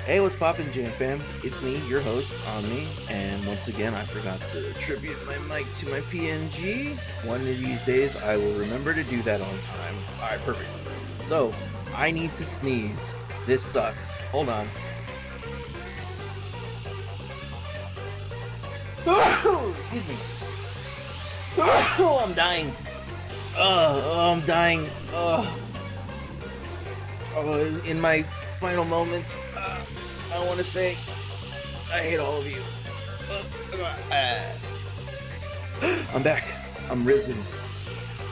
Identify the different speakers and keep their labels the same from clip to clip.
Speaker 1: Hey, what's poppin', JamFam? It's me, your host, Omni, and once again, I forgot to attribute my mic to my PNG. One of these days, I will remember to do that on time. Alright, perfect. So, I need to sneeze. This sucks. Hold on. Excuse me. Oh, I'm dying. I'm dying. In my final moments, I want to say I hate all of you. I'm back. I'm risen.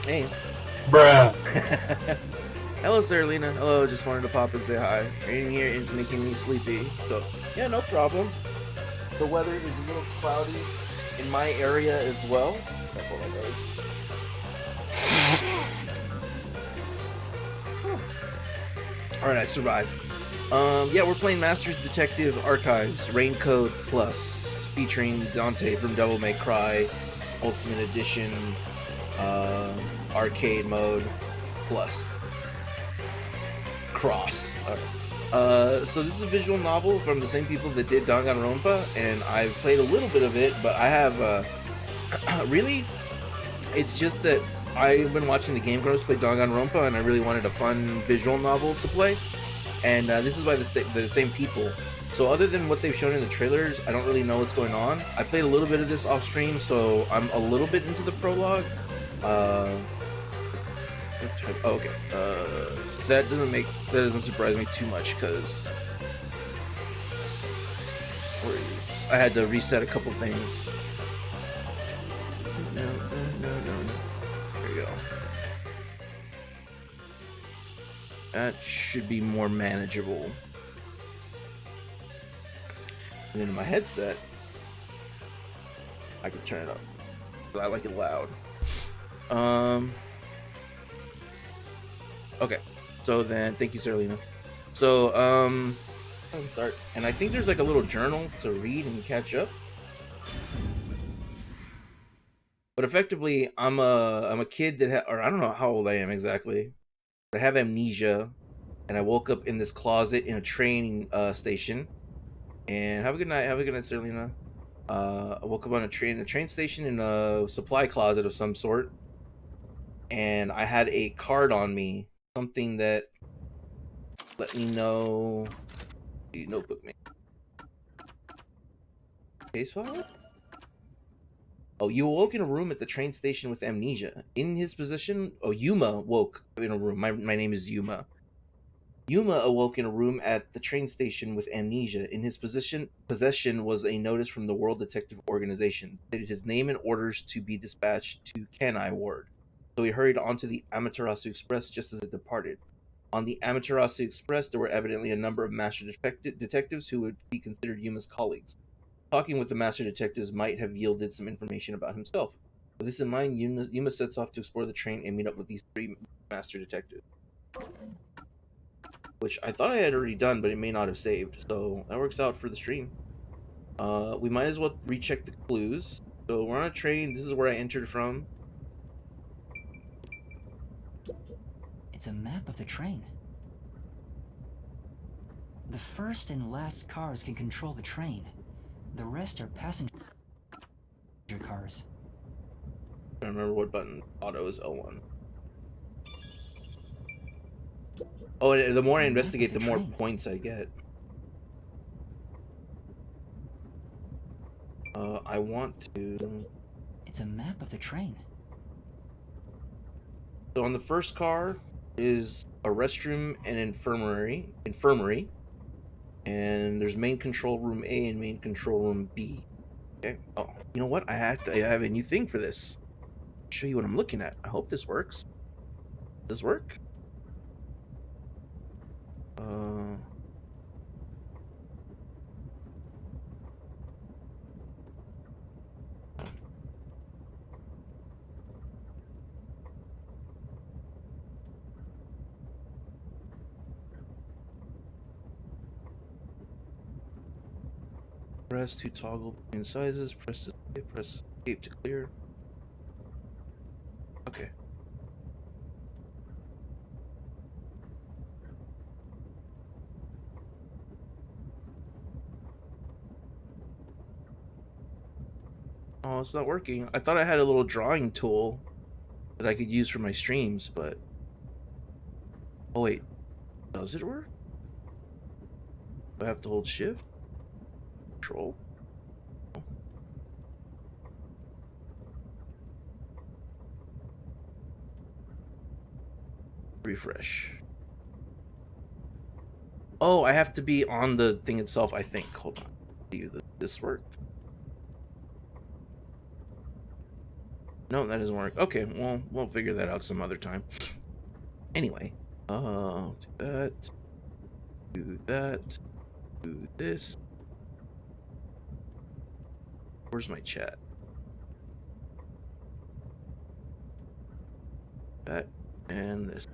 Speaker 1: Hey.
Speaker 2: Bruh.
Speaker 1: Hello, Saralina. Hello, just wanted to pop and say hi. Raining here, it's making me sleepy. So, yeah, no problem. The weather is a little cloudy in my area as well. Careful, that goes. Alright, I survived. Yeah, we're playing Masters Detective Archives Raincoat Plus, featuring Dante from Devil May Cry Ultimate Edition, Arcade Mode Plus. Cross. So this is a visual novel from the same people that did Danganronpa, and I've played a little bit of it, but I have, really, it's just that I've been watching the Game Grumps play Danganronpa, and I really wanted a fun visual novel to play. And this is by the same people. So other than what they've shown in the trailers, I don't really know what's going on. I played a little bit of this off stream, so I'm a little bit into the prologue. Okay. That doesn't surprise me too much because I had to reset a couple things. No. There you go. That should be more manageable. And then my headset, I can turn it up. I like it loud. Okay. So then, thank you, Saralina. So, let's start. And I think there's like a little journal to read and catch up. But effectively, I'm a kid that or I don't know how old I am exactly. I have amnesia, and I woke up in this closet in a train station. And have a good night, Serlina. I woke up on a train station in a supply closet of some sort, and I had a card on me, something that let me know. The notebook, man. Case file. Oh, you awoke in a room at the train station with amnesia. In his position, Yuma woke in a room. My name is Yuma. Yuma awoke in a room at the train station with amnesia. In his possession was a notice from the World Detective Organization, stated his name and orders to be dispatched to Kenai Ward. So he hurried onto the Amaterasu Express just as it departed. On the Amaterasu Express, there were evidently a number of master detectives who would be considered Yuma's colleagues. Talking with the master detectives might have yielded some information about himself. With this in mind, Yuma sets off to explore the train and meet up with these three master detectives, which I thought I had already done, but it may not have saved, so that works out for the stream. We might as well recheck the clues. So we're on a train. This is where I entered from.
Speaker 3: It's a map of the train. The first and last cars can control the train. The rest are passenger cars.
Speaker 1: I don't remember what button. Auto is L1. Oh, and the more I investigate, the more points I get. I want to...
Speaker 3: It's a map of the train.
Speaker 1: So on the first car is a restroom and infirmary. And there's main control room A and main control room B. Okay. Oh, you know what? I have a new thing for this. I'll show you what I'm looking at. I hope this works. Does this work? Press to toggle between sizes. Press escape to clear. Okay. No, it's not working. I thought I had a little drawing tool that I could use for my streams, but... Oh, wait. Does it work? Do I have to hold shift? Control? Refresh. Oh, I have to be on the thing itself, I think. Hold on. Do this work? No, that doesn't work. Okay, well, we'll figure that out some other time. Anyway, do that, do that, do this. Where's my chat? That and this.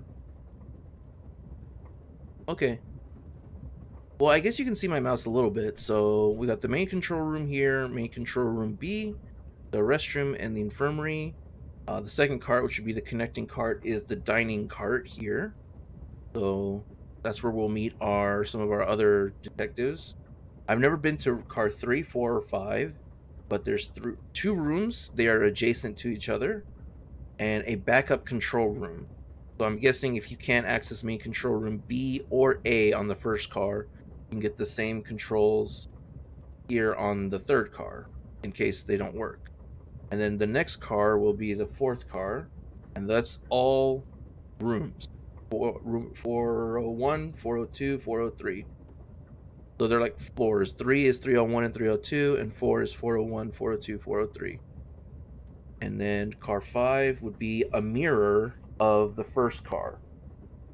Speaker 1: Okay. Well, I guess you can see my mouse a little bit. So we got the main control room here, main control room B, the restroom, and the infirmary. The second cart, which would be the connecting cart, is the dining cart here. So that's where we'll meet some of our other detectives. I've never been to car 3, 4, or 5, but there's 2 rooms. They are adjacent to each other, and a backup control room. So I'm guessing if you can't access main control room B or A on the first car, you can get the same controls here on the third car in case they don't work. And then the next car will be the 4th car, and that's all rooms. Room 401, 402, 403. So they're like floors. 3 is 301 and 302, and 4 is 401, 402, 403. And then car 5 would be a mirror of the first car,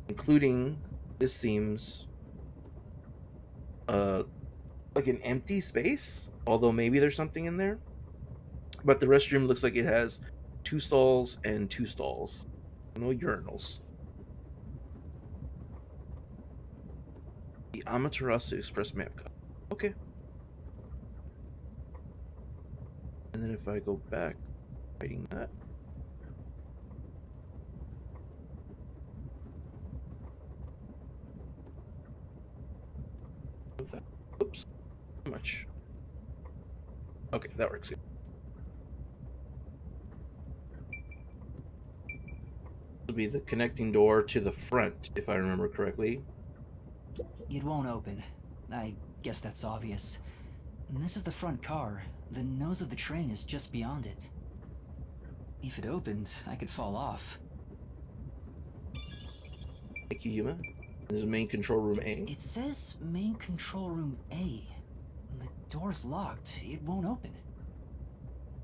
Speaker 1: including, this seems like an empty space, although maybe there's something in there. But the restroom looks like it has 2 stalls and 2 stalls. No urinals. The Amaterasu Express map code. Okay. And then if I go back, writing that. Oops. Too much. Okay, that works good. This will be the connecting door to the front, if I remember correctly.
Speaker 3: It won't open. I guess that's obvious. This is the front car. The nose of the train is just beyond it. If it opened, I could fall off.
Speaker 1: Thank you, Yuma. This is main control room A.
Speaker 3: It says main control room A. The door's locked. It won't open.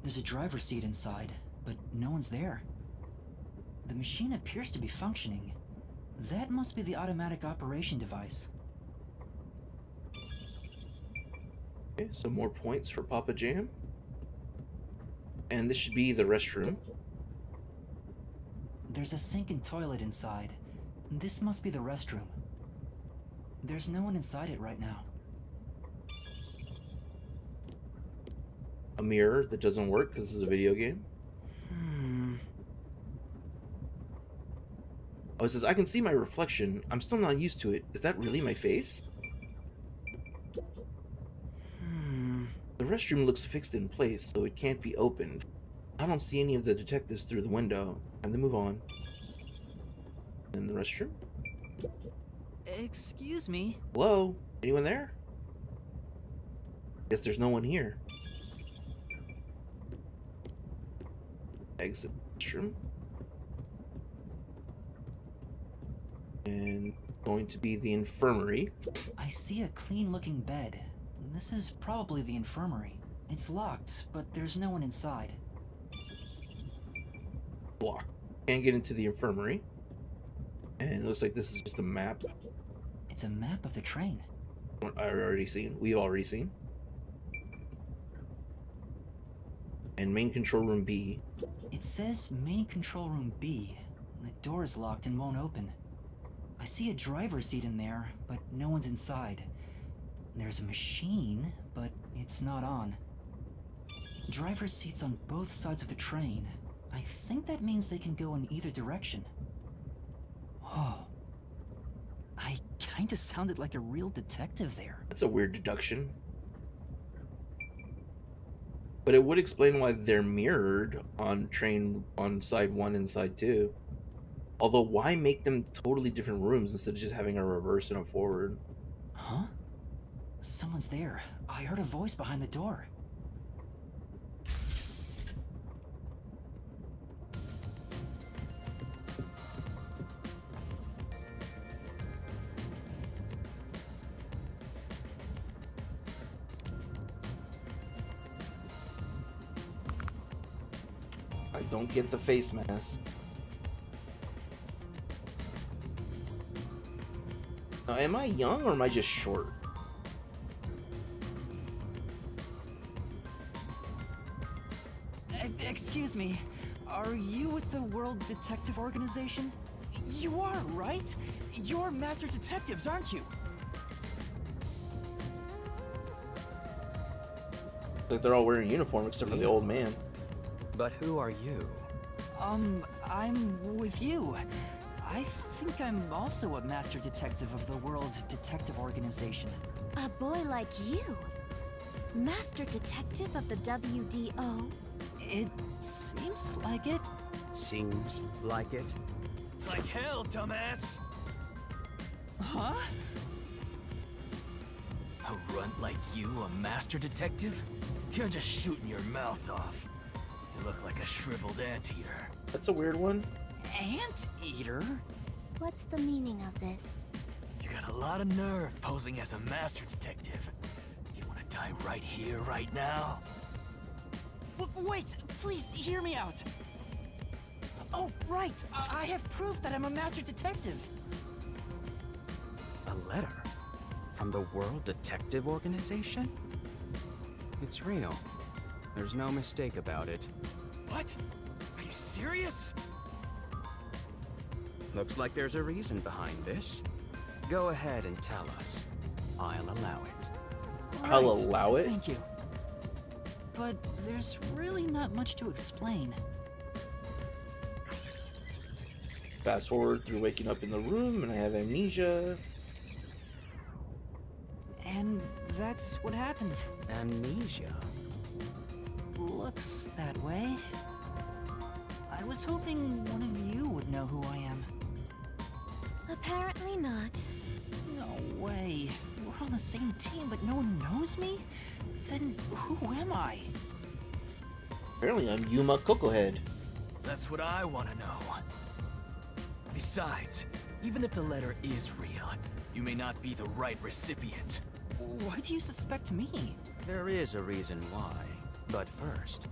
Speaker 3: There's a driver's seat inside, but no one's there. The machine appears to be functioning. That must be the automatic operation device.
Speaker 1: Okay, so more points for Papa Jam. And this should be the restroom.
Speaker 3: There's a sink and toilet inside. This must be the restroom. There's no one inside it right now.
Speaker 1: A mirror that doesn't work because this is a video game. Oh, it says, I can see my reflection. I'm still not used to it. Is that really my face? The restroom looks fixed in place, so it can't be opened. I don't see any of the detectives through the window. And then move on. In the restroom?
Speaker 3: Excuse me?
Speaker 1: Hello? Anyone there? Guess there's no one here. Exit restroom. And going to be the infirmary.
Speaker 3: I see a clean-looking bed. This is probably the infirmary. It's locked, but there's no one inside.
Speaker 1: Blocked. Can't get into the infirmary. And it looks like this is just a map.
Speaker 3: It's a map of the train.
Speaker 1: We've already seen. And main control room B.
Speaker 3: It says main control room B. The door is locked and won't open. I see a driver's seat in there, but no one's inside. There's a machine, but it's not on. Driver's seats on both sides of the train. I think that means they can go in either direction. Oh. I kinda sounded like a real detective there.
Speaker 1: That's a weird deduction. But it would explain why they're mirrored on train on side 1 and side 2. Although, why make them totally different rooms instead of just having a reverse and a forward?
Speaker 3: Huh? Someone's there. I heard a voice behind the door.
Speaker 1: I don't get the face mask. Now, am I young or am I just short?
Speaker 3: Excuse me, are you with the World Detective Organization? You are, right? You're master detectives, aren't you?
Speaker 1: Like they're all wearing uniform except for the old man.
Speaker 2: But who are you?
Speaker 3: I'm with you. I think I'm also a master detective of the World Detective Organization.
Speaker 4: A boy like you? Master detective of the WDO?
Speaker 3: It seems like it.
Speaker 2: Seems like it?
Speaker 5: Like hell, dumbass!
Speaker 3: Huh?
Speaker 5: A runt like you, a master detective? You're just shooting your mouth off. You look like a shriveled anteater.
Speaker 1: That's a weird one.
Speaker 3: Anteater?
Speaker 4: What's the meaning of this?
Speaker 5: You got a lot of nerve posing as a master detective. You wanna die right here, right now?
Speaker 3: Wait, please hear me out. Oh, right. I have proof that I'm a master detective.
Speaker 2: A letter? From the World Detective Organization? It's real. There's no mistake about it.
Speaker 5: What? Are you serious?
Speaker 2: Looks like there's a reason behind this. Go ahead and tell us. I'll allow it.
Speaker 1: I'll allow it?
Speaker 3: Thank you. But there's really not much to explain.
Speaker 1: Fast forward through waking up in the room and I have amnesia.
Speaker 3: And that's what happened.
Speaker 2: Amnesia?
Speaker 3: Looks that way. I was hoping one of you would know who I am.
Speaker 4: Apparently not.
Speaker 3: No way. We're on the same team, but no one knows me? Then who am I?
Speaker 1: Apparently I'm Yuma Cocohead.
Speaker 5: That's what I wanna know. Besides, even if the letter is real, you may not be the right recipient.
Speaker 3: Why do you suspect me?
Speaker 2: There is a reason why. But first,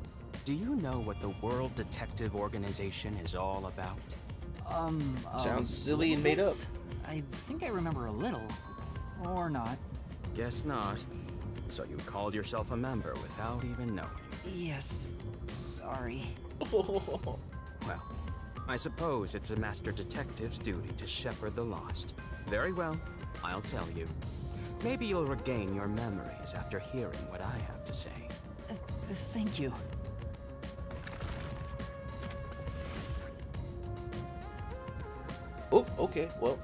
Speaker 2: do you know what the World Detective Organization is all about?
Speaker 1: Sounds silly and made up.
Speaker 3: I think I remember a little. Or not.
Speaker 2: Guess not. So you called yourself a member without even knowing.
Speaker 3: Yes. Sorry.
Speaker 2: Well, I suppose it's a master detective's duty to shepherd the lost. Very well, I'll tell you. Maybe you'll regain your memories after hearing what I have to say.
Speaker 3: Thank you.
Speaker 1: Oh, okay, well.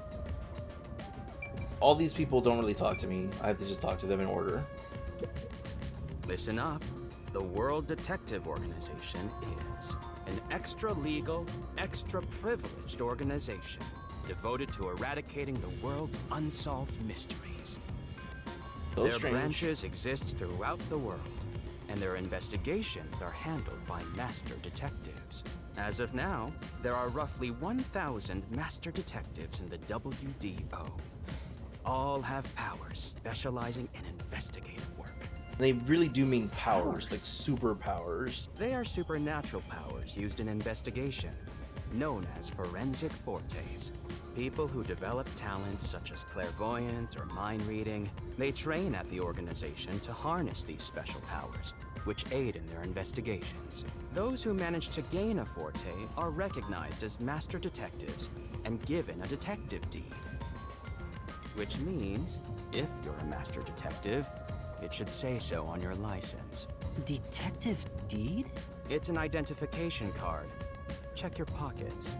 Speaker 1: All these people don't really talk to me. I have to just talk to them in order.
Speaker 2: Listen up. The World Detective Organization is an extra-legal, extra-privileged organization devoted to eradicating the world's unsolved mysteries.
Speaker 1: So
Speaker 2: Their
Speaker 1: strange.
Speaker 2: branches exist throughout the world, and their investigations are handled by master detectives. As of now, there are roughly 1,000 master detectives in the WDO. All have powers specializing in investigative work.
Speaker 1: They really do mean powers, like superpowers.
Speaker 2: They are supernatural powers used in investigation, known as forensic fortes. People who develop talents such as clairvoyant or mind reading, they train at the organization to harness these special powers, which aid in their investigations. Those who manage to gain a forte are recognized as master detectives and given a detective deed. Which means, if you're a master detective, it should say so on your license.
Speaker 3: Detective deed?
Speaker 2: It's an identification card. Check your pockets.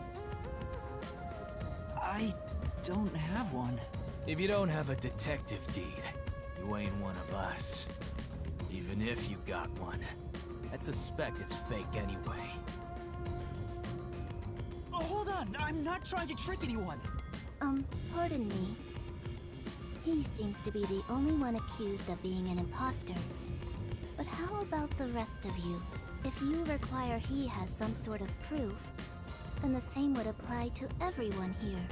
Speaker 3: I don't have one.
Speaker 5: If you don't have a detective deed, you ain't one of us. Even if you got one. I'd suspect it's fake anyway.
Speaker 3: Oh, hold on! I'm not trying to trick anyone!
Speaker 4: Pardon me. He seems to be the only one accused of being an imposter. But how about the rest of you? If you require he has some sort of proof, then the same would apply to everyone here.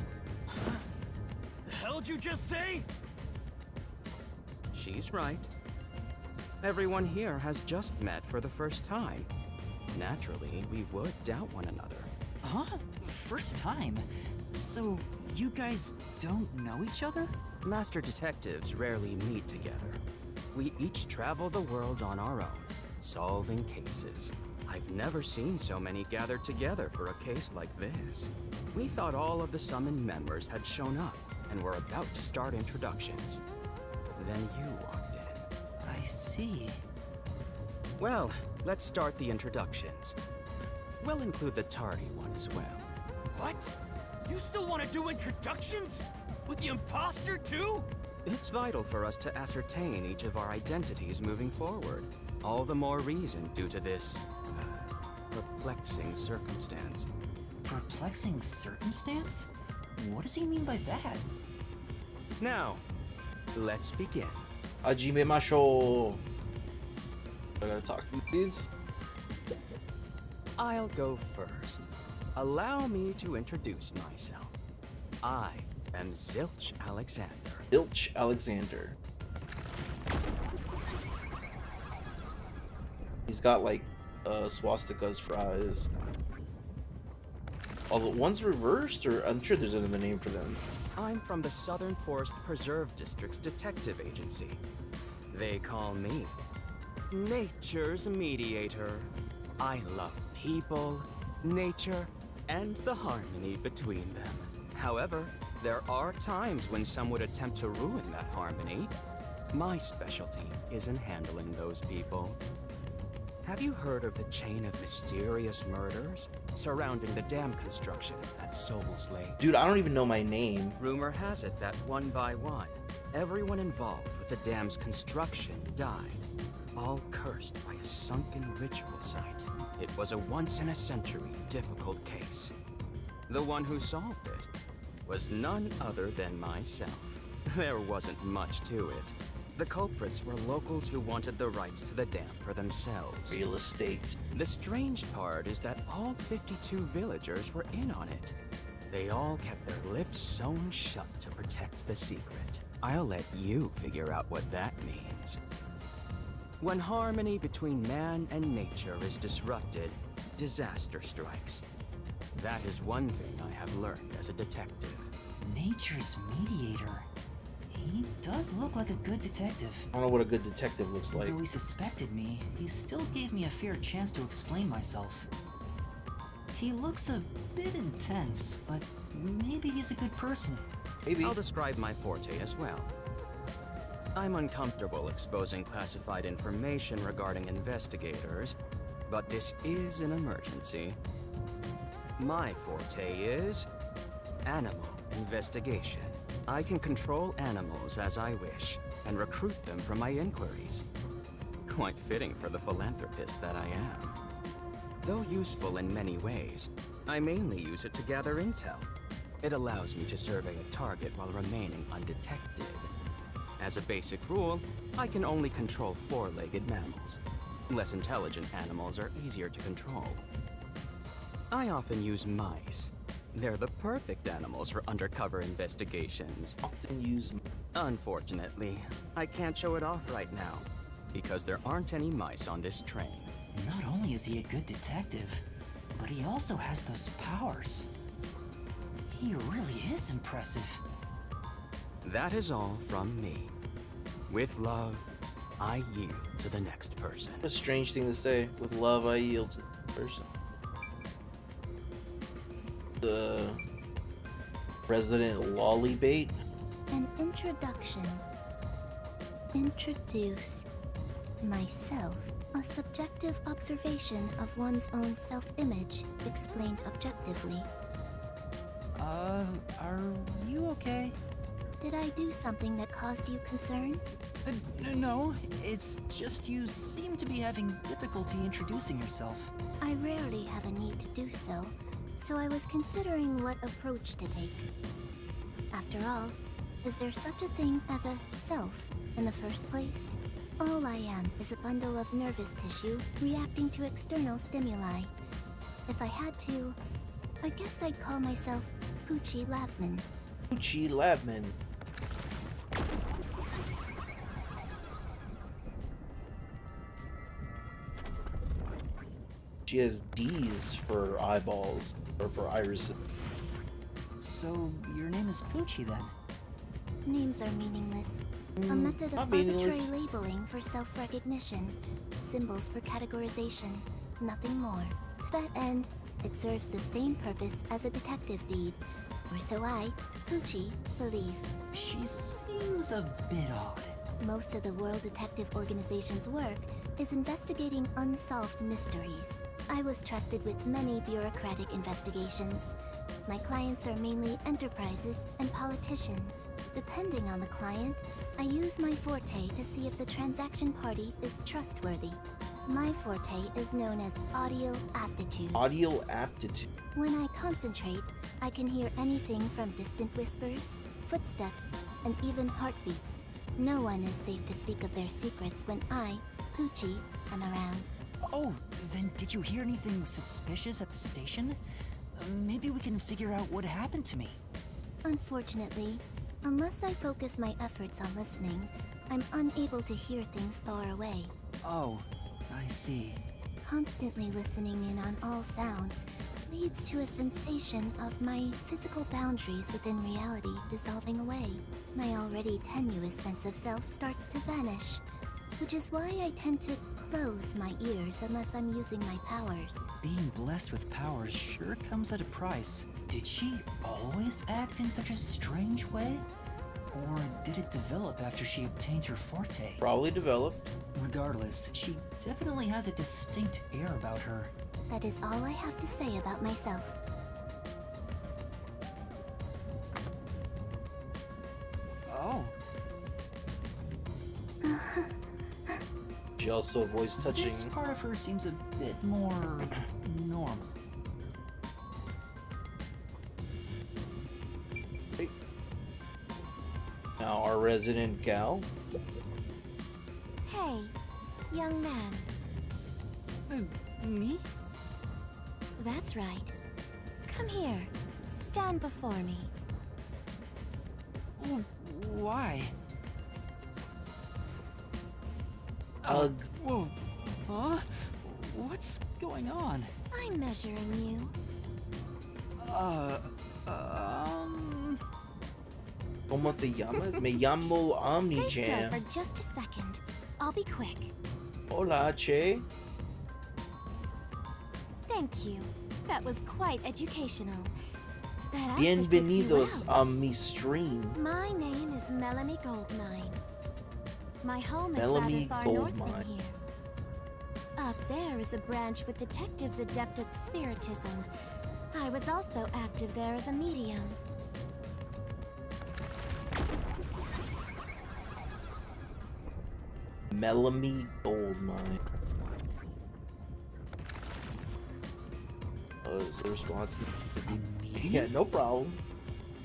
Speaker 5: The hell'd you just say?
Speaker 2: She's right. Everyone here has just met for the first time. Naturally, we would doubt one another.
Speaker 3: Huh? First time? So, you guys don't know each other?
Speaker 2: Master detectives rarely meet together. We each travel the world on our own, solving cases. I've never seen so many gathered together for a case like this. We thought all of the summoned members had shown up and were about to start introductions. Then you walked in.
Speaker 3: I see.
Speaker 2: Well, let's start the introductions. We'll include the tardy one as well.
Speaker 5: What? You still want to do introductions? With the imposter too?
Speaker 2: It's vital for us to ascertain each of our identities moving forward. All the more reason due to this, perplexing circumstance.
Speaker 3: Perplexing circumstance? What does he mean by that?
Speaker 2: Now, let's begin.
Speaker 1: Hajime Masho. I gotta talk to these dudes.
Speaker 2: I'll go first. Allow me to introduce myself. I am Zilch Alexander.
Speaker 1: Ilch Alexander. He's got like swastikas for eyes. Although one's reversed, or I'm sure there's another name for them.
Speaker 2: I'm from the Southern Forest Preserve District's detective agency. They call me Nature's Mediator. I love people, nature, and the harmony between them. However, there are times when some would attempt to ruin that harmony. My specialty is in handling those people. Have you heard of the chain of mysterious murders surrounding the dam construction at Souls Lake?
Speaker 1: Dude, I don't even know my name.
Speaker 2: Rumor has it that one by one, everyone involved with the dam's construction died, all cursed by a sunken ritual site. It was a once-in-a-century difficult case. The one who solved it was none other than myself. There wasn't much to it. The culprits were locals who wanted the rights to the dam for themselves.
Speaker 1: Real estate.
Speaker 2: The strange part is that all 52 villagers were in on it. They all kept their lips sewn shut to protect the secret. I'll let you figure out what that means. When harmony between man and nature is disrupted, disaster strikes. That is one thing I have learned as a detective.
Speaker 3: Nature's mediator. He does look like a good detective.
Speaker 1: I don't know what a good detective looks like.
Speaker 3: Though he suspected me, he still gave me a fair chance to explain myself. He looks a bit intense, but maybe he's a good person.
Speaker 1: Maybe.
Speaker 2: I'll describe my forte as well. I'm uncomfortable exposing classified information regarding investigators, but this is an emergency. My forte is animal investigation. I can control animals as I wish and recruit them for my inquiries. Quite fitting for the philanthropist that I am. Though useful in many ways, I mainly use it to gather intel. It allows me to survey a target while remaining undetected. As a basic rule, I can only control four-legged mammals. Less intelligent animals are easier to control. I often use mice. They're the perfect animals for undercover investigations.
Speaker 1: Often use.
Speaker 2: Unfortunately, I can't show it off right now, because there aren't any mice on this train.
Speaker 3: Not only is he a good detective, but he also has those powers. He really is impressive.
Speaker 2: That is all from me. With love, I yield to the next person.
Speaker 1: A strange thing to say. With love, I yield to the person. The President Lollybait.
Speaker 4: An introduction. Introduce myself. A subjective observation of one's own self-image, explained objectively.
Speaker 3: Are you okay?
Speaker 4: Did I do something that caused you concern?
Speaker 3: No, it's just you seem to be having difficulty introducing yourself.
Speaker 4: I rarely have a need to do so, so I was considering what approach to take. After all, is there such a thing as a self in the first place? All I am is a bundle of nervous tissue reacting to external stimuli. If I had to, I guess I'd call myself Poochie Lavman.
Speaker 1: Poochie Lavman. She has D's for eyeballs, or for irises.
Speaker 3: So, your name is Poochie then?
Speaker 4: Names are meaningless. A method of
Speaker 1: not
Speaker 4: arbitrary
Speaker 1: meaningless.
Speaker 4: labeling for self-recognition. Symbols for categorization. Nothing more. To that end, it serves the same purpose as a detective deed. Or so I, Poochie, believe.
Speaker 3: She seems a bit odd.
Speaker 4: Most of the World Detective Organization's work is investigating unsolved mysteries. I was trusted with many bureaucratic investigations. My clients are mainly enterprises and politicians. Depending on the client, I use my forte to see if the transaction party is trustworthy. My forte is known as audio aptitude.
Speaker 1: Audio aptitude.
Speaker 4: When I concentrate, I can hear anything from distant whispers, footsteps, and even heartbeats. No one is safe to speak of their secrets when I, Poochie, am around.
Speaker 3: Oh, then did you hear anything suspicious at the station? Maybe we can figure out what happened to me.
Speaker 4: Unfortunately, unless I focus my efforts on listening, I'm unable to hear things far away.
Speaker 3: Oh, I see.
Speaker 4: Constantly listening in on all sounds leads to a sensation of my physical boundaries within reality dissolving away. My already tenuous sense of self starts to vanish, which is why I tend to close my ears unless I'm using my powers.
Speaker 3: Being blessed with powers sure comes at a price. Did she always act in such a strange way? Or did it develop after she obtained her forte?
Speaker 1: Probably developed.
Speaker 3: Regardless, she definitely has a distinct air about her.
Speaker 4: That is all I have to say about myself.
Speaker 3: Oh,
Speaker 1: She also voice touching.
Speaker 3: this part of her seems a bit more normal.
Speaker 1: Now our resident gal.
Speaker 4: Hey, young man.
Speaker 3: Me?
Speaker 4: That's right. Come here. Stand before me.
Speaker 3: Oh, why?
Speaker 1: Hugs.
Speaker 3: Whoa. Huh? What's going on?
Speaker 4: I'm measuring you.
Speaker 1: Como te llamas? Me llamo
Speaker 4: Stay still
Speaker 1: Omni-Jam.
Speaker 4: for just a second. I'll be quick.
Speaker 1: Hola, Che.
Speaker 4: Thank you. That was quite educational. That outfit fits you
Speaker 1: Bienvenidos
Speaker 4: well.
Speaker 1: a mi stream.
Speaker 4: My name is Melanie Goldmine. My home is
Speaker 1: Melanie
Speaker 4: rather far north
Speaker 1: Goldmine.
Speaker 4: from here. Up there is a branch with detectives adept at spiritism. I was also active there as a medium.
Speaker 1: Melanie Goldmine. Is the response? Yeah, no problem.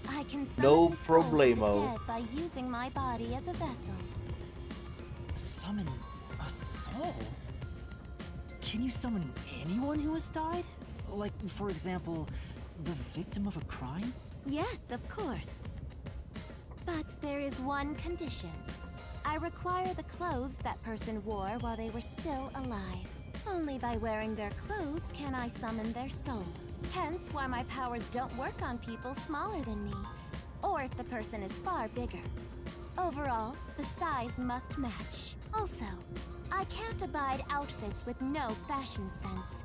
Speaker 4: I can summon
Speaker 1: No
Speaker 4: the souls of the
Speaker 1: problemo.
Speaker 4: dead by using my body as a vessel.
Speaker 3: Summon a soul? Can you summon anyone who has died? Like, for example, the victim of a crime?
Speaker 4: Yes, of course. But there is one condition. I require the clothes that person wore while they were still alive. Only by wearing their clothes can I summon their soul. Hence why my powers don't work on people smaller than me, or if the person is far bigger. Overall, the size must match. Also, I can't abide outfits with no fashion sense.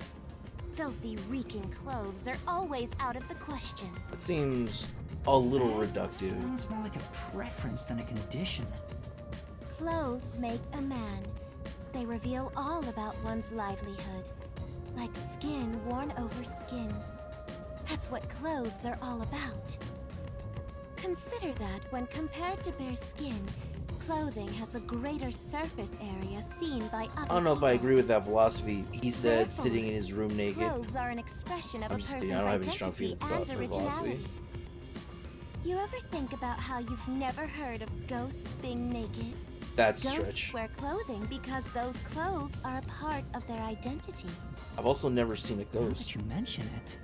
Speaker 4: Filthy, reeking clothes are always out of the question.
Speaker 1: That seems a little
Speaker 3: That
Speaker 1: reductive.
Speaker 3: Sounds more like a preference than a condition.
Speaker 4: Clothes make a man. They reveal all about one's livelihood. Like skin worn over skin. That's what clothes are all about. Consider that when compared to bare skin, clothing has a greater surface area seen by other
Speaker 1: I don't know if I
Speaker 4: people.
Speaker 1: agree with that philosophy. He said
Speaker 4: Therefore,
Speaker 1: sitting in his room naked.
Speaker 4: Clothes are an expression of
Speaker 1: I'm
Speaker 4: a
Speaker 1: just
Speaker 4: person's
Speaker 1: kidding, I don't have any strong
Speaker 4: identity
Speaker 1: feelings about
Speaker 4: and
Speaker 1: the philosophy.
Speaker 4: originality. You ever think about how you've never heard of ghosts being naked?
Speaker 1: That's a
Speaker 4: Ghosts
Speaker 1: stretch.
Speaker 4: wear clothing because those clothes are a part of their identity.
Speaker 1: I've also never seen a
Speaker 3: Now
Speaker 1: ghost.
Speaker 3: that you mention it,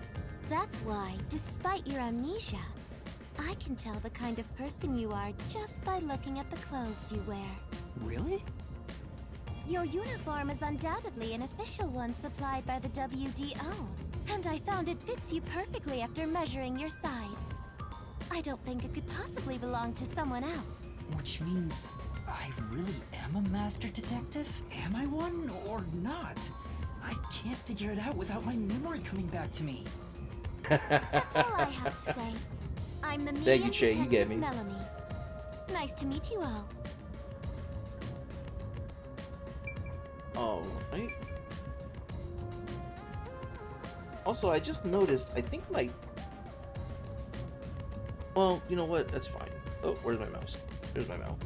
Speaker 4: That's why, despite your amnesia, I can tell the kind of person you are just by looking at the clothes you wear.
Speaker 3: really?
Speaker 4: Your uniform is undoubtedly an official one supplied by the WDO, and I found it fits you perfectly after measuring your size. I don't think it could possibly belong to someone else.
Speaker 3: Which means I really am a master detective? Am I one or not? I can't figure it out without my memory coming back to me.
Speaker 4: That's all I have to say. I'm the
Speaker 1: Thank
Speaker 4: medium
Speaker 1: you, Che, you get
Speaker 4: detective
Speaker 1: me.
Speaker 4: Melanie. Nice to meet you all.
Speaker 1: Alright. Also, I just noticed, I think my... Well, you know what? That's fine. Oh, where's my mouse? There's my mouse.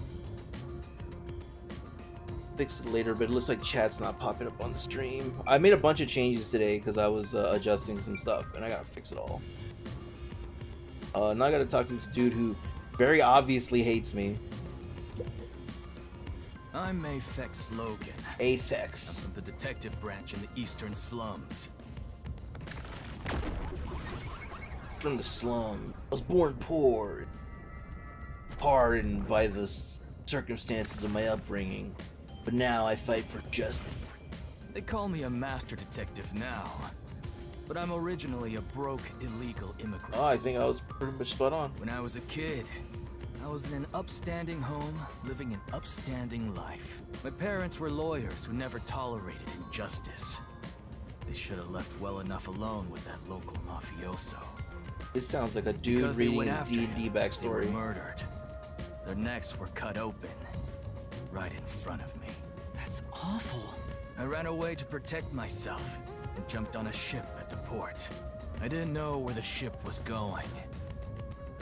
Speaker 1: Fix it later, but it looks like chat's not popping up on the stream. I made a bunch of changes today because I was adjusting some stuff, and I gotta fix it all. Now I gotta talk to this dude who very obviously hates me.
Speaker 5: I'm Afex Logan,
Speaker 1: Athex.
Speaker 5: from the detective branch in the eastern slums.
Speaker 1: From the slum. I was born poor. Hardened by the circumstances of my upbringing. But now I fight for justice.
Speaker 5: They call me a master detective now, but I'm originally a broke, illegal immigrant.
Speaker 1: Oh, I think I was pretty much spot on.
Speaker 5: When I was a kid, I was in an upstanding home, living an upstanding life. My parents were lawyers who never tolerated injustice. They should have left well enough alone with that local mafioso.
Speaker 1: This sounds like a dude
Speaker 5: Because they
Speaker 1: reading
Speaker 5: went
Speaker 1: his
Speaker 5: after
Speaker 1: D&D
Speaker 5: him, they were
Speaker 1: backstory.
Speaker 5: murdered. Their necks were cut open, right in front of me.
Speaker 3: That's awful.
Speaker 5: I ran away to protect myself and jumped on a ship at the port. I didn't know where the ship was going.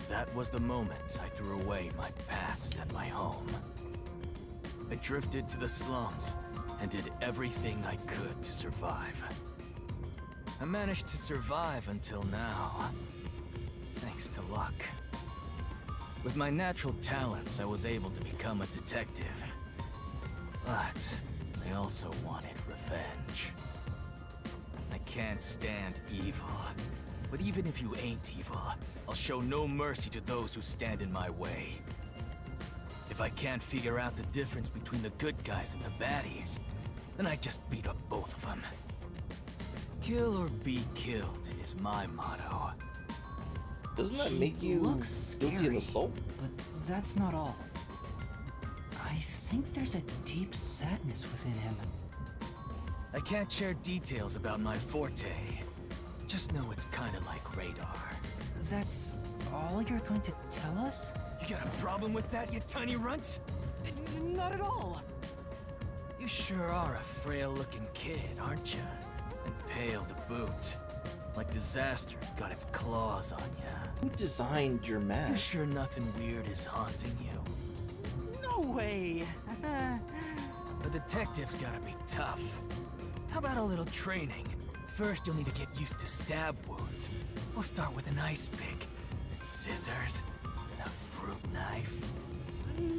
Speaker 5: That was the moment I threw away my past and my home. I drifted to the slums and did everything I could to survive. I managed to survive until now, thanks to luck. With my natural talents, I was able to become a detective. But I also wanted revenge. I can't stand evil. But even if you ain't evil, I'll show no mercy to those who stand in my way. If I can't figure out the difference between the good guys and the baddies, then I just beat up both of them. Kill or be killed is my motto.
Speaker 1: Doesn't that make you
Speaker 3: Looks
Speaker 1: guilty of
Speaker 3: scary,
Speaker 1: assault?
Speaker 3: but that's not all. I think there's a deep sadness within him.
Speaker 5: I can't share details about my forte. Just know it's kinda like radar.
Speaker 3: That's all you're going to tell us?
Speaker 5: You got a problem with that, you tiny runt?
Speaker 3: Not at all.
Speaker 5: You sure are a frail-looking kid, aren't you? And pale to boot. Like disaster's got its claws on ya.
Speaker 1: Who designed your
Speaker 5: You
Speaker 1: mask?
Speaker 5: sure nothing weird is haunting you?
Speaker 3: No way!
Speaker 5: A detective's gotta be tough. How about a little training? First, you'll need to get used to stab wounds. We'll start with an ice pick, and scissors, and a fruit knife.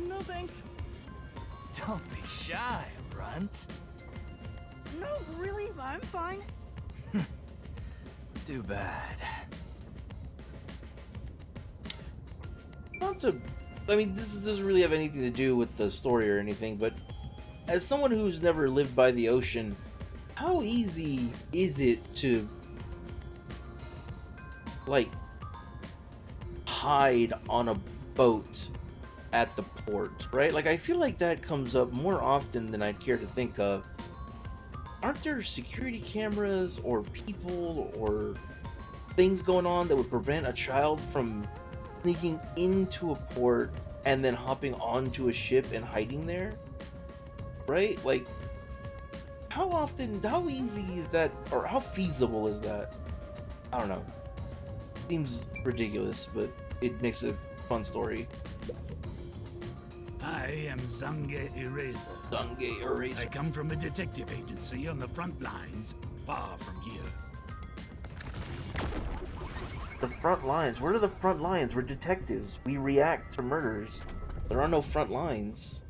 Speaker 3: No thanks.
Speaker 5: Don't be shy, runt.
Speaker 3: No, really, I'm fine.
Speaker 5: Too bad.
Speaker 1: Not to... I mean, this doesn't really have anything to do with the story or anything, but as someone who's never lived by the ocean, how easy is it to, like, hide on a boat at the port, right? Like, I feel like that comes up more often than I'd care to think of. Aren't there security cameras or people or things going on that would prevent a child from sneaking into a port and then hopping onto a ship and hiding there? Right? Like, how easy is that, or how feasible is that? I don't know. Seems ridiculous, but it makes a fun story.
Speaker 6: I am Zange Eraser.
Speaker 1: Zange Eraser.
Speaker 6: I come from a detective agency on the front lines, far from here.
Speaker 1: The front lines? Where are the front lines? We're detectives. We react to murders. There are no front lines.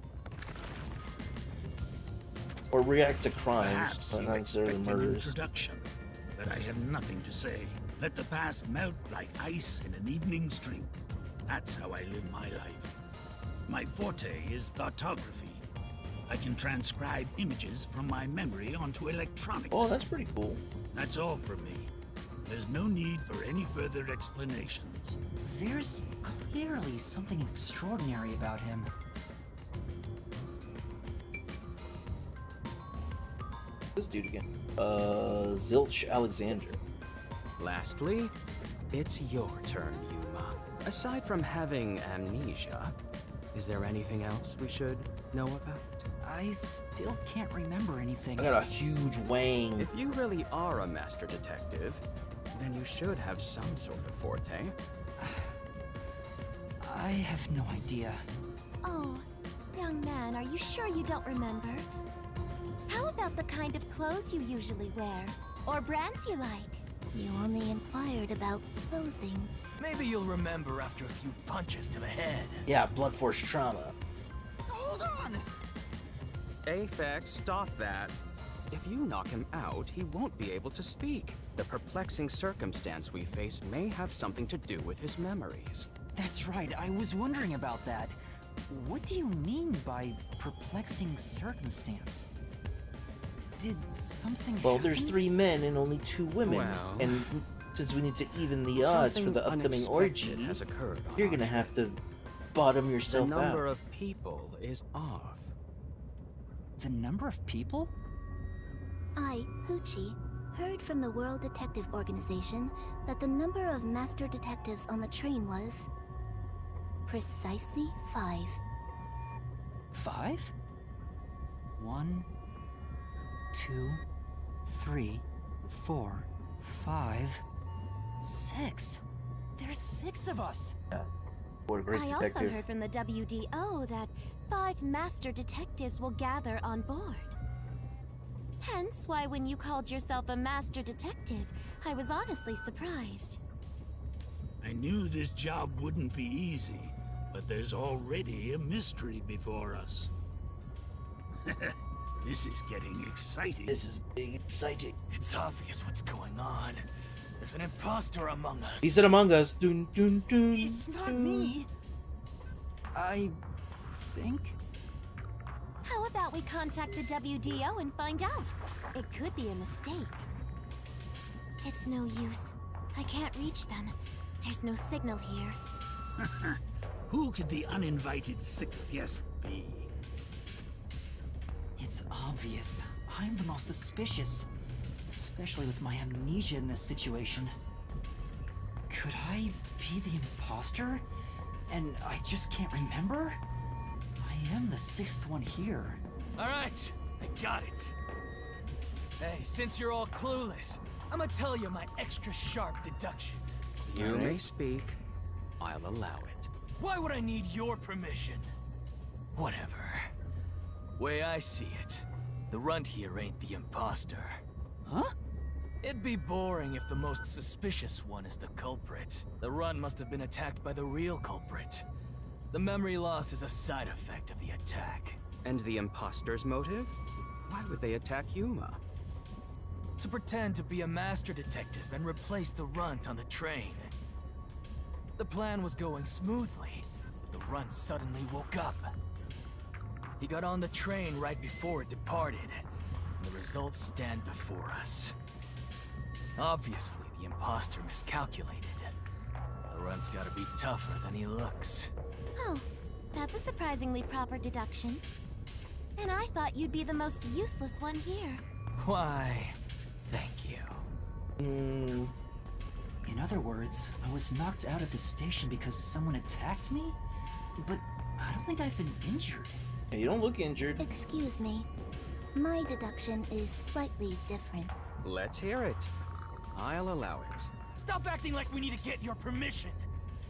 Speaker 1: Or react to crimes,
Speaker 6: Perhaps
Speaker 1: but
Speaker 6: you
Speaker 1: not necessarily
Speaker 6: expect an
Speaker 1: murders.
Speaker 6: introduction, but I have nothing to say. Let the past melt like ice in an evening stream. That's how I live my life. My forte is thoughtography. I can transcribe images from my memory onto electronics.
Speaker 1: Oh, that's pretty cool.
Speaker 6: That's all from me. There's no need for any further explanations.
Speaker 3: There's clearly something extraordinary about him.
Speaker 1: This dude again. Zilch Alexander.
Speaker 2: Lastly, it's your turn, Yuma. Aside from having amnesia, is there anything else we should know about?
Speaker 3: I still can't remember anything.
Speaker 1: I got a huge wang.
Speaker 2: If you really are a master detective, then you should have some sort of forte.
Speaker 3: I have no idea.
Speaker 4: Oh, young man, are you sure you don't remember? How about the kind of clothes you usually wear? Or brands you like? You only inquired about clothing.
Speaker 5: Maybe you'll remember after a few punches to the head.
Speaker 1: Yeah, blood force trauma.
Speaker 5: Hold on!
Speaker 2: Aphex, stop that. If you knock him out, he won't be able to speak. The perplexing circumstance we face may have something to do with his memories.
Speaker 3: That's right, I was wondering about that. What do you mean by perplexing circumstance? Did something
Speaker 1: Well,
Speaker 3: happen?
Speaker 1: there's 3 men and only 2 women.
Speaker 2: Well,
Speaker 1: and since we need to even the odds for
Speaker 2: Something
Speaker 1: the upcoming
Speaker 2: unexpected
Speaker 1: orgy,
Speaker 2: has occurred on
Speaker 1: you're
Speaker 2: our
Speaker 1: gonna
Speaker 2: trip.
Speaker 1: have to bottom
Speaker 2: The
Speaker 1: yourself
Speaker 2: number
Speaker 1: out.
Speaker 2: of people is off.
Speaker 3: The number of people?
Speaker 4: I, Hoochie, heard from the World Detective Organization that the number of master detectives on the train was precisely 5.
Speaker 3: 5? 1, 2, 3, 4, 5, 6. There's 6 of us.
Speaker 1: What a great
Speaker 4: I
Speaker 1: detective.
Speaker 4: also heard from the WDO that 5 master detectives will gather on board. Hence why when you called yourself a master detective, I was honestly surprised.
Speaker 6: I knew this job wouldn't be easy, but there's already a mystery before us. This is getting exciting.
Speaker 1: This is getting exciting.
Speaker 5: It's obvious what's going on. There's an imposter among us.
Speaker 1: He said Among Us. Dun, dun, dun,
Speaker 3: It's not
Speaker 1: dun.
Speaker 3: me. I think.
Speaker 4: How about we contact the WDO and find out? It could be a mistake. It's no use. I can't reach them. There's no signal here.
Speaker 6: Who could the uninvited 6th guest be?
Speaker 3: It's obvious. I'm the most suspicious. Especially with my amnesia in this situation. Could I be the imposter? And I just can't remember? I am the 6th one here.
Speaker 5: Alright, I got it. Hey, since you're all clueless, I'm gonna tell you my extra sharp deduction.
Speaker 2: You may speak. I'll allow it.
Speaker 5: Why would I need your permission? Whatever. Way I see it, the runt here ain't the imposter.
Speaker 3: Huh?
Speaker 5: It'd be boring if the most suspicious one is the culprit. The runt must have been attacked by the real culprit. The memory loss is a side effect of the attack.
Speaker 2: And the imposter's motive? Why would they attack Yuma?
Speaker 5: To pretend to be a master detective and replace the runt on the train. The plan was going smoothly, but the runt suddenly woke up. He got on the train right before it departed, and the results stand before us. Obviously, the imposter miscalculated. The runt's gotta be tougher than he looks.
Speaker 4: Oh, that's a surprisingly proper deduction. And I thought you'd be the most useless one here.
Speaker 5: Why, thank you.
Speaker 3: In other words, I was knocked out at the station because someone attacked me? But I don't think I've been injured.
Speaker 1: Hey, you don't look injured.
Speaker 4: Excuse me. My deduction is slightly different.
Speaker 2: Let's hear it. I'll allow it.
Speaker 5: Stop acting like we need to get your permission.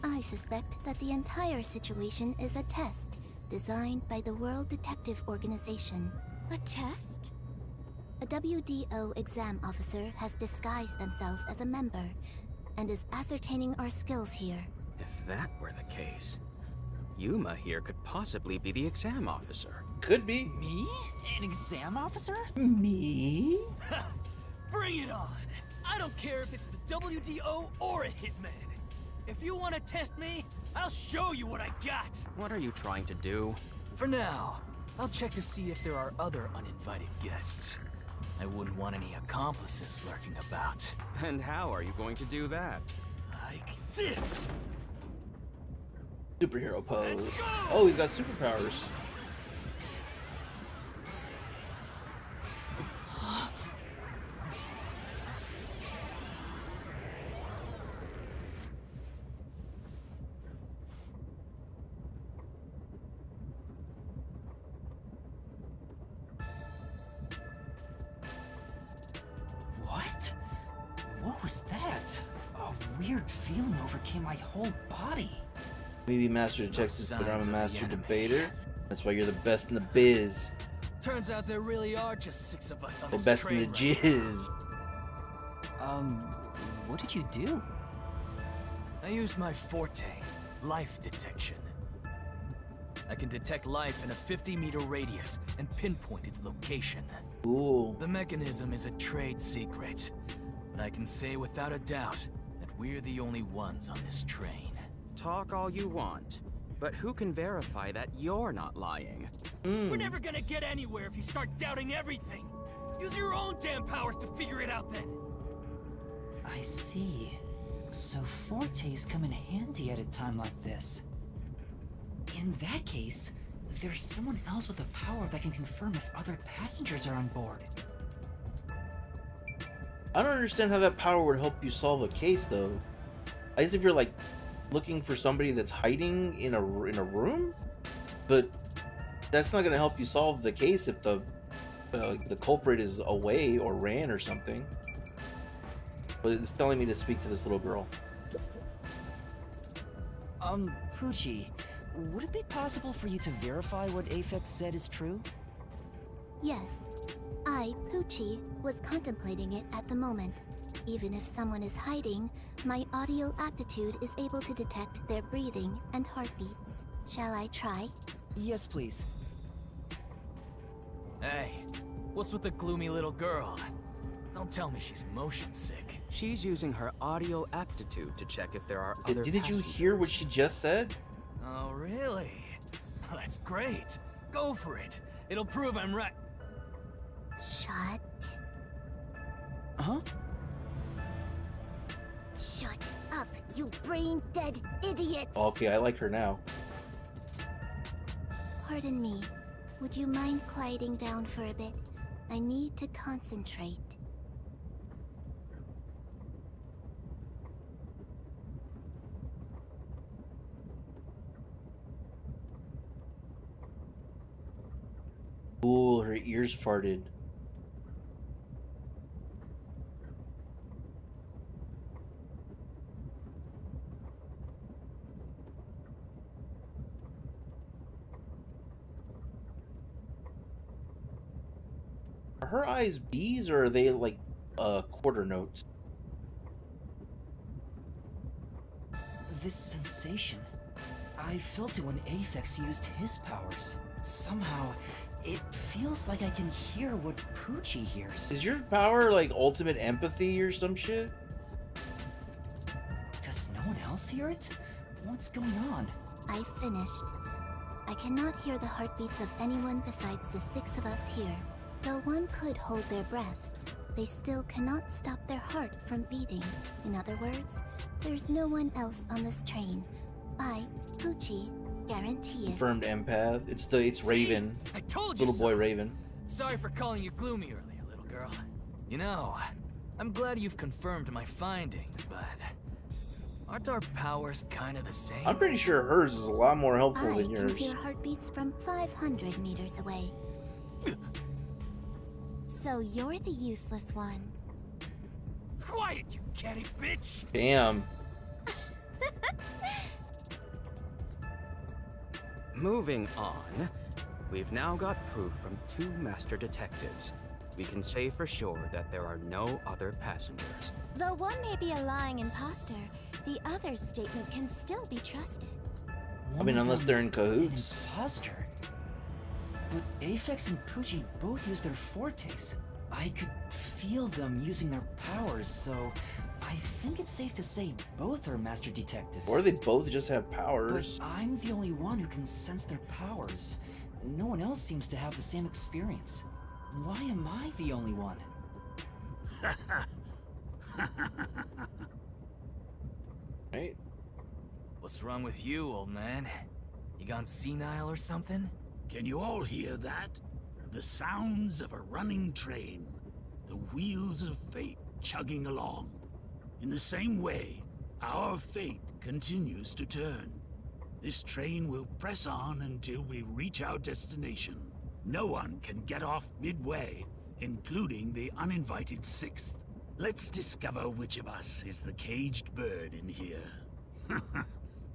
Speaker 4: I suspect that the entire situation is a test designed by the World Detective Organization.
Speaker 7: A test?
Speaker 4: A WDO exam officer has disguised themselves as a member and is ascertaining our skills here.
Speaker 2: If that were the case, Yuma here could possibly be the exam officer.
Speaker 1: Could be.
Speaker 3: Me? An exam officer?
Speaker 1: Me?
Speaker 5: Bring it on! I don't care if it's the WDO or a hitman. If you want to test me, I'll show you what I got.
Speaker 2: What are you trying to do?
Speaker 5: For now, I'll check to see if there are other uninvited guests. I wouldn't want any accomplices lurking about.
Speaker 2: And how are you going to do that?
Speaker 5: Like this!
Speaker 1: Superhero pose.
Speaker 5: Let's go!
Speaker 1: Oh, he's got superpowers.
Speaker 3: What? What was that? A weird feeling overcame my whole body.
Speaker 1: Maybe master detective, but I'm
Speaker 5: signs
Speaker 1: a
Speaker 5: of the
Speaker 1: master
Speaker 5: enemy.
Speaker 1: debater. That's why you're the best in the biz.
Speaker 5: Turns out there really are just 6 of us on
Speaker 1: The
Speaker 5: this
Speaker 1: best in
Speaker 5: train
Speaker 1: the
Speaker 5: right
Speaker 1: jizz.
Speaker 3: What did you do?
Speaker 5: I used my forte, life detection. I can detect life in a 50-meter radius and pinpoint its location.
Speaker 1: Cool.
Speaker 5: The mechanism is a trade secret, but I can say without a doubt that we're the only ones on this train.
Speaker 2: Talk all you want, but who can verify that you're not lying?
Speaker 5: We're never gonna get anywhere if you start doubting everything. Use your own damn powers to figure it out then.
Speaker 3: I see. So fortes come in handy at a time like this. In that case, there's someone else with a power that can confirm if other passengers are on board.
Speaker 1: I don't understand how that power would help you solve a case, though. I guess if you're like looking for somebody that's hiding in a room, but that's not going to help you solve the case if the culprit is away or ran or something. But it's telling me to speak to this little girl.
Speaker 3: Poochie, would it be possible for you to verify what Aphex said is true?
Speaker 4: Yes, I, Poochie, was contemplating it at the moment. Even if someone is hiding, my audio aptitude is able to detect their breathing and heartbeats. Shall I try?
Speaker 3: Yes, please.
Speaker 5: Hey, what's with the gloomy little girl? Don't tell me she's motion sick.
Speaker 2: She's using her audio aptitude to check if there are other
Speaker 1: Didn't you hear what she just said?
Speaker 5: Oh, really? Well, that's great. Go for it. It'll prove I'm right.
Speaker 4: Shut.
Speaker 3: Huh?
Speaker 4: Shut up, you brain-dead idiot!
Speaker 1: Okay, I like her now.
Speaker 4: Pardon me. Would you mind quieting down for a bit? I need to concentrate.
Speaker 1: Cool, her ears farted. Are her eyes bees or are they like quarter notes?
Speaker 3: This sensation. I felt it when Aphex used his powers. Somehow, it feels like I can hear what Poochie hears.
Speaker 1: Is your power like ultimate empathy or some shit?
Speaker 3: Does no one else hear it? What's going on?
Speaker 4: I finished. I cannot hear the heartbeats of anyone besides the 6 of us here. Though one could hold their breath, they still cannot stop their heart from beating. In other words, there's no one else on this train. I, Poochie, guarantee it.
Speaker 1: Confirmed empath. It's Raven.
Speaker 5: See? I told you
Speaker 1: Little boy
Speaker 5: so.
Speaker 1: Raven.
Speaker 5: Sorry for calling you gloomy earlier, little girl. You know, I'm glad you've confirmed my findings, but aren't our powers kind of the same?
Speaker 1: I'm pretty sure hers is a lot more helpful
Speaker 4: I
Speaker 1: than
Speaker 4: can
Speaker 1: yours.
Speaker 4: hear heartbeats from 500 meters away. So you're the useless one.
Speaker 5: Quiet, you catty bitch!
Speaker 1: Damn.
Speaker 2: Moving on, we've now got proof from 2 master detectives. We can say for sure that there are no other passengers.
Speaker 4: Though one may be a lying imposter, the other's statement can still be trusted.
Speaker 1: I mean, unless they're in
Speaker 3: An
Speaker 1: cahoots.
Speaker 3: imposter? But Aphex and Poochie both use their fortes. I could feel them using their powers, so I think it's safe to say both are master detectives.
Speaker 1: Or they both just have powers.
Speaker 3: But I'm the only one who can sense their powers. No one else seems to have the same experience. Why am I the only one?
Speaker 1: Right?
Speaker 5: What's wrong with you, old man? You gone senile or something?
Speaker 6: Can you all hear that? The sounds of a running train. The wheels of fate chugging along. In the same way, our fate continues to turn. This train will press on until we reach our destination. No one can get off midway, including the uninvited 6th. Let's discover which of us is the caged bird in here.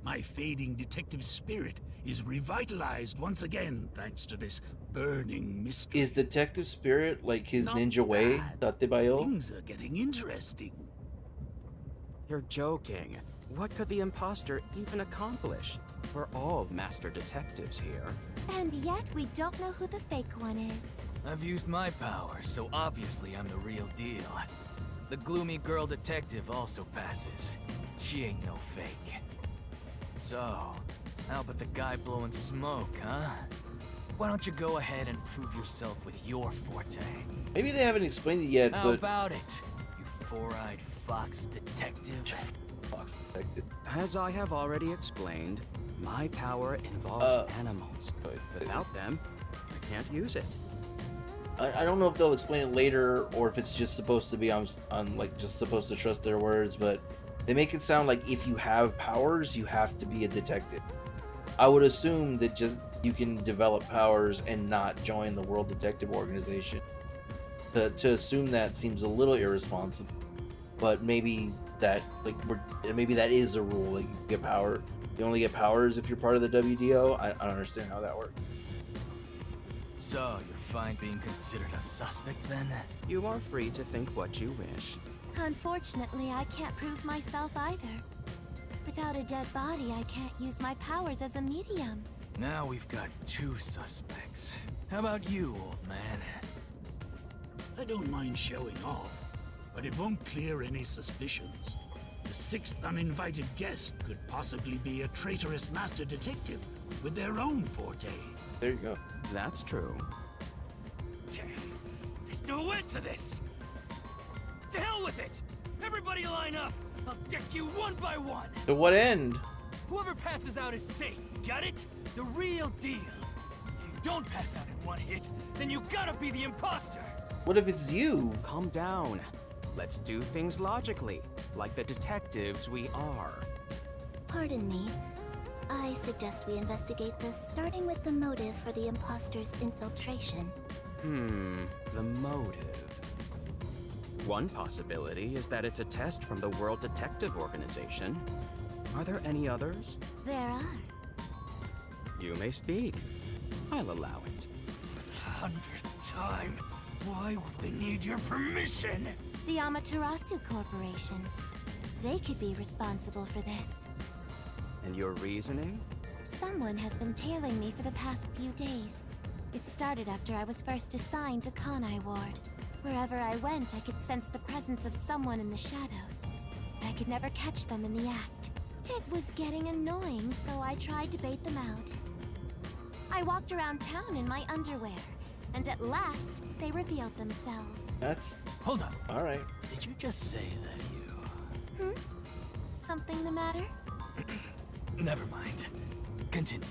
Speaker 6: My fading detective spirit is revitalized once again thanks to this burning mystery.
Speaker 1: Is Detective Spirit like his
Speaker 6: Not
Speaker 1: ninja way?
Speaker 6: bad.
Speaker 1: Datebayo?
Speaker 6: Things are getting interesting.
Speaker 2: You're joking. What could the imposter even accomplish? We're all master detectives here.
Speaker 4: And yet we don't know who the fake one is.
Speaker 5: I've used my powers, so obviously I'm the real deal. The gloomy girl detective also passes. She ain't no fake. So, how about the guy blowing smoke, huh? Why don't you go ahead and prove yourself with your forte?
Speaker 1: Maybe they haven't explained it yet,
Speaker 5: How
Speaker 1: but
Speaker 5: about it, you four-eyed fox detective?
Speaker 1: Fox Detective.
Speaker 2: As I have already explained, my power involves animals. Without them, I can't use it.
Speaker 1: I don't know if they'll explain it later or if it's just supposed to be on like just supposed to trust their words, but they make it sound like if you have powers, you have to be a detective. I would assume that just you can develop powers and not join the World Detective Organization. To assume that seems a little irresponsible, but maybe that maybe that is a rule. Like you get power, you only get powers if you're part of the WDO. I don't understand how that works.
Speaker 5: So, you're fine being considered a suspect then?
Speaker 2: You are free to think what you wish.
Speaker 4: Unfortunately, I can't prove myself either. Without a dead body, I can't use my powers as a medium.
Speaker 5: Now we've got 2 suspects. How about you, old man?
Speaker 6: I don't mind showing off, but it won't clear any suspicions. The 6th uninvited guest could possibly be a traitorous master detective with their own forte.
Speaker 1: There you go.
Speaker 2: That's true.
Speaker 5: There's no end to this! To hell with it! Everybody line up! I'll deck you one by one!
Speaker 1: To what end?
Speaker 5: Whoever passes out is safe, got it? The real deal! If you don't pass out in one hit, then you gotta be the imposter!
Speaker 1: What if it's you?
Speaker 2: Calm down. Let's do things logically, like the detectives we are.
Speaker 4: Pardon me. I suggest we investigate this, starting with the motive for the imposter's infiltration.
Speaker 2: The motive. One possibility is that it's a test from the World Detective Organization. Are there any others?
Speaker 4: There are.
Speaker 2: You may speak. I'll allow it.
Speaker 5: For the 100th time, why would they need your permission?
Speaker 4: The Amaterasu Corporation. They could be responsible for this.
Speaker 2: And your reasoning?
Speaker 4: Someone has been tailing me for the past few days. It started after I was first assigned to Kanai Ward. Wherever I went, I could sense the presence of someone in the shadows. I could never catch them in the act. It was getting annoying, so I tried to bait them out. I walked around town in my underwear, and at last, they revealed themselves.
Speaker 1: That's
Speaker 5: Hold up.
Speaker 1: all right.
Speaker 5: Did you just say that you...
Speaker 4: Something the matter?
Speaker 5: Never mind. Continue.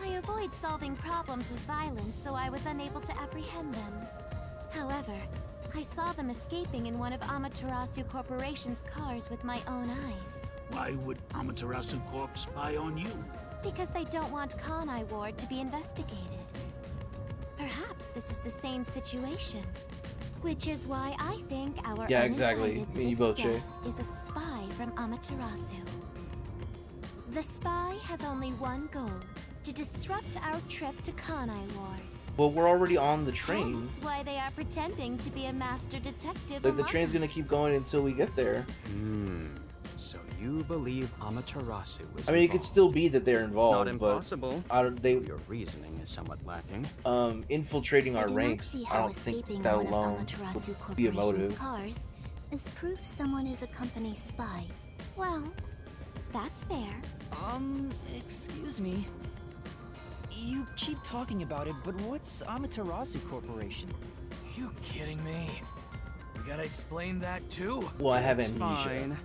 Speaker 4: I avoid solving problems with violence, so I was unable to apprehend them. However, I saw them escaping in one of Amaterasu Corporation's cars with my own eyes.
Speaker 6: Why would Amaterasu Corp spy on you?
Speaker 4: Because they don't want Kanai Ward to be investigated. Perhaps this is the same situation. Which is why I think our
Speaker 1: Yeah, exactly.
Speaker 4: uninvited
Speaker 1: Me and you
Speaker 4: sixth
Speaker 1: both, Jay.
Speaker 4: guest is a spy from Amaterasu. The spy has only one goal, to disrupt our trip to Kanai Ward.
Speaker 1: Well, we're already on the train.
Speaker 4: That's why they are pretending to be a master detective.
Speaker 1: Like, the
Speaker 4: among
Speaker 1: train's gonna
Speaker 4: us.
Speaker 1: keep going until we get there.
Speaker 2: So you believe Amaterasu is
Speaker 1: I mean, it could
Speaker 2: involved.
Speaker 1: still be that they're involved,
Speaker 2: Not impossible.
Speaker 1: but
Speaker 2: Your reasoning is somewhat lacking.
Speaker 1: infiltrating
Speaker 4: I
Speaker 1: our
Speaker 4: do not
Speaker 1: ranks,
Speaker 4: see
Speaker 1: I
Speaker 4: how
Speaker 1: don't think
Speaker 4: escaping
Speaker 1: that
Speaker 4: one of
Speaker 1: alone
Speaker 4: Amaterasu
Speaker 1: would be a
Speaker 4: Corporation's
Speaker 1: motive.
Speaker 4: cars is proof someone is a company spy. Well, that's fair.
Speaker 3: Excuse me. You keep talking about it, but what's Amaterasu Corporation?
Speaker 5: You kidding me? We gotta explain that too?
Speaker 1: Well, I have
Speaker 2: It's
Speaker 1: amnesia.
Speaker 2: fine.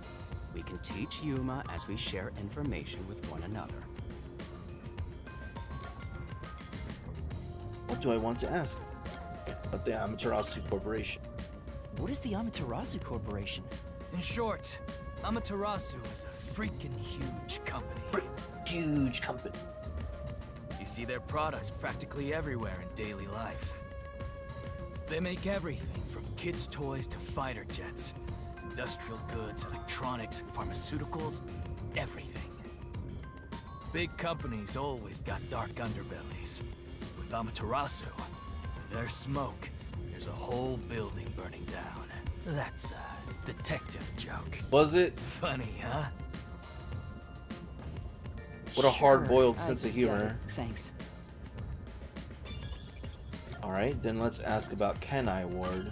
Speaker 2: We can teach Yuma as we share information with one another.
Speaker 1: What do I want to ask about the Amaterasu Corporation?
Speaker 3: What is the Amaterasu Corporation?
Speaker 5: In short, Amaterasu is a freaking huge company.
Speaker 1: Huge company.
Speaker 5: You see their products practically everywhere in daily life. They make everything from kids' toys to fighter jets, industrial goods, electronics, pharmaceuticals, everything. Big companies always got dark underbellies. With Amaterasu, there's smoke. There's a whole building burning down. That's a detective joke.
Speaker 1: Was it?
Speaker 5: Funny, huh?
Speaker 1: What a hard-boiled
Speaker 3: Sure,
Speaker 1: sense
Speaker 3: I
Speaker 1: of
Speaker 3: get it.
Speaker 1: humor.
Speaker 3: Thanks.
Speaker 1: Alright, then let's ask about Kanai Ward.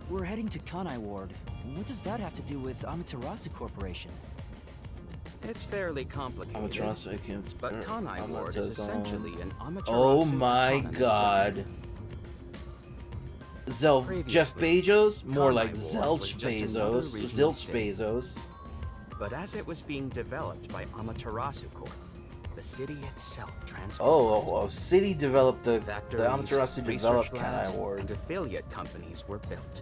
Speaker 3: We're heading to Kanai Ward. What does that have to do with Amaterasu Corporation?
Speaker 2: It's fairly complicated.
Speaker 1: Amaterasu, I can't.
Speaker 2: But Kanai Ward is essentially an Amaterasu
Speaker 1: Oh my
Speaker 2: autonomous
Speaker 1: god.
Speaker 2: zone.
Speaker 1: Jeff Bezos? More
Speaker 2: Kanai
Speaker 1: like
Speaker 2: Ward was
Speaker 1: Zelch
Speaker 2: just another
Speaker 1: Bezos.
Speaker 2: regional
Speaker 1: Zilch
Speaker 2: city.
Speaker 1: Bezos.
Speaker 2: But as it was being developed by Amaterasu Corp, the city itself transformed.
Speaker 1: Oh, city developed the
Speaker 2: Factories,
Speaker 1: Amaterasu
Speaker 2: research
Speaker 1: developed
Speaker 2: labs,
Speaker 1: Kanai Ward.
Speaker 2: and affiliate companies were built.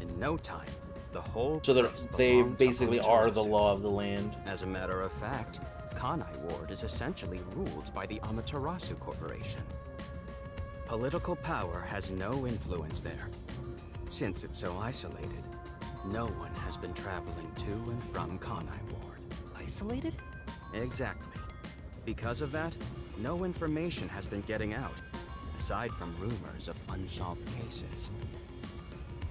Speaker 2: In no time, the whole
Speaker 1: So
Speaker 2: place
Speaker 1: they
Speaker 2: belonged to
Speaker 1: basically are the
Speaker 2: Amaterasu.
Speaker 1: law of the land.
Speaker 2: As a matter of fact, Kanai Ward is essentially ruled by the Amaterasu Corporation. Political power has no influence there. Since it's so isolated, no one has been traveling to and from Kanai Ward.
Speaker 3: Isolated?
Speaker 2: Exactly. Because of that, no information has been getting out, aside from rumors of unsolved cases.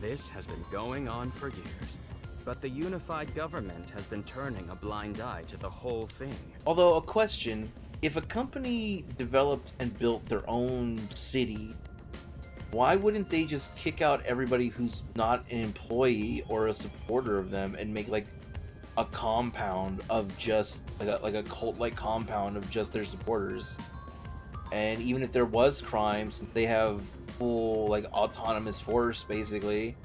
Speaker 2: This has been going on for years, but the unified government has been turning a blind eye to the whole thing.
Speaker 1: Although, a question, if a company developed and built their own city, why wouldn't they just kick out everybody who's not an employee or a supporter of them and make like a compound of just like a cult-like compound of just their supporters? And even if there was crime, since they have full like autonomous force, basically,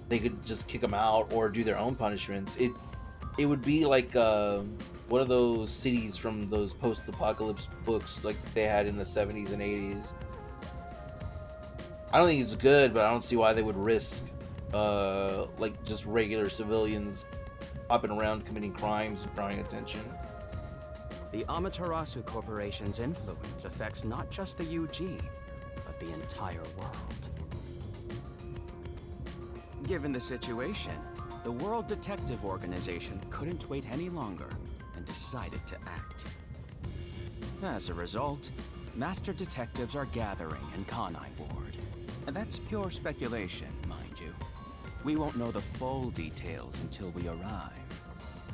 Speaker 1: they could just kick them out or do their own punishments. It would be like one of those cities from those post-apocalypse books like they had in the 70s and 80s. I don't think it's good, but I don't see why they would risk like just regular civilians hopping around committing crimes and drawing attention.
Speaker 2: The Amaterasu Corporation's influence affects not just the UG, but the entire world. Given the situation, the World Detective Organization couldn't wait any longer and decided to act. As a result, master detectives are gathering in Kanai Ward. And that's pure speculation, mind you. We won't know the full details until we arrive.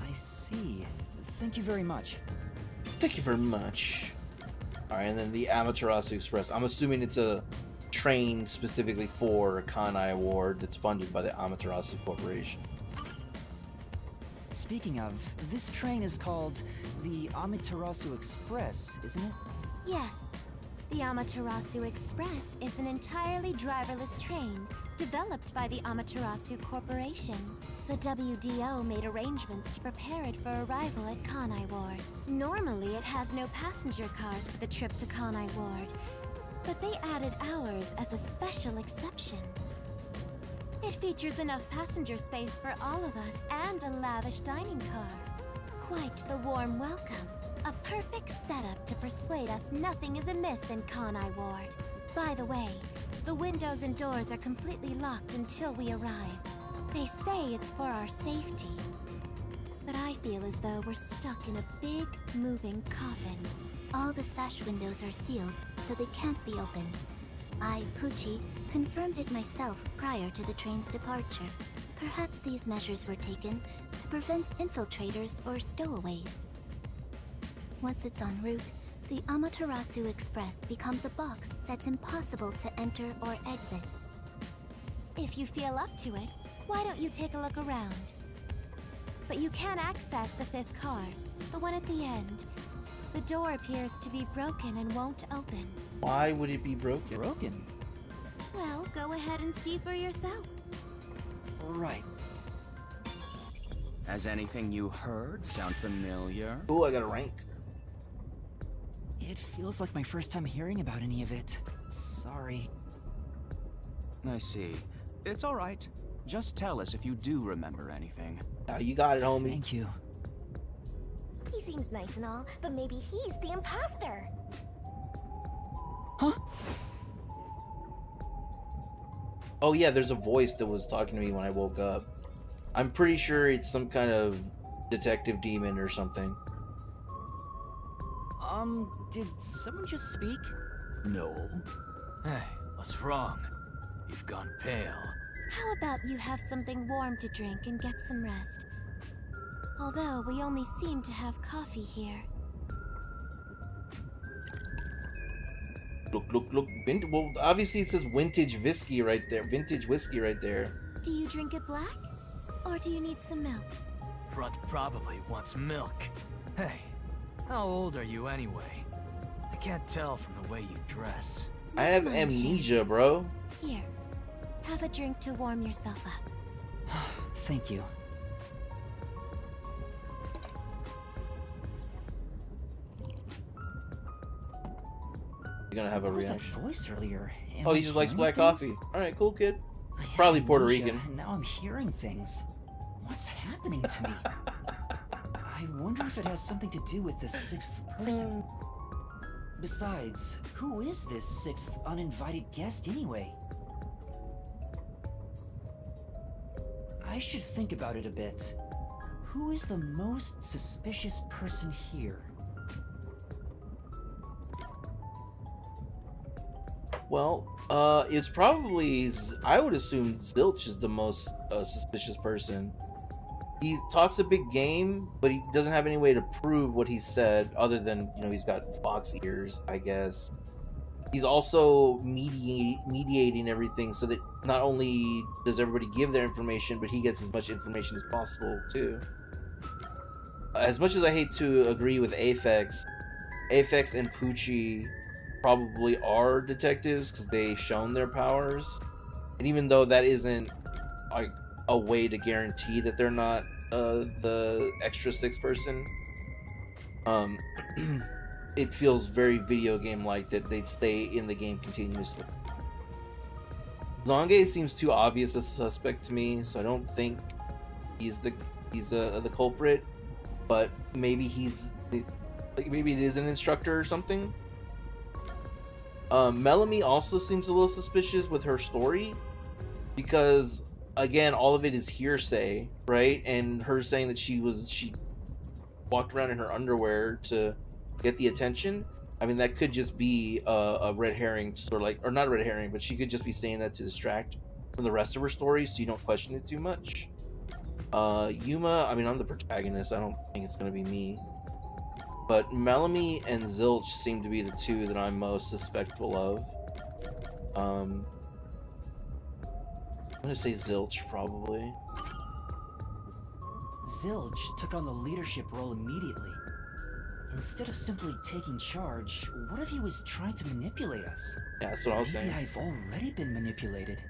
Speaker 3: I see. Thank you very much.
Speaker 1: Thank you very much. Alright, and then the Amaterasu Express. I'm assuming it's a train specifically for Kanai Ward that's funded by the Amaterasu Corporation.
Speaker 3: Speaking of, this train is called the Amaterasu Express, isn't it?
Speaker 4: Yes. The Amaterasu Express is an entirely driverless train developed by the Amaterasu Corporation. The WDO made arrangements to prepare it for arrival at Kanai Ward. Normally, it has no passenger cars for the trip to Kanai Ward, but they added ours as a special exception. It features enough passenger space for all of us and a lavish dining car. Quite the warm welcome. A perfect setup to persuade us nothing is amiss in Kanai Ward. By the way, the windows and doors are completely locked until we arrive. They say it's for our safety. But I feel as though we're stuck in a big, moving coffin. All the sash windows are sealed, so they can't be opened. I, Poochie, confirmed it myself prior to the train's departure. Perhaps these measures were taken to prevent infiltrators or stowaways. Once it's en route, the Amaterasu Express becomes a box that's impossible to enter or exit.
Speaker 7: If you feel up to it, why don't you take a look around? But you can't access the 5th car, the one at the end. The door appears to be broken and won't open.
Speaker 1: Why would it be broken?
Speaker 3: Broken?
Speaker 7: Well, go ahead and see for yourself.
Speaker 3: Right.
Speaker 2: Has anything you heard sound familiar?
Speaker 1: Ooh, I got a rank.
Speaker 3: It feels like my first time hearing about any of it. Sorry.
Speaker 2: I see. It's all right. Just tell us if you do remember anything.
Speaker 1: You got it, homie.
Speaker 3: Thank you.
Speaker 7: He seems nice and all, but maybe he's the imposter.
Speaker 3: Huh?
Speaker 1: Oh yeah, there's a voice that was talking to me when I woke up. I'm pretty sure it's some kind of detective demon or something.
Speaker 3: Did someone just speak?
Speaker 5: No. Hey, what's wrong? You've gone pale.
Speaker 7: How about you have something warm to drink and get some rest? Although we only seem to have coffee here.
Speaker 1: Look. Well, obviously it says vintage whiskey right there. Vintage whiskey right there.
Speaker 7: Do you drink it black? Or do you need some milk?
Speaker 5: Front probably wants milk. Hey, how old are you anyway? I can't tell from the way you dress.
Speaker 1: I have
Speaker 7: Never mind him.
Speaker 1: amnesia, bro.
Speaker 7: Here, have a drink to warm yourself up.
Speaker 3: Thank you.
Speaker 1: You're gonna have a
Speaker 3: What was that
Speaker 1: reaction.
Speaker 3: voice earlier? Am
Speaker 1: Oh,
Speaker 3: I
Speaker 1: he just likes
Speaker 3: hearing
Speaker 1: black
Speaker 3: things?
Speaker 1: coffee. All right, cool kid.
Speaker 3: I had
Speaker 1: Probably Puerto
Speaker 3: amnesia,
Speaker 1: Rican.
Speaker 3: and now I'm hearing things. What's happening to me? I wonder if it has something to do with the 6th person. Besides, who is this 6th uninvited guest anyway? I should think about it a bit. Who is the most suspicious person here?
Speaker 1: Well, it's probably, I would assume Zilch is the most suspicious person. He talks a big game, but he doesn't have any way to prove what he said, other than, you know, he's got fox ears, I guess. He's also mediating everything so that not only does everybody give their information, but he gets as much information as possible, too. As much as I hate to agree with Aphex and Poochie probably are detectives because they've shown their powers, and even though that isn't like a way to guarantee that they're not the extra 6th person, it feels very video game like that they'd stay in the game continuously. Zange seems too obvious a suspect to me, so I don't think he's the culprit, but maybe maybe it is an instructor or something. Melanie also seems a little suspicious with her story, because again, all of it is hearsay, right? And her saying that she walked around in her underwear to get the attention. I mean, that could just be a red herring, sort of like, or not a red herring, but she could just be saying that to distract from the rest of her story, so you don't question it too much. Yuma, I mean, I'm the protagonist. I don't think it's gonna be me. But Melanie and Zilch seem to be the two that I'm most suspectful of. I'm gonna say Zilch, probably.
Speaker 3: Zilch took on the leadership role immediately. Instead of simply taking charge, what if he was trying to manipulate us?
Speaker 1: Yeah, that's what I was
Speaker 3: Maybe
Speaker 1: saying.
Speaker 3: I've already been manipulated.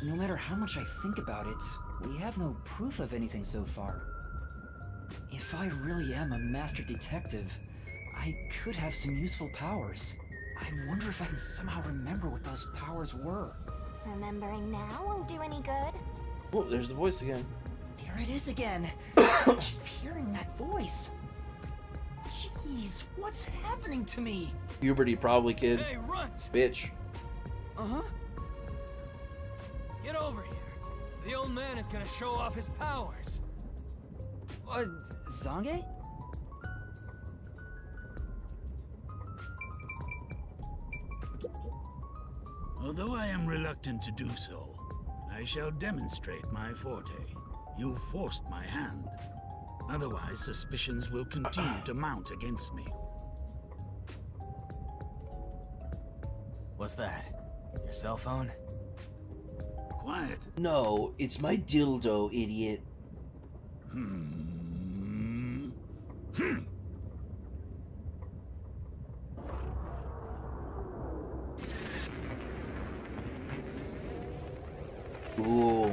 Speaker 3: No matter how much I think about it, we have no proof of anything so far. If I really am a master detective, I could have some useful powers. I wonder if I can somehow remember what those powers were.
Speaker 7: Remembering now won't do any good.
Speaker 1: Oh, there's the voice again.
Speaker 3: There it is again. I keep hearing that voice. Jeez, what's happening to me?
Speaker 1: Puberty, probably, kid.
Speaker 5: Hey, Runt!
Speaker 1: Bitch.
Speaker 3: Uh-huh.
Speaker 5: Get over here. The old man is gonna show off his powers.
Speaker 3: Zange?
Speaker 6: Although I am reluctant to do so, I shall demonstrate my forte. You forced my hand. Otherwise, suspicions will continue to mount against me.
Speaker 5: What's that? Your cell phone?
Speaker 6: Quiet.
Speaker 1: No, it's my dildo, idiot.
Speaker 6: Hmm.
Speaker 1: Cool.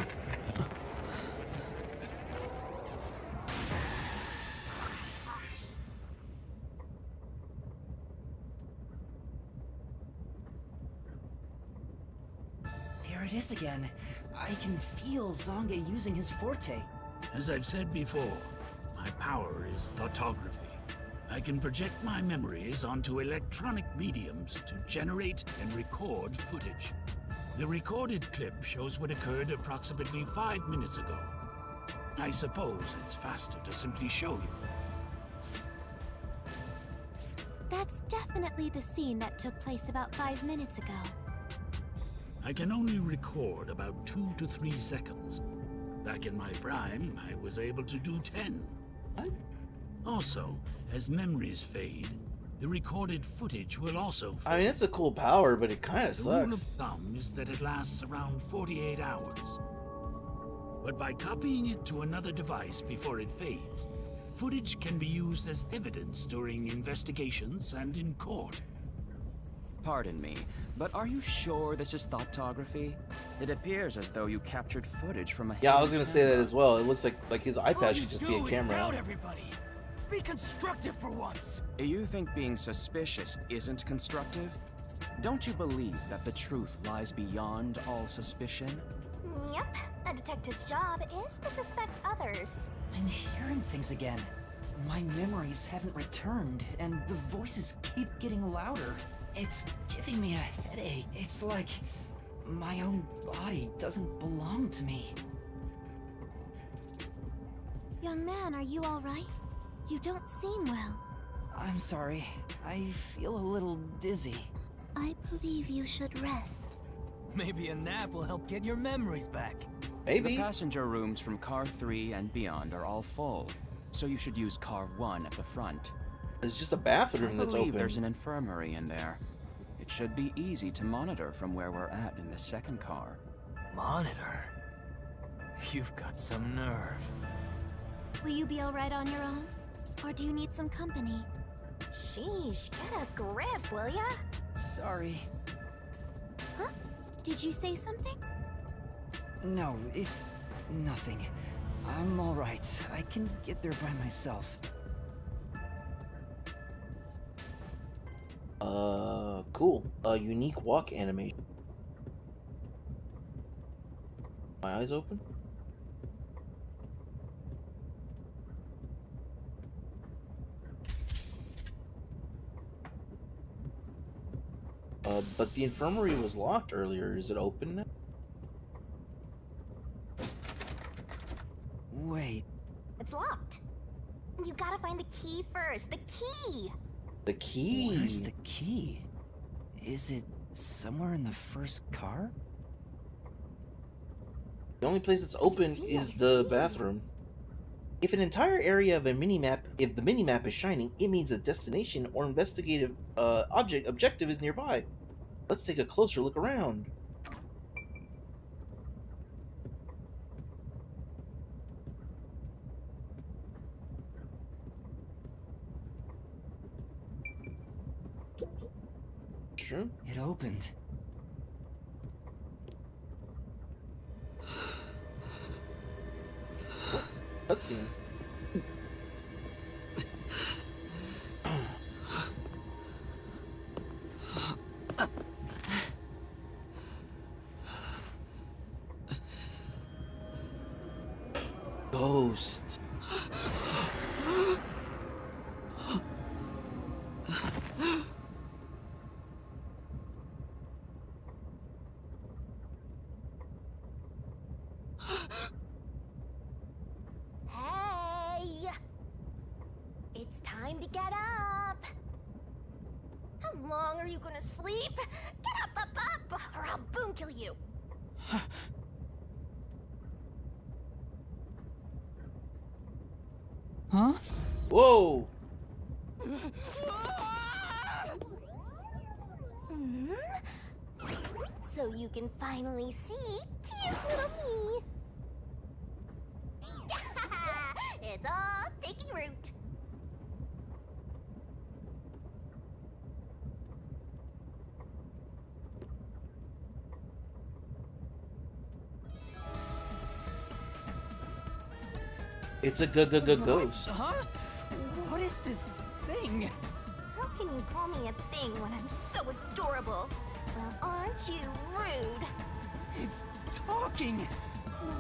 Speaker 3: There it is again. I can feel Zonge using his forte.
Speaker 6: As I've said before, my power is thoughtography. I can project my memories onto electronic mediums to generate and record footage. The recorded clip shows what occurred approximately 5 minutes ago. I suppose it's faster to simply show you.
Speaker 7: That's definitely the scene that took place about 5 minutes ago.
Speaker 6: I can only record about 2 to 3 seconds. Back in my prime, I was able to do 10.
Speaker 1: What?
Speaker 6: Also, as memories fade, the recorded footage will also fade.
Speaker 1: I mean, it's a cool power, but it kind of
Speaker 6: The rule of
Speaker 1: sucks.
Speaker 6: thumb is that it lasts around 48 hours. But by copying it to another device before it fades, footage can be used as evidence during investigations and in court.
Speaker 2: Pardon me, but are you sure this is thoughtography? It appears as though you captured footage from a
Speaker 1: Yeah, I
Speaker 2: hidden
Speaker 1: was gonna say that
Speaker 2: camera.
Speaker 1: as well. It looks like his
Speaker 5: All
Speaker 1: iPad
Speaker 5: you
Speaker 1: should just
Speaker 5: do
Speaker 1: be a
Speaker 5: is
Speaker 1: camera.
Speaker 5: doubt everybody. Be constructive for once.
Speaker 2: You think being suspicious isn't constructive? Don't you believe that the truth lies beyond all suspicion?
Speaker 7: Yep. A detective's job is to suspect others.
Speaker 3: I'm hearing things again. My memories haven't returned, and the voices keep getting louder. It's giving me a headache. It's like my own body doesn't belong to me.
Speaker 7: Young man, are you all right? You don't seem well.
Speaker 3: I'm sorry. I feel a little dizzy.
Speaker 4: I believe you should rest.
Speaker 5: Maybe a nap will help get your memories back.
Speaker 2: The
Speaker 1: Maybe.
Speaker 2: passenger rooms from car 3 and beyond are all full, so you should use car 1 at the front.
Speaker 1: It's just a
Speaker 2: I
Speaker 1: bathroom that's
Speaker 2: believe
Speaker 1: open.
Speaker 2: there's an infirmary in there. It should be easy to monitor from where we're at in the second car.
Speaker 5: Monitor? You've got some nerve.
Speaker 7: Will you be all right on your own? Or do you need some company? Sheesh, get a grip, will ya?
Speaker 3: Sorry.
Speaker 7: Huh? Did you say something?
Speaker 3: No, it's nothing. I'm all right. I can get there by myself.
Speaker 1: Cool. Unique walk animation. My eyes open? But the infirmary was locked earlier. Is it open now?
Speaker 3: Wait,
Speaker 7: It's locked. You gotta find the key first. The key!
Speaker 1: The key.
Speaker 3: where's the key? Is it somewhere in the first car?
Speaker 1: The only place that's open
Speaker 7: see,
Speaker 1: is
Speaker 7: I
Speaker 1: the
Speaker 7: see.
Speaker 1: bathroom. If an entire area of a minimap, if the minimap is shining, it means a destination or investigative objective is nearby. Let's take a closer look around. True.
Speaker 3: It opened.
Speaker 1: Cutscene. Ghost.
Speaker 7: Hey! It's time to get up!
Speaker 4: long are you gonna sleep? Get up, or I'll boom kill you.
Speaker 3: Huh?
Speaker 1: Whoa!
Speaker 4: So you can finally see cute little me. It's all taking root.
Speaker 1: It's a ghost.
Speaker 3: Huh? What is this thing?
Speaker 4: How can you call me a thing when I'm so adorable? Well, aren't you rude?
Speaker 3: It's talking.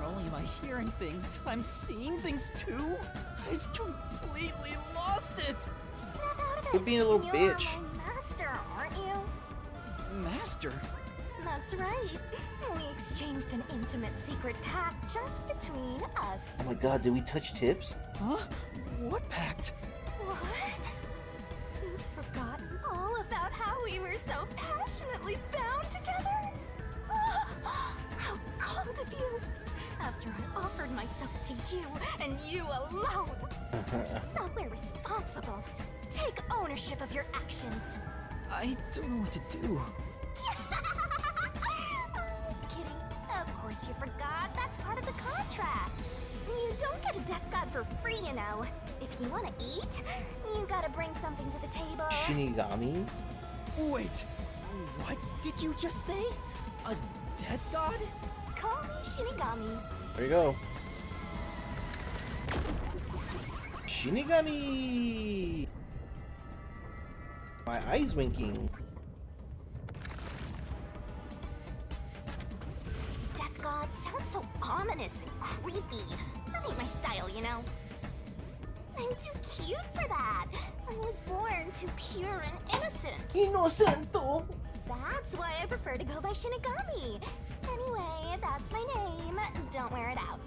Speaker 3: Not only am I hearing things, I'm seeing things too. I've completely lost it.
Speaker 4: Snap out of it.
Speaker 1: You're being a little
Speaker 4: You're
Speaker 1: bitch.
Speaker 4: my master, aren't you?
Speaker 3: Master?
Speaker 4: That's right. We exchanged an intimate secret pact just between us.
Speaker 1: Oh my god, did we touch tips?
Speaker 3: Huh? What pact?
Speaker 4: What? You've forgotten all about how we were so passionately bound together? How cold of you! After I offered myself to you, and you alone! You're so irresponsible. Take ownership of your actions.
Speaker 3: I don't know what to do.
Speaker 4: Kidding. Of course you forgot. That's part of the contract. You don't get a death god for free, you know. If you want to eat, you gotta bring something to the table.
Speaker 1: Shinigami?
Speaker 3: Wait, what did you just say? A death god?
Speaker 4: Call me Shinigami.
Speaker 1: There you go. Shinigami! My eyes winking.
Speaker 4: Death god sounds so ominous and creepy. That ain't my style, you know. I'm too cute for that. I was born too pure and innocent.
Speaker 1: Innocento!
Speaker 4: That's why I prefer to go by Shinigami. Anyway, that's my name. Don't wear it out.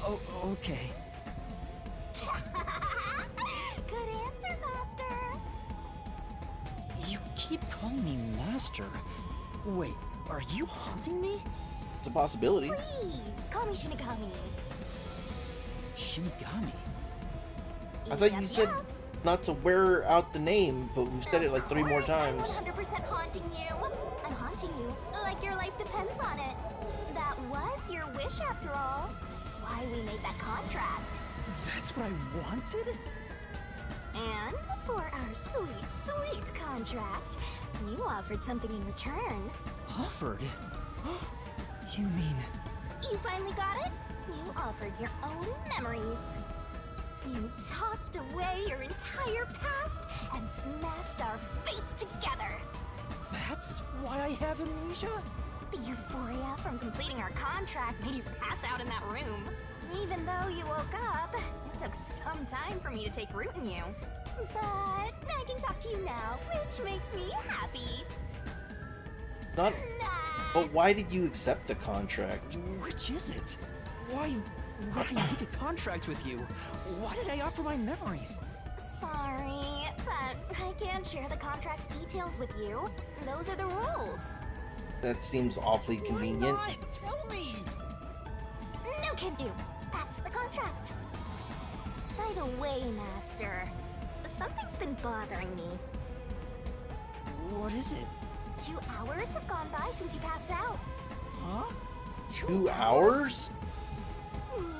Speaker 3: Oh, okay.
Speaker 4: Good answer, Master.
Speaker 3: You keep calling me Master. Wait, are you haunting me?
Speaker 1: It's a possibility.
Speaker 4: Please, call me Shinigami.
Speaker 3: Shinigami?
Speaker 1: I thought you
Speaker 4: Yep,
Speaker 1: said
Speaker 4: yep.
Speaker 1: not to wear out the name, but we've said it like 3 more
Speaker 4: Of course
Speaker 1: times.
Speaker 4: I'm 100% haunting you. I'm haunting you like your life depends on it. That was your wish after all. That's why we made that contract.
Speaker 3: That's what I wanted?
Speaker 4: And for our sweet, sweet contract, you offered something in return.
Speaker 3: Offered? You mean...
Speaker 4: You finally got it? You offered your own memories. You tossed away your entire past and smashed our fates together.
Speaker 3: That's why I have amnesia?
Speaker 4: The euphoria from completing our contract made you pass out in that room. Even though you woke up, it took some time for me to take root in you. But I can talk to you now, which makes me happy.
Speaker 1: Not.
Speaker 4: Nah.
Speaker 1: But why did you accept the contract?
Speaker 3: Which is it? Why would I make a contract with you? Why did I offer my memories?
Speaker 4: Sorry, but I can't share the contract's details with you. Those are the rules.
Speaker 1: That seems awfully convenient.
Speaker 3: Why not? Tell me!
Speaker 4: No can do. That's the contract. By the way, Master, something's been bothering me.
Speaker 3: What is it?
Speaker 4: 2 hours have gone by since you passed out.
Speaker 3: Huh?
Speaker 1: 2 hours?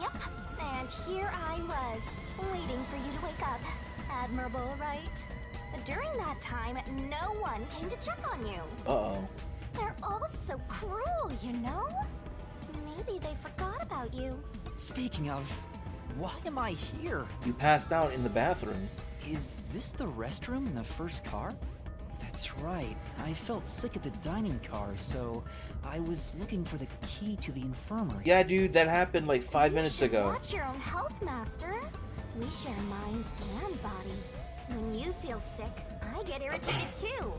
Speaker 4: Yep. And here I was, waiting for you to wake up. Admirable, right? During that time, no one came to check on you.
Speaker 1: Uh-oh.
Speaker 4: They're all so cruel, you know? Maybe they forgot about you.
Speaker 3: Speaking of, why am I here?
Speaker 1: You passed out in the bathroom.
Speaker 3: Is this the restroom in the first car? That's right. I felt sick at the dining car, so I was looking for the key to the infirmary.
Speaker 1: Yeah, dude, that happened like 5 minutes
Speaker 4: You should
Speaker 1: ago.
Speaker 4: watch your own health, Master. We share mind and body. When you feel sick, I get irritated too.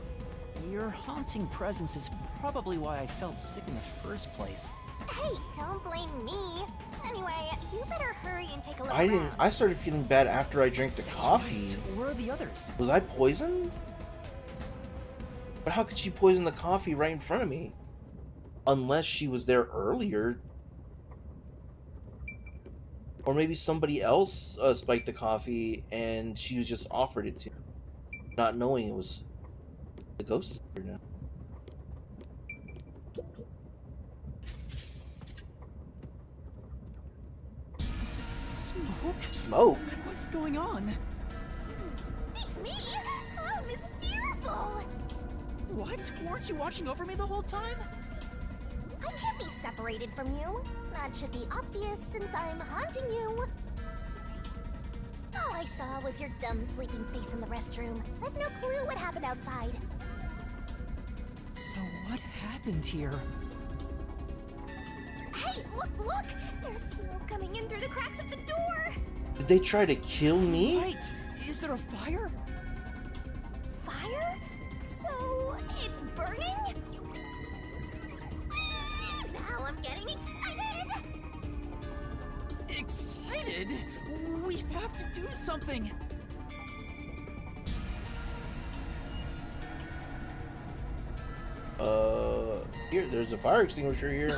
Speaker 3: Your haunting presence is probably why I felt sick in the first place.
Speaker 4: Hey, don't blame me. Anyway, you better hurry and take a look
Speaker 1: I
Speaker 4: around.
Speaker 1: started feeling bad after I drank the coffee.
Speaker 3: Right. Where are the others?
Speaker 1: Was I poisoned? But how could she poison the coffee right in front of me? Unless she was there earlier. Or maybe somebody else spiked the coffee and she was just offered it to me, not knowing it was the ghost here now.
Speaker 3: Smoke?
Speaker 1: Smoke?
Speaker 3: What's going on?
Speaker 7: It's me! How mysterious!
Speaker 3: What? Weren't you watching over me the whole time?
Speaker 7: I can't be separated from you. That should be obvious since I'm haunting you. All I saw was your dumb sleeping face in the restroom. I've no clue what happened outside.
Speaker 3: So what happened here?
Speaker 7: Hey, look! There's smoke coming in through the cracks of the door!
Speaker 1: Did they try to kill me?
Speaker 3: Right! Is there a fire?
Speaker 7: Fire? So, it's burning? Now I'm getting excited!
Speaker 3: Excited? We have to do something!
Speaker 1: Here, there's a fire extinguisher here.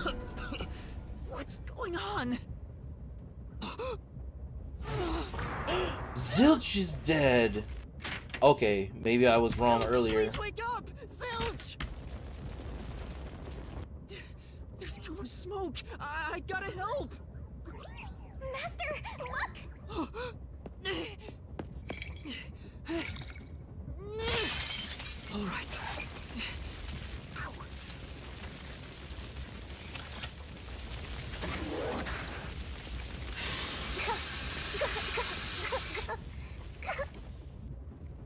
Speaker 3: What's going on?
Speaker 1: Zilch is dead. Okay, maybe I was wrong
Speaker 3: Zilch,
Speaker 1: earlier.
Speaker 3: Please wake up! Zilch! There's too much smoke! I gotta help!
Speaker 7: Master, look!
Speaker 3: All right. Ow.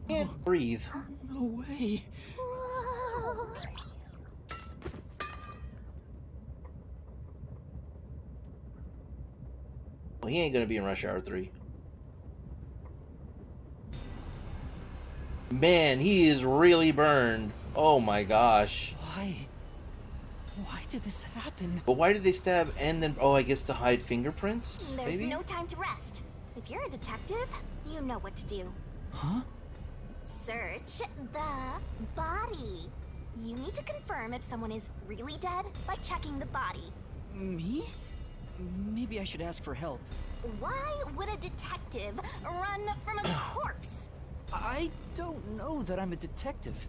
Speaker 1: Can't breathe.
Speaker 3: No way.
Speaker 7: Whoa.
Speaker 1: Well, he ain't gonna be in Rush Hour 3. Man, he is really burned. Oh my gosh.
Speaker 3: Why? Why did this happen?
Speaker 1: But why did they stab and then... Oh, I guess to hide fingerprints?
Speaker 7: There's
Speaker 1: Maybe?
Speaker 7: no time to rest. If you're a detective, you know what to do.
Speaker 3: Huh?
Speaker 7: Search the body. You need to confirm if someone is really dead by checking the body.
Speaker 3: Me? Maybe I should ask for help.
Speaker 7: Why would a detective run from a corpse?
Speaker 3: I don't know that I'm a detective.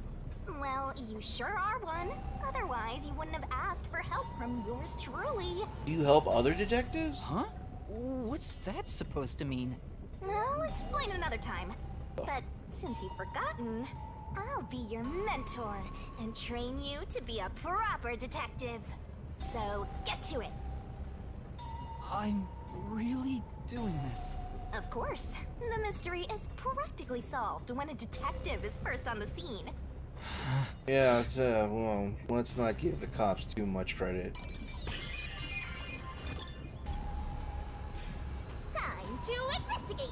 Speaker 7: Well, you sure are one. Otherwise, you wouldn't have asked for help from yours truly.
Speaker 1: Do you help other detectives?
Speaker 3: Huh? What's that supposed to mean?
Speaker 7: I'll explain another time. But since you've forgotten, I'll be your mentor and train you to be a proper detective. So get to it.
Speaker 3: I'm really doing this.
Speaker 7: Of course, the mystery is practically solved when a detective is first on the scene.
Speaker 1: Yeah, it's, well, let's not give the cops too much credit.
Speaker 7: Time to investigate.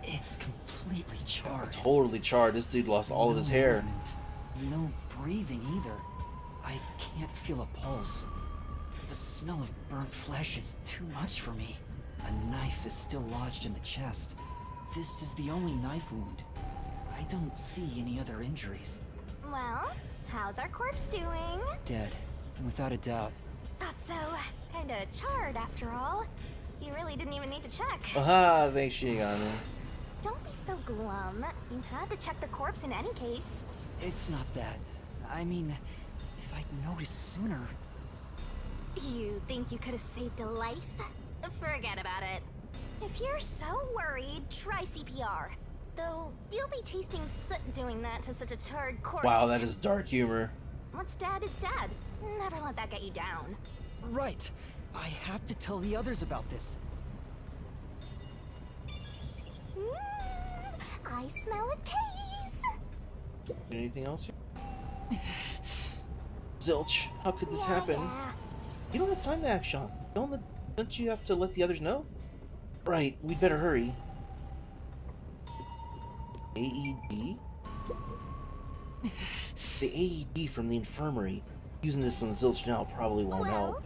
Speaker 3: It's completely charred.
Speaker 1: Totally charred. This dude lost all of his
Speaker 3: No
Speaker 1: hair.
Speaker 3: movement. No breathing either. I can't feel a pulse. The smell of burnt flesh is too much for me. A knife is still lodged in the chest. This is the only knife wound. I don't see any other injuries.
Speaker 7: Well, how's our corpse doing?
Speaker 3: Dead, without a doubt.
Speaker 7: Thought so. Kinda charred after all. You really didn't even need to check.
Speaker 1: Aha, thanks, Shinigami.
Speaker 7: Don't be so glum. You had to check the corpse in any case.
Speaker 3: It's not that. I mean, if I'd noticed sooner.
Speaker 7: You think you could have saved a life? Forget about it. If you're so worried, try CPR. Though, you'll be tasting soot doing that to such a charred corpse.
Speaker 1: Wow, that is dark humor.
Speaker 7: What's dead is dead. Never let that get you down.
Speaker 3: Right. I have to tell the others about this.
Speaker 7: I smell a case.
Speaker 1: Anything else here? Zilch, how could this happen?
Speaker 7: Yeah.
Speaker 1: You don't have time to act shocked. Don't you have to let the others know? Right, we'd better hurry. AED? It's the AED from the infirmary. Using this on Zilch now probably won't help.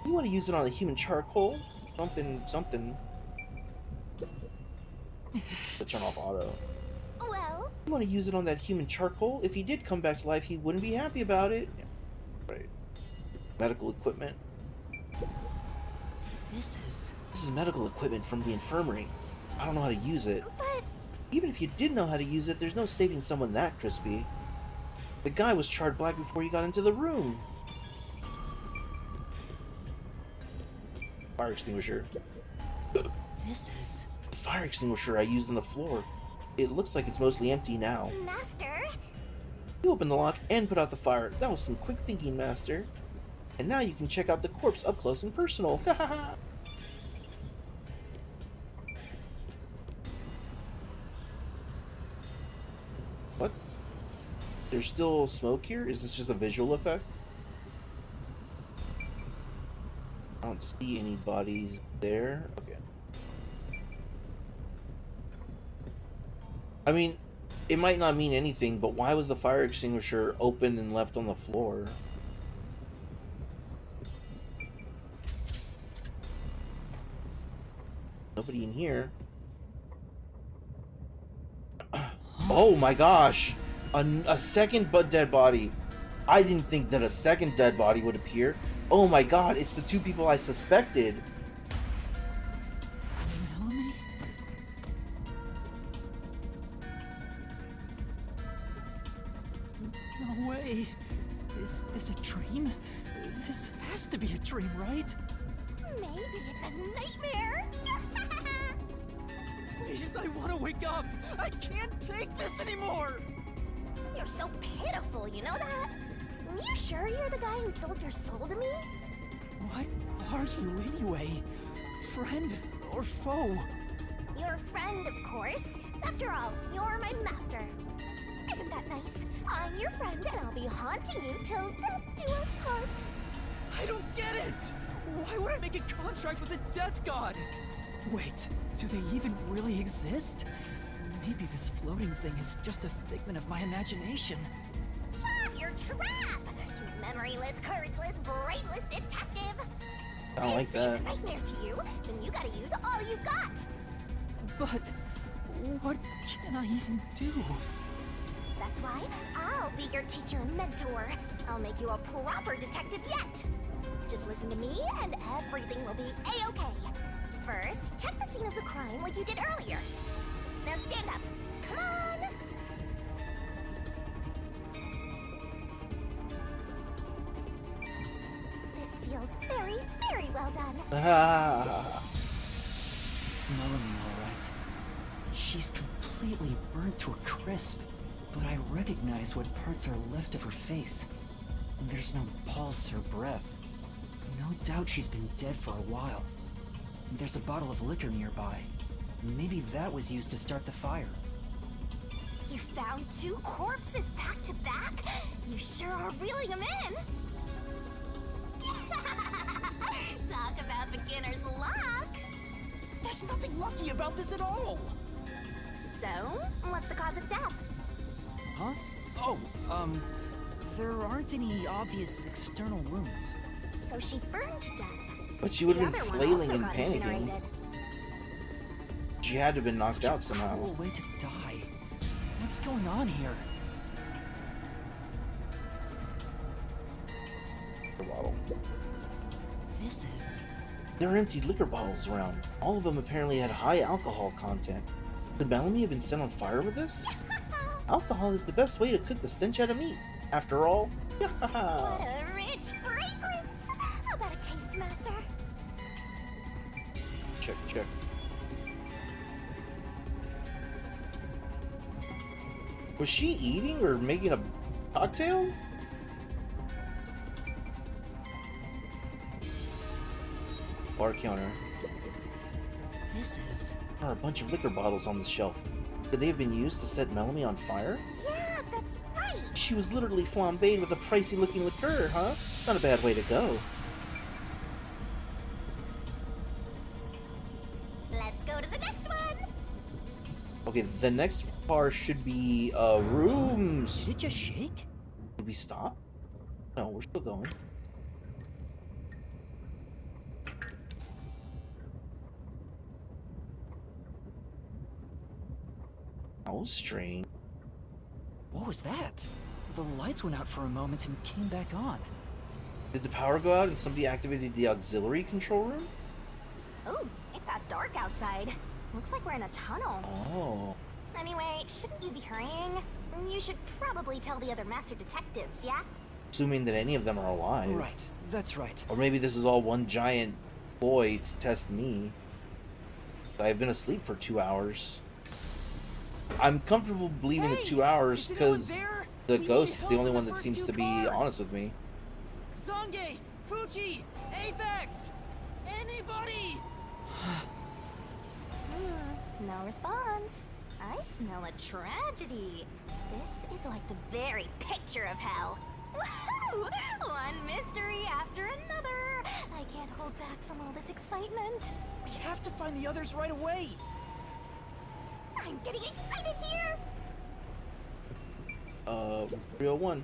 Speaker 1: You want to use it on a human charcoal? Something. To turn off auto.
Speaker 7: Well,
Speaker 1: You want to use it on that human charcoal? If he did come back to life, he wouldn't be happy about it. Yeah, right. Medical equipment.
Speaker 3: This is
Speaker 1: medical equipment from the infirmary. I don't know how to use it.
Speaker 7: But
Speaker 1: Even if you did know how to use it, there's no saving someone that crispy. The guy was charred black before he got into the room. Fire extinguisher.
Speaker 3: this is
Speaker 1: The fire extinguisher I used on the floor. It looks like it's mostly empty now.
Speaker 7: Master,
Speaker 1: You opened the lock and put out the fire. That was some quick thinking, Master. And now you can check out the corpse up close and personal. What? There's still smoke here? Is this just a visual effect? I don't see any bodies there. Okay. I mean, it might not mean anything, but why was the fire extinguisher open and left on the floor? Nobody in here. Oh my gosh! A second dead body. I didn't think that a second dead body would appear. Oh my god, it's the two people I suspected.
Speaker 3: Melanie? No way. Is this a dream? This has to be a dream, right?
Speaker 7: maybe it's a nightmare.
Speaker 3: Please, I want to wake up. I can't take this anymore.
Speaker 7: You're so pitiful, you know that? You sure you're the guy who sold your soul to me?
Speaker 3: What are you anyway? Friend or foe?
Speaker 7: You're a friend, of course. After all, you're my master. Isn't that nice? I'm your friend, and I'll be haunting you till death do us part.
Speaker 3: I don't get it! Why would I make a contract with the Death God? Wait, do they even really exist? Maybe this floating thing is just a figment of my imagination.
Speaker 7: Shut up, you're trap! You memoryless, courageless, brainless detective!
Speaker 1: I don't like
Speaker 7: This is
Speaker 1: that.
Speaker 7: a nightmare to you, then you gotta use all you got!
Speaker 3: But what can I even do?
Speaker 7: That's why I'll be your teacher and mentor. I'll make you a proper detective yet. Just listen to me and everything will be a-okay. First, check the scene of the crime like you did earlier. Now stand up. Come on! This feels very, very well done.
Speaker 1: Ah.
Speaker 3: It's Melanie, all right. She's completely burnt to a crisp, but I recognize what parts are left of her face. There's no pulse or breath. No doubt she's been dead for a while. There's a bottle of liquor nearby. Maybe that was used to start the fire.
Speaker 7: You found two corpses back to back? You sure are reeling them in. Talk about beginner's luck.
Speaker 3: There's nothing lucky about this at all!
Speaker 7: So, what's the cause of death?
Speaker 3: Huh? Oh, there aren't any obvious external wounds.
Speaker 7: So she burned to death.
Speaker 1: But she would
Speaker 7: The
Speaker 1: have been
Speaker 7: other one
Speaker 1: flailing
Speaker 7: also
Speaker 1: and
Speaker 7: got
Speaker 1: panicking.
Speaker 7: incinerated.
Speaker 1: She had to have been knocked
Speaker 3: Such a
Speaker 1: out somehow.
Speaker 3: cruel way to die. What's going on here?
Speaker 1: Bottle.
Speaker 3: This is...
Speaker 1: There are empty liquor bottles around. All of them apparently had high alcohol content. Could Bellamy have been set on fire with this? Alcohol is the best way to cook the stench out of meat. After all,
Speaker 7: What a rich fragrance! How about a taste, master?
Speaker 1: check, check. Was she eating or making a cocktail? Bar counter.
Speaker 3: This is...
Speaker 1: There are a bunch of liquor bottles on the shelf. Could they have been used to set Bellamy on fire?
Speaker 7: Yeah, that's right!
Speaker 1: She was literally flambéed with a pricey looking liqueur, huh? Not a bad way to go.
Speaker 7: Let's go to the next one!
Speaker 1: Okay, the next bar should be, rooms.
Speaker 3: Did it just shake?
Speaker 1: Did we stop? No, we're still going. How strange.
Speaker 3: What was that? The lights went out for a moment and came back on.
Speaker 1: Did the power go out and somebody activated the auxiliary control room?
Speaker 7: Ooh, it got dark outside. Looks like we're in a tunnel.
Speaker 1: Oh.
Speaker 7: Anyway, shouldn't you be hurrying? You should probably tell the other master detectives, yeah?
Speaker 1: Assuming that any of them are alive.
Speaker 3: Right, that's right.
Speaker 1: Or maybe this is all one giant ploy to test me. I've been asleep for 2 hours. I'm comfortable believing the 2 hours because the ghost is the only one that seems to be honest with me.
Speaker 3: Zange! Poochie! Apex! Anybody!
Speaker 7: No response. I smell a tragedy. This is like the very picture of hell. Woohoo! One mystery after another. I can't hold back from all this excitement.
Speaker 3: We have to find the others right away!
Speaker 7: I'm getting excited here!
Speaker 1: 301.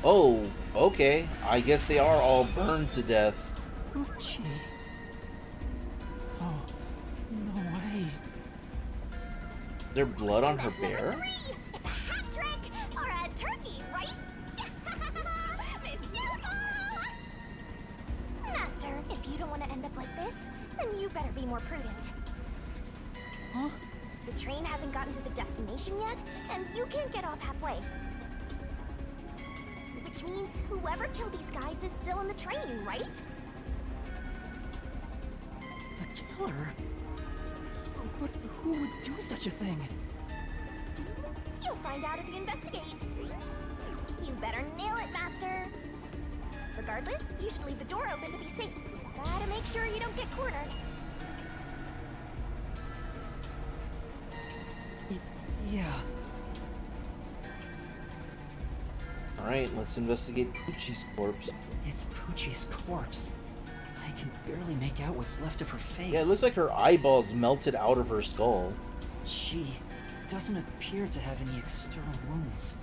Speaker 1: Oh, okay. I guess they are all burned to death.
Speaker 3: Poochie. Oh, no way.
Speaker 1: Is there blood on her
Speaker 7: That's number
Speaker 1: bear?
Speaker 7: 3. It's a hat trick or a turkey, right? Mystical! Master, if you don't want to end up like this, then you better be more prudent.
Speaker 3: Huh?
Speaker 7: The train hasn't gotten to the destination yet, and you can't get off halfway. Which means whoever killed these guys is still in the train, right?
Speaker 3: The killer? But who would do such a thing?
Speaker 7: You'll find out if you investigate. You better nail it, Master. Regardless, you should leave the door open to be safe. Gotta make sure you don't get cornered.
Speaker 3: Yeah.
Speaker 1: Alright, let's investigate Poochie's corpse.
Speaker 3: It's Poochie's corpse. I can barely make out what's left of her face.
Speaker 1: Yeah, it looks like her eyeballs melted out of her skull.
Speaker 3: She doesn't appear to have any external wounds.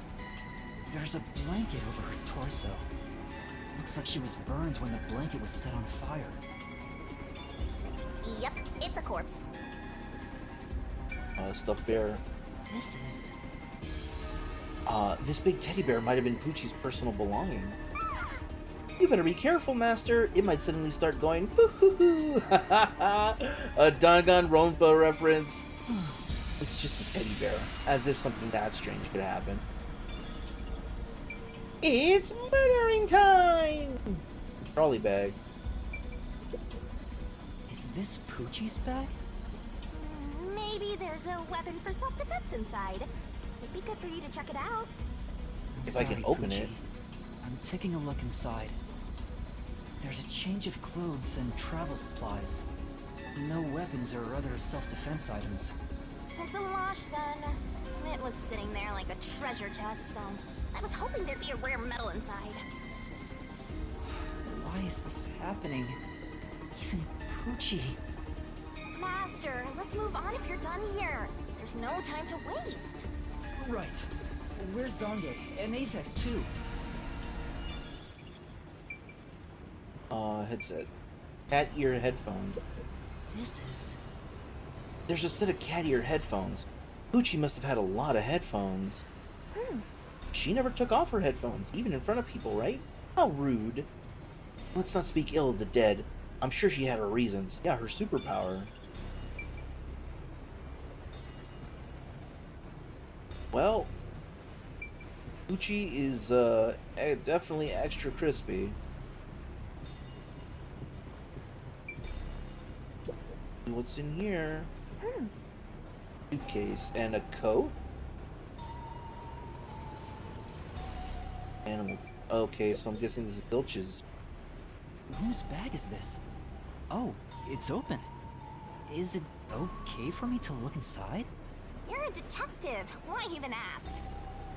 Speaker 3: There's a blanket over her torso. Looks like she was burned when the blanket was set on fire.
Speaker 7: Yep, it's a corpse.
Speaker 1: Stuffed bear.
Speaker 3: This is...
Speaker 1: This big teddy bear might have been Poochie's personal belonging. You better be careful, Master. It might suddenly start going boo-hoo-hoo. A Danganronpa reference. It's just a teddy bear. As if something that strange could happen. It's murdering time! Trolley bag.
Speaker 3: Is this Poochie's bag?
Speaker 7: Maybe there's a weapon for self-defense inside. It'd be good for you to check it out.
Speaker 1: If I can open it.
Speaker 3: I'm taking a look inside. There's a change of clothes and travel supplies. No weapons or other self-defense items.
Speaker 7: It's a wash then. It was sitting there like a treasure chest, so I was hoping there'd be a rare metal inside.
Speaker 3: Why is this happening? Even Poochie.
Speaker 7: Master, let's move on if you're done here. There's no time to waste.
Speaker 3: Right. Where's Zange? And Apex too.
Speaker 1: Headset. Cat ear headphones.
Speaker 3: This is...
Speaker 1: There's a set of cat ear headphones. Poochie must have had a lot of headphones. She never took off her headphones, even in front of people, right? How rude. Let's not speak ill of the dead. I'm sure she had her reasons. Yeah, her superpower. Well, Poochie is definitely extra crispy. What's in here? Suitcase and a coat? Animal. Okay, so I'm guessing this is Dilch's.
Speaker 3: Whose bag is this? Oh, it's open. Is it okay for me to look inside?
Speaker 7: You're a detective. Why even ask?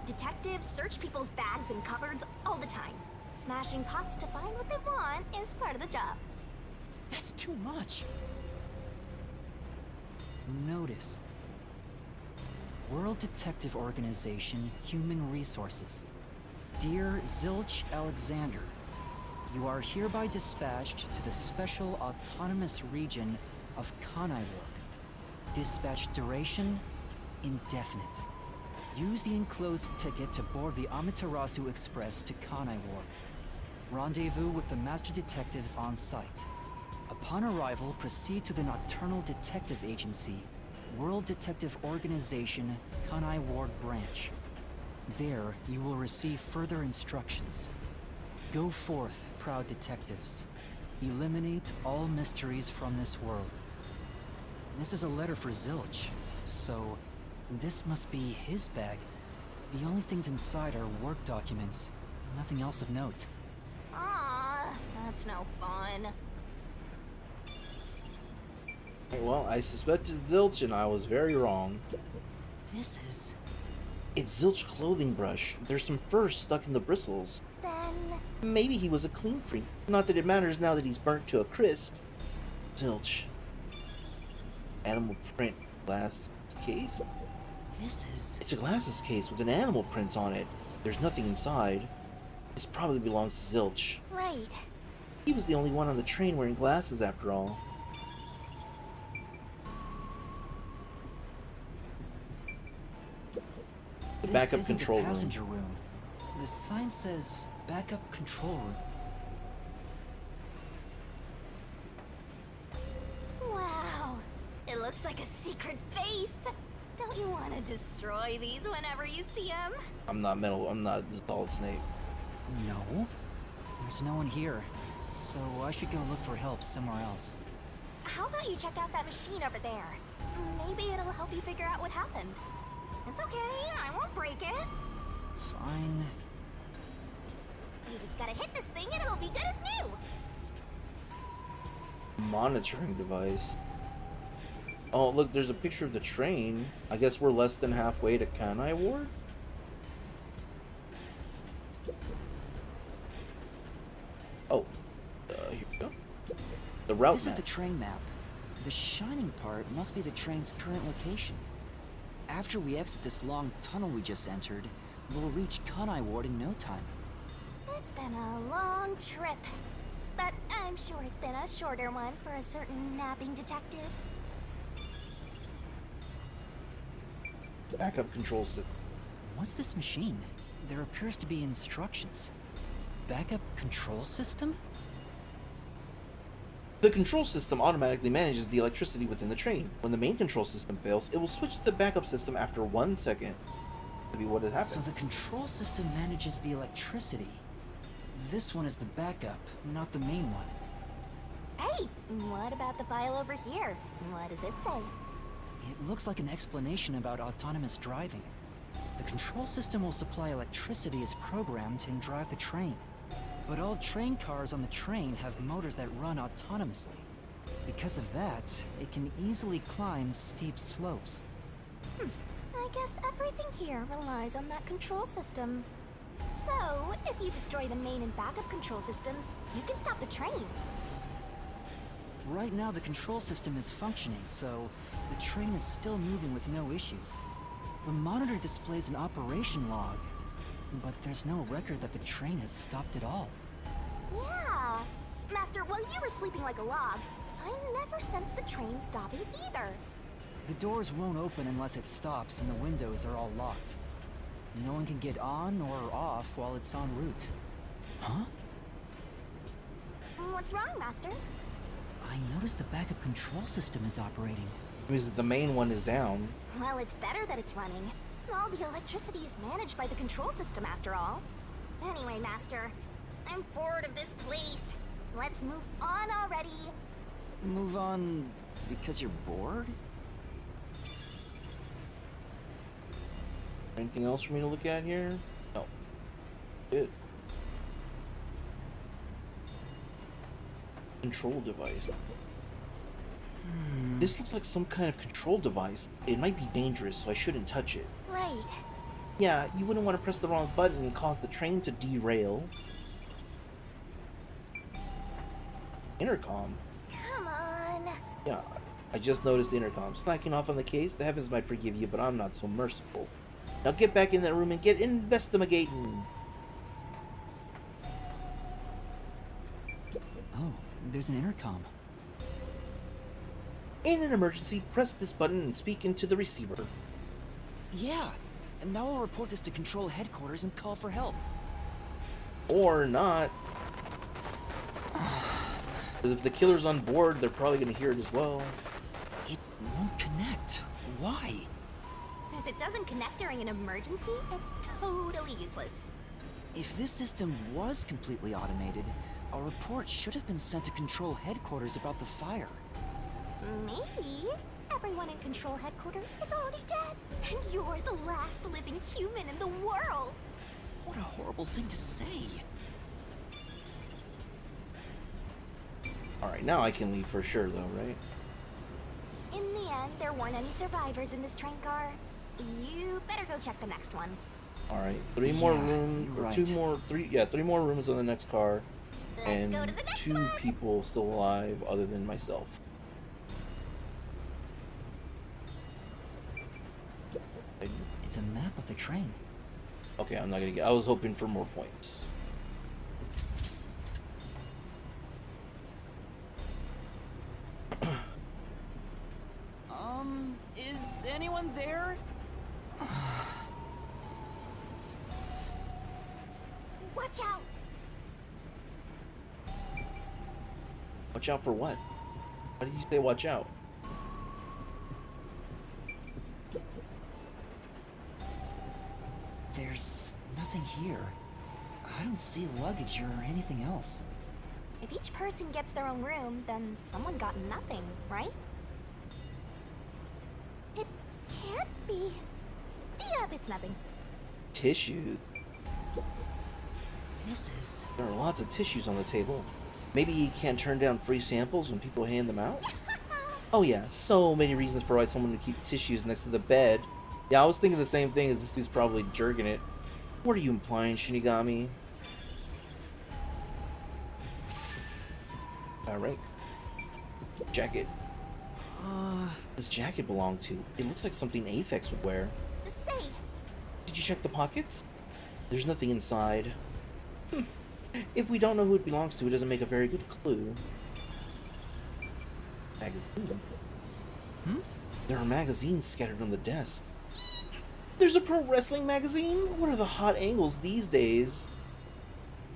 Speaker 7: Detectives search people's bags and cupboards all the time. Smashing pots to find what they want is part of the job.
Speaker 3: That's too much. Notice. World Detective Organization, Human Resources. Dear Zilch Alexander, you are hereby dispatched to the Special Autonomous Region of Kanaiwar. Dispatch duration, indefinite. Use the enclosed ticket to board the Amaterasu Express to Kanai Ward. Rendezvous with the Master Detectives on site. Upon arrival, proceed to the Nocturnal Detective Agency, World Detective Organization, Kanai Ward Branch. There, you will receive further instructions. Go forth, proud detectives. Eliminate all mysteries from this world. This is a letter for Zilch, so this must be his bag. The only things inside are work documents, nothing else of note.
Speaker 7: Ah, that's no fun.
Speaker 1: Well, I suspected Zilch and I was very wrong.
Speaker 3: This is...
Speaker 1: It's Zilch's clothing brush. There's some fur stuck in the bristles.
Speaker 7: Then...
Speaker 1: Maybe he was a clean freak. Not that it matters now that he's burnt to a crisp. Zilch. Animal print glass case?
Speaker 3: This is...
Speaker 1: It's a glasses case with an animal print on it. There's nothing inside. This probably belongs to Zilch.
Speaker 7: Right.
Speaker 1: He was the only one on the train wearing glasses after all. The backup
Speaker 3: This isn't
Speaker 1: control
Speaker 3: the
Speaker 1: room.
Speaker 3: passenger room. The sign says backup control room.
Speaker 7: Wow. It looks like a secret base. Don't you want to destroy these whenever you see them?
Speaker 1: I'm not Solid Snake.
Speaker 3: No. There's no one here. So I should go look for help somewhere else.
Speaker 7: How about you check out that machine over there? Maybe it'll help you figure out what happened. It's okay, I won't break it.
Speaker 3: Fine.
Speaker 7: You just gotta hit this thing and it'll be good as new.
Speaker 1: Monitoring device. Oh, look, there's a picture of the train. I guess we're less than halfway to Kanai Ward? Oh, here we go. The route
Speaker 3: This
Speaker 1: map.
Speaker 3: is the train map. The shining part must be the train's current location. After we exit this long tunnel we just entered, we'll reach Kanai Ward in no time.
Speaker 7: It's been a long trip. But I'm sure it's been a shorter one for a certain napping detective.
Speaker 1: Backup control system.
Speaker 3: What's this machine? There appears to be instructions. Backup control system?
Speaker 1: The control system automatically manages the electricity within the train. When the main control system fails, it will switch to the backup system after 1 second. To be what had happened.
Speaker 3: So the control system manages the electricity. This one is the backup, not the main one.
Speaker 7: Hey, what about the file over here? What does it say?
Speaker 3: It looks like an explanation about autonomous driving. The control system will supply electricity as programmed and drive the train. But all train cars on the train have motors that run autonomously. Because of that, it can easily climb steep slopes.
Speaker 7: I guess everything here relies on that control system. So, if you destroy the main and backup control systems, you can stop the train.
Speaker 3: Right now the control system is functioning, so the train is still moving with no issues. The monitor displays an operation log, but there's no record that the train has stopped at all.
Speaker 7: Yeah. Master, while you were sleeping like a log, I never sensed the train stopping either.
Speaker 3: The doors won't open unless it stops and the windows are all locked. No one can get on or off while it's en route. Huh?
Speaker 7: What's wrong, Master?
Speaker 3: I noticed the backup control system is operating.
Speaker 1: It means that the main one is down.
Speaker 7: Well, it's better that it's running. All the electricity is managed by the control system after all. Anyway, Master, I'm bored of this place. Let's move on already.
Speaker 3: Move on because you're bored?
Speaker 1: Anything else for me to look at here? No. Good. Control device. This looks like some kind of control device. It might be dangerous, so I shouldn't touch it.
Speaker 7: Right.
Speaker 1: Yeah, you wouldn't want to press the wrong button and cause the train to derail. Intercom.
Speaker 7: Come on.
Speaker 1: Yeah, I just noticed the intercom. Slacking off on the case? The heavens might forgive you, but I'm not so merciful. Now get back in that room and get investigating.
Speaker 3: Oh, there's an intercom.
Speaker 1: In an emergency, press this button and speak into the receiver.
Speaker 3: Yeah, And now I'll report this to Control Headquarters and call for help.
Speaker 1: Or not. 'Cause if the killer's on board, they're probably gonna hear it as well.
Speaker 3: It won't connect. Why?
Speaker 7: If it doesn't connect during an emergency, it's totally useless.
Speaker 3: If this system was completely automated, a report should have been sent to Control Headquarters about the fire.
Speaker 7: Maybe. Everyone in Control Headquarters is already dead, and you're the last living human in the world.
Speaker 3: What a horrible thing to say.
Speaker 1: Alright, now I can leave for sure though, right?
Speaker 7: In the end, there weren't any survivors in this train car. You better go check the next one.
Speaker 1: Alright, three more
Speaker 3: Yeah,
Speaker 1: rooms,
Speaker 3: you're
Speaker 1: or
Speaker 3: right.
Speaker 1: three more rooms on the next car.
Speaker 7: Let's
Speaker 1: And
Speaker 7: go to the next
Speaker 1: 2
Speaker 7: one.
Speaker 1: people still alive other than myself.
Speaker 3: It's a map of the train.
Speaker 1: Okay, I'm not gonna get. I was hoping for more points.
Speaker 3: Is anyone there?
Speaker 7: Watch out!
Speaker 1: Watch out for what? Why did you say watch out?
Speaker 3: There's nothing here. I don't see luggage or anything else.
Speaker 7: If each person gets their own room, then someone got nothing, right? It can't be. Yep, it's nothing.
Speaker 1: Tissues.
Speaker 3: This is...
Speaker 1: There are lots of tissues on the table. Maybe you can't turn down free samples when people hand them out? Oh yeah, so many reasons for why someone would keep tissues next to the bed. Yeah, I was thinking the same thing, as this dude's probably jerking it. What are you implying, Shinigami? Alright. Jacket. This jacket belong to? It looks like something Aphex would wear.
Speaker 7: Say,
Speaker 1: Did you check the pockets? There's nothing inside. If we don't know who it belongs to, it doesn't make a very good clue. Magazine. There are magazines scattered on the desk. There's a pro wrestling magazine? What are the hot angles these days?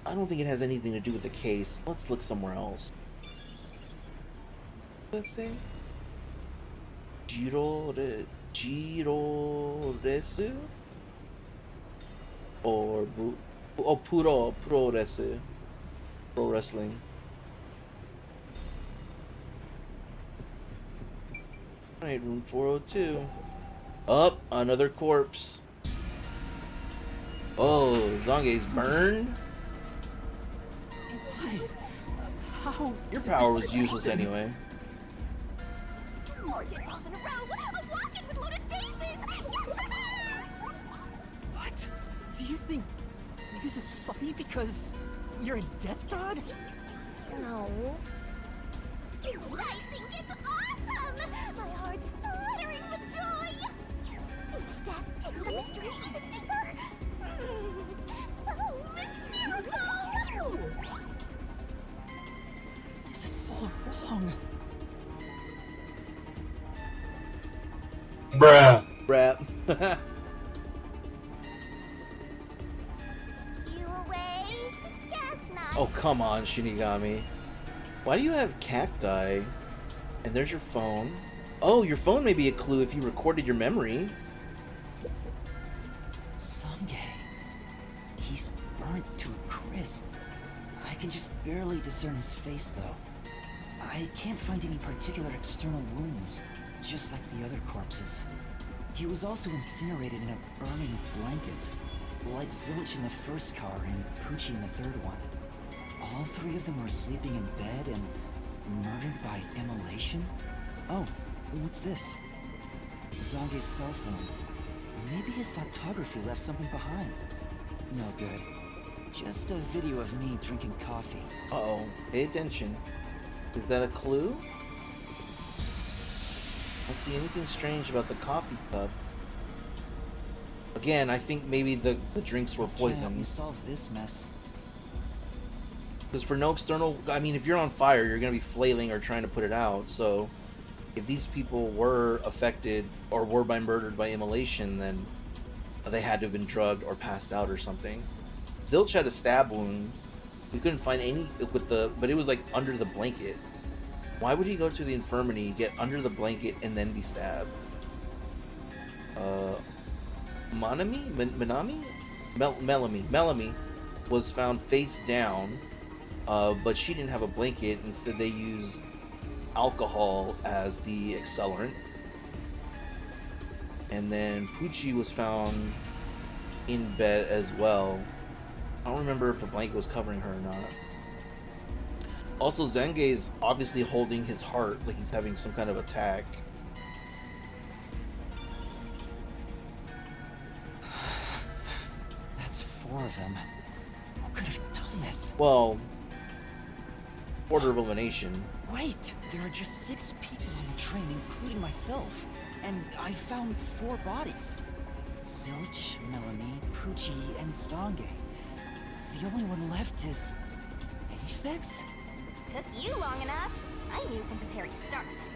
Speaker 1: I don't think it has anything to do with the case. Let's look somewhere else. Let's say Giro Resu? Or Pro Resu. Pro wrestling. Alright, room 402. Up, another corpse. Oh, Zange's burned?
Speaker 3: Why? How
Speaker 1: Your
Speaker 3: did
Speaker 1: power
Speaker 3: this
Speaker 1: was useless
Speaker 3: happen?
Speaker 1: anyway.
Speaker 7: 4 dead balls in a row! I'm walking with loaded faces!
Speaker 3: What? Do you think this is funny because you're a death god?
Speaker 7: No. I think it's awesome! My heart's fluttering with joy! Each death takes the mystery even deeper! So mystical!
Speaker 3: This is all wrong.
Speaker 1: Rap.
Speaker 7: You awake? Guess not.
Speaker 1: Oh, come on, Shinigami. Why do you have cacti? And there's your phone. Oh, your phone may be a clue if you recorded your memory.
Speaker 3: Sange. He's burnt to a crisp. I can just barely discern his face, though. I can't find any particular external wounds, just like the other corpses. He was also incinerated in a burning blanket, like Zilch in the first car and Poochie in the third one. All 3 of them were sleeping in bed and murdered by immolation? Oh, what's this? Zange's cell phone. Maybe his photography left something behind. No good. Just a video of me drinking coffee.
Speaker 1: Uh-oh. Pay attention. Is that a clue? I don't see anything strange about the coffee cup. Again, I think maybe the drinks were
Speaker 3: Can't help me
Speaker 1: poisoned.
Speaker 3: solve this mess.
Speaker 1: Because for no external... I mean, if you're on fire, you're going to be flailing or trying to put it out. So, if these people were affected or were murdered by immolation, then They had to have been drugged or passed out or something. Zilch had a stab wound. We couldn't find any but it was like under the blanket. Why would he go to the infirmary, get under the blanket, and then be stabbed? Melanie was found face down, but she didn't have a blanket. Instead, they used alcohol as the accelerant. And then Pucci was found in bed as well. I don't remember if the blanket was covering her or not. Also, Zenge is obviously holding his heart like he's having some kind of attack.
Speaker 3: That's 4 of them. Who could have done this?
Speaker 1: Well, order of elimination.
Speaker 3: Wait, there are just 6 people on the train, including myself. And I found 4 bodies. Zilch, Melanie, Pucci, and Zange. The only one left is... Aphex?
Speaker 7: Took you long enough. I knew from the very start.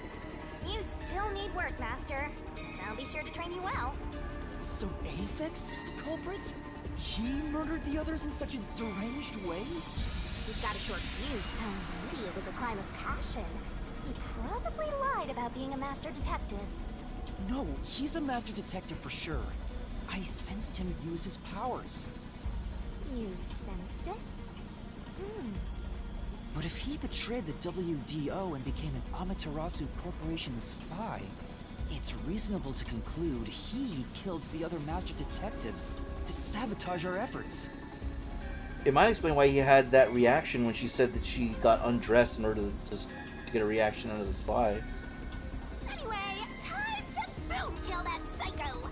Speaker 7: You still need work, Master. I'll be sure to train you well.
Speaker 3: So Aphex is the culprit? He murdered the others in such a deranged way?
Speaker 7: He's got a short fuse, so maybe it was a crime of passion. He probably lied about being a master detective.
Speaker 3: No, he's a master detective for sure. I sensed him use his powers.
Speaker 7: You sensed it?
Speaker 3: But if he betrayed the WDO and became an Amaterasu Corporation spy, it's reasonable to conclude he killed the other master detectives to sabotage our efforts.
Speaker 1: It might explain why he had that reaction when she said that she got undressed in order to get a reaction out of the spy.
Speaker 7: Anyway, time to boom kill that psycho!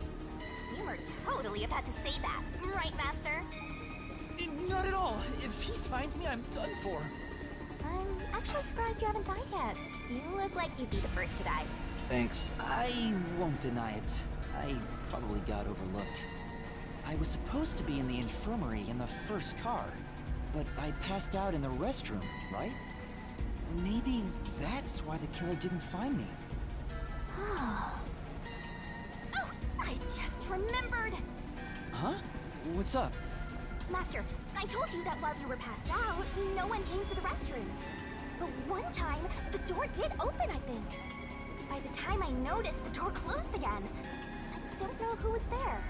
Speaker 7: You were totally about to say that, right, Master?
Speaker 3: Not at all. If he finds me, I'm done for.
Speaker 7: I'm actually surprised you haven't died yet. You look like you'd be the first to die.
Speaker 1: Thanks.
Speaker 3: I won't deny it. I probably got overlooked. I was supposed to be in the infirmary in the first car, but I passed out in the restroom, right? Maybe that's why the killer didn't find me.
Speaker 7: Oh, I just remembered!
Speaker 3: Huh? What's up?
Speaker 7: Master, I told you that while you were passed out, no one came to the restroom. But one time, the door did open, I think. By the time I noticed, the door closed again. I don't know who was there.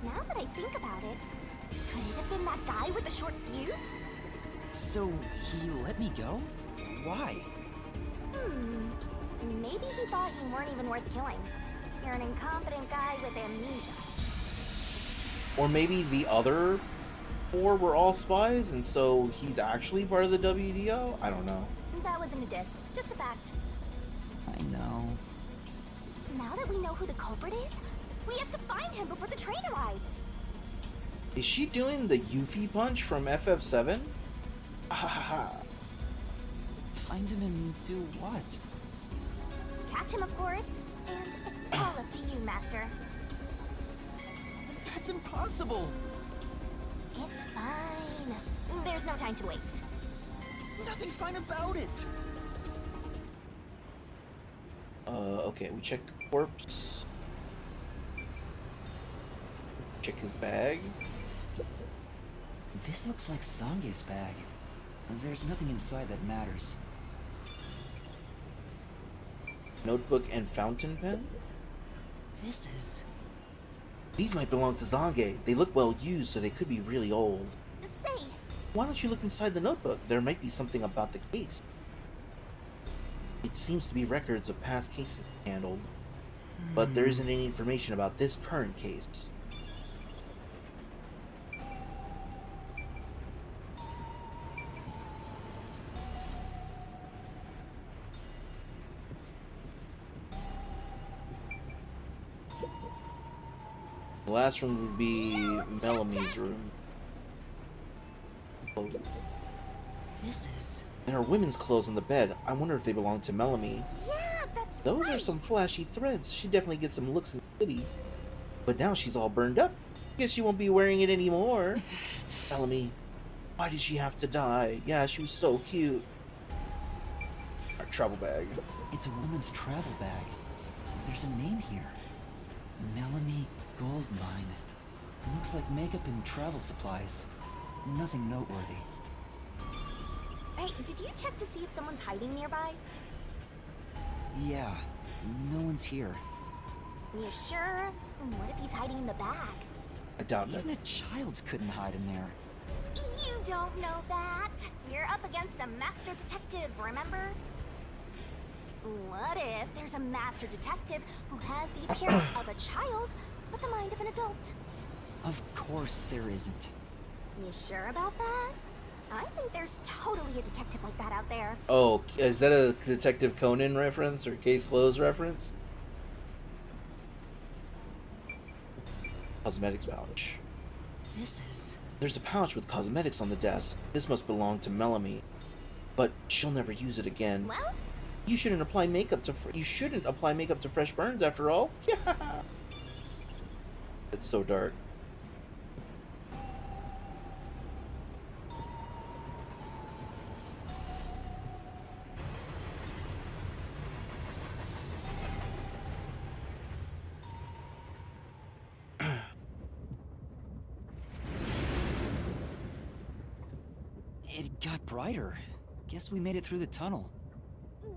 Speaker 7: Now that I think about it, could it have been that guy with the short fuse?
Speaker 3: So, he let me go? Why?
Speaker 7: Maybe he thought you weren't even worth killing. You're an incompetent guy with amnesia.
Speaker 1: Or maybe the other 4 were all spies, and so he's actually part of the WDO? I don't know.
Speaker 7: That wasn't a diss, just a fact.
Speaker 3: I know.
Speaker 7: Now that we know who the culprit is, we have to find him before the train arrives.
Speaker 1: Is she doing the Yuffie punch from FF7? Ha ha ha.
Speaker 3: Find him and do what?
Speaker 7: Catch him, of course. And it's all up to you, Master.
Speaker 3: That's impossible!
Speaker 7: It's fine. There's no time to waste.
Speaker 3: Nothing's fine about it!
Speaker 1: Okay, we checked the corpse. Check his bag.
Speaker 3: This looks like Zange's bag. There's nothing inside that matters.
Speaker 1: Notebook and fountain pen?
Speaker 3: This is...
Speaker 1: These might belong to Zange. They look well used, so they could be really old.
Speaker 7: Say,
Speaker 1: Why don't you look inside the notebook? There might be something about the case. It seems to be records of past cases handled, but there isn't any information about this current case. The last room would be Melanie's room. Oh.
Speaker 3: This is...
Speaker 1: There are women's clothes on the bed. I wonder if they belong to Melanie.
Speaker 7: yeah, that's
Speaker 1: Those
Speaker 7: right.
Speaker 1: are some flashy threads. She definitely gets some looks in the city. But now she's all burned up. Guess she won't be wearing it anymore. Melanie, why did she have to die? Yeah, she was so cute. Our travel bag.
Speaker 3: It's a woman's travel bag. There's a name here. Melanie Goldmine. Looks like makeup and travel supplies. Nothing noteworthy.
Speaker 8: Hey, did you check to see if someone's hiding nearby?
Speaker 3: Yeah, no one's here.
Speaker 8: You sure? What if he's hiding in the bag?
Speaker 1: I doubt
Speaker 3: Even
Speaker 1: that.
Speaker 3: a child couldn't hide in there.
Speaker 8: You don't know that. You're up against a master detective, remember? What if there's a master detective who has the appearance of a child, but the mind of an adult?
Speaker 3: Of course there isn't.
Speaker 8: You sure about that? I think there's totally a detective like that out there.
Speaker 1: Oh, is that a Detective Conan reference or Case Closed reference? Cosmetics pouch.
Speaker 3: This is...
Speaker 1: There's a pouch with cosmetics on the desk. This must belong to Melanie, but she'll never use it again.
Speaker 8: Well,
Speaker 1: You shouldn't apply makeup to fresh burns after all. Yeah. It's so dark.
Speaker 3: It got brighter. Guess we made it through the tunnel.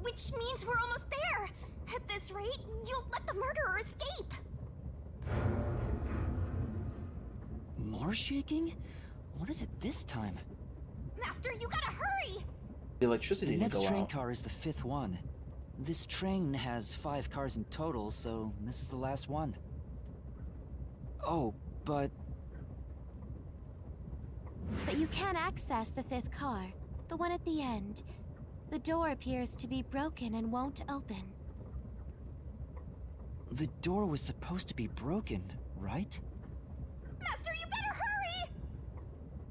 Speaker 8: which means we're almost there. At this rate, you'll let the murderer escape.
Speaker 3: More shaking? What is it this time?
Speaker 8: Master, you gotta hurry!
Speaker 1: The electricity
Speaker 3: The
Speaker 1: didn't
Speaker 3: next
Speaker 1: go
Speaker 3: train
Speaker 1: out.
Speaker 3: car is the 5th one. This train has 5 cars in total, so this is the last one. Oh, but
Speaker 7: you can access the 5th car, the one at the end. The door appears to be broken and won't open.
Speaker 3: the door was supposed to be broken, right?
Speaker 8: Master, you better hurry!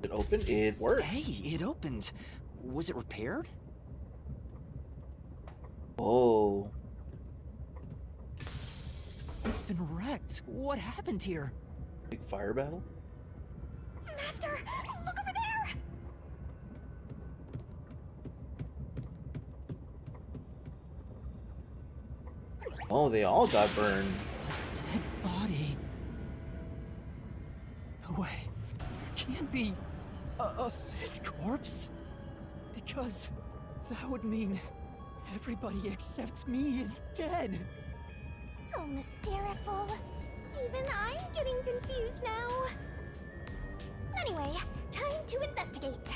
Speaker 1: It opened. It worked.
Speaker 3: Hey, it opened. Was it repaired?
Speaker 1: Oh.
Speaker 3: It's been wrecked. What happened here?
Speaker 1: Big fire battle?
Speaker 8: Master, look over there!
Speaker 1: Oh, they all got burned.
Speaker 3: A dead body. No way. There can't be a 5th corpse. Because that would mean everybody except me is dead.
Speaker 8: So mysteriful. Even I'm getting confused now. Anyway, time to investigate.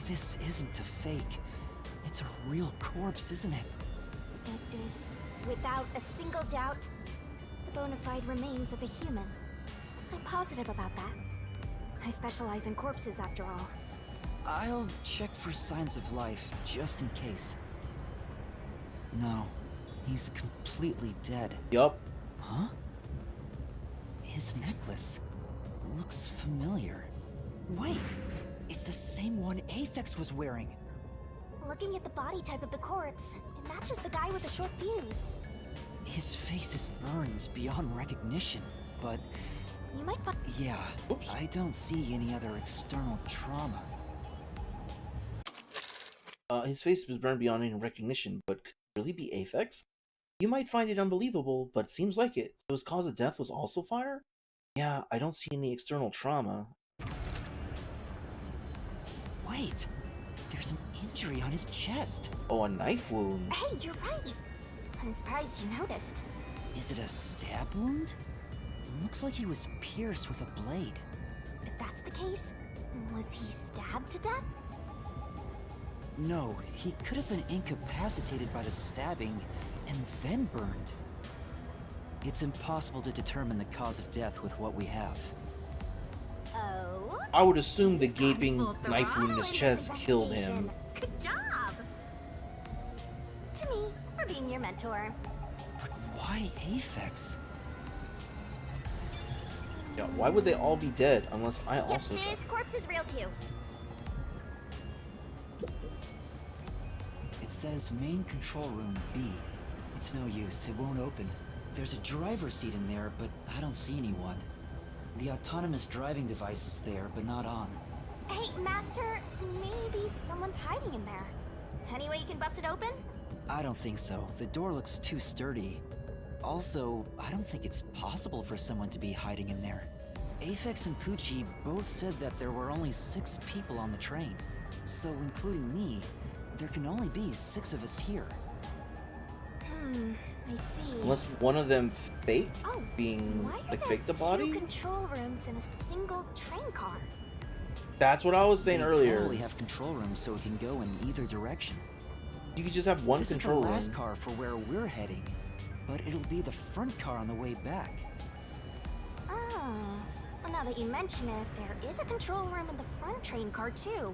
Speaker 3: This isn't a fake. It's a real corpse, isn't it?
Speaker 8: It is, without a single doubt, the bona fide remains of a human. I'm positive about that. I specialize in corpses, after all.
Speaker 3: I'll check for signs of life, just in case. No, he's completely dead.
Speaker 1: Yup.
Speaker 3: Huh? His necklace looks familiar. Wait, it's the same one Aphex was wearing.
Speaker 8: Looking at the body type of the corpse, it matches the guy with the short fuse.
Speaker 3: His face is burned beyond recognition, but
Speaker 8: You might find...
Speaker 3: yeah,
Speaker 1: Oops.
Speaker 3: I don't see any other external trauma.
Speaker 1: His face was burned beyond any recognition, but could it really be Aphex? You might find it unbelievable, but it seems like it. So his cause of death was also fire? Yeah, I don't see any external trauma.
Speaker 3: Wait, there's an injury on his chest.
Speaker 1: Oh, a knife wound.
Speaker 8: Hey, you're right! I'm surprised you noticed.
Speaker 3: Is it a stab wound? Looks like he was pierced with a blade.
Speaker 8: If that's the case, was he stabbed to death?
Speaker 3: No, he could have been incapacitated by the stabbing and then burned. It's impossible to determine the cause of death with what we have.
Speaker 8: Oh?
Speaker 1: I would assume the gaping
Speaker 8: Full
Speaker 1: knife wound in his
Speaker 8: throttle this
Speaker 1: chest killed him.
Speaker 8: investigation. Good job! To me, for being your mentor.
Speaker 3: But why Aphex?
Speaker 1: Yeah, why would they all be dead unless I
Speaker 8: Yep,
Speaker 1: also...
Speaker 8: this corpse is real too.
Speaker 3: It says main control room B. It's no use, it won't open. There's a driver's seat in there, but I don't see anyone. The autonomous driving device is there, but not on.
Speaker 8: Hey, Master, maybe someone's hiding in there. Any way you can bust it open?
Speaker 3: I don't think so. The door looks too sturdy. Also, I don't think it's possible for someone to be hiding in there. Aphex and Poochie both said that there were only 6 people on the train. So, including me, there can only be 6 of us here.
Speaker 8: I see.
Speaker 1: Unless one of them faked
Speaker 8: Oh,
Speaker 1: being
Speaker 8: why are
Speaker 1: like
Speaker 8: there
Speaker 1: fake the body.
Speaker 8: 2 control rooms in a single train car?
Speaker 1: That's what I was saying
Speaker 3: They
Speaker 1: earlier.
Speaker 3: probably have control rooms so it can go in either direction.
Speaker 1: You could just have one
Speaker 3: This
Speaker 1: control
Speaker 3: is the
Speaker 1: room.
Speaker 3: last car for where we're heading, but it'll be the front car on the way back.
Speaker 8: Oh. Well, now that you mention it, there is a control room in the front train car, too.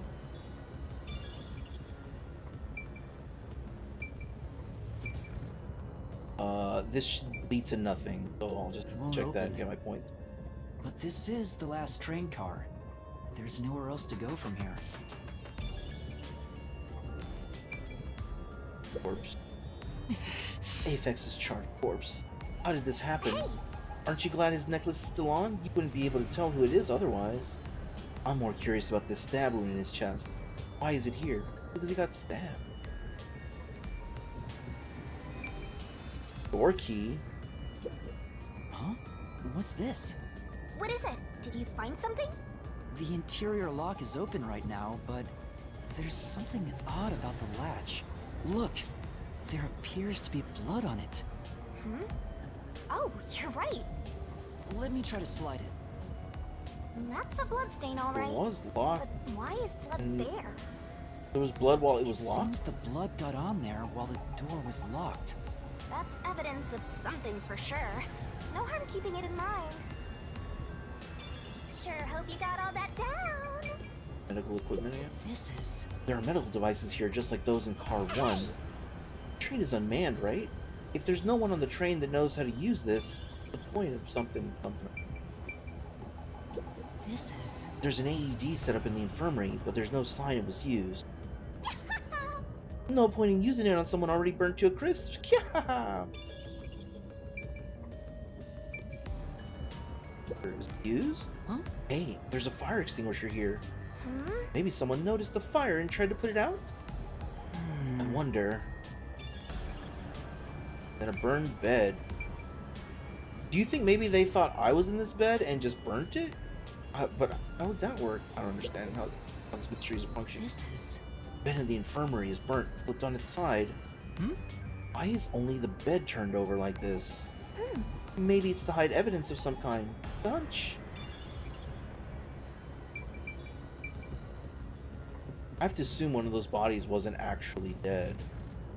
Speaker 1: This should lead to nothing, so I'll just
Speaker 3: It won't
Speaker 1: check that and
Speaker 3: open.
Speaker 1: get my points.
Speaker 3: But this is the last train car. There's nowhere else to go from here.
Speaker 1: Corpse. Aphex's charred corpse. How did this happen?
Speaker 8: Hey!
Speaker 1: Aren't you glad his necklace is still on? You wouldn't be able to tell who it is otherwise. I'm more curious about this stab wound in his chest. Why is it here? Because he got stabbed. Door key.
Speaker 3: Huh? What's this?
Speaker 8: What is it? Did you find something?
Speaker 3: The interior lock is open right now, but there's something odd about the latch. Look! There appears to be blood on it.
Speaker 8: Oh, you're right.
Speaker 3: Let me try to slide it.
Speaker 8: That's a bloodstain, all
Speaker 1: It
Speaker 8: right.
Speaker 1: was
Speaker 8: But
Speaker 1: locked.
Speaker 8: why is blood
Speaker 1: Mm.
Speaker 8: there?
Speaker 1: There was blood while it was
Speaker 3: It
Speaker 1: locked.
Speaker 3: seems the blood got on there while the door was locked.
Speaker 8: That's evidence of something for sure. No harm keeping it in mind. Sure hope you got all that down.
Speaker 1: Medical equipment again.
Speaker 3: This is...
Speaker 1: There are medical devices here just like those in car 1. The train is unmanned, right? If there's no one on the train that knows how to use this, what's the point of something.
Speaker 3: This is...
Speaker 1: There's an AED set up in the infirmary, but there's no sign it was used. No point in using it on someone already burnt to a crisp. It was used?
Speaker 3: Huh?
Speaker 1: Hey, there's a fire extinguisher here.
Speaker 8: Hmm?
Speaker 1: Maybe someone noticed the fire and tried to put it out? I wonder. Then a burned bed. Do you think maybe they thought I was in this bed and just burnt it? But how would that work? I don't understand how these mysteries function.
Speaker 3: This is...
Speaker 1: The bed in the infirmary is burnt, flipped on its side. Why is only the bed turned over like this? Maybe it's to hide evidence of some kind. Hunch. I have to assume one of those bodies wasn't actually dead.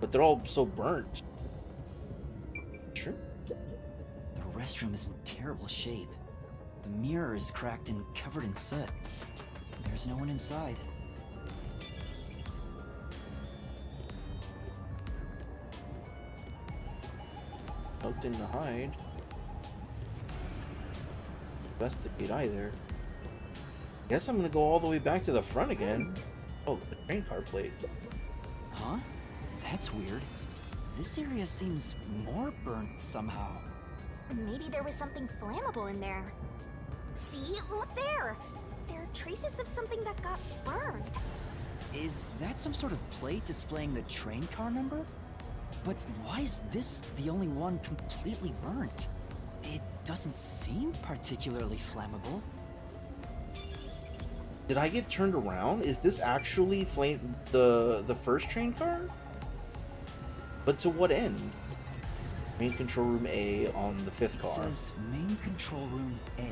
Speaker 1: But they're all so burnt. Sure.
Speaker 3: The restroom is in terrible shape. The mirror is cracked and covered in soot. There's no one inside.
Speaker 1: Nothing to hide. Investigate either. Guess I'm gonna go all the way back to the front again. Oh, the train car plate.
Speaker 3: Huh? That's weird. This area seems more burnt somehow.
Speaker 8: Maybe there was something flammable in there. See? Look there! There are traces of something that got burned.
Speaker 3: Is that some sort of plate displaying the train car number? But why is this the only one completely burnt? It doesn't seem particularly flammable.
Speaker 1: Did I get turned around? Is this actually the first train car? But to what end? Main control room A on the 5th
Speaker 3: It
Speaker 1: car.
Speaker 3: says main control room A.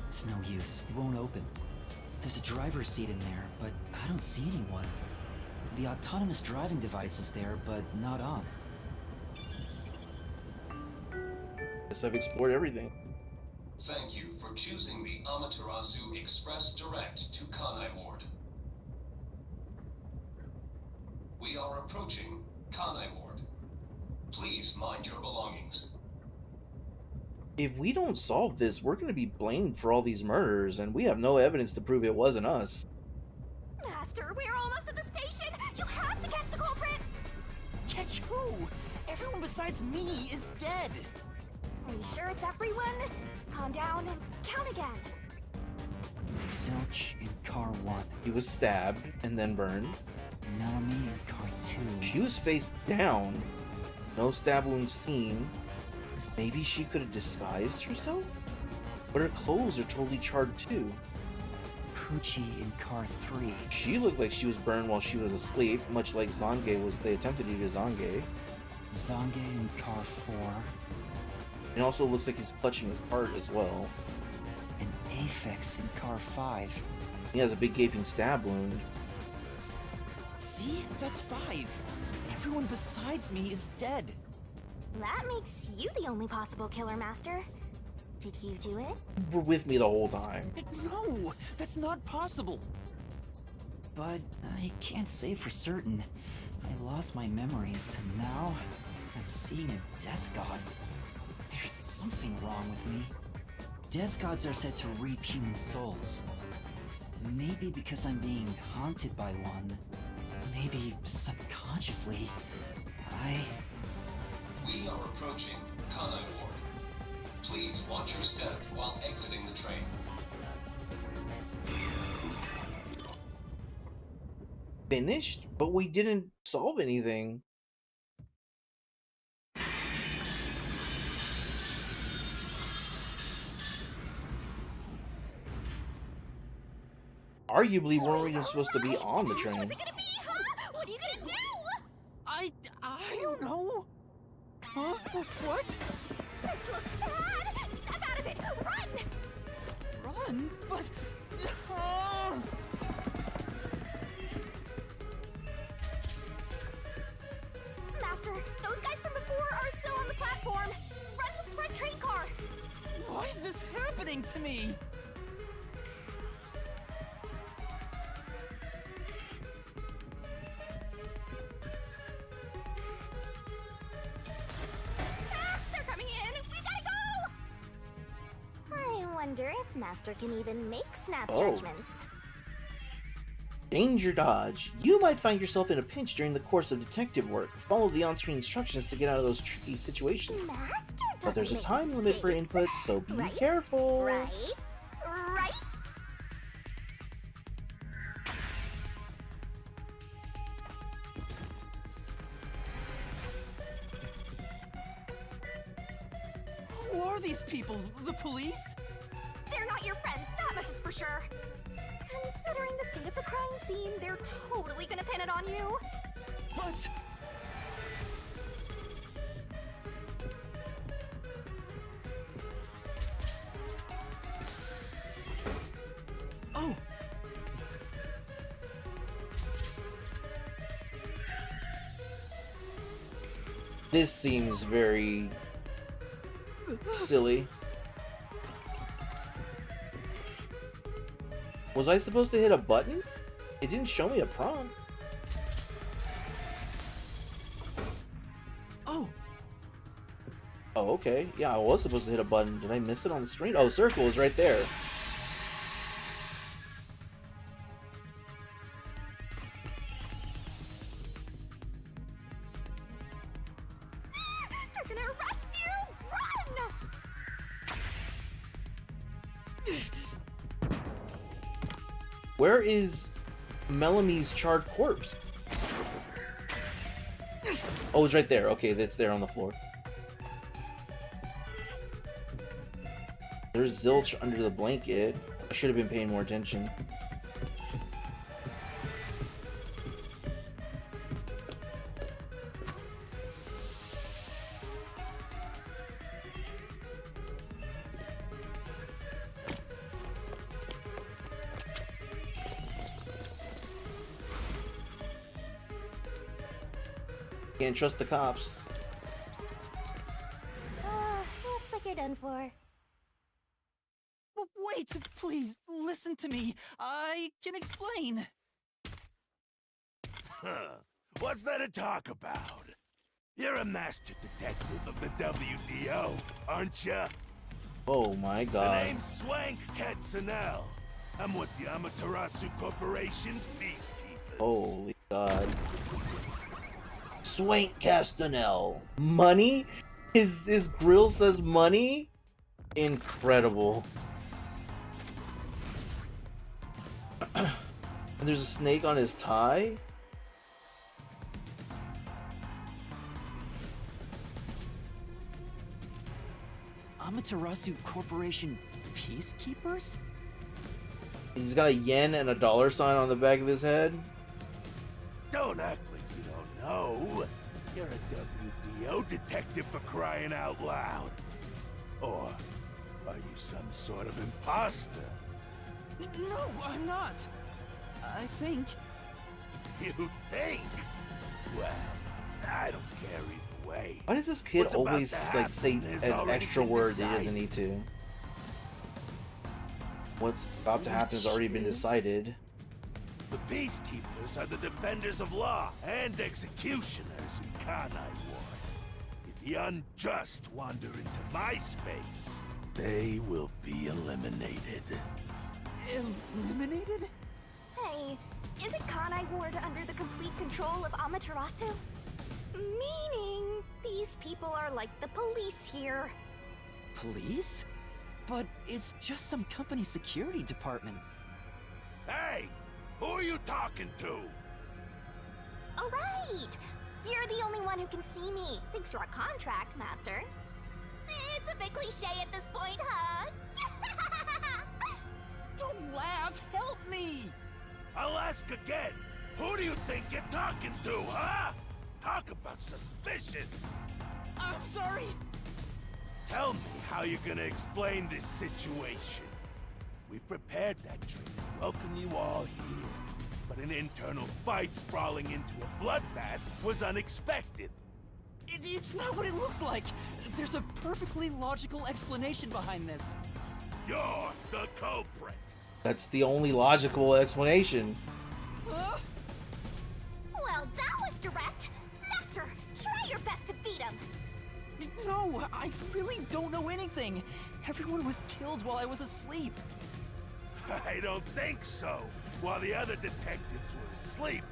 Speaker 3: It's no use. It won't open. There's a driver's seat in there, but I don't see anyone. The autonomous driving device is there, but not on.
Speaker 1: Guess I've explored everything.
Speaker 9: Thank you for choosing the Amaterasu Express Direct to Kanai Ward. We are approaching Kanai Ward. Please mind your belongings.
Speaker 1: If we don't solve this, we're gonna be blamed for all these murders, and we have no evidence to prove it wasn't us.
Speaker 8: Master, we're almost at the station! You have to catch the culprit!
Speaker 3: Catch who? Everyone besides me is dead!
Speaker 8: Are you sure it's everyone? Calm down and count again.
Speaker 3: Zilch in car 1.
Speaker 1: He was stabbed and then burned.
Speaker 3: Melanie in car too.
Speaker 1: She was face down. No stab wound seen. Maybe she could have disguised herself? But her clothes are totally charred too.
Speaker 3: Poochie in car 3.
Speaker 1: She looked like she was burned while she was asleep, much like Zange was. They attempted to do Zange.
Speaker 3: Zange in car 4.
Speaker 1: It also looks like he's clutching his heart as well.
Speaker 3: And Aphex in car 5.
Speaker 1: He has a big gaping stab wound.
Speaker 3: See? That's 5. Everyone besides me is dead.
Speaker 8: That makes you the only possible killer, Master. Did you do it?
Speaker 1: You were with me the whole time.
Speaker 3: No, that's not possible. But I can't say for certain. I lost my memories, and now I'm seeing a death god. There's something wrong with me. Death gods are said to reap human souls. Maybe because I'm being haunted by one. Maybe subconsciously.
Speaker 9: We are approaching Kanai Ward. Please watch your step while exiting the train.
Speaker 1: Finished? But we didn't solve anything. Arguably, weren't even supposed to be on the train.
Speaker 8: What's it gonna be, huh? What are you gonna do?
Speaker 3: I don't know. Huh? What?
Speaker 8: This looks bad! Step out of it! Run!
Speaker 3: Run? But...
Speaker 8: Master, those guys from before are still on the platform. Run to the front train car!
Speaker 3: Why is this happening to me?
Speaker 8: Ah, they're coming in! We gotta go! I wonder if Master can even make snap judgments.
Speaker 1: Danger dodge. You might find yourself in a pinch during the course of detective work. Follow the on-screen instructions to get out of those tricky situations.
Speaker 8: Master
Speaker 1: But there's a
Speaker 8: doesn't
Speaker 1: time
Speaker 8: make
Speaker 1: limit for
Speaker 8: mistakes.
Speaker 1: input, so be
Speaker 8: Right?
Speaker 1: careful.
Speaker 8: Right? Right?
Speaker 3: Who are these people? The police?
Speaker 8: They're not your friends, that much is for sure. Considering the state of the crime scene, they're totally gonna pin it on you.
Speaker 3: What? Oh!
Speaker 1: This seems very silly. Was I supposed to hit a button? It didn't show me a prompt.
Speaker 3: Oh!
Speaker 1: Oh, okay. Yeah, I was supposed to hit a button. Did I miss it on the screen? Oh, circle is right there.
Speaker 8: They're gonna arrest you! Run!
Speaker 1: Where is Melamie's charred corpse? Oh, it's right there. Okay, that's there on the floor. There's zilch under the blanket. I should have been paying more attention. Can't trust the cops.
Speaker 8: Looks like you're done for.
Speaker 3: Wait, please, listen to me. I can explain.
Speaker 10: Huh. What's there to talk about? You're a master detective of the WDO, aren't ya?
Speaker 1: Oh my
Speaker 10: The
Speaker 1: god.
Speaker 10: name's Swank Katsunel. I'm with the Amaterasu Corporation's peacekeepers.
Speaker 1: Holy god. Swank Castanel. Money? His grill says money? Incredible. And there's a snake on his tie?
Speaker 3: Amaterasu Corporation peacekeepers?
Speaker 1: He's got a yen and a dollar sign on the back of his head.
Speaker 10: Don't act like you don't know. You're a WDO detective for crying out loud. Or are you some sort of imposter?
Speaker 3: No, I'm not. I think.
Speaker 10: You think? Well, I don't care either way.
Speaker 1: Why does this kid
Speaker 10: What's about
Speaker 1: always
Speaker 10: to
Speaker 1: like say
Speaker 10: happen has
Speaker 1: an
Speaker 10: already
Speaker 1: extra
Speaker 10: been
Speaker 1: word that he
Speaker 10: decided.
Speaker 1: doesn't need to? What's about to happen has already been
Speaker 3: Which is-
Speaker 1: decided.
Speaker 10: The peacekeepers are the defenders of law and executioners in Kanai Ward. If the unjust wander into my space, they will be eliminated.
Speaker 3: Eliminated?
Speaker 8: Hey, isn't Kanai Ward under the complete control of Amaterasu? Meaning, these people are like the police here.
Speaker 3: Police? But it's just some company security department.
Speaker 10: Hey! Who are you talking to?
Speaker 8: Oh, right! You're the only one who can see me, thanks to our contract, Master. It's a bit cliche at this point, huh?
Speaker 3: Don't laugh! Help me!
Speaker 10: I'll ask again. Who do you think you're talking to, huh? Talk about suspicious.
Speaker 3: I'm sorry!
Speaker 10: Tell me how you're gonna explain this situation. We prepared that trip to welcome you all here. But an internal fight sprawling into a bloodbath was unexpected.
Speaker 3: It's not what it looks like! There's a perfectly logical explanation behind this.
Speaker 10: You're the culprit.
Speaker 1: That's the only logical explanation.
Speaker 3: Huh?
Speaker 8: Well, that was direct. Master, try your best to beat him.
Speaker 3: No, I really don't know anything. Everyone was killed while I was asleep.
Speaker 10: I don't think so. While the other detectives were asleep,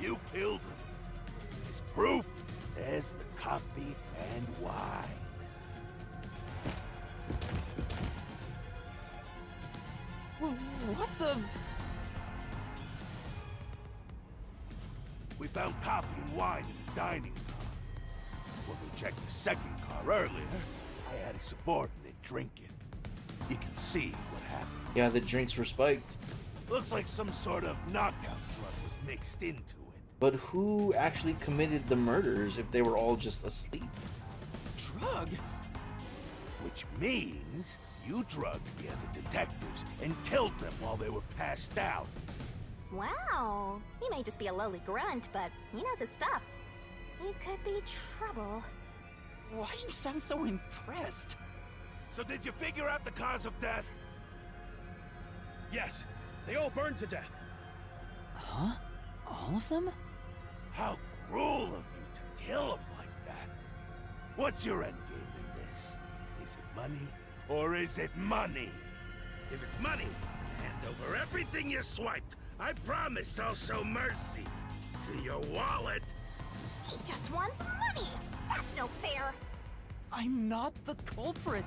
Speaker 10: you killed them. As proof, there's the coffee and wine.
Speaker 3: What the?
Speaker 10: We found coffee and wine in the dining car. When we checked the second car earlier, I had a subordinate drink it. You can see what happened.
Speaker 1: Yeah, the drinks were spiked.
Speaker 10: Looks like some sort of knockout drug was mixed into it.
Speaker 1: But who actually committed the murders if they were all just asleep?
Speaker 3: Drug?
Speaker 10: Which means you drugged the other detectives and killed them while they were passed out.
Speaker 8: Wow, he may just be a lowly grunt, but he knows his stuff. He could be trouble.
Speaker 3: Why do you sound so impressed?
Speaker 10: So did you figure out the cause of death?
Speaker 5: Yes, they all burned to death.
Speaker 3: Huh? All of them?
Speaker 10: How cruel of you to kill them like that. What's your endgame in this? Is it money or is it money? If it's money, hand over everything you swiped. I promise I'll show mercy to your wallet.
Speaker 8: He just wants money. That's no fair.
Speaker 3: I'm not the culprit.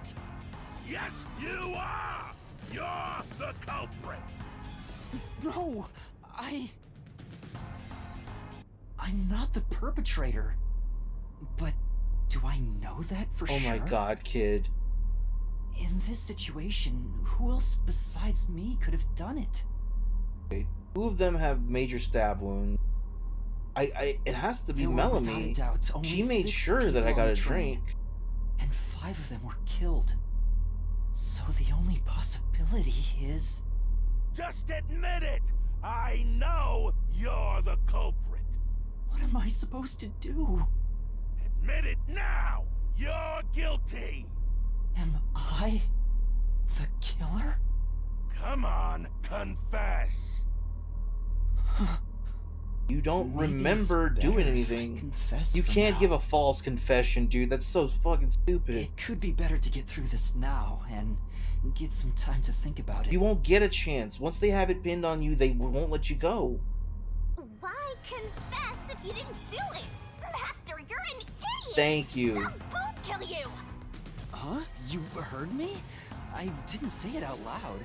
Speaker 10: Yes, you are! You're the culprit!
Speaker 3: No, I'm not the perpetrator. But do I know that for
Speaker 1: Oh
Speaker 3: sure?
Speaker 1: my god, kid.
Speaker 3: In this situation, who else besides me could have done it?
Speaker 1: Two of them have major stab wounds. It has to be
Speaker 3: There were, without a
Speaker 1: Melanie.
Speaker 3: doubt, only
Speaker 1: She made
Speaker 3: 6
Speaker 1: sure that
Speaker 3: people
Speaker 1: I
Speaker 3: on
Speaker 1: got
Speaker 3: the
Speaker 1: a
Speaker 3: train,
Speaker 1: drink.
Speaker 3: and 5 of them were killed. So the only possibility is...
Speaker 10: Just admit it! I know you're the culprit!
Speaker 3: What am I supposed to do?
Speaker 10: Admit it now! You're guilty!
Speaker 3: Am I the killer?
Speaker 10: Come on, confess!
Speaker 1: You don't
Speaker 3: Maybe
Speaker 1: remember
Speaker 3: it's better
Speaker 1: doing
Speaker 3: if I
Speaker 1: anything.
Speaker 3: confess
Speaker 1: You
Speaker 3: for
Speaker 1: can't
Speaker 3: now.
Speaker 1: give a false confession, dude. That's so fucking stupid.
Speaker 3: It could be better to get through this now and get some time to think about it.
Speaker 1: You won't get a chance. Once they have it pinned on you, they won't let you go.
Speaker 8: Why confess if you didn't do it? Master, you're an idiot!
Speaker 1: Thank you.
Speaker 8: They'll both kill you!
Speaker 3: Huh? You heard me? I didn't say it out loud.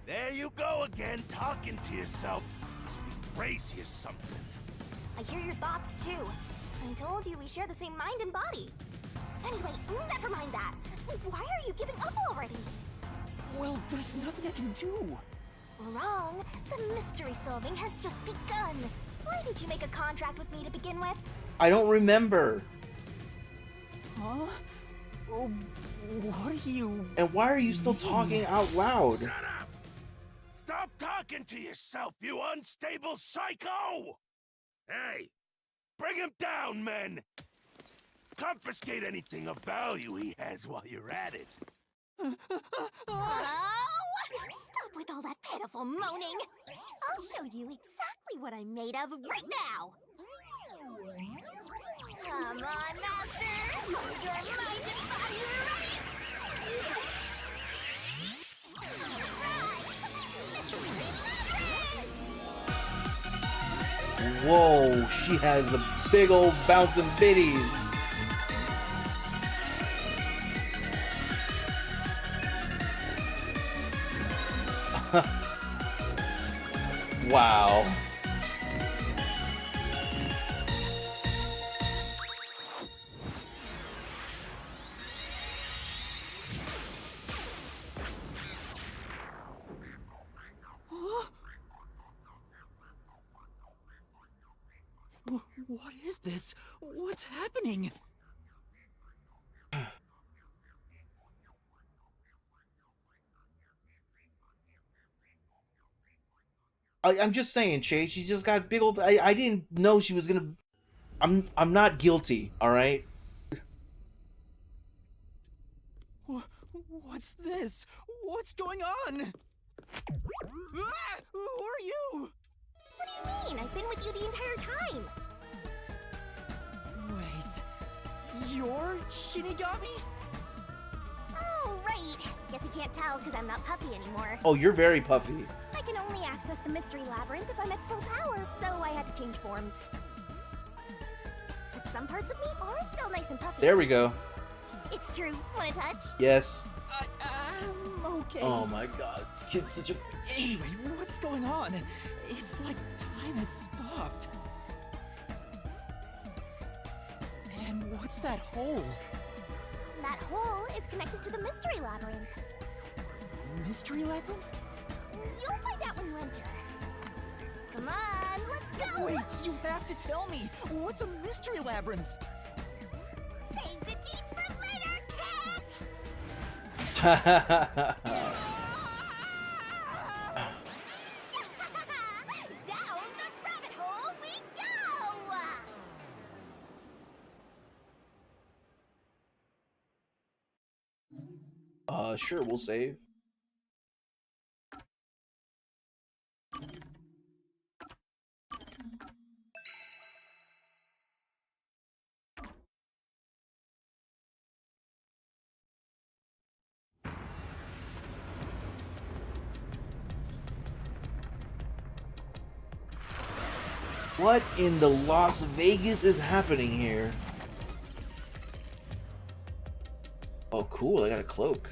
Speaker 10: There you go again, talking to yourself. Must be crazy or something.
Speaker 8: I hear your thoughts too. I told you we share the same mind and body. Anyway, never mind that. Why are you giving up already?
Speaker 3: Well, there's nothing I can do.
Speaker 8: Wrong. The mystery solving has just begun. Why did you make a contract with me to begin with?
Speaker 1: I don't remember.
Speaker 3: Huh? Oh, what are you...
Speaker 1: And why are you still talking out loud?
Speaker 10: Shut up! Stop talking to yourself, you unstable psycho! Hey, bring him down, men! Confiscate anything of value he has while you're at it.
Speaker 8: Oh! Stop with all that pitiful moaning! I'll show you exactly what I'm made of right now! Come on, Master! Hold your mind and body ready!
Speaker 1: Whoa, she has the big old bouncing bitties. Wow.
Speaker 3: What is this? What's happening?
Speaker 1: I'm just saying, Chase. She just got big old. I didn't know she was gonna. I'm not guilty. All right.
Speaker 3: What's this? What's going on? Ah! Who are you?
Speaker 8: What do you mean? I've been with you the entire time!
Speaker 3: Wait, you're Shinigami?
Speaker 8: Oh, right! Guess you can't tell because I'm not puffy anymore.
Speaker 1: Oh, you're very puffy.
Speaker 8: I can only access the mystery labyrinth if I'm at full power, so I had to change forms. But some parts of me are still nice and puffy.
Speaker 1: There we go.
Speaker 8: It's true. Want a touch?
Speaker 1: Yes.
Speaker 3: I'm okay.
Speaker 1: Oh my God, this kid's such a.
Speaker 3: Anyway, what's going on? It's like time has stopped. And what's that hole?
Speaker 8: That hole is connected to the mystery labyrinth.
Speaker 3: Mystery labyrinth?
Speaker 8: You'll find out when you enter. Come on, let's go!
Speaker 3: Wait, you have to tell me. What's a mystery labyrinth?
Speaker 8: Save the deeds for later, kid! Down the rabbit hole we go!
Speaker 1: Sure, we'll save. What in the Las Vegas is happening here? Oh, cool, I got a cloak.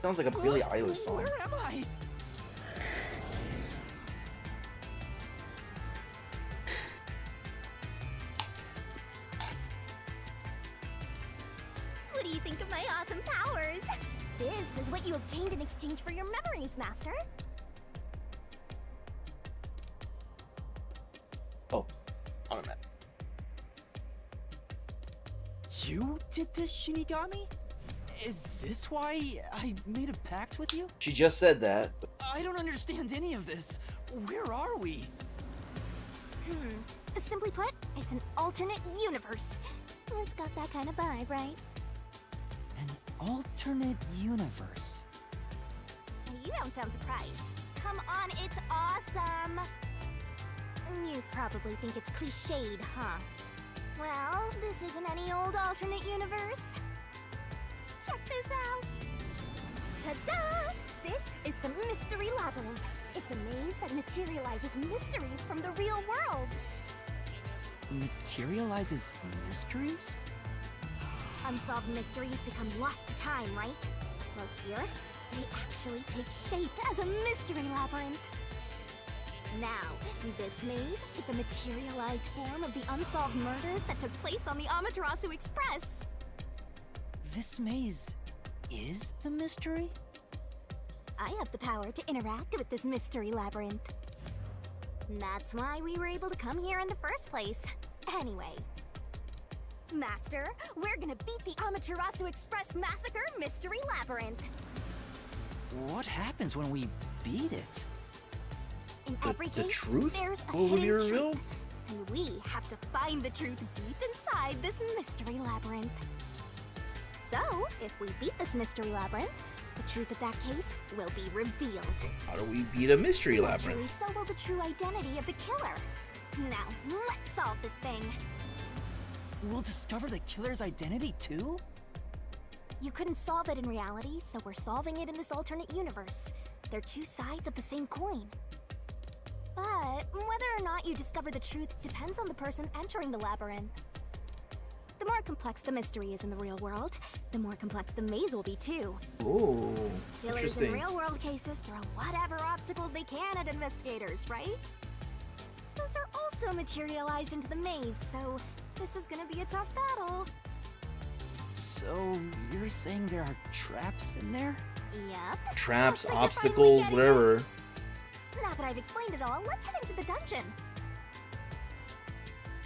Speaker 1: Sounds like a Billie Eilish song.
Speaker 3: Where am I?
Speaker 8: What do you think of my awesome powers? This is what you obtained in exchange for your memories, Master.
Speaker 1: Oh, on a map.
Speaker 3: You did this, Shinigami? Is this why I made a pact with you?
Speaker 1: She just said that.
Speaker 3: I don't understand any of this. Where are we?
Speaker 8: Simply put, it's an alternate universe. It's got that kind of vibe, right?
Speaker 3: An alternate universe.
Speaker 8: You don't sound surprised. Come on, it's awesome! You probably think it's cliched, huh? Well, this isn't any old alternate universe. Check this out! Ta-da! This is the Mystery Labyrinth. It's a maze that materializes mysteries from the real world.
Speaker 3: Materializes mysteries?
Speaker 8: unsolved mysteries become lost to time, right? Well, here, they actually take shape as a mystery labyrinth. Now, this maze is the materialized form of the unsolved murders that took place on the Amaterasu Express.
Speaker 3: This maze is the mystery?
Speaker 8: I have the power to interact with this mystery labyrinth. That's why we were able to come here in the first place. Anyway, Master, we're gonna beat the Amaterasu Express Massacre Mystery Labyrinth.
Speaker 3: What happens when we beat it?
Speaker 8: In every
Speaker 1: The
Speaker 8: case,
Speaker 1: truth
Speaker 8: there's a
Speaker 1: will be
Speaker 8: hidden
Speaker 1: revealed?
Speaker 8: truth, and we have to find the truth deep inside this mystery labyrinth. So, if we beat this mystery labyrinth, the truth of that case will be revealed.
Speaker 1: How do we beat a mystery
Speaker 8: Naturally,
Speaker 1: labyrinth?
Speaker 8: so will the true identity of the killer. Now, let's solve this thing.
Speaker 3: We'll discover the killer's identity too?
Speaker 8: You couldn't solve it in reality, so we're solving it in this alternate universe. They're two sides of the same coin. But whether or not you discover the truth depends on the person entering the labyrinth. The more complex the mystery is in the real world, the more complex the maze will be too.
Speaker 1: Oh,
Speaker 8: Killers in
Speaker 1: interesting.
Speaker 8: real-world cases throw whatever obstacles they can at investigators, right? Those are also materialized into the maze, so this is gonna be a tough battle.
Speaker 3: So, you're saying there are traps in there?
Speaker 8: Yep.
Speaker 1: Traps,
Speaker 8: Looks like you're finally
Speaker 1: obstacles,
Speaker 8: getting
Speaker 1: whatever.
Speaker 8: it. Now that I've explained it all, let's head into the dungeon.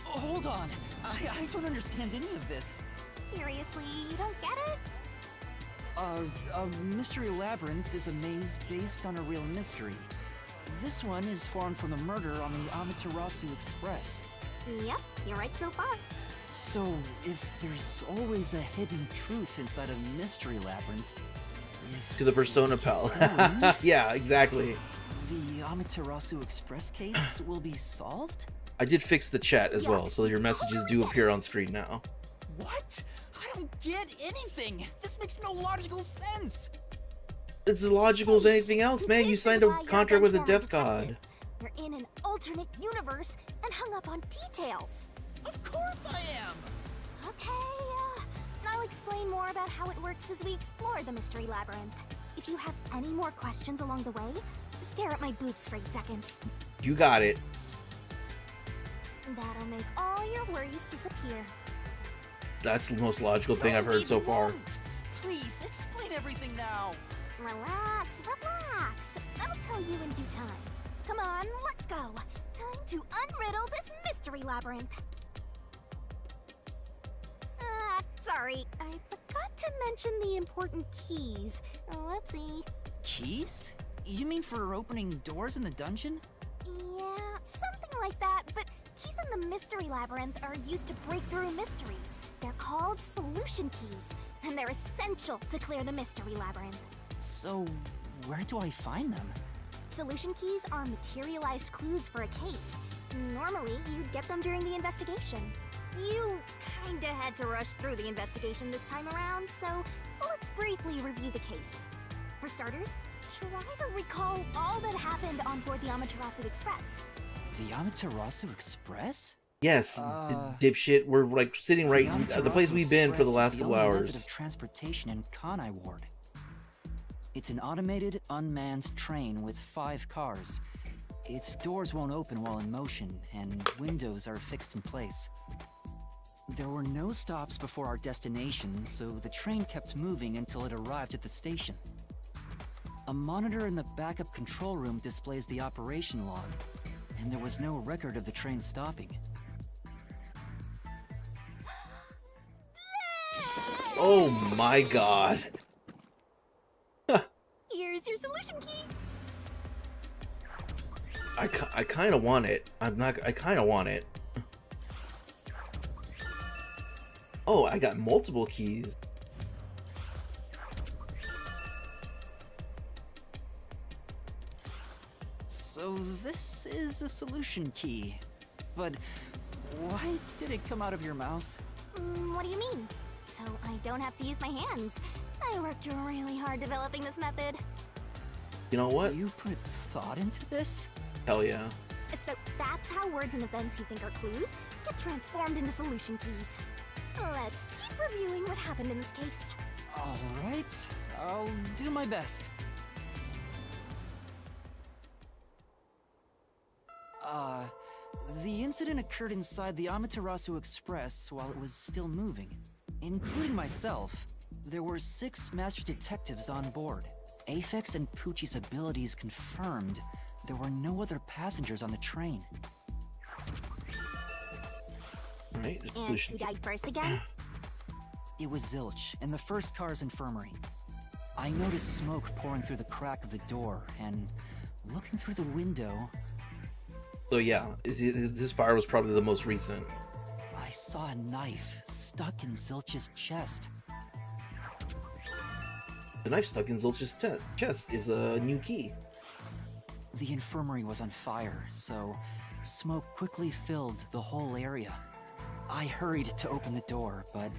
Speaker 3: Hold on! I don't understand any of this.
Speaker 8: Seriously, you don't get it?
Speaker 3: A mystery labyrinth is a maze based on a real mystery. This one is formed from the murder on the Amaterasu Express.
Speaker 8: Yep, you're right so far.
Speaker 3: So, if there's always a hidden truth inside a mystery labyrinth, if
Speaker 1: To the Persona Pal. Yeah, exactly.
Speaker 3: the Amaterasu Express case will be solved?
Speaker 1: I did fix the chat as
Speaker 8: Yeah,
Speaker 1: well, so your
Speaker 8: you
Speaker 1: messages
Speaker 8: totally
Speaker 1: do appear on screen now.
Speaker 3: What? I don't get anything! This makes no logical sense!
Speaker 1: It's as logical as anything else, man. You
Speaker 8: This is
Speaker 1: signed a
Speaker 8: why you're
Speaker 1: contract with a
Speaker 8: benchmark
Speaker 1: death
Speaker 8: detective.
Speaker 1: god.
Speaker 8: You're in an alternate universe and hung up on details.
Speaker 3: Of course I am!
Speaker 8: Okay, I'll explain more about how it works as we explore the mystery labyrinth. If you have any more questions along the way, stare at my boobs for 8 seconds.
Speaker 1: You got it.
Speaker 8: That'll make all your worries disappear.
Speaker 1: That's the most logical thing I've heard so
Speaker 3: it
Speaker 1: far.
Speaker 3: won't. Please, explain everything now!
Speaker 8: Relax, relax. I'll tell you in due time. Come on, let's go. Time to unriddle this mystery labyrinth. Sorry, I forgot to mention the important keys. Whoopsie.
Speaker 3: Keys? You mean for opening doors in the dungeon?
Speaker 8: Yeah, something like that, but keys in the mystery labyrinth are used to break through mysteries. They're called solution keys, and they're essential to clear the mystery labyrinth.
Speaker 3: So, where do I find them?
Speaker 8: Solution keys are materialized clues for a case. Normally, you'd get them during the investigation. You kinda had to rush through the investigation this time around, so let's briefly review the case. For starters, try to recall all that happened on board the Amaterasu Express.
Speaker 3: The Amaterasu Express?
Speaker 1: Yes,
Speaker 3: Uh,
Speaker 1: dipshit. We're like sitting right at the place
Speaker 3: Amaterasu
Speaker 1: we've been for the
Speaker 3: Express
Speaker 1: last
Speaker 3: is
Speaker 1: couple
Speaker 3: only
Speaker 1: hours.
Speaker 3: method of transportation in Kanai Ward. It's an automated, unmanned train with 5 cars. Its doors won't open while in motion, and windows are fixed in place. There were no stops before our destination, so the train kept moving until it arrived at the station. A monitor in the backup control room displays the operation log, and there was no record of the train stopping.
Speaker 1: Oh my god.
Speaker 8: Here's your solution key.
Speaker 1: I kind of want it. I kind of want it. Oh, I got multiple keys.
Speaker 3: So this is a solution key. But why did it come out of your mouth?
Speaker 8: What do you mean? So I don't have to use my hands. I worked really hard developing this method.
Speaker 1: You know what?
Speaker 3: You put thought into this?
Speaker 1: Hell yeah.
Speaker 8: So that's how words and events you think are clues get transformed into solution keys. Let's keep reviewing what happened in this case.
Speaker 3: Alright, I'll do my best. The incident occurred inside the Amaterasu Express while it was still moving. Including myself, there were 6 master detectives on board. Aphex and Poochie's abilities confirmed there were no other passengers on the train.
Speaker 1: Right?
Speaker 8: And who died first again?
Speaker 3: It was Zilch, in the first car's infirmary. I noticed smoke pouring through the crack of the door, and looking through the window,
Speaker 1: So yeah, this fire was probably the most recent.
Speaker 3: I saw a knife stuck in Zilch's chest.
Speaker 1: The knife stuck in Zilch's chest is a new key.
Speaker 3: The infirmary was on fire, so smoke quickly filled the whole area. I hurried to open the door, but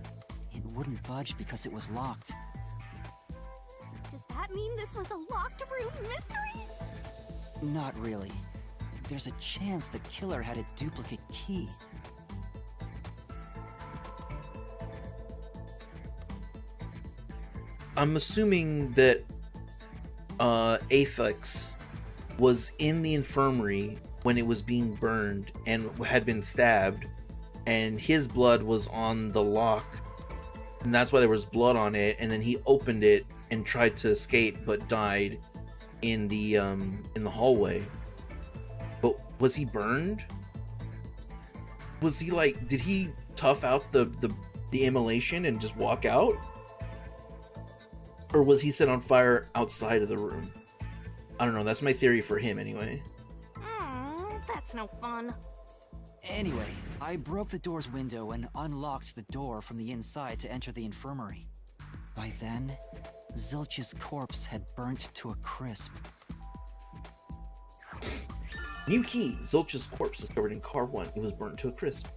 Speaker 3: it wouldn't budge because it was locked.
Speaker 8: Does that mean this was a locked room mystery?
Speaker 3: Not really. There's a chance the killer had a duplicate key.
Speaker 1: I'm assuming that Aphex was in the infirmary when it was being burned and had been stabbed, and his blood was on the lock, and that's why there was blood on it, and then he opened it and tried to escape but died in the hallway. But was he burned? Was he like, did he tough out the immolation and just walk out? Or was he set on fire outside of the room? I don't know, that's my theory for him anyway.
Speaker 8: That's no fun.
Speaker 3: Anyway, I broke the door's window and unlocked the door from the inside to enter the infirmary. By then, Zilch's corpse had burnt to a crisp.
Speaker 1: New key, Zilch's corpse discovered in car 1. It was burnt to a crisp.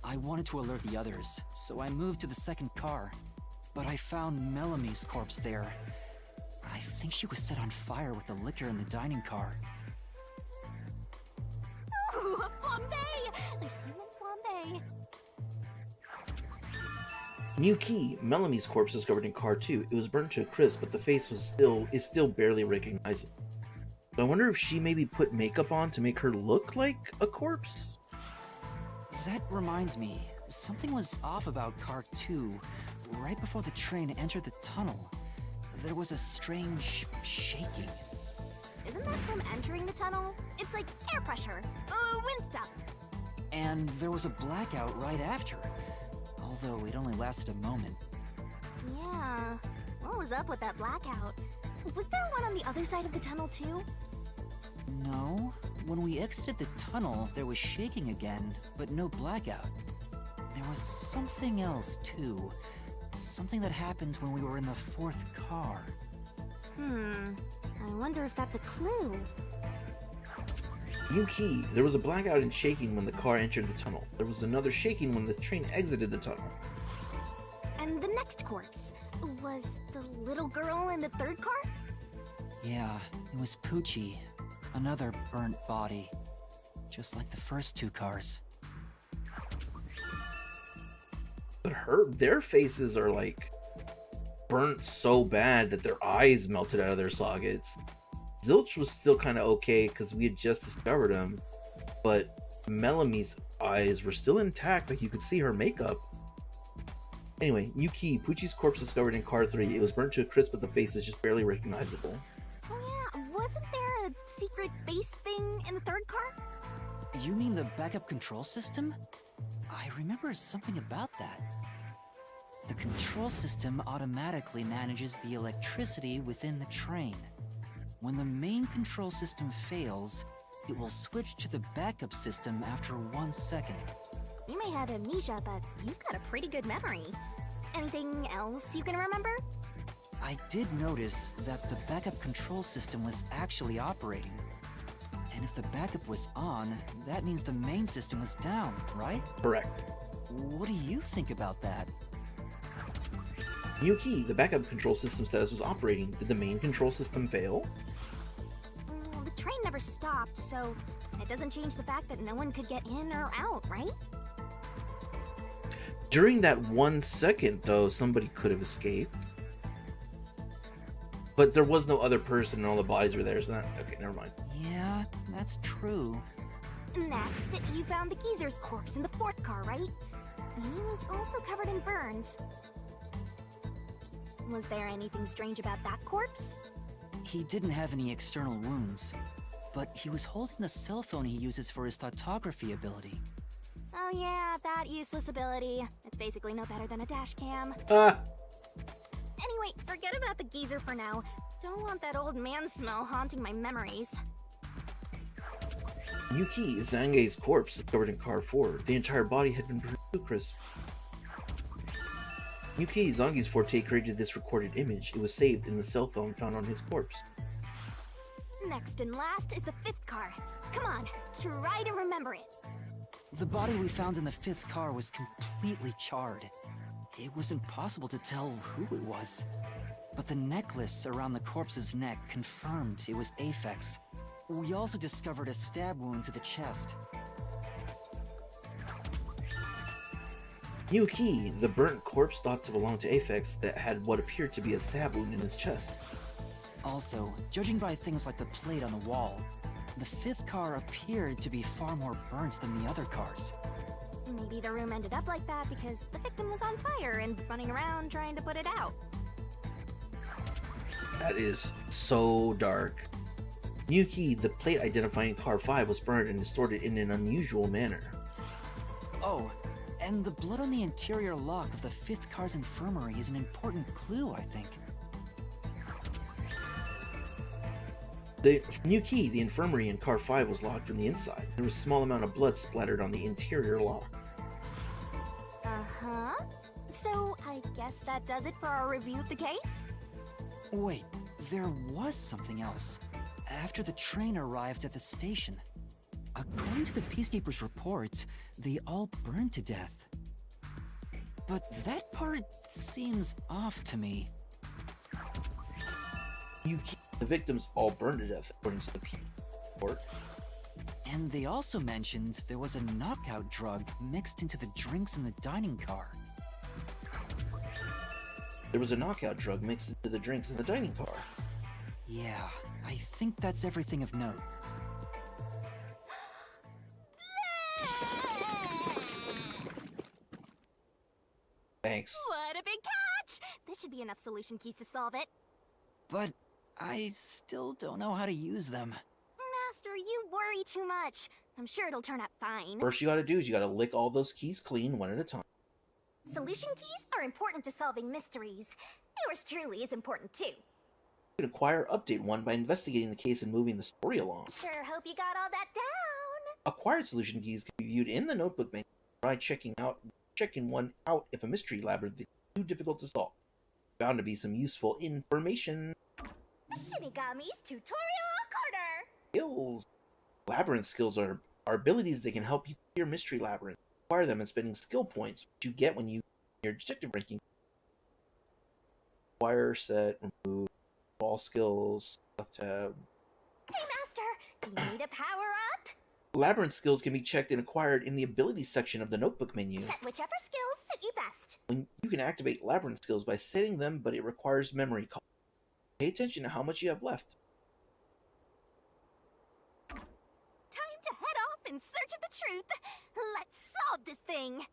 Speaker 3: I wanted to alert the others, so I moved to the second car. But I found Mellamy's corpse there. I think she was set on fire with the liquor in the dining car.
Speaker 8: Ooh, a flambe! A human flambe.
Speaker 1: New key, Mellamy's corpse discovered in car 2. It was burnt to a crisp, but the face is still barely recognizable. So I wonder if she maybe put makeup on to make her look like a corpse?
Speaker 3: That reminds me, something was off about car 2. Right before the train entered the tunnel, there was a strange shaking.
Speaker 8: Isn't that from entering the tunnel? It's like air pressure, wind stuff.
Speaker 3: And there was a blackout right after, although it only lasted a moment.
Speaker 8: Yeah, what was up with that blackout? Was there one on the other side of the tunnel too?
Speaker 3: No, when we exited the tunnel, there was shaking again, but no blackout. There was something else too. Something that happened when we were in the 4th car.
Speaker 8: I wonder if that's a clue.
Speaker 1: New key, there was a blackout and shaking when the car entered the tunnel. There was another shaking when the train exited the tunnel.
Speaker 8: And the next corpse was the little girl in the 3rd car?
Speaker 3: Yeah, it was Poochie. Another burnt body. Just like the first 2 cars.
Speaker 1: But their faces are like burnt so bad that their eyes melted out of their sockets. Zilch was still kind of okay because we had just discovered him, but Mellamy's eyes were still intact, like you could see her makeup. Anyway, new key, Poochie's corpse discovered in car 3. It was burnt to a crisp, but the face is just barely recognizable.
Speaker 8: Oh yeah, wasn't there a secret base thing in the 3rd car?
Speaker 3: You mean the backup control system? I remember something about that. The control system automatically manages the electricity within the train. When the main control system fails, it will switch to the backup system after 1 second.
Speaker 8: You may have amnesia, but you've got a pretty good memory. Anything else you can remember?
Speaker 3: I did notice that the backup control system was actually operating. And if the backup was on, that means the main system was down, right?
Speaker 1: Correct.
Speaker 3: What do you think about that?
Speaker 1: New key, the backup control system status was operating. Did the main control system fail?
Speaker 8: The train never stopped, so it doesn't change the fact that no one could get in or out, right?
Speaker 1: During that 1 second, though, somebody could have escaped. But there was no other person and all the bodies were there, so that... Okay, never mind.
Speaker 3: Yeah, that's true.
Speaker 8: Next, you found the geezer's corpse in the fourth car, right? He was also covered in burns. Was there anything strange about that corpse?
Speaker 3: He didn't have any external wounds, but he was holding the cell phone he uses for his photography ability.
Speaker 8: Oh yeah, that useless ability. It's basically no better than a dash cam.
Speaker 1: Ah!
Speaker 8: Anyway, forget about the geezer for now. Don't want that old man smell haunting my memories.
Speaker 1: Yuki Zange's corpse is covered in car 4. The entire body had been burned to a crisp. Yuki Zange's forte created this recorded image. It was saved in the cell phone found on his corpse.
Speaker 8: Next and last is the fifth car. Come on, try to remember it.
Speaker 3: The body we found in the fifth car was completely charred. It was impossible to tell who it was. But the necklace around the corpse's neck confirmed it was Aphex. We also discovered a stab wound to the chest.
Speaker 1: Yuki, the burnt corpse thought to belong to Aphex that had what appeared to be a stab wound in his chest.
Speaker 3: Also, judging by things like the plate on the wall, the fifth car appeared to be far more burnt than the other cars.
Speaker 8: Maybe the room ended up like that because the victim was on fire and running around trying to put it out.
Speaker 1: That is so dark. Yuki, the plate identifying car 5 was burned and distorted in an unusual manner.
Speaker 3: Oh, and the blood on the interior lock of the fifth car's infirmary is an important clue, I think.
Speaker 1: The Yuki, the infirmary in car 5 was locked from the inside. There was a small amount of blood splattered on the interior lock.
Speaker 8: Uh-huh. So, I guess that does it for our review of the case?
Speaker 3: Wait, there was something else. After the train arrived at the station, according to the Peacekeepers' reports, they all burned to death. But that part seems off to me.
Speaker 1: Yuki, the victims all burned to death, according to the report.
Speaker 3: And they also mentioned there was a knockout drug mixed into the drinks in the dining car.
Speaker 1: There was a knockout drug mixed into the drinks in the dining car.
Speaker 3: Yeah, I think that's everything of note.
Speaker 1: Thanks.
Speaker 8: What a big catch! This should be enough solution keys to solve it.
Speaker 3: But I still don't know how to use them.
Speaker 8: Master, you worry too much. I'm sure it'll turn out fine.
Speaker 1: First you gotta do is you gotta lick all those keys clean one at a time.
Speaker 8: Solution keys are important to solving mysteries. Yours truly is important too.
Speaker 1: You can acquire Update 1 by investigating the case and moving the story along.
Speaker 8: Sure hope you got all that down.
Speaker 1: Acquired solution keys can be viewed in the notebook menu. Try checking one out if a mystery labyrinth is too difficult to solve. Bound to be some useful information.
Speaker 8: Shinigami's Tutorial Corner!
Speaker 1: Skills. Labyrinth skills are abilities that can help you clear mystery labyrinth. Acquire them and spending skill points, which you get when you your detective ranking. Acquire, set, remove, all skills, left tab.
Speaker 8: Hey Master, do you need a power up?
Speaker 1: Labyrinth skills can be checked and acquired in the abilities section of the notebook menu.
Speaker 8: Set whichever skills suit you best.
Speaker 1: You can activate labyrinth skills by setting them, but it requires memory call. Pay attention to how much you have left.
Speaker 8: Time to head off in search of the truth. Let's solve this thing.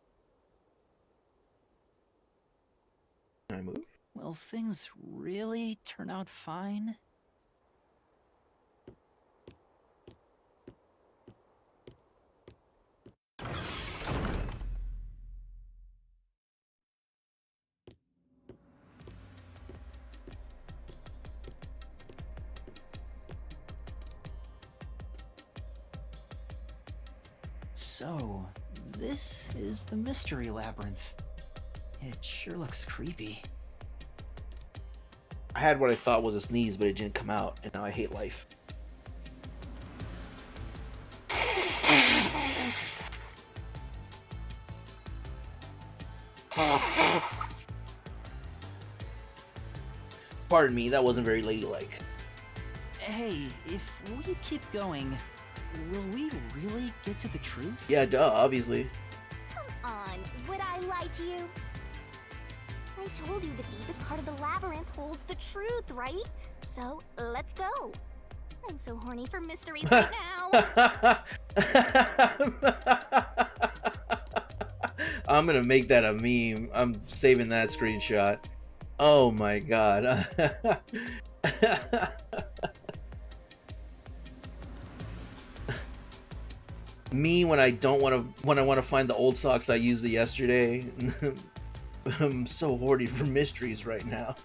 Speaker 1: Can I move?
Speaker 3: Will things really turn out fine? So, this is the mystery labyrinth. It sure looks creepy.
Speaker 1: I had what I thought was a sneeze, but it didn't come out, and now I hate life. Pardon me, that wasn't very ladylike.
Speaker 3: Hey, if we keep going, will we really get to the truth?
Speaker 1: Yeah, duh, obviously.
Speaker 8: Come on, would I lie to you? I told you the deepest part of the labyrinth holds the truth, right? So, let's go. I'm so horny for mysteries right now.
Speaker 1: I'm gonna make that a meme. I'm saving that screenshot. Oh my god. Me when I want to find the old socks I used yesterday. I'm so horny for mysteries right now.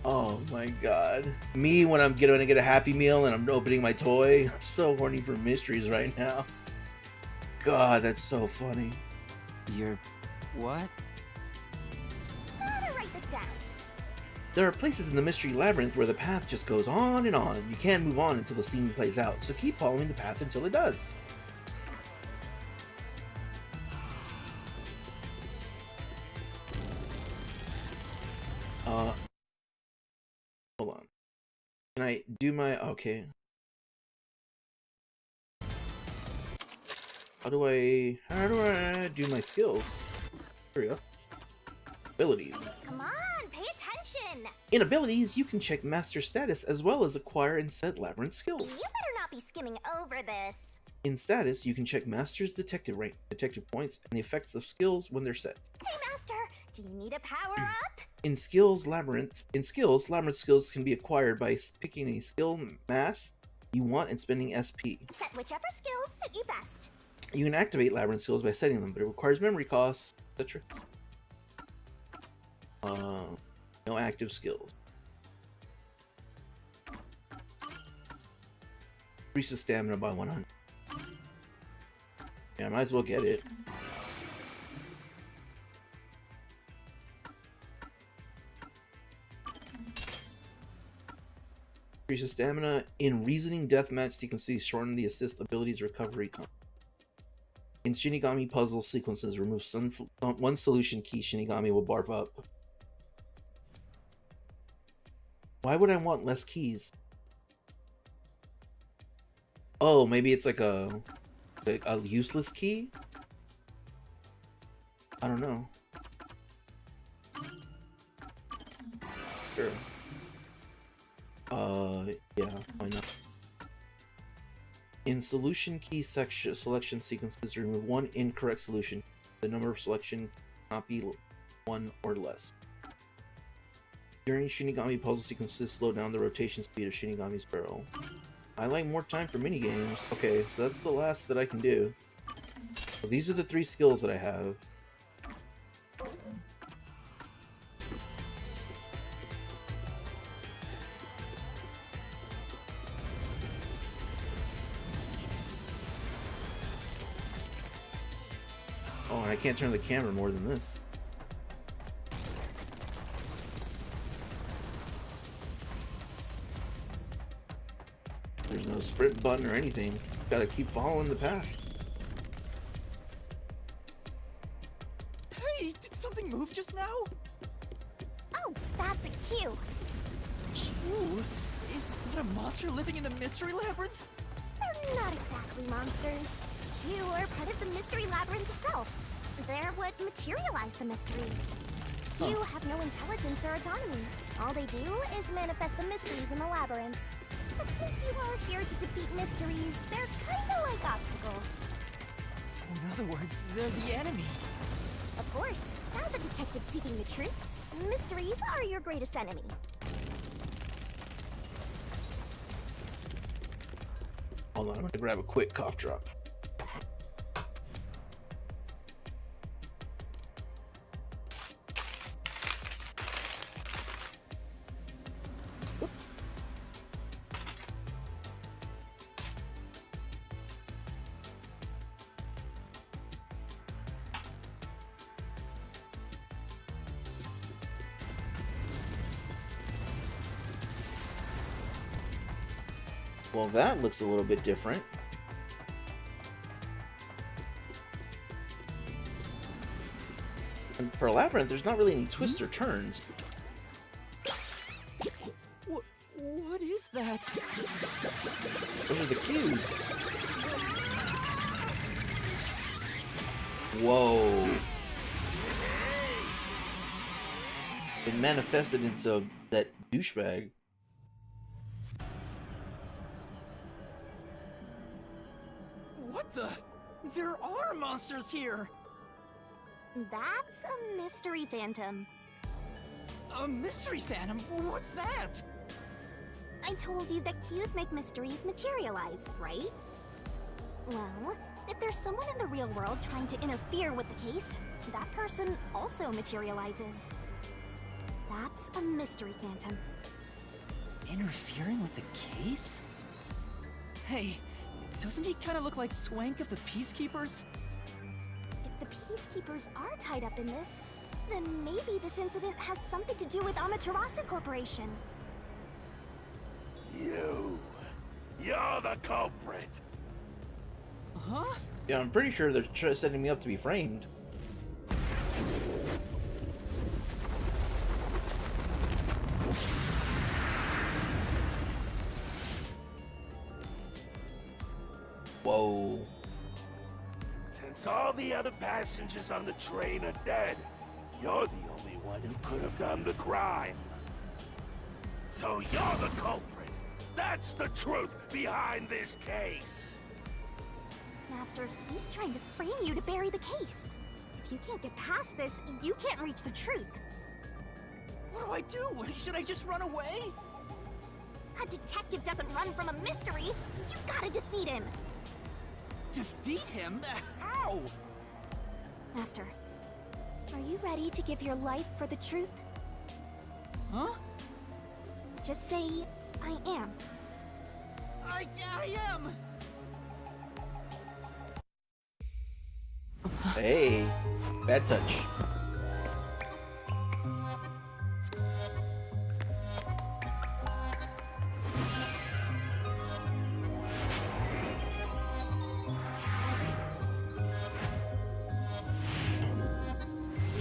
Speaker 1: Oh my god. Me when I'm gonna get a Happy Meal and I'm opening my toy. I'm so horny for mysteries right now. God, that's so funny.
Speaker 3: You're... what?
Speaker 8: I'm gonna write this down.
Speaker 1: There are places in the Mystery Labyrinth where the path just goes on and on. You can't move on until the scene plays out, so keep following the path until it does. Hold on. Can I do my... okay. How do I do my skills? Here we go. Abilities.
Speaker 8: Come on, pay attention.
Speaker 1: In abilities, you can check master status as well as acquire and set labyrinth skills.
Speaker 8: You better not be skimming over this.
Speaker 1: In status, you can check master's detective rank, detective points, and the effects of skills when they're set.
Speaker 8: Hey, Master, do you need a power-up?
Speaker 1: In skills, labyrinth skills can be acquired by picking a skill mass you want and spending SP.
Speaker 8: Set whichever skills suit you best.
Speaker 1: You can activate labyrinth skills by setting them, but it requires memory costs, etc. No active skills. Increases stamina by 100. Yeah, I might as well get it. Increases stamina in reasoning deathmatch sequences, shorten the assist abilities recovery time. In Shinigami puzzle sequences, remove one solution key Shinigami will barf up. Why would I want less keys? Oh, maybe it's like a useless key? I don't know. Sure. Yeah, why not? In solution key selection sequences, remove one incorrect solution. The number of selection cannot be 1 or less. During Shinigami puzzle sequences, slow down the rotation speed of Shinigami's barrel. I like more time for minigames. Okay, so that's the last that I can do. So these are the 3 skills that I have. Oh, and I can't turn the camera more than this. There's no sprint button or anything. Gotta keep following the path.
Speaker 3: Hey, did something move just now?
Speaker 8: Oh, that's a Q.
Speaker 3: Q? Is that a monster living in the Mystery Labyrinth?
Speaker 8: They're not exactly monsters. Q are part of the Mystery Labyrinth itself. They're what materialize the mysteries. Q have no intelligence or autonomy. All they do is manifest the mysteries in the labyrinths. But since you are here to defeat mysteries, they're kinda like obstacles.
Speaker 3: So in other words, they're the enemy.
Speaker 8: Of course, as a detective seeking the truth, mysteries are your greatest enemy.
Speaker 1: Hold on, I'm gonna grab a quick cough drop. Well, that looks a little bit different. And for a labyrinth, there's not really any twists or turns.
Speaker 3: What is that?
Speaker 1: Those are the cues. Whoa. It manifested into that douchebag.
Speaker 3: What the? There are monsters here!
Speaker 8: That's a mystery phantom.
Speaker 3: A mystery phantom? What's that?
Speaker 8: I told you that cues make mysteries materialize, right? Well, if there's someone in the real world trying to interfere with the case, that person also materializes. That's a mystery phantom.
Speaker 3: Interfering with the case? Hey, doesn't he kind of look like Swank of the Peacekeepers?
Speaker 8: If the Peacekeepers are tied up in this, then maybe this incident has something to do with Amaterasu Corporation.
Speaker 10: You're the culprit.
Speaker 3: Huh?
Speaker 1: Yeah, I'm pretty sure they're setting me up to be framed. Whoa.
Speaker 10: Since all the other passengers on the train are dead, you're the only one who could have done the crime. So you're the culprit. That's the truth behind this case.
Speaker 8: Master, he's trying to frame you to bury the case. If you can't get past this, you can't reach the truth.
Speaker 3: What do I do? Should I just run away?
Speaker 8: A detective doesn't run from a mystery. You gotta defeat him.
Speaker 3: Defeat him? How?
Speaker 8: Master, are you ready to give your life for the truth?
Speaker 3: Huh?
Speaker 8: Just say, I am.
Speaker 3: I am!
Speaker 1: Hey, bad touch.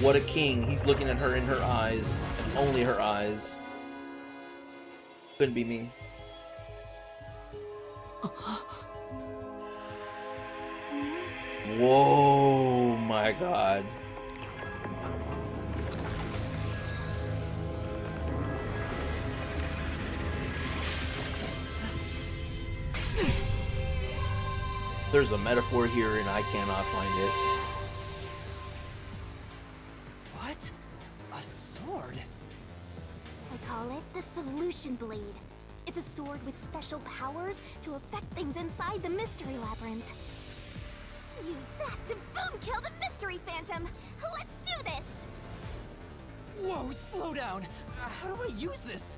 Speaker 1: What a king. He's looking at her in her eyes. Only her eyes. Couldn't be me. Whoa, my God. There's a metaphor here and I cannot find it.
Speaker 3: What? A sword?
Speaker 8: I call it the Solution Blade. It's a sword with special powers to affect things inside the Mystery Labyrinth. Use that to boom kill the Mystery Phantom! Let's do this!
Speaker 3: Whoa, slow down! How do I use this?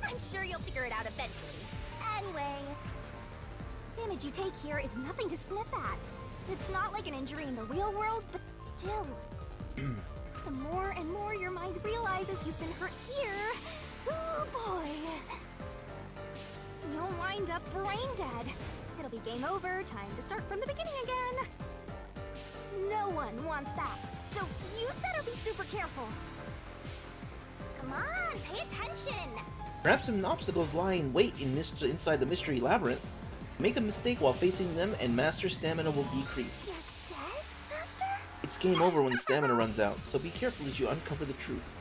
Speaker 8: I'm sure you'll figure it out eventually. Anyway, damage you take here is nothing to sniff at. It's not like an injury in the real world, but still. The more and more your mind realizes you've been hurt here, oh boy. You'll wind up brain dead. It'll be game over, time to start from the beginning again. No one wants that, so you better be super careful. Come on, pay attention.
Speaker 1: Perhaps some obstacles lie in wait inside the mystery labyrinth. Make a mistake while facing them and Master stamina will decrease.
Speaker 8: You're dead, Master?
Speaker 1: It's game over when the stamina runs out, so be careful as you uncover the truth.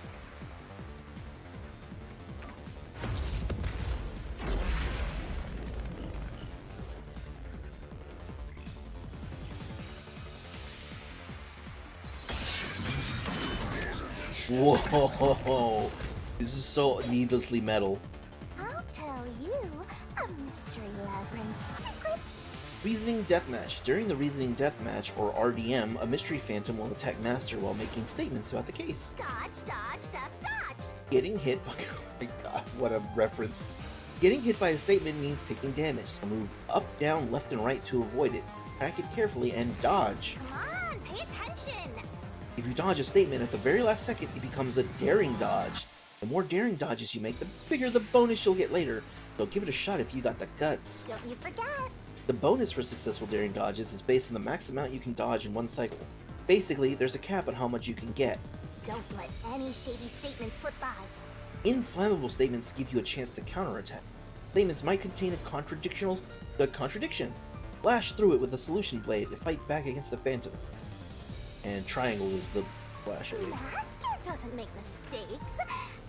Speaker 1: Whoa! This is so needlessly metal.
Speaker 8: I'll tell you a Mystery Labyrinth secret.
Speaker 1: Reasoning Deathmatch. During the Reasoning Deathmatch, or RDM, a mystery phantom will attack Master while making statements about the case.
Speaker 8: Dodge, dodge, duck, dodge.
Speaker 1: Getting hit by... Oh my god, what a reference. Getting hit by a statement means taking damage, so move up, down, left, and right to avoid it. Track it carefully and dodge.
Speaker 8: Come on, pay attention.
Speaker 1: If you dodge a statement at the very last second, it becomes a daring dodge. The more daring dodges you make, the bigger the bonus you'll get later. So give it a shot if you got the guts.
Speaker 8: Don't you forget.
Speaker 1: The bonus for successful daring dodges is based on the max amount you can dodge in one cycle. Basically, there's a cap on how much you can get.
Speaker 8: Don't let any shady statements slip by.
Speaker 1: Inflammable statements give you a chance to counterattack. Statements might contain a contradiction. Slash through it with a solution blade to fight back against the Phantom. And triangle is the flash aid.
Speaker 8: Master doesn't make mistakes,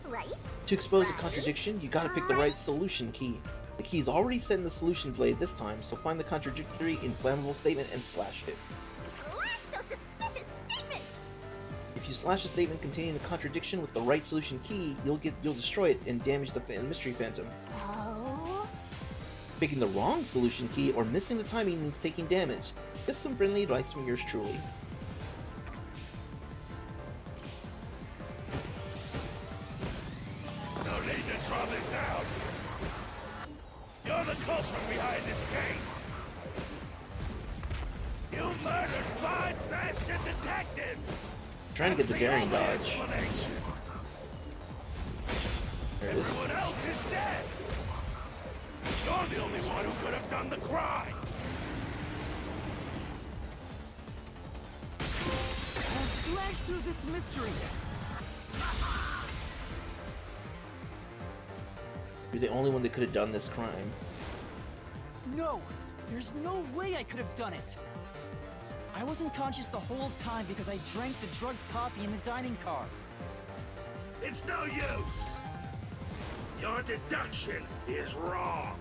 Speaker 8: right?
Speaker 1: To expose a contradiction, you gotta pick the right solution key. The key is already set in the solution blade this time, so find the contradictory inflammable statement and slash it.
Speaker 8: Slash those suspicious statements!
Speaker 1: If you slash a statement containing a contradiction with the right solution key, you'll destroy it and damage the mystery Phantom.
Speaker 8: Oh?
Speaker 1: Picking the wrong solution key or missing the timing means taking damage. Just some friendly advice from yours truly.
Speaker 10: No need to draw this out. You're the culprit behind this case. You murdered 5 bastard detectives.
Speaker 1: Trying to get the
Speaker 10: That's
Speaker 1: daring
Speaker 10: only
Speaker 1: dodge.
Speaker 10: explanation.
Speaker 1: There it is.
Speaker 10: Everyone else is dead. You're the only one who could have done the crime.
Speaker 5: I'll slash through this mystery.
Speaker 1: You're the only one that could have done this crime.
Speaker 3: No! There's no way I could have done it! I wasn't conscious the whole time because I drank the drugged coffee in the dining car.
Speaker 10: It's no use. Your deduction is wrong.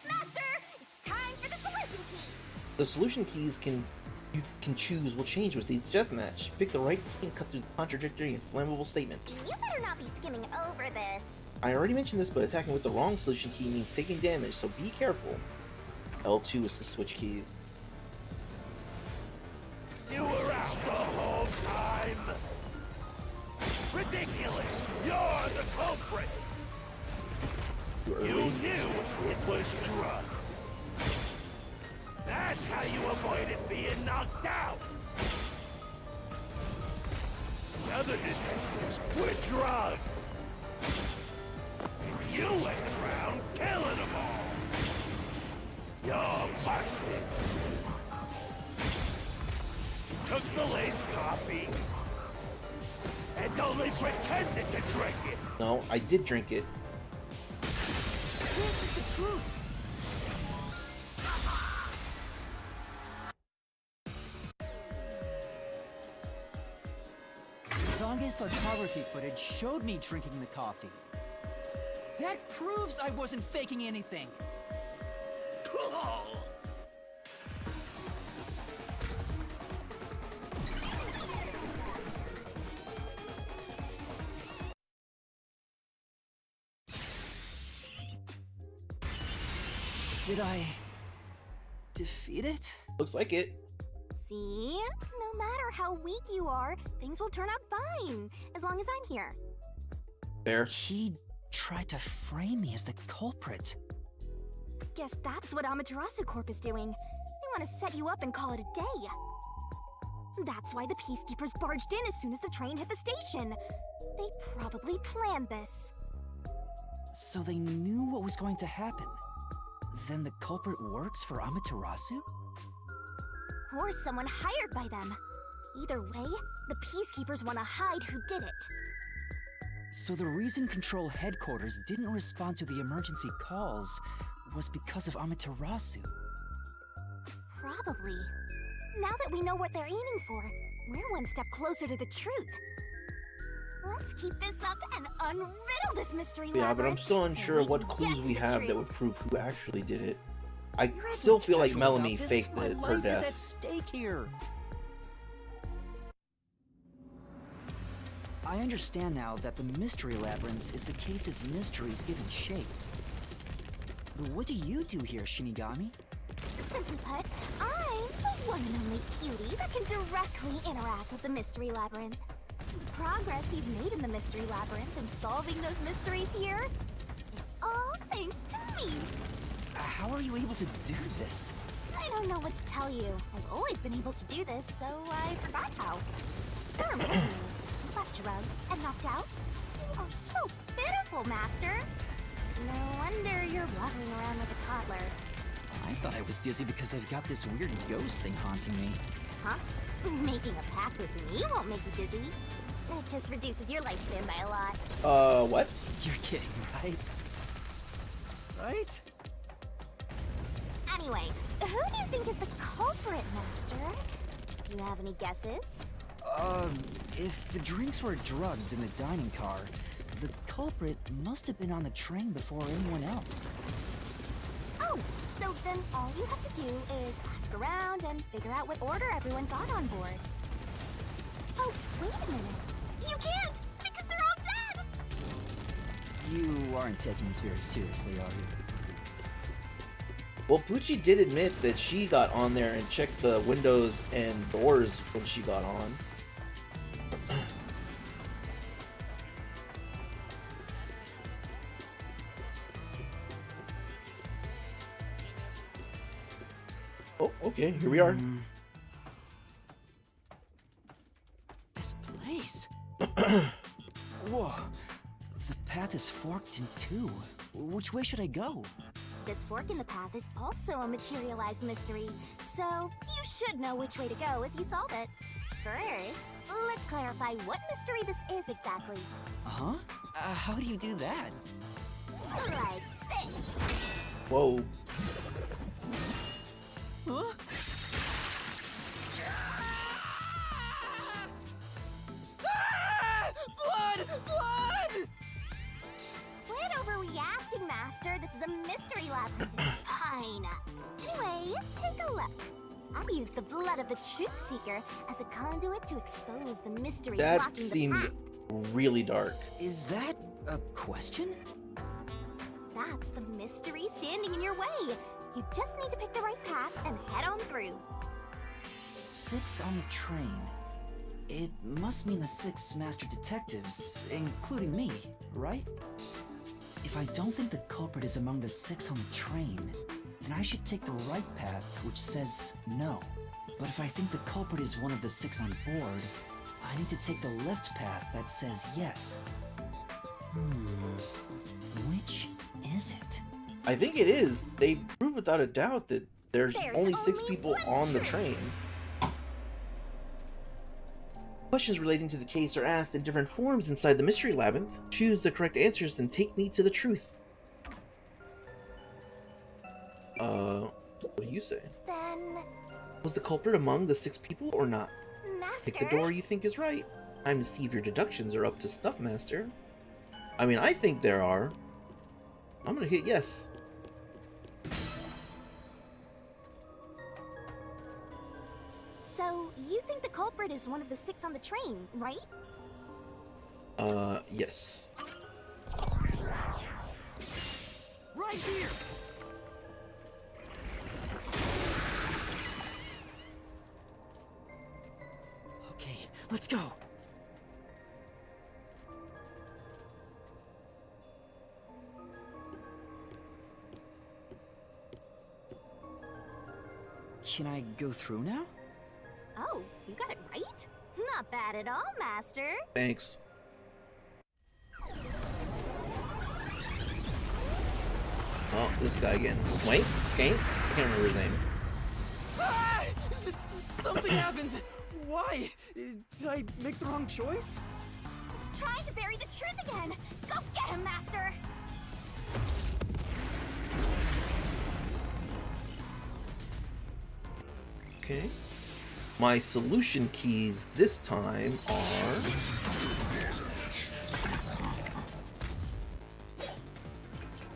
Speaker 8: Master! It's time for the solution key!
Speaker 1: The solution keys you can choose will change with each deathmatch. Pick the right key and cut through the contradictory and flammable statements.
Speaker 8: You better not be skimming over this.
Speaker 1: I already mentioned this, but attacking with the wrong solution key means taking damage, so be careful. L2 is the switch key.
Speaker 10: You were out the whole time. Ridiculous. You're the culprit. You knew it was drugged. That's how you avoided being knocked out. The other detectives were drugged. And you went around killing them all. You're busted. You took the laced coffee and only pretended to drink it.
Speaker 1: No, I did drink it.
Speaker 5: This is the truth.
Speaker 3: Zange's photography footage showed me drinking the coffee. That proves I wasn't faking anything! Did I defeat it?
Speaker 1: Looks like it.
Speaker 8: See? No matter how weak you are, things will turn out fine, as long as I'm here.
Speaker 1: Fair.
Speaker 3: He tried to frame me as the culprit.
Speaker 8: Guess that's what Amaterasu Corp is doing. They want to set you up and call it a day. That's why the Peacekeepers barged in as soon as the train hit the station. They probably planned this.
Speaker 3: So they knew what was going to happen. Then the culprit works for Amaterasu?
Speaker 8: Or someone hired by them. Either way, the Peacekeepers want to hide who did it.
Speaker 3: So the reason Control Headquarters didn't respond to the emergency calls was because of Amaterasu.
Speaker 8: Probably. Now that we know what they're aiming for, we're one step closer to the truth. Let's keep this up and unriddle this mystery
Speaker 1: Yeah, but I'm
Speaker 8: labyrinth
Speaker 1: still
Speaker 8: so
Speaker 1: unsure
Speaker 8: we
Speaker 1: of what
Speaker 8: can
Speaker 1: clues
Speaker 8: get to
Speaker 1: we
Speaker 8: the
Speaker 1: have
Speaker 8: truth.
Speaker 1: that would prove who actually did it. I
Speaker 3: You're
Speaker 1: still feel like
Speaker 3: casual
Speaker 1: Melanie
Speaker 3: about this.
Speaker 1: faked
Speaker 3: My
Speaker 1: her
Speaker 3: life is
Speaker 1: death.
Speaker 3: at stake here. I understand now that the Mystery Labyrinth is the case's mysteries given shape. But what do you do here, Shinigami?
Speaker 8: Simply put, I'm the one and only cutie that can directly interact with the Mystery Labyrinth. The progress you've made in the Mystery Labyrinth and solving those mysteries here, it's all thanks to me.
Speaker 3: How are you able to do this?
Speaker 8: I don't know what to tell you. I've always been able to do this, so I forgot how. Got drugged and knocked out. You are so pitiful, Master. No wonder you're wandering around like a toddler.
Speaker 3: I thought I was dizzy because I've got this weird ghost thing haunting me.
Speaker 8: Huh? Making a pact with me won't make you dizzy. It just reduces your lifespan by a lot.
Speaker 1: What?
Speaker 3: You're kidding, right? right?
Speaker 8: Anyway, who do you think is the culprit, Master? Do you have any guesses?
Speaker 3: If the drinks were drugged in the dining car, the culprit must have been on the train before anyone else.
Speaker 8: Oh, so then all you have to do is ask around and figure out what order everyone got on board. Oh, wait a minute. You can't, because they're all dead!
Speaker 3: You aren't taking this very seriously, are you?
Speaker 1: Well, Poochie did admit that she got on there and checked the windows and doors when she got on. Oh, okay, here we are.
Speaker 3: This place? Whoa. The path is forked in two. Which way should I go?
Speaker 8: This fork in the path is also a materialized mystery, so you should know which way to go if you solve it. First, let's clarify what mystery this is exactly.
Speaker 3: Uh-huh? How do you do that?
Speaker 8: Like this.
Speaker 1: Whoa.
Speaker 3: Huh? Blood! Blood!
Speaker 8: Quit overreacting, Master. This is a mystery labyrinth. It's fine. Anyway, take a look. I used the blood of the Truth Seeker as a conduit to expose the mystery
Speaker 1: That
Speaker 8: blocking
Speaker 1: seems
Speaker 8: the path.
Speaker 1: really dark.
Speaker 3: Is that a question?
Speaker 8: That's the mystery standing in your way. You just need to pick the right path and head on through.
Speaker 3: 6 on the train. It must mean the 6 master detectives, including me, right? If I don't think the culprit is among the 6 on the train, then I should take the right path, which says no. But if I think the culprit is one of the 6 on board, I need to take the left path that says yes. Which is it?
Speaker 1: I think it is. They prove without a doubt that there's only 6
Speaker 8: only
Speaker 1: people
Speaker 8: one
Speaker 1: on the
Speaker 8: truth.
Speaker 1: train. Questions relating to the case are asked in different forms inside the mystery labyrinth. Choose the correct answers, then take me to the truth. What do you say?
Speaker 8: Then,
Speaker 1: Was the culprit among the 6 people or not?
Speaker 8: Master.
Speaker 1: Pick the door you think is right. Time to see if your deductions are up to snuff, Master. I mean, I think there are. I'm gonna hit yes.
Speaker 8: So, you think the culprit is one of the 6 on the train, right?
Speaker 1: Yes.
Speaker 3: Right here! Okay, let's go. Can I go through now?
Speaker 8: Oh, you got it right? Not bad at all, Master.
Speaker 1: Thanks. Oh, this guy again. Swank? Skank? I can't remember his name.
Speaker 3: Ah! Something happened! Why? Did I make the wrong choice?
Speaker 8: It's trying to bury the truth again. Go get him, Master.
Speaker 1: Okay. My solution keys this time are...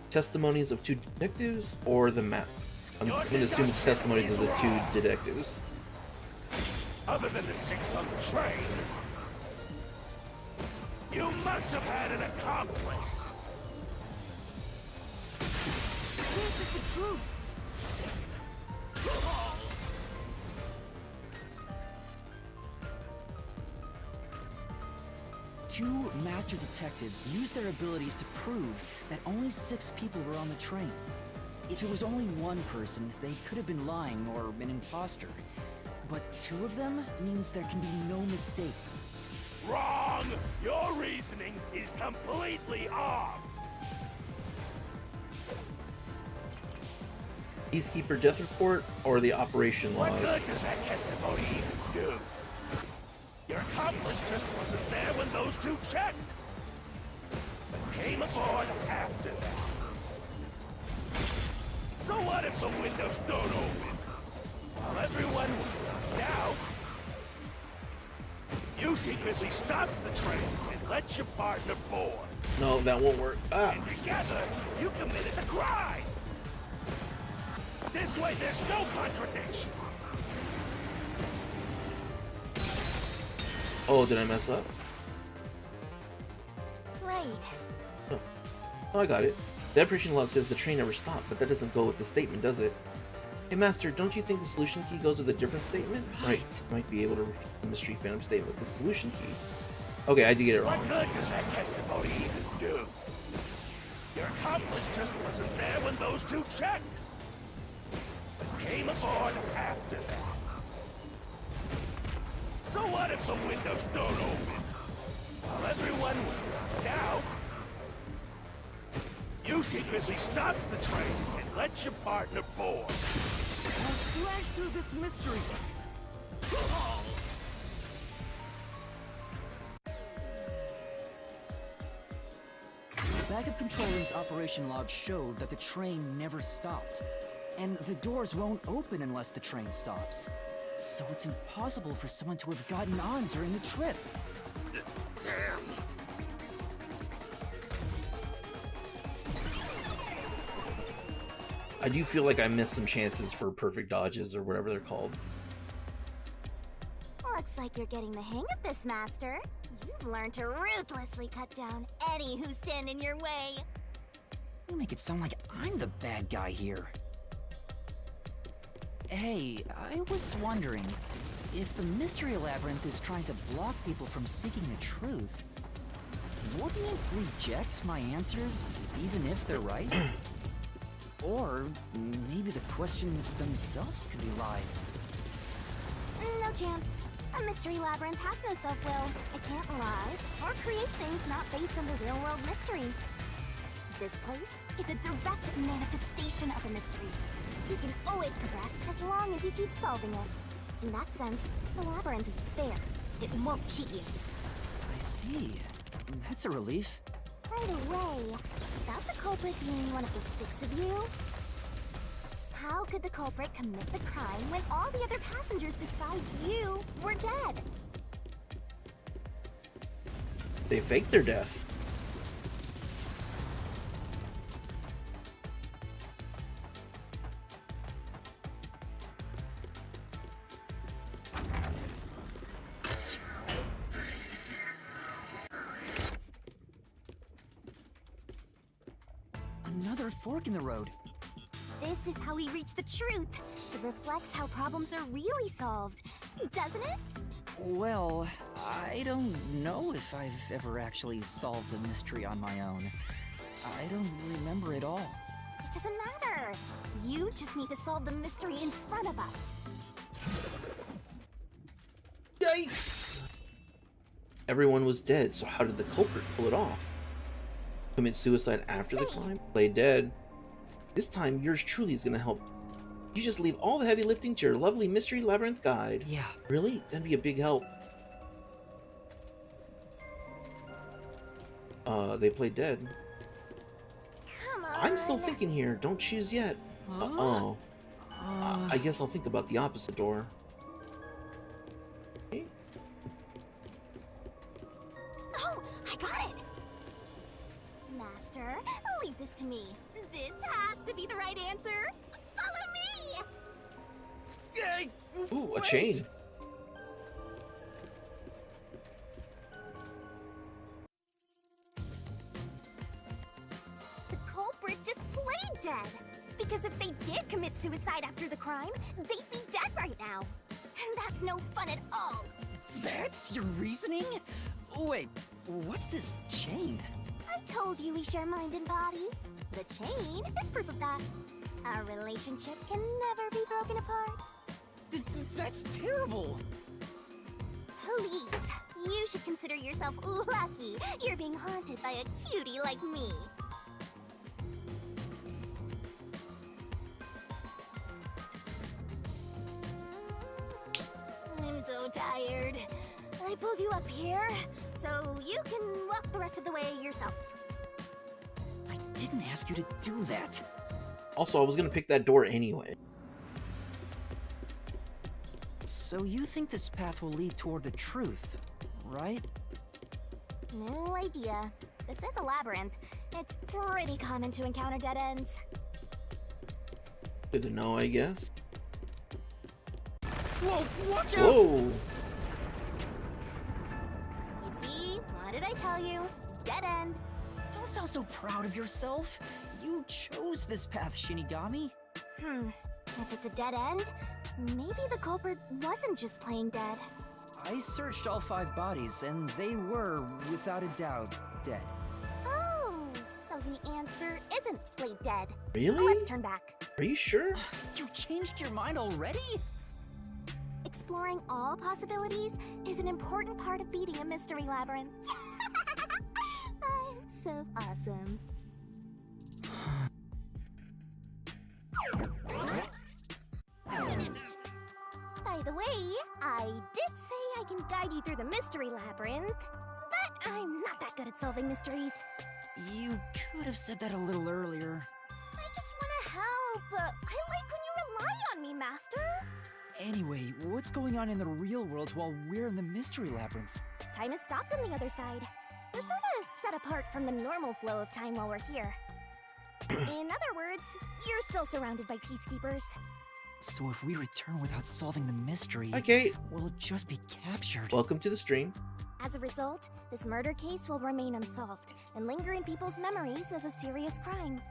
Speaker 1: testimonies of 2 detectives or the map. I'm going to assume it's testimonies of the 2 detectives.
Speaker 10: Other than the 6 on the train, you must have had an accomplice.
Speaker 8: This is the truth.
Speaker 3: 2 master detectives used their abilities to prove that only 6 people were on the train. If it was only one person, they could have been lying or an imposter. But 2 of them means there can be no mistake.
Speaker 10: Wrong! Your reasoning is completely off!
Speaker 1: Peacekeeper death report or the operation
Speaker 10: What
Speaker 1: log?
Speaker 10: good does that testimony even do? Your accomplice just wasn't there when those 2 checked. But came aboard after that. So what if the windows don't open? While everyone was knocked out, you secretly stopped the train and let your partner board.
Speaker 1: No, that won't work. Ah.
Speaker 10: And together, you committed the crime! This way, there's no contradiction!
Speaker 1: Oh, did I mess up?
Speaker 8: Right.
Speaker 1: Oh, I got it. The operation log says the train never stopped, but that doesn't go with the statement, does it? Hey, Master, don't you think the solution key goes with a different statement?
Speaker 3: Right.
Speaker 1: Might be able to refute the Mystery Phantom statement with the solution key. Okay, I did get it wrong.
Speaker 10: What good does that testimony even do? Your accomplice just wasn't there when those two checked. But came aboard after that. So what if the windows don't open? While everyone was knocked out, you secretly stopped the train and let your partner board.
Speaker 5: I'll slash through this mystery.
Speaker 3: The backup control room's operation log showed that the train never stopped. And the doors won't open unless the train stops. So it's impossible for someone to have gotten on during the trip.
Speaker 10: Damn.
Speaker 1: I do feel like I missed some chances for perfect dodges or whatever they're called.
Speaker 8: Looks like you're getting the hang of this, Master. You've learned to ruthlessly cut down any who stand in your way.
Speaker 3: You make it sound like I'm the bad guy here. Hey, I was wondering, if the Mystery Labyrinth is trying to block people from seeking the truth, wouldn't it reject my answers, even if they're right? Or maybe the questions themselves could be lies.
Speaker 8: No chance. A mystery labyrinth has no self-will. It can't lie or create things not based on the real-world mystery. This place is a direct manifestation of a mystery. You can always progress as long as you keep solving it. In that sense, the labyrinth is fair. It won't cheat you.
Speaker 3: I see. That's a relief.
Speaker 8: By the way, without the culprit being one of the 6 of you, how could the culprit commit the crime when all the other passengers besides you were dead?
Speaker 1: They faked their death.
Speaker 3: Another fork in the road.
Speaker 8: This is how we reach the truth. It reflects how problems are really solved, doesn't it?
Speaker 3: Well, I don't know if I've ever actually solved a mystery on my own. I don't remember it all.
Speaker 8: It doesn't matter. You just need to solve the mystery in front of us.
Speaker 1: Yikes! Everyone was dead, so how did the culprit pull it off? Commit suicide after the crime? Play dead. This time, yours truly is gonna help. You just leave all the heavy lifting to your lovely Mystery Labyrinth guide.
Speaker 3: Yeah.
Speaker 1: Really? That'd be a big help. They played dead.
Speaker 8: Come on.
Speaker 1: I'm still thinking here. Don't choose yet. Uh-oh. I guess I'll think about the opposite door. Okay.
Speaker 8: Oh, I got it! Master, leave this to me. This has to be the right answer. Follow me!
Speaker 10: Yay!
Speaker 1: Ooh, a chain.
Speaker 8: The culprit just played dead. Because if they did commit suicide after the crime, they'd be dead right now. And that's no fun at all.
Speaker 3: That's your reasoning? Wait, what's this chain?
Speaker 8: I told you we share mind and body. The chain is proof of that. Our relationship can never be broken apart.
Speaker 3: That's terrible!
Speaker 8: Please, you should consider yourself lucky you're being haunted by a cutie like me. I'm so tired. I pulled you up here, so you can walk the rest of the way yourself.
Speaker 3: I didn't ask you to do that.
Speaker 1: Also, I was gonna pick that door anyway.
Speaker 3: So you think this path will lead toward the truth, right?
Speaker 8: No idea. This is a labyrinth. It's pretty common to encounter dead ends.
Speaker 1: Good to know, I guess.
Speaker 3: Whoa, watch out!
Speaker 1: Whoa!
Speaker 8: You see? What did I tell you? Dead end.
Speaker 3: Don't sound so proud of yourself. You chose this path, Shinigami.
Speaker 8: If it's a dead end, maybe the culprit wasn't just playing dead.
Speaker 3: I searched all 5 bodies, and they were, without a doubt, dead.
Speaker 8: Oh, so the answer isn't play dead.
Speaker 1: Really?
Speaker 8: Let's turn back.
Speaker 1: Are you sure?
Speaker 3: You changed your mind already?
Speaker 8: Exploring all possibilities is an important part of beating a mystery labyrinth. I'm so awesome. By the way, I did say I can guide you through the mystery labyrinth, but I'm not that good at solving mysteries.
Speaker 3: You could have said that a little earlier.
Speaker 8: I just want to help. I like when you rely on me, Master.
Speaker 3: Anyway, what's going on in the real world while we're in the mystery labyrinth?
Speaker 8: Time has stopped on the other side. We're sort of set apart from the normal flow of time while we're here. In other words, you're still surrounded by peacekeepers.
Speaker 3: So if we return without solving the mystery,
Speaker 1: Hi, Kate.
Speaker 3: we'll just be captured.
Speaker 1: Welcome to the stream.
Speaker 8: As a result, this murder case will remain unsolved and linger in people's memories as a serious crime.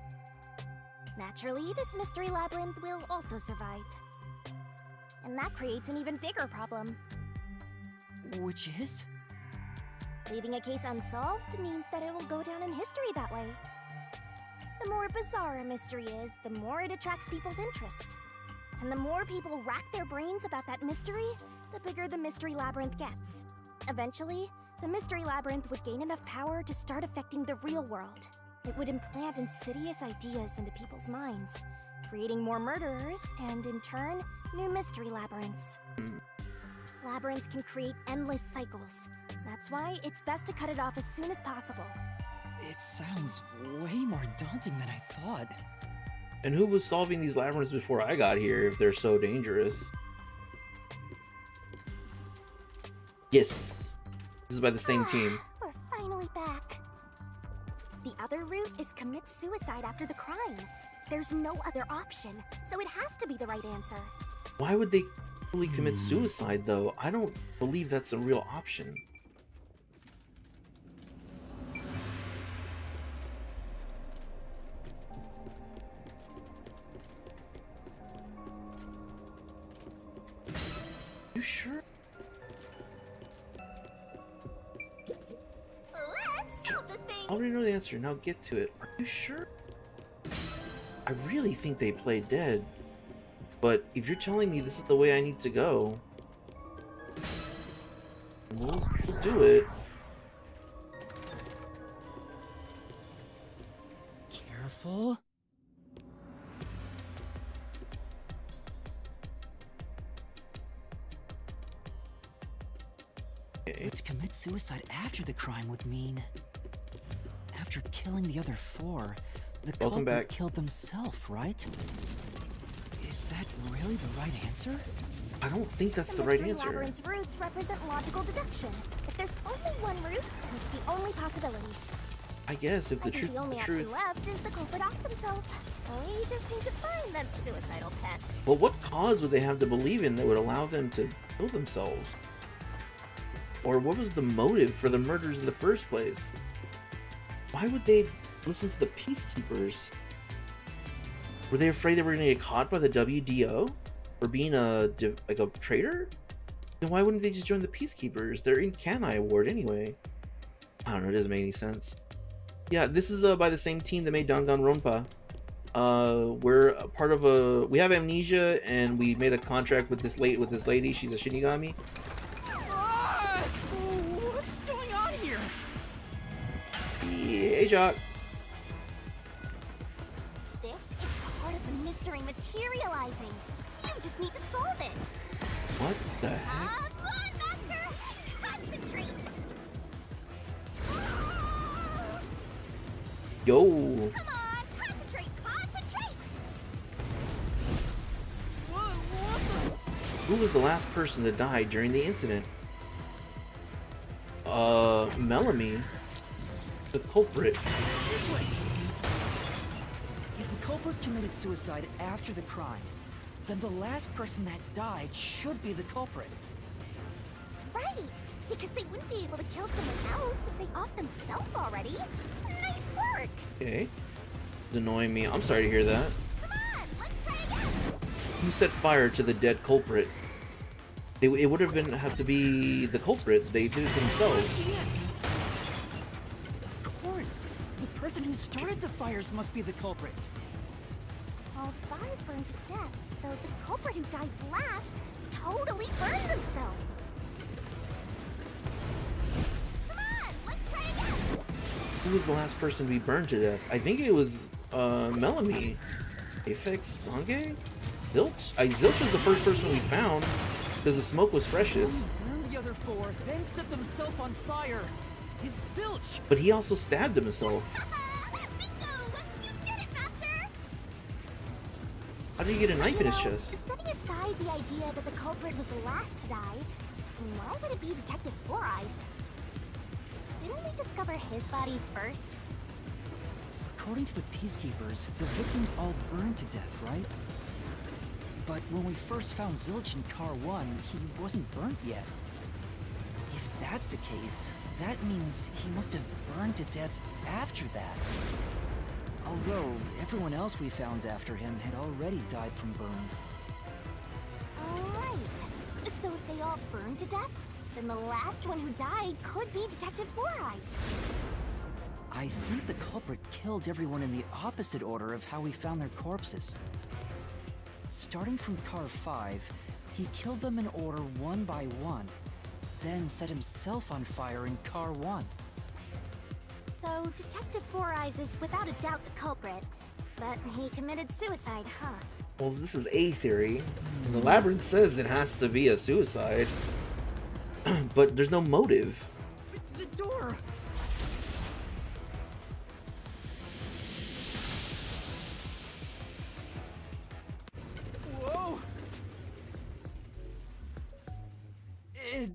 Speaker 8: Naturally, this mystery labyrinth will also survive. And that creates an even bigger problem.
Speaker 3: Which is?
Speaker 8: Leaving a case unsolved means that it will go down in history that way. The more bizarre a mystery is, the more it attracts people's interest. And the more people rack their brains about that mystery, the bigger the mystery labyrinth gets. Eventually, the mystery labyrinth would gain enough power to start affecting the real world. It would implant insidious ideas into people's minds, creating more murderers and, in turn, new mystery labyrinths. Labyrinths can create endless cycles. That's why it's best to cut it off as soon as possible.
Speaker 3: It sounds way more daunting than I thought.
Speaker 1: And who was solving these labyrinths before I got here if they're so dangerous? Yes. This is by the same team.
Speaker 8: We're finally back. The other route is commit suicide after the crime. There's no other option, so it has to be the right answer.
Speaker 1: Why would they fully commit suicide, though? I don't believe that's a real option. You sure?
Speaker 8: Let's solve this thing!
Speaker 1: I already know the answer. Now get to it. Are you sure? I really think they played dead. But if you're telling me this is the way I need to go, we'll do it.
Speaker 3: Careful.
Speaker 1: Okay.
Speaker 3: To commit suicide after the crime would mean... After killing the other 4, the
Speaker 1: Welcome
Speaker 3: culprit
Speaker 1: back.
Speaker 3: killed themselves, right? Is that really the right answer?
Speaker 1: I don't think that's
Speaker 8: The
Speaker 1: the right
Speaker 8: mystery
Speaker 1: answer.
Speaker 8: labyrinth's roots represent logical deduction. If there's only one route, then it's the only possibility.
Speaker 1: I guess if the
Speaker 8: I think
Speaker 1: truth
Speaker 8: the
Speaker 1: is
Speaker 8: only
Speaker 1: the
Speaker 8: option
Speaker 1: truth.
Speaker 8: left is the culprit off themselves. We just need to find that suicidal pest.
Speaker 1: Well, what cause would they have to believe in that would allow them to kill themselves? Or what was the motive for the murders in the first place? Why would they listen to the peacekeepers? Were they afraid they were going to get caught by the WDO for being a traitor? Then why wouldn't they just join the peacekeepers? They're in Kanai Ward anyway. I don't know. It doesn't make any sense. Yeah, this is by the same team that made Danganronpa. We're a part of a. We have amnesia, and we made a contract with this lady. She's a Shinigami.
Speaker 3: What's going on here?
Speaker 1: Hey, Jock.
Speaker 8: This is part of the mystery materializing. You just need to solve it.
Speaker 1: What the heck?
Speaker 8: Come on, Master! Concentrate!
Speaker 1: Yo.
Speaker 8: Come on, concentrate, concentrate!
Speaker 1: Who was the last person to die during the incident? Melanie. The culprit.
Speaker 3: This way. If the culprit committed suicide after the crime, then the last person that died should be the culprit.
Speaker 8: Right, because they wouldn't be able to kill someone else if they off themselves already. Nice work!
Speaker 1: Okay. It's annoying me. I'm sorry to hear that.
Speaker 8: Come on, let's try again!
Speaker 1: Who set fire to the dead culprit? It would have to be the culprit. They did it themselves.
Speaker 3: Of course. The person who started the fires must be the culprit.
Speaker 8: All 5 burned to death, so the culprit who died last totally burned himself. Come on, let's try again!
Speaker 1: Who was the last person to be burned to death? I think it was Melanie. Aphex Sange? Zilch? Zilch is the first person we found because the smoke was freshest.
Speaker 3: Burned the other 4, then set themselves on fire. Is Zilch?
Speaker 1: But he also stabbed himself.
Speaker 8: Bingo! You did it, Master!
Speaker 1: How did he get a knife in his
Speaker 8: You know,
Speaker 1: chest?
Speaker 8: setting aside the idea that the culprit was the last to die, why would it be Detective Four Eyes? Didn't we discover his body first?
Speaker 3: According to the Peacekeepers, the victims all burned to death, right? But when we first found Zilch in Car 1, he wasn't burnt yet. If that's the case, that means he must have burned to death after that. Although, everyone else we found after him had already died from burns.
Speaker 8: Alright. So if they all burned to death, then the last one who died could be Detective Four Eyes.
Speaker 3: I think the culprit killed everyone in the opposite order of how we found their corpses. Starting from Car 5, he killed them in order one by one, then set himself on fire in Car 1.
Speaker 8: So Detective Four Eyes is without a doubt the culprit, but he committed suicide, huh?
Speaker 1: Well, this is a theory. The labyrinth says it has to be a suicide, but there's no motive.
Speaker 3: The door! Whoa! It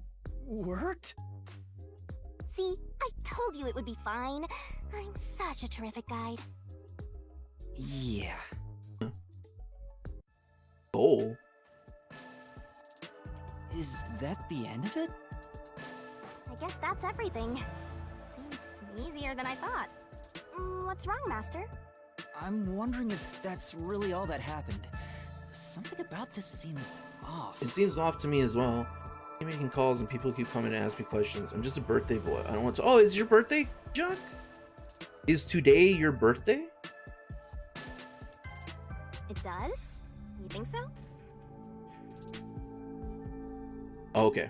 Speaker 3: worked?
Speaker 8: See, I told you it would be fine. I'm such a terrific guide.
Speaker 3: Yeah.
Speaker 1: Goal.
Speaker 3: Is that the end of it?
Speaker 8: I guess that's everything. Seems easier than I thought. What's wrong, Master?
Speaker 3: I'm wondering if that's really all that happened. Something about this seems off.
Speaker 1: It seems off to me as well. I'm making calls and people keep coming to ask me questions. I'm just a birthday boy. I don't want to. Oh, it's your birthday, Jack? Is today your birthday?
Speaker 8: It does? You think so?
Speaker 1: Oh, okay.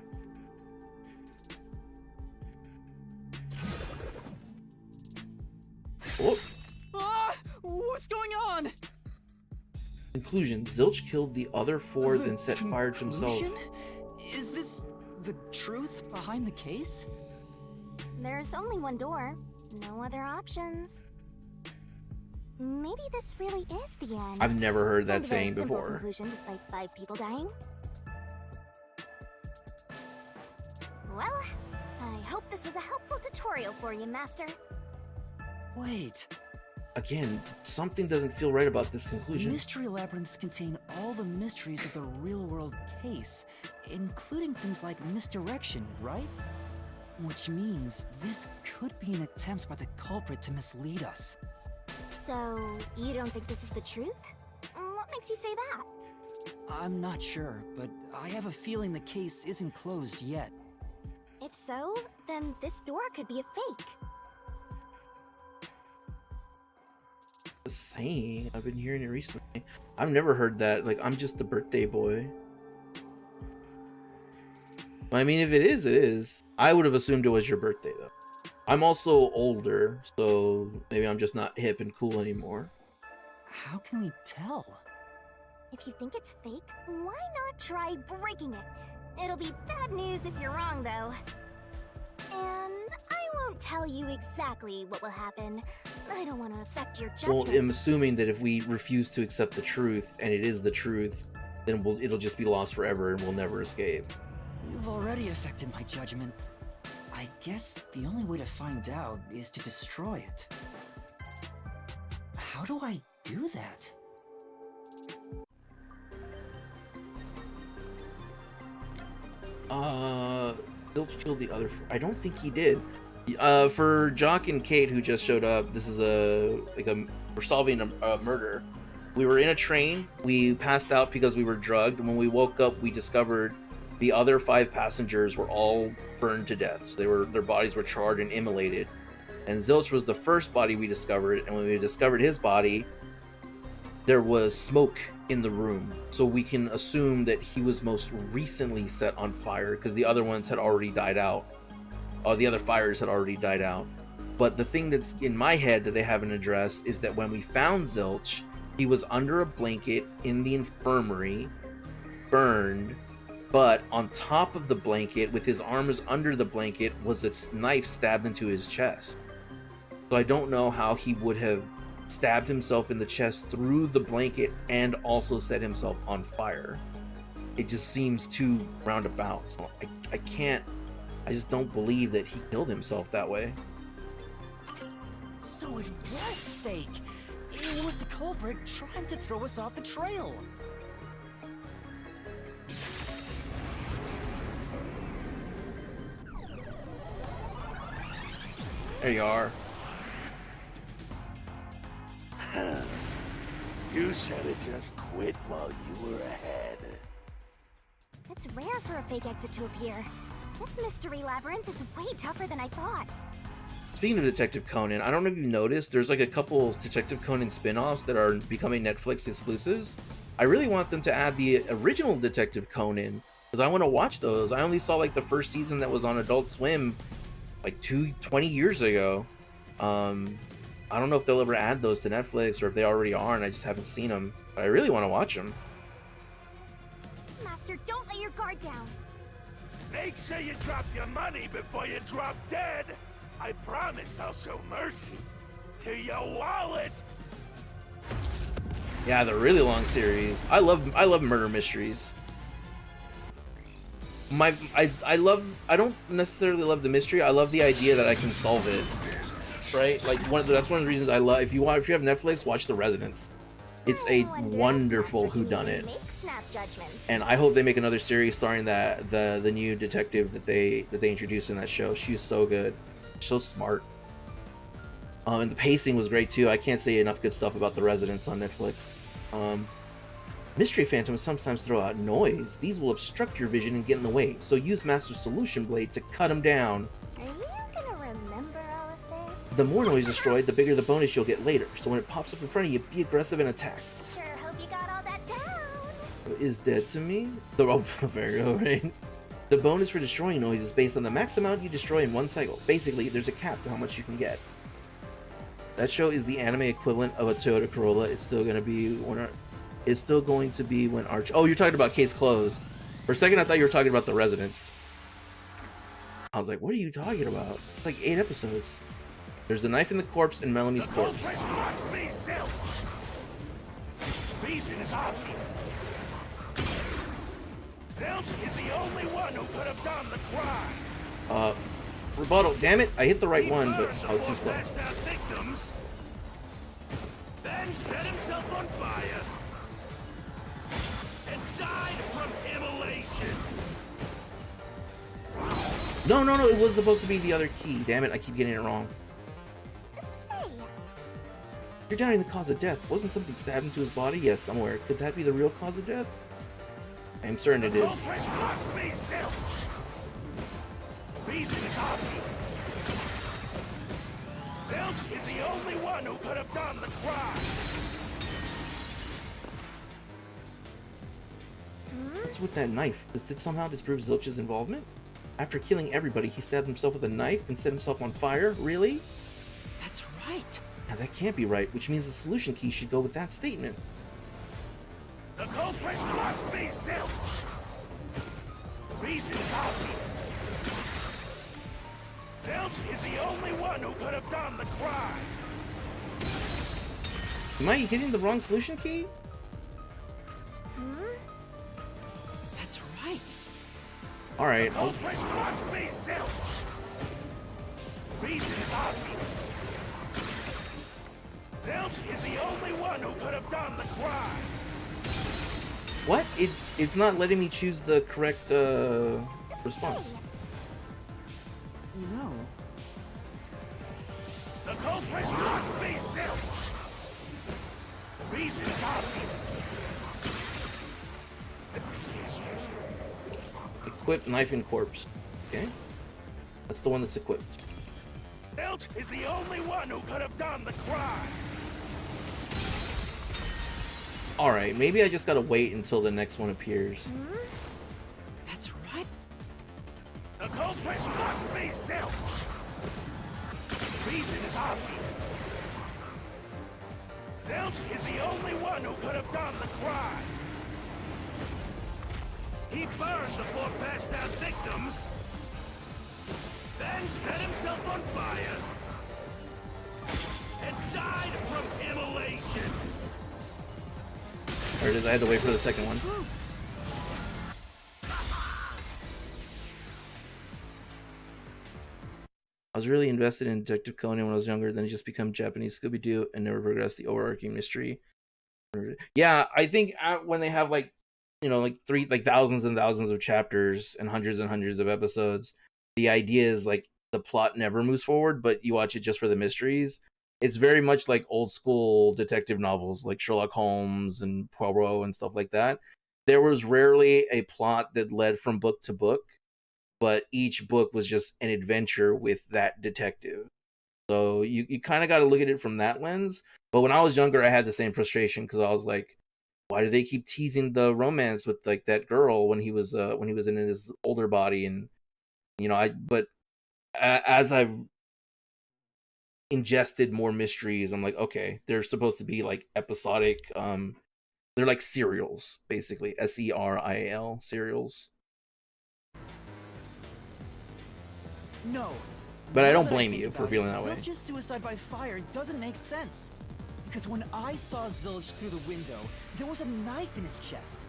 Speaker 1: Oh.
Speaker 3: Ah! What's going on?
Speaker 1: Conclusion. Zilch killed the other 4, then set fire to himself.
Speaker 3: Conclusion? Is this the truth behind the case?
Speaker 8: There's only one door. No other options. Maybe this really is the end.
Speaker 1: I've never heard that
Speaker 8: And a
Speaker 1: saying
Speaker 8: simple
Speaker 1: before.
Speaker 8: Conclusion despite 5 people dying. Well, I hope this was a helpful tutorial for you, Master.
Speaker 3: Wait.
Speaker 1: Again, something doesn't feel right about this conclusion.
Speaker 3: Mystery labyrinths contain all the mysteries of the real-world case, including things like misdirection, right? Which means this could be an attempt by the culprit to mislead us.
Speaker 8: So, you don't think this is the truth? What makes you say that?
Speaker 3: I'm not sure, but I have a feeling the case isn't closed yet.
Speaker 8: If so, then this door could be a fake.
Speaker 1: The saying, I've been hearing it recently. I've never heard that. Like, I'm just the birthday boy. I mean, if it is, it is. I would have assumed it was your birthday, though. I'm also older, so maybe I'm just not hip and cool anymore.
Speaker 3: How can we tell?
Speaker 8: If you think it's fake, why not try breaking it? It'll be bad news if you're wrong, though. And I won't tell you exactly what will happen. I don't want to affect your judgment.
Speaker 1: Well, I'm assuming that if we refuse to accept the truth, and it is the truth, then it'll just be lost forever and we'll never escape.
Speaker 3: You've already affected my judgment. I guess the only way to find out is to destroy it. How do I do that?
Speaker 1: Zilch killed the other. I don't think he did. For Jock and Kate, who just showed up, this is we're solving a murder. We were in a train. We passed out because we were drugged. When we woke up, we discovered the other 5 passengers were all burned to death. So their bodies were charred and immolated. And Zilch was the first body we discovered. And when we discovered his body, there was smoke in the room. So we can assume that he was most recently set on fire because the other ones had already died out. The other fires had already died out. But the thing that's in my head that they haven't addressed is that when we found Zilch, he was under a blanket in the infirmary, burned, but on top of the blanket, with his arms under the blanket, was a knife stabbed into his chest. So I don't know how he would have stabbed himself in the chest through the blanket and also set himself on fire. It just seems too roundabout. So I just don't believe that he killed himself that way.
Speaker 3: So it was fake. It was the culprit trying to throw us off the trail.
Speaker 1: There you are.
Speaker 10: You should have just quit while you were ahead.
Speaker 8: It's rare for a fake exit to appear. This mystery labyrinth is way tougher than I thought.
Speaker 1: Speaking of Detective Conan, I don't know if you've noticed, there's like a couple Detective Conan spin-offs that are becoming Netflix exclusives. I really want them to add the original Detective Conan, because I want to watch those. I only saw like the first season that was on Adult Swim like 20 years ago. I don't know if they'll ever add those to Netflix or if they already are and I just haven't seen them. But I really want to watch them.
Speaker 8: Master, don't let your guard down.
Speaker 10: Make sure you drop your money before you drop dead. I promise I'll show mercy to your wallet.
Speaker 1: Yeah, the really long series. I love murder mysteries. I don't necessarily love the mystery. I love the idea that I can solve it. Right? Like that's one of the reasons I love. If you have Netflix, watch The Residence. It's a wonderful whodunit. And I hope they make another series starring the new detective that they introduced in that show. She's so good. So smart. And the pacing was great too. I can't say enough good stuff about The Residence on Netflix. Mystery phantoms sometimes throw out noise. These will obstruct your vision and get in the way, so use Master Solution Blade to cut them down.
Speaker 8: Are you gonna remember all of this?
Speaker 1: The more noise destroyed, the bigger the bonus you'll get later, so when it pops up in front of you, be aggressive and attack.
Speaker 8: Sure hope you got all that down.
Speaker 1: Is dead to me? There you go, right? The bonus for destroying noise is based on the max amount you destroy in one cycle. Basically, there's a cap to how much you can get. That show is the anime equivalent of a Toyota Corolla. It's still going to be when Arch... Oh, you're talking about Case Closed. For a second, I thought you were talking about The Residence. I was like, what are you talking about? It's like 8 episodes. There's the knife in the corpse and Melamie's corpse.
Speaker 10: Reason is obvious. Zilch is the only one who could have done the crime.
Speaker 1: Rebuttal. Damn it, I hit the right one, but I was too slow.
Speaker 10: Victims, then set himself on fire and died from immolation.
Speaker 1: No, it was supposed to be the other key. Damn it, I keep getting it wrong.
Speaker 8: Say,
Speaker 1: You're doubting the cause of death. Wasn't something stabbed into his body? Yes, somewhere. Could that be the real cause of death? I'm certain it is.
Speaker 10: Must be Zilch. Reason is obvious. Zilch is the only one who could have done the crime.
Speaker 1: What's with that knife? Does it somehow disprove Zilch's involvement? After killing everybody, he stabbed himself with a knife and set himself on fire? Really?
Speaker 3: That's right.
Speaker 1: Now that can't be right, which means the solution key should go with that statement.
Speaker 10: The culprit must be Zilch. Reason is obvious. Zilch is the only one who could have done the crime.
Speaker 1: Am I hitting the wrong solution key? All right.
Speaker 10: The culprit must be Zilch. Reason is obvious. Zilch is the only one who could have done the crime.
Speaker 1: What? It's not letting me choose the correct response.
Speaker 3: You know,
Speaker 10: The culprit must be Zilch. Reason is obvious.
Speaker 1: Equip knife and corpse. Okay. That's the one that's equipped.
Speaker 10: Zilch is the only one who could have done the crime.
Speaker 1: Alright, maybe I just gotta wait until the next one appears.
Speaker 3: that's right.
Speaker 10: The culprit must be Zilch. Reason is obvious. Zilch is the only one who could have done the crime. He burned the 4 passed out victims, then set himself on fire, and died from immolation.
Speaker 1: There it is, I had to wait for the second one. I was really invested in Detective Conan when I was younger, then it just became Japanese Scooby-Doo and never progressed the overarching mystery. Yeah, I think when they have like, you know, like thousands and thousands of chapters and hundreds of episodes, the idea is like the plot never moves forward, but you watch it just for the mysteries. It's very much like old school detective novels like Sherlock Holmes and Poirot and stuff like that. There was rarely a plot that led from book to book, but each book was just an adventure with that detective. So you kind of got to look at it from that lens. But when I was younger, I had the same frustration because I was like, why do they keep teasing the romance with like that girl when he was in his older body? And you know, as I've ingested more mysteries, I'm like, okay, they're supposed to be like episodic. They're like serials, basically. serial serials.
Speaker 3: No.
Speaker 1: But I
Speaker 3: Now
Speaker 1: don't
Speaker 3: that
Speaker 1: blame
Speaker 3: think
Speaker 1: you for
Speaker 3: about
Speaker 1: feeling
Speaker 3: it,
Speaker 1: that way.
Speaker 3: Zilch's suicide by fire doesn't make sense. Because when I saw Zilch through the window, there was a knife in his chest.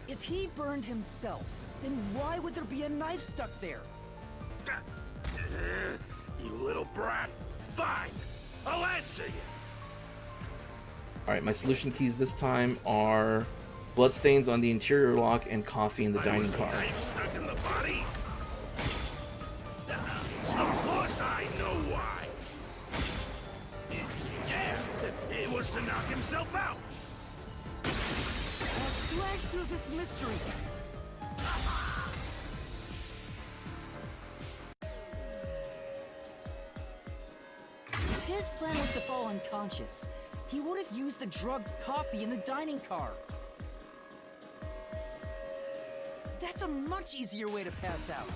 Speaker 3: If he burned himself, then why would there be a knife stuck there?
Speaker 10: You little brat. Fine. I'll answer you.
Speaker 1: Alright, my solution keys this time are bloodstains on the interior lock and coffee in the dining car.
Speaker 10: Knife stuck in the body? Of course I know why. Yeah, it was to knock himself out.
Speaker 3: I'll slash through this mystery. If his plan was to fall unconscious, he would have used the drugged coffee in the dining car. That's a much easier way to pass out.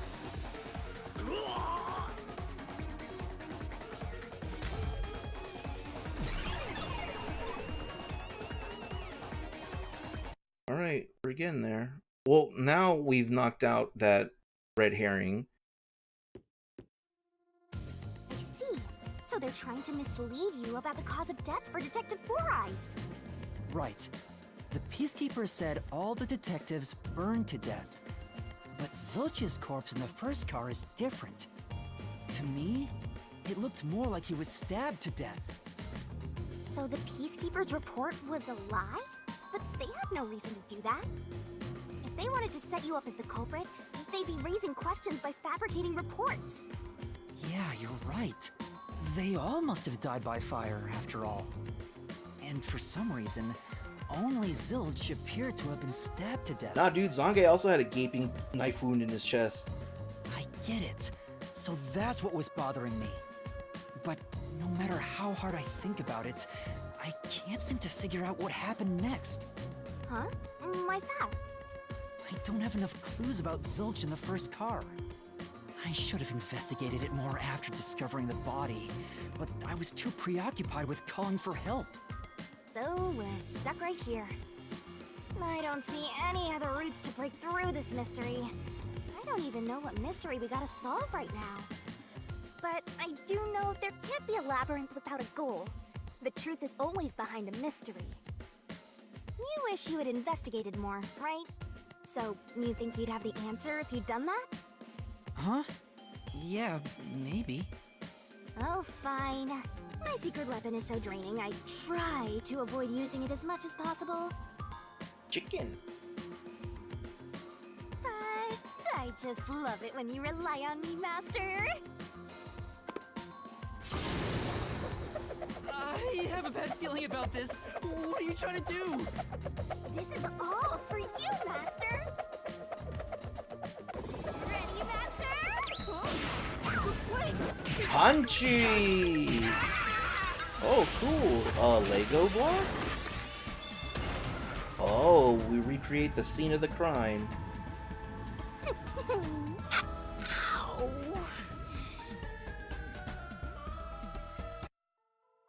Speaker 1: Alright, we're getting there. Well, now we've knocked out that red herring.
Speaker 8: I see. So they're trying to mislead you about the cause of death for Detective Four Eyes.
Speaker 3: Right. The Peacekeeper said all the detectives burned to death. But Zilch's corpse in the first car is different. To me, it looked more like he was stabbed to death.
Speaker 8: So the Peacekeeper's report was a lie? But they had no reason to do that. If they wanted to set you up as the culprit, they'd be raising questions by fabricating reports.
Speaker 3: Yeah, you're right. They all must have died by fire, after all. And for some reason, only Zilch appeared to have been stabbed to death.
Speaker 1: Nah, dude, Zange also had a gaping knife wound in his chest.
Speaker 3: I get it. So that's what was bothering me. But no matter how hard I think about it, I can't seem to figure out what happened next.
Speaker 8: Huh? Why's that?
Speaker 3: I don't have enough clues about Zilch in the first car. I should have investigated it more after discovering the body, but I was too preoccupied with calling for help.
Speaker 8: So we're stuck right here. I don't see any other routes to break through this mystery. I don't even know what mystery we gotta solve right now. But I do know there can't be a labyrinth without a goal. The truth is always behind a mystery. You wish you had investigated more, right? So, you think you'd have the answer if you'd done that?
Speaker 3: Huh? Yeah, maybe.
Speaker 8: Oh, fine. My secret weapon is so draining, I try to avoid using it as much as possible.
Speaker 1: Chicken.
Speaker 8: I just love it when you rely on me, Master.
Speaker 3: I have a bad feeling about this. What are you trying to do?
Speaker 8: This is all for you, Master. Ready, Master?
Speaker 3: Huh? Wait!
Speaker 1: Punchy! Oh, cool. A Lego block? Oh, we recreate the scene of the crime.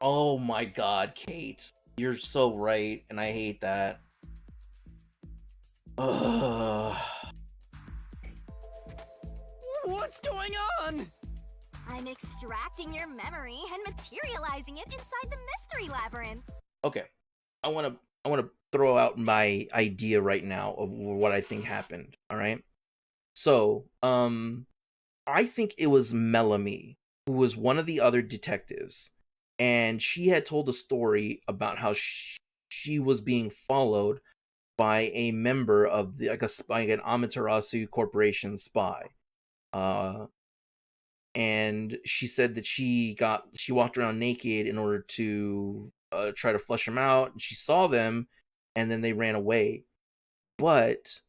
Speaker 1: Oh my god, Kate. You're so right, and I hate that. Ugh.
Speaker 3: What's going on?
Speaker 8: I'm extracting your memory and materializing it inside the mystery labyrinth.
Speaker 1: Okay. I wanna throw out my idea right now of what I think happened. Alright? So, I think it was Melanie, who was one of the other detectives, and she had told a story about how she was being followed by a member of the, like an Amaterasu Corporation spy. And she said that she walked around naked in order to try to flush them out, and she saw them, and then they ran away. But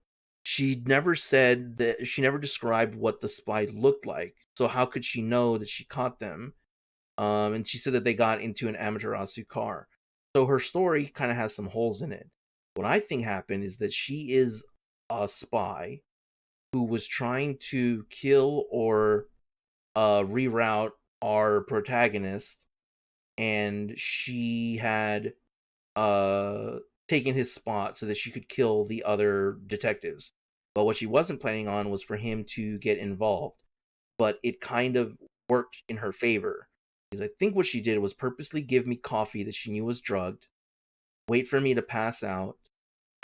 Speaker 1: she never said that, she never described what the spy looked like. So how could she know that she caught them? And she said that they got into an Amaterasu car. So her story kind of has some holes in it. What I think happened is that she is a spy who was trying to kill or reroute our protagonist, and she had taken his spot so that she could kill the other detectives. But what she wasn't planning on was for him to get involved. But it kind of worked in her favor, because I think what she did was purposely give me coffee that she knew was drugged, wait for me to pass out,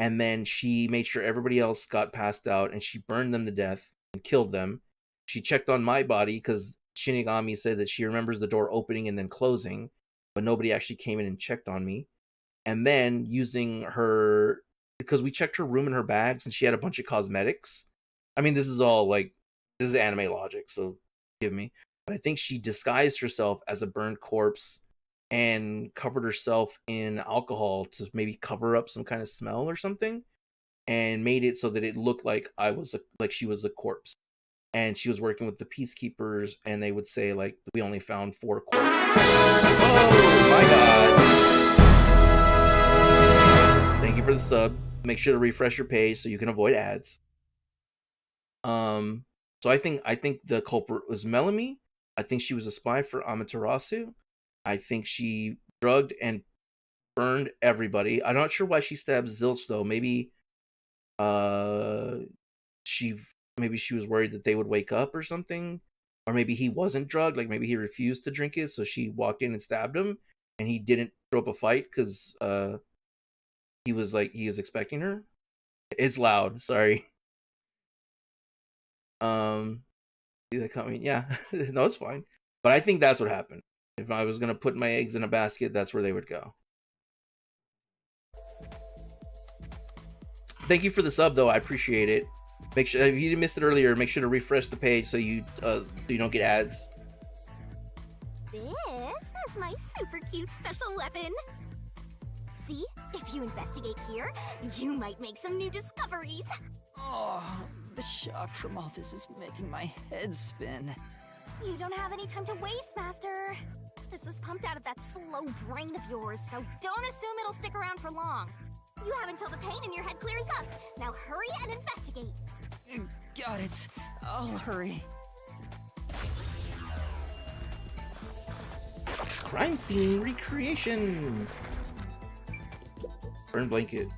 Speaker 1: and then she made sure everybody else got passed out, and she burned them to death and killed them. She checked on my body because Shinigami said that she remembers the door opening and then closing, but nobody actually came in and checked on me. And then using her, because we checked her room and her bags, and she had a bunch of cosmetics. I mean, this is all like, this is anime logic, so give me. But I think she disguised herself as a burned corpse and covered herself in alcohol to maybe cover up some kind of smell or something, and made it so that it looked like she was a corpse. And she was working with the peacekeepers, and they would say, like, we only found 4 corpses. Oh my god. Thank you for the sub. Make sure to refresh your page so you can avoid ads. So I think the culprit was Melanie. I think she was a spy for Amaterasu. I think she drugged and burned everybody. I'm not sure why she stabbed Zilch though. Maybe she was worried that they would wake up or something, or maybe he wasn't drugged, like maybe he refused to drink it, so she walked in and stabbed him, and he didn't throw up a fight because he was expecting her. It's loud, sorry. See that coming? Yeah. No, it's fine, but I think that's what happened. If I was gonna put my eggs in a basket, that's where they would go. Thank you for the sub though, I appreciate it. Make sure, if you missed it earlier, make sure to refresh the page so you don't get ads.
Speaker 8: This is my super cute special weapon. See, if you investigate here, you might make some new discoveries.
Speaker 3: Oh, the shock from all this is making my head spin.
Speaker 8: You don't have any time to waste, Master. This was pumped out of that slow brain of yours, so don't assume it'll stick around for long. You have until the pain in your head clears up. Now hurry and investigate.
Speaker 3: Got it. I'll hurry.
Speaker 1: Crime scene recreation. Burn blanket.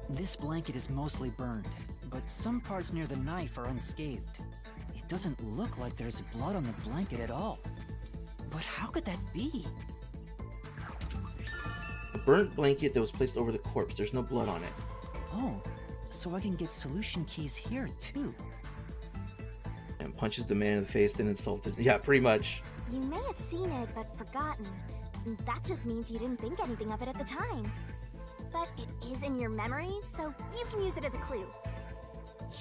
Speaker 3: This blanket is mostly burned, but some parts near the knife are unscathed. It doesn't look like there's blood on the blanket at all. But how could that be?
Speaker 1: A burnt blanket that was placed over the corpse. There's no blood on it.
Speaker 3: Oh, so I can get solution keys here too.
Speaker 1: And punches the man in the face, then insulted. Yeah, pretty much.
Speaker 8: You may have seen it, but forgotten. That just means you didn't think anything of it at the time. But it is in your memory, so you can use it as a clue.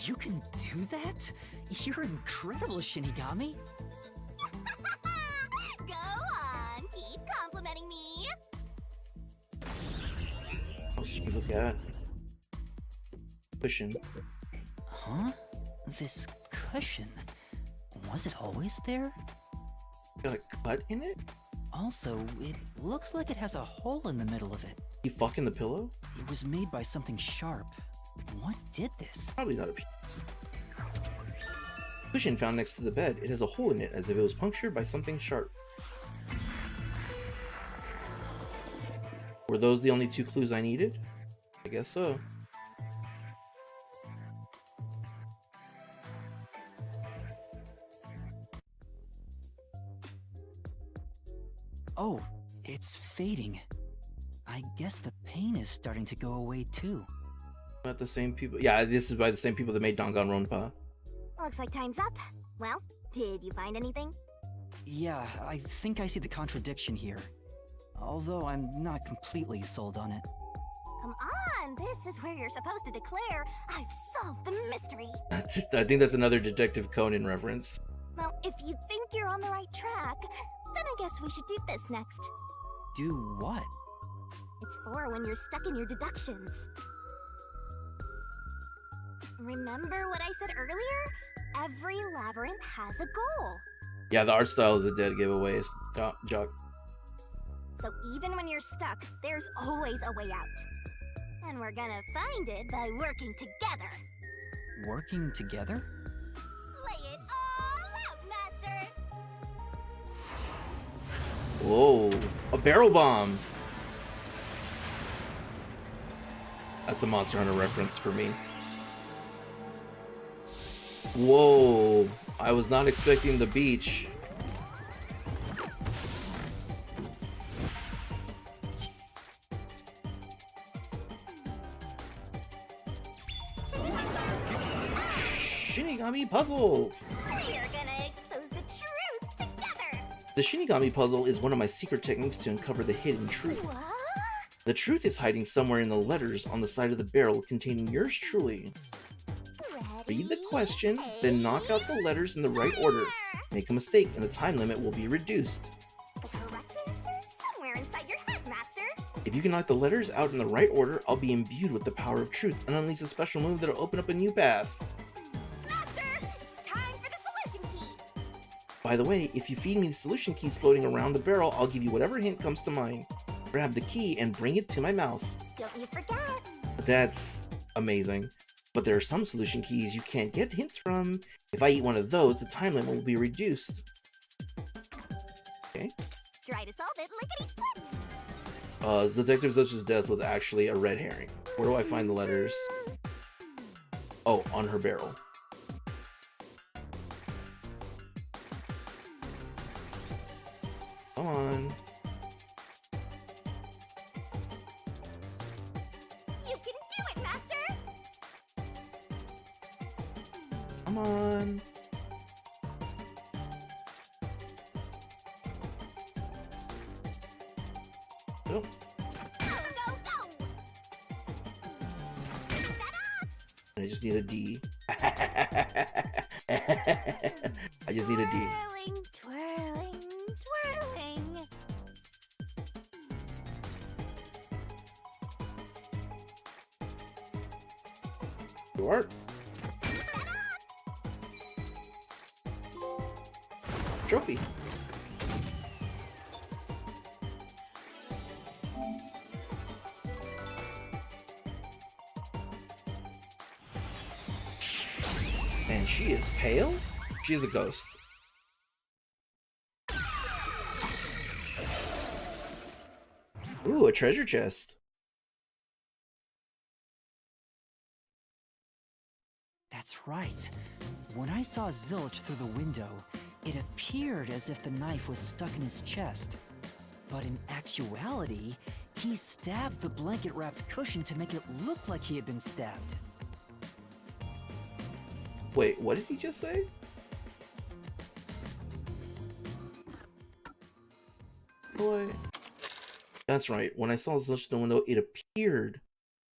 Speaker 3: You can do that? You're incredible, Shinigami.
Speaker 8: Go on, keep complimenting me.
Speaker 1: What should we look at? Cushion.
Speaker 3: Huh? This cushion. Was it always there?
Speaker 1: Got a cut in it?
Speaker 3: Also, it looks like it has a hole in the middle of it.
Speaker 1: You fucking the pillow?
Speaker 3: It was made by something sharp. What did this?
Speaker 1: Probably not a piece. Cushion found next to the bed. It has a hole in it as if it was punctured by something sharp. Were those the only 2 clues I needed? I guess so.
Speaker 3: Oh, it's fading. I guess the pain is starting to go away too.
Speaker 1: Not the same people. Yeah, this is by the same people that made Danganronpa.
Speaker 8: Looks like time's up. Well, did you find anything?
Speaker 3: Yeah, I think I see the contradiction here. Although I'm not completely sold on it.
Speaker 8: Come on, this is where you're supposed to declare, I've solved the mystery.
Speaker 1: I think that's another Detective Conan reference.
Speaker 8: Well, if you think you're on the right track, then I guess we should do this next.
Speaker 3: Do what?
Speaker 8: It's for when you're stuck in your deductions. Remember what I said earlier? Every labyrinth has a goal.
Speaker 1: Yeah, the art style is a dead giveaway, Jock.
Speaker 8: So even when you're stuck, there's always a way out. And we're gonna find it by working together.
Speaker 3: Working together?
Speaker 8: Lay it all out, Master!
Speaker 1: Whoa, a barrel bomb! That's a Monster Hunter reference for me. Whoa, I was not expecting the beach. Shinigami puzzle!
Speaker 8: We're gonna expose the truth together!
Speaker 1: The Shinigami puzzle is one of my secret techniques to uncover the hidden truth.
Speaker 8: What?
Speaker 1: The truth is hiding somewhere in the letters on the side of the barrel containing yours truly. Read the question, then knock out the letters in the right order. Make a mistake and the time limit will be reduced.
Speaker 8: The correct answer's somewhere inside your head, Master!
Speaker 1: If you can knock the letters out in the right order, I'll be imbued with the power of truth and unleash a special move that'll open up a new path.
Speaker 8: Master! It's time for the solution key!
Speaker 1: By the way, if you feed me the solution keys floating around the barrel, I'll give you whatever hint comes to mind. Grab the key and bring it to my mouth.
Speaker 8: Don't you forget!
Speaker 1: That's amazing. But there are some solution keys you can't get hints from. If I eat one of those, the time limit will be reduced. Okay.
Speaker 8: Try to solve it lickety-split!
Speaker 1: Detective Zuch's death was actually a red herring. Where do I find the letters? Oh, on her barrel. Come on.
Speaker 8: You can do it, Master!
Speaker 1: Come on. Oh.
Speaker 8: Go, go, go!
Speaker 1: I just need a D. I just need a D.
Speaker 8: Twirling, twirling, twirling.
Speaker 1: You are. Trophy. And she is pale? She is a ghost. Ooh, a treasure chest.
Speaker 3: That's right. When I saw Zilch through the window, it appeared as if the knife was stuck in his chest. But in actuality, He stabbed the blanket-wrapped cushion to make it look like he had been stabbed.
Speaker 1: Wait, what did he just say? Boy. That's right. When I saw Zilch through the window, it appeared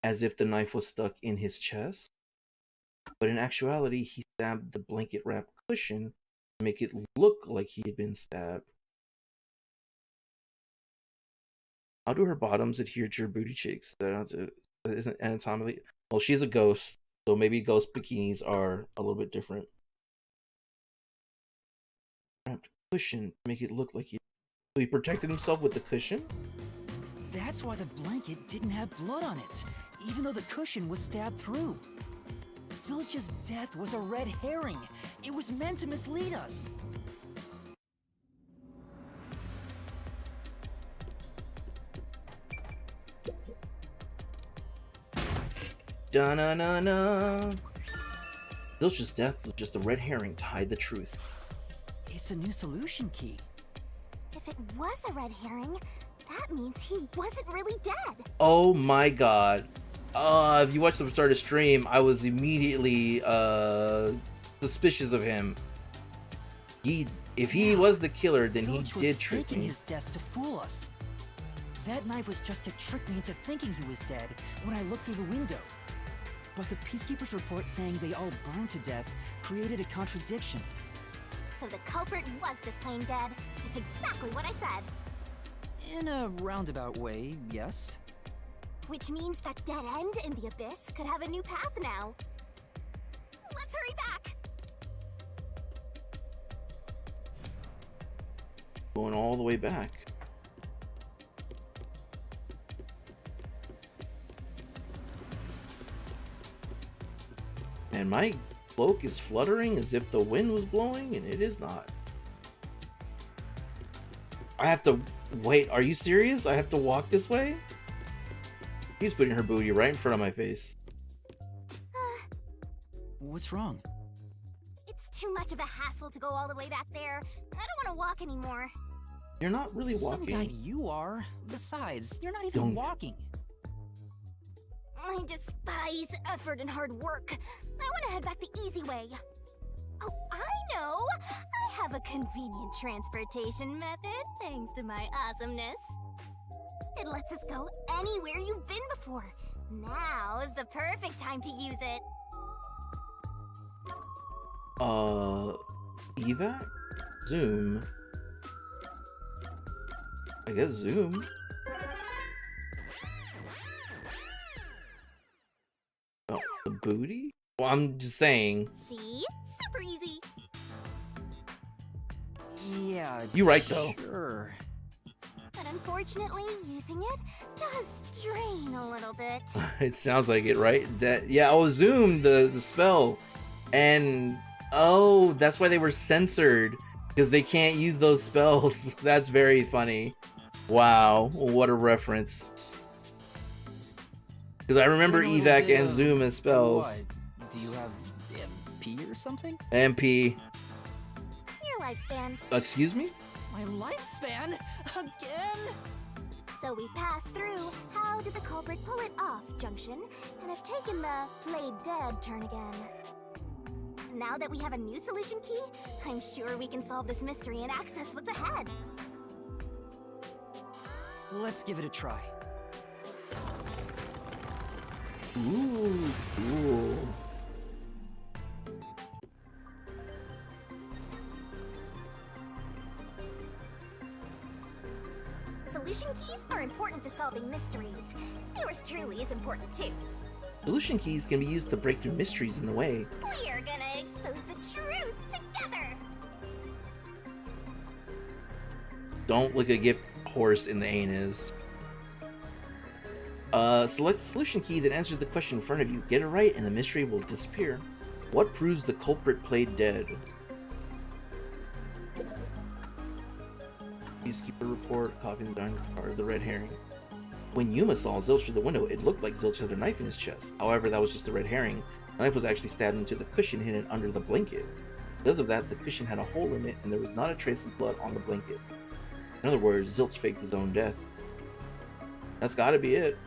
Speaker 1: as if the knife was stuck in his chest. But in actuality, he stabbed the blanket-wrapped cushion to make it look like he had been stabbed. How do her bottoms adhere to her booty cheeks? Isn't anatomically... Well, she's a ghost, so maybe ghost bikinis are a little bit different. Wrapped cushion to make it look like so he protected himself with the cushion?
Speaker 3: That's why the blanket didn't have blood on it, even though the cushion was stabbed through. Zilch's death was a red herring. It was meant to mislead us.
Speaker 1: Da-na-na-na. Zilch's death was just a red herring to hide the truth.
Speaker 3: It's a new solution key.
Speaker 8: If it was a red herring, that means he wasn't really dead.
Speaker 1: Oh my god. If you watched the start of stream, I was immediately suspicious of him. If he was the killer, then he did trick me.
Speaker 3: His death to fool us. That knife was just to trick me into thinking he was dead when I looked through the window. But the Peacekeeper's report saying they all burned to death created a contradiction.
Speaker 8: So the culprit was just plain dead. It's exactly what I said.
Speaker 3: In a roundabout way, yes.
Speaker 8: Which means that dead end in the abyss could have a new path now. Let's hurry back!
Speaker 1: Going all the way back. And my cloak is fluttering as if the wind was blowing, and it is not. I have to... Wait, are you serious? I have to walk this way? He's putting her booty right in front of my face.
Speaker 3: What's wrong?
Speaker 8: It's too much of a hassle to go all the way back there. I don't want to walk anymore.
Speaker 1: You're not really walking.
Speaker 3: Some guy you are. Besides, you're not even walking.
Speaker 8: I despise effort and hard work. I want to head back the easy way. Oh, I know! I have a convenient transportation method, thanks to my awesomeness. It lets us go anywhere you've been before. Now is the perfect time to use it.
Speaker 1: Evac? Zoom? I guess Zoom. Oh, the booty? Well, I'm just saying.
Speaker 8: See? Super easy.
Speaker 3: Yeah,
Speaker 1: you're right though.
Speaker 3: Sure.
Speaker 8: But unfortunately, using it does drain a little bit.
Speaker 1: It sounds like it, right? Zoom, the spell. And oh, that's why they were censored, because they can't use those spells. That's very funny. Wow, what a reference. Because I remember Evac and Zoom as spells.
Speaker 3: What? Do you have MP or something?
Speaker 1: MP.
Speaker 8: Your lifespan.
Speaker 1: Excuse me?
Speaker 3: My lifespan? Again?
Speaker 8: So we passed through how did the culprit pull it off junction and have taken the played dead turn again. Now that we have a new solution key, I'm sure we can solve this mystery and access what's ahead.
Speaker 3: Let's give it a try.
Speaker 1: Ooh, cool.
Speaker 8: Solution keys are important to solving mysteries. Yours truly is important too.
Speaker 1: Solution keys can be used to break through mysteries in the way.
Speaker 8: We are gonna expose the truth together!
Speaker 1: Don't look a gift horse in the anus. Select the solution key that answers the question in front of you. Get it right and the mystery will disappear. What proves the culprit played dead? Peacekeeper report, coffee in the dining car, the red herring. When Yuma saw Zilch through the window, it looked like Zilch had a knife in his chest. However, that was just a red herring. The knife was actually stabbed into the cushion hidden under the blanket. Because of that, the cushion had a hole in it and there was not a trace of blood on the blanket. In other words, Zilch faked his own death. That's got to be it.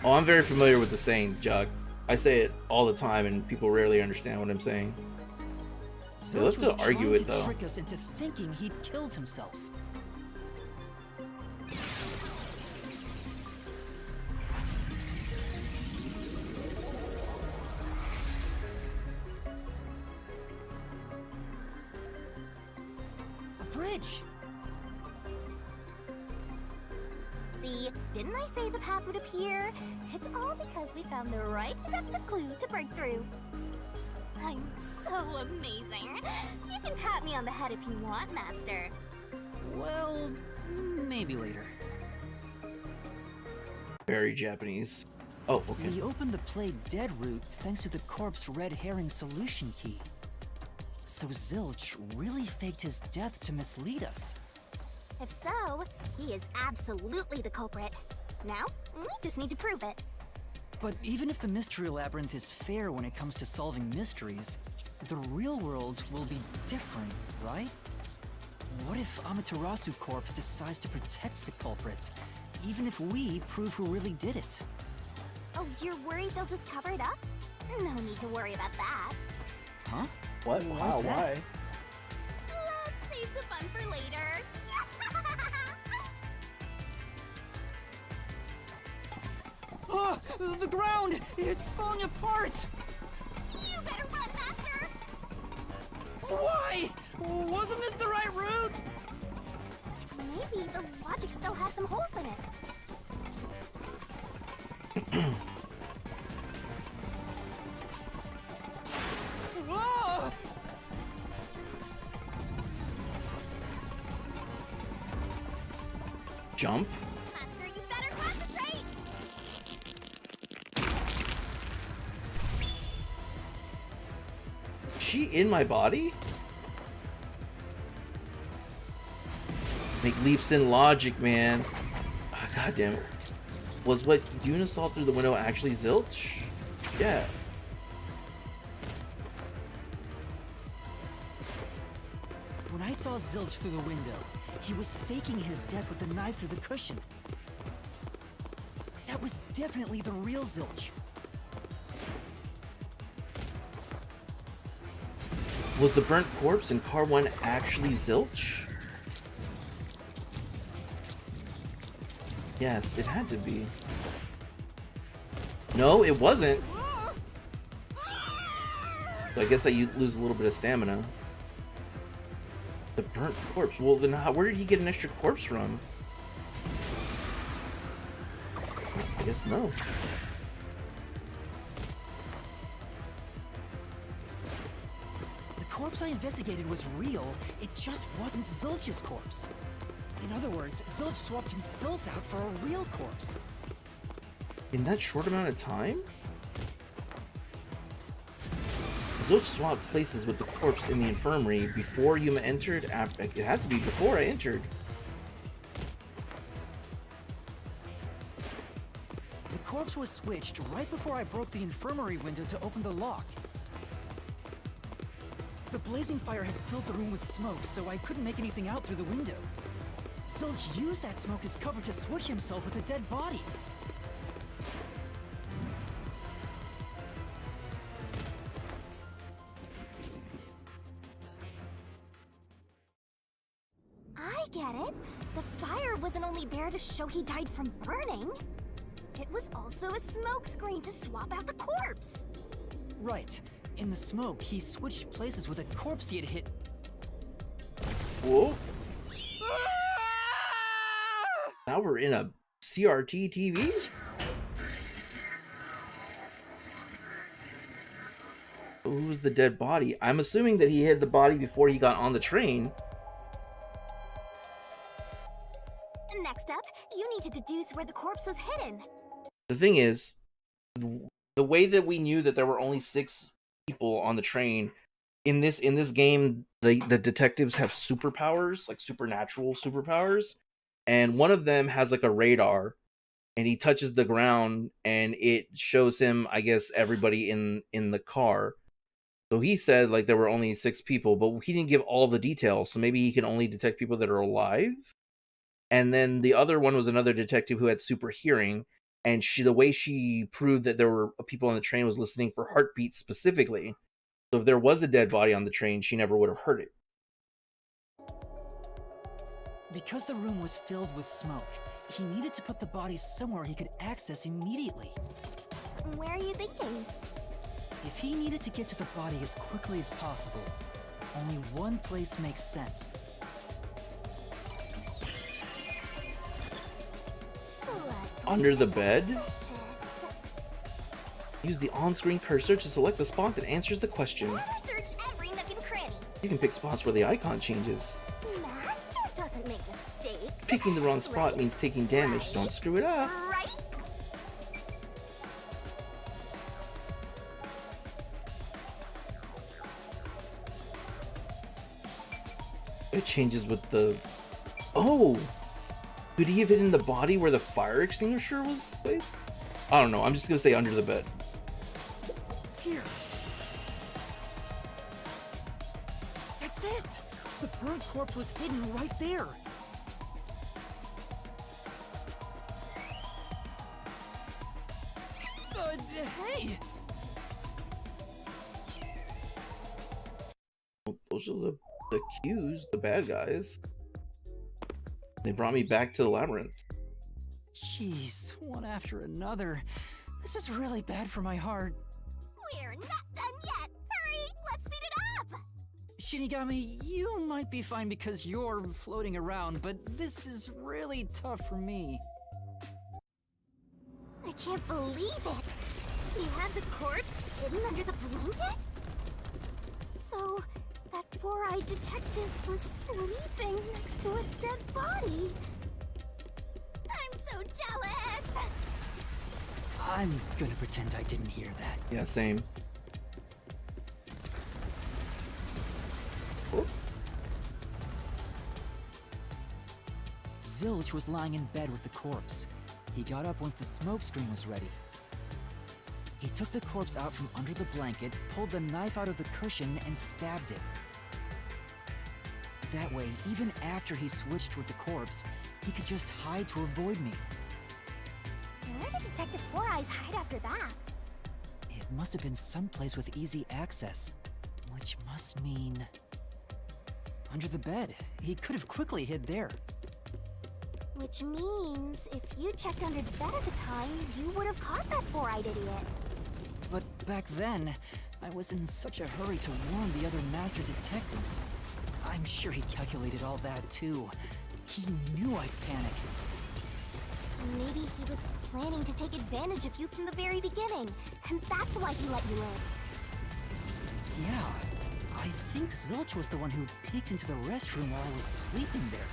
Speaker 1: Oh, I'm very familiar with the saying, Jug. I say it all the time, and people rarely understand what I'm saying. They love to argue it, though.
Speaker 3: Trick us into thinking he'd killed himself. A bridge.
Speaker 8: See, didn't I say the path would appear? It's all because we found the right deductive clue to break through. I'm so amazing. You can pat me on the head if you want, Master.
Speaker 3: Well, maybe later.
Speaker 1: Very Japanese. Oh, okay.
Speaker 3: We opened the Play Dead route thanks to the corpse red herring solution key. So Zilch really faked his death to mislead us.
Speaker 8: If so, he is absolutely the culprit. Now, we just need to prove it.
Speaker 3: But even if the Mystery Labyrinth is fair when it comes to solving mysteries, the real world will be different, right? What if Amaterasu Corp decides to protect the culprit, even if we prove who really did it?
Speaker 8: Oh, you're worried they'll just cover it up? No need to worry about that.
Speaker 3: Huh?
Speaker 1: What?
Speaker 3: Why's that?
Speaker 1: Why?
Speaker 8: Let's save the fun for later.
Speaker 3: Oh, the ground! It's falling apart!
Speaker 8: You better run, Master!
Speaker 3: Why? Wasn't this the right route?
Speaker 8: Maybe the logic still has some holes in it.
Speaker 3: Whoa!
Speaker 1: Jump?
Speaker 8: Master, you better concentrate!
Speaker 1: She in my body? Make leaps in logic, man. Oh, God damn it. Was what Yuna saw through the window actually Zilch? Yeah.
Speaker 3: When I saw Zilch through the window, he was faking his death with the knife through the cushion. That was definitely the real Zilch.
Speaker 1: Was the burnt corpse in car 1 actually Zilch? Yes, it had to be. No, it wasn't. So I guess that you lose a little bit of stamina. The burnt corpse. Well, then where did he get an extra corpse from? I guess no.
Speaker 3: The corpse I investigated was real, it just wasn't Zilch's corpse. In other words, Zilch swapped himself out for a real corpse.
Speaker 1: In that short amount of time? Zilch swapped places with the corpse in the infirmary before Yuma entered. After, it had to be before I entered.
Speaker 3: The corpse was switched right before I broke the infirmary window to open the lock. The blazing fire had filled the room with smoke, so I couldn't make anything out through the window. Zilch used that smoke as cover to switch himself with a dead body.
Speaker 8: I get it. The fire wasn't only there to show he died from burning. It was also a smokescreen to swap out the corpse.
Speaker 3: Right. In the smoke, he switched places with a corpse he had hit.
Speaker 1: Whoa. Now we're in a CRT TV? Who's the dead body? I'm assuming that he hid the body before he got on the train.
Speaker 8: Next up, you need to deduce where the corpse was hidden.
Speaker 1: The thing is, the way that we knew that there were only 6 people on the train in this game, the detectives have superpowers, like supernatural superpowers, and one of them has like a radar, and he touches the ground and it shows him, I guess, everybody in the car. So he said like there were only 6 people, but he didn't give all the details. So maybe he can only detect people that are alive. And then the other one was another detective who had super hearing, and the way she proved that there were people on the train was listening for heartbeats specifically. So if there was a dead body on the train, she never would have heard it.
Speaker 3: Because the room was filled with smoke, he needed to put the body somewhere he could access immediately.
Speaker 8: Where are you thinking?
Speaker 3: If he needed to get to the body as quickly as possible, only one place makes sense.
Speaker 1: Under the bed?
Speaker 8: Suspicious.
Speaker 1: Use the on-screen cursor to select the spot that answers the question.
Speaker 8: Never search every nook and cranny.
Speaker 1: You can pick spots where the icon changes.
Speaker 8: Master doesn't make mistakes.
Speaker 1: Picking the wrong spot
Speaker 8: Right.
Speaker 1: means taking damage, so don't screw it up.
Speaker 8: Right?
Speaker 1: It changes with the... Oh! Could he have hit in the body where the fire extinguisher was placed? I don't know, I'm just gonna say under the bed.
Speaker 3: Here. That's it! The burnt corpse was hidden right there. Hey!
Speaker 1: Well, those are the accused, the bad guys. They brought me back to the labyrinth.
Speaker 3: Jeez, one after another. This is really bad for my heart.
Speaker 8: We're not done yet. Hurry, let's speed it up.
Speaker 3: Shinigami, you might be fine because you're floating around, but this is really tough for me.
Speaker 8: I can't believe it. You had the corpse hidden under the blanket? So, that four-eyed detective was sleeping next to a dead body. I'm so jealous!
Speaker 3: I'm gonna pretend I didn't hear that.
Speaker 1: Yeah, same. Oh.
Speaker 3: Zilch was lying in bed with the corpse. He got up once the smoke screen was ready. He took the corpse out from under the blanket, pulled the knife out of the cushion, and stabbed it. That way, even after he switched with the corpse, he could just hide to avoid me.
Speaker 8: Where did Detective Four Eyes hide after that?
Speaker 3: It must have been someplace with easy access, which must mean... under the bed. He could have quickly hid there.
Speaker 8: Which means, if you checked under the bed at the time, you would have caught that four-eyed idiot.
Speaker 3: But back then, I was in such a hurry to warn the other master detectives. I'm sure he calculated all that too. He knew I'd panic.
Speaker 8: Maybe he was planning to take advantage of you from the very beginning, and that's why he let you in.
Speaker 3: Yeah, I think Zilch was the one who peeked into the restroom while I was sleeping there.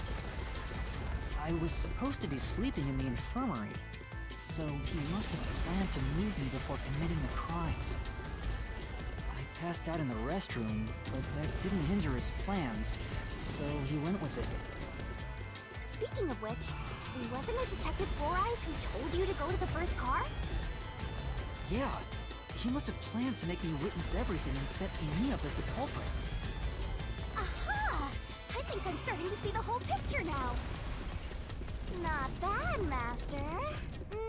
Speaker 3: I was supposed to be sleeping in the infirmary, so he must have planned to move me before committing the crimes. I passed out in the restroom, but that didn't hinder his plans, so he went with it.
Speaker 8: Speaking of which, wasn't it Detective Four Eyes who told you to go to the first car?
Speaker 3: Yeah, he must have planned to make me witness everything and set me up as the culprit.
Speaker 8: Aha! I think I'm starting to see the whole picture now. Not bad, Master.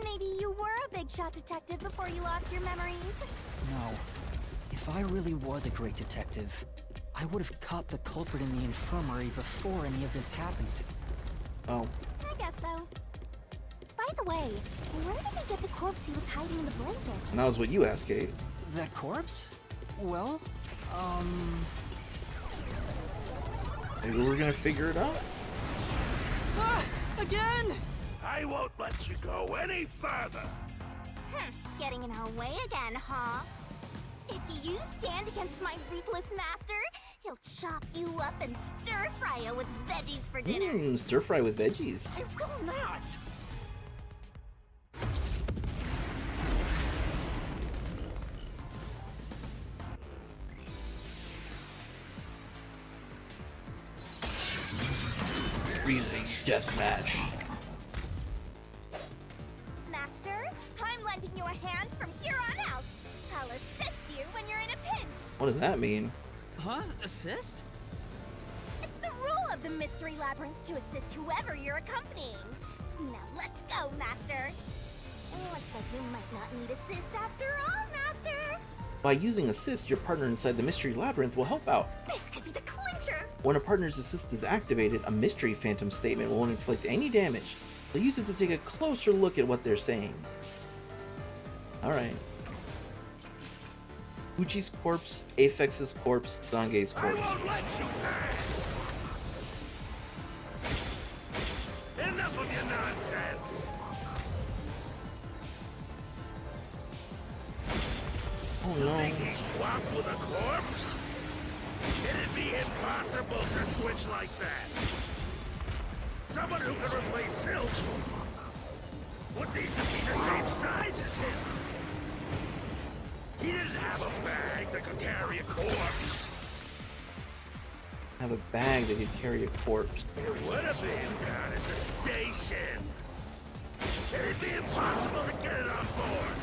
Speaker 8: Maybe you were a big shot detective before you lost your memories.
Speaker 3: No. If I really was a great detective, I would have caught the culprit in the infirmary before any of this happened.
Speaker 1: Oh.
Speaker 8: I guess so. By the way, where did he get the corpse he was hiding in the blanket?
Speaker 1: And that was what you asked, Kate.
Speaker 3: That corpse? Well,
Speaker 1: Maybe we're gonna figure it out.
Speaker 3: Ah! Again!
Speaker 10: I won't let you go any further.
Speaker 8: Getting in our way again, huh? If you stand against my ruthless master, he'll chop you up and stir-fry you with veggies for dinner.
Speaker 1: Stir fry with veggies.
Speaker 3: I will not!
Speaker 1: Freezing death match.
Speaker 8: Master, I'm lending you a hand from here on out. I'll assist you when you're in a pinch.
Speaker 1: What does that mean?
Speaker 5: Huh? Assist?
Speaker 8: It's the rule of the Mystery Labyrinth to assist whoever you're accompanying. Now let's go, Master. Looks like you might not need assist after all, Master.
Speaker 1: By using assist, your partner inside the Mystery Labyrinth will help out.
Speaker 8: This could be the clincher.
Speaker 1: When a partner's assist is activated, a Mystery Phantom statement won't inflict any damage. They'll use it to take a closer look at what they're saying. Alright. Uchi's corpse, Apex's corpse, Zange's corpse.
Speaker 10: I won't let you pass! Enough of your nonsense!
Speaker 1: Oh no.
Speaker 10: Think he swapped with a corpse? It'd be impossible to switch like that. Someone who can replace Zilch would need to be the same size as him. He didn't have a bag that could carry a corpse.
Speaker 1: Have a bag that could carry a corpse.
Speaker 10: It would have been down at the station. It'd be impossible to get it on board.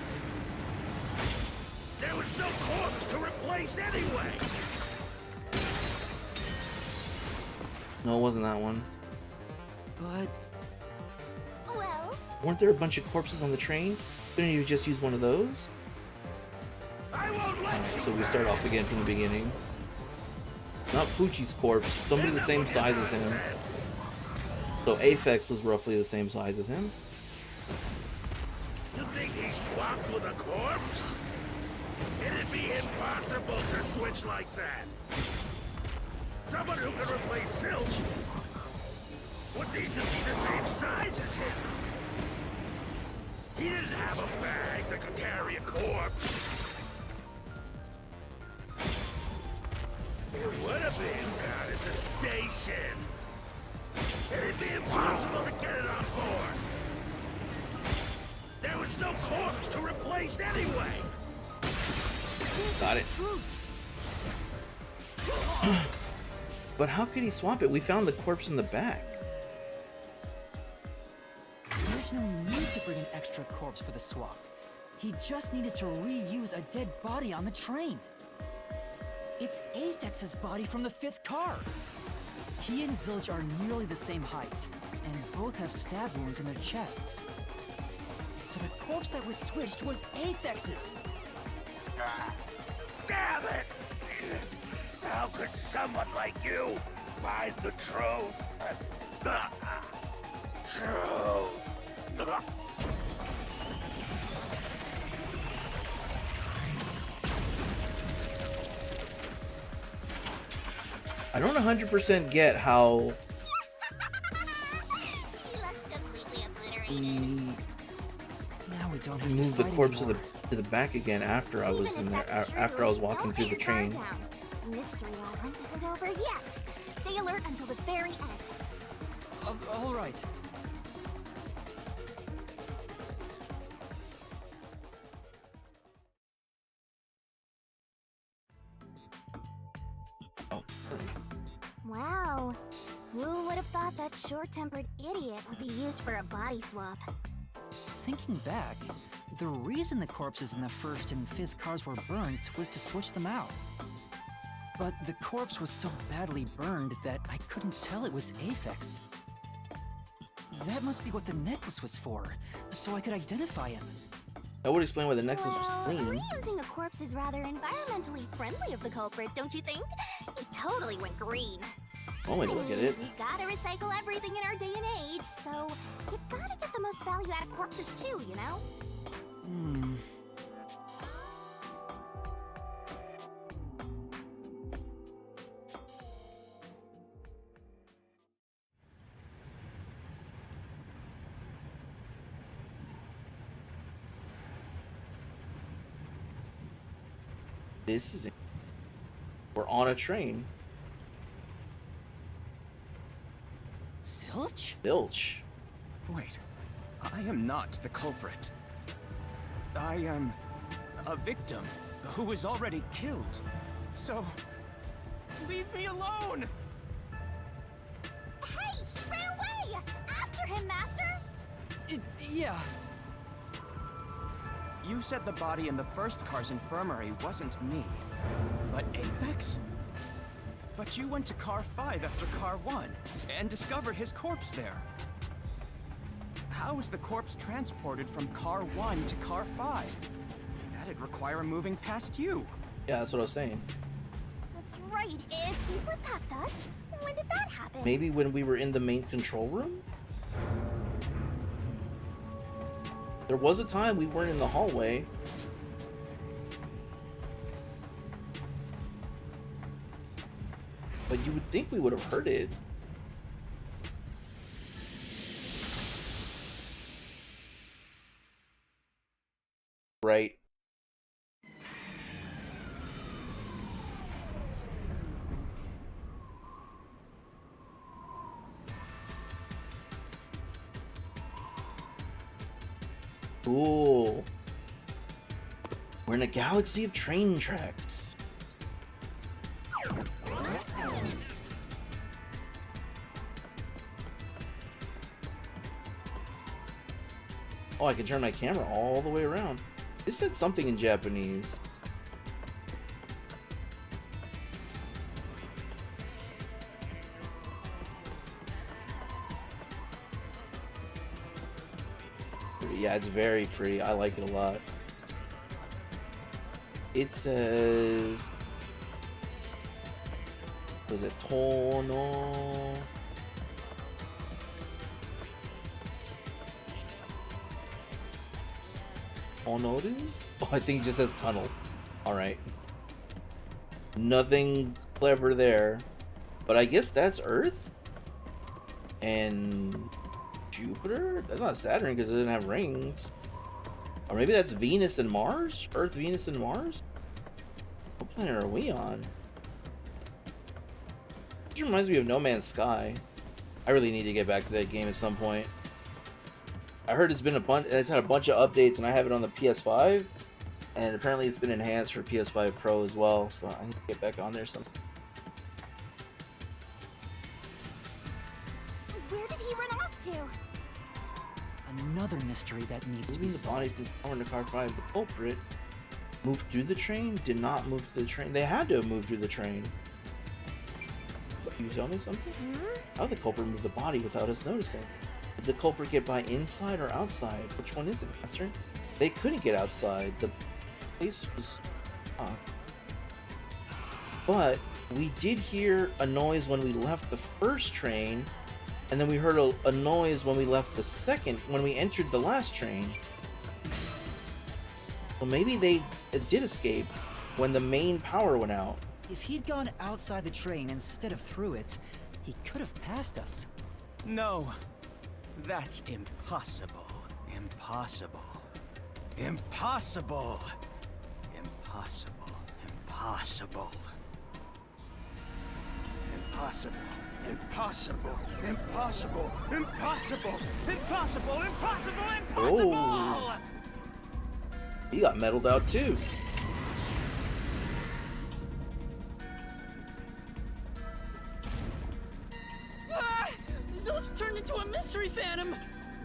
Speaker 10: There was no corpse to replace anyway.
Speaker 1: No, it wasn't that one.
Speaker 3: But
Speaker 8: Well,
Speaker 1: Weren't there a bunch of corpses on the train? Couldn't you just use one of those?
Speaker 10: I won't let
Speaker 1: Alright,
Speaker 10: you
Speaker 1: so we start off again from the beginning. Not Pucci's corpse, somebody the same size as him. So Apex was roughly the same size as him.
Speaker 10: You think he swapped with a corpse? It'd be impossible to switch like that. Someone who can replace Zilch would need to be the same size as him. He didn't have a bag that could carry a corpse. It would have been down at the station. It'd be impossible to get it on board. There was no corpse to replace anyway.
Speaker 1: Got it. But how could he swap it? We found the corpse in the back.
Speaker 3: there's no need to bring an extra corpse for the swap. He just needed to reuse a dead body on the train. It's Apex's body from the 5th car. He and Zilch are nearly the same height, and both have stab wounds in their chests. So the corpse that was switched was Apex's.
Speaker 10: Damn it! How could someone like you find the truth? Truth.
Speaker 1: I don't 100% get how
Speaker 8: he looks completely obliterated.
Speaker 1: he
Speaker 3: Now we don't have to
Speaker 1: moved the
Speaker 3: fight
Speaker 1: corpse
Speaker 3: anymore.
Speaker 1: to the back again after I was in there. After I was walking through the train.
Speaker 8: Mystery Labyrinth isn't over yet. Stay alert until the very end.
Speaker 3: All right.
Speaker 8: Wow. Who would have thought that short-tempered idiot would be used for a body swap?
Speaker 3: Thinking back, the reason the corpses in the 1st and 5th cars were burnt was to switch them out. But the corpse was so badly burned that I couldn't tell it was Apex. That must be what the necklace was for, so I could identify him.
Speaker 1: That would explain why the necklace was
Speaker 8: Well,
Speaker 1: clean.
Speaker 8: reusing a corpse is rather environmentally friendly of the culprit, don't you think? He totally went green.
Speaker 1: Oh, wait, look at it.
Speaker 8: We gotta recycle everything in our day and age, so you gotta get the most value out of corpses too, you know?
Speaker 3: Hmm.
Speaker 1: This is it. We're on a train.
Speaker 3: Zilch?
Speaker 1: Bilch.
Speaker 2: Wait, I am not the culprit. I am a victim who was already killed. So, leave me alone!
Speaker 8: Hey, he ran away! After him, Master!
Speaker 3: Yeah.
Speaker 2: You said the body in the first car's infirmary wasn't me, but Apex? But you went to car 5 after car 1 and discovered his corpse there. How is the corpse transported from car 1 to car 5? That'd require moving past you.
Speaker 1: Yeah, that's what I was saying.
Speaker 8: That's right. If he slipped past us, when did that happen?
Speaker 1: Maybe when we were in the main control room? There was a time we weren't in the hallway. But you would think we would have heard it. Right. Cool. We're in a galaxy of train tracks. Oh, I can turn my camera all the way around. This said something in Japanese. Yeah, it's very pretty. I like it a lot. It says... Was it Tono? Onoru? Oh, I think it just says tunnel. Alright. Nothing clever there. But I guess that's Earth? And Jupiter? That's not Saturn because it doesn't have rings. Or maybe that's Venus and Mars? Earth, Venus, and Mars? What planet are we on? This reminds me of No Man's Sky. I really need to get back to that game at some point. I heard it's had a bunch of updates, and I have it on the PS5, and apparently it's been enhanced for PS5 Pro as well. So I need to get back on there sometime.
Speaker 8: Where did he run off to?
Speaker 3: Another mystery that needs to be
Speaker 1: Moving the body
Speaker 3: solved.
Speaker 1: from car into car 5, the culprit moved through the train, did not move through the train. They had to have moved through the train. You tell me something? How did the culprit move the body without us noticing? Did the culprit get by inside or outside? Which one is it, Master? They couldn't get outside. The place was locked. But we did hear a noise when we left the first train, and then we heard a noise when we left the second, when we entered the last train. Well, maybe they did escape when the main power went out.
Speaker 3: If he'd gone outside the train instead of through it, he could have passed us.
Speaker 2: No, that's impossible. Impossible. Impossible. Impossible. Impossible. Impossible. Impossible. Impossible. Impossible. Impossible. Impossible. Impossible.
Speaker 1: Oh. He got meddled out too.
Speaker 3: Zilch's turned into a mystery phantom!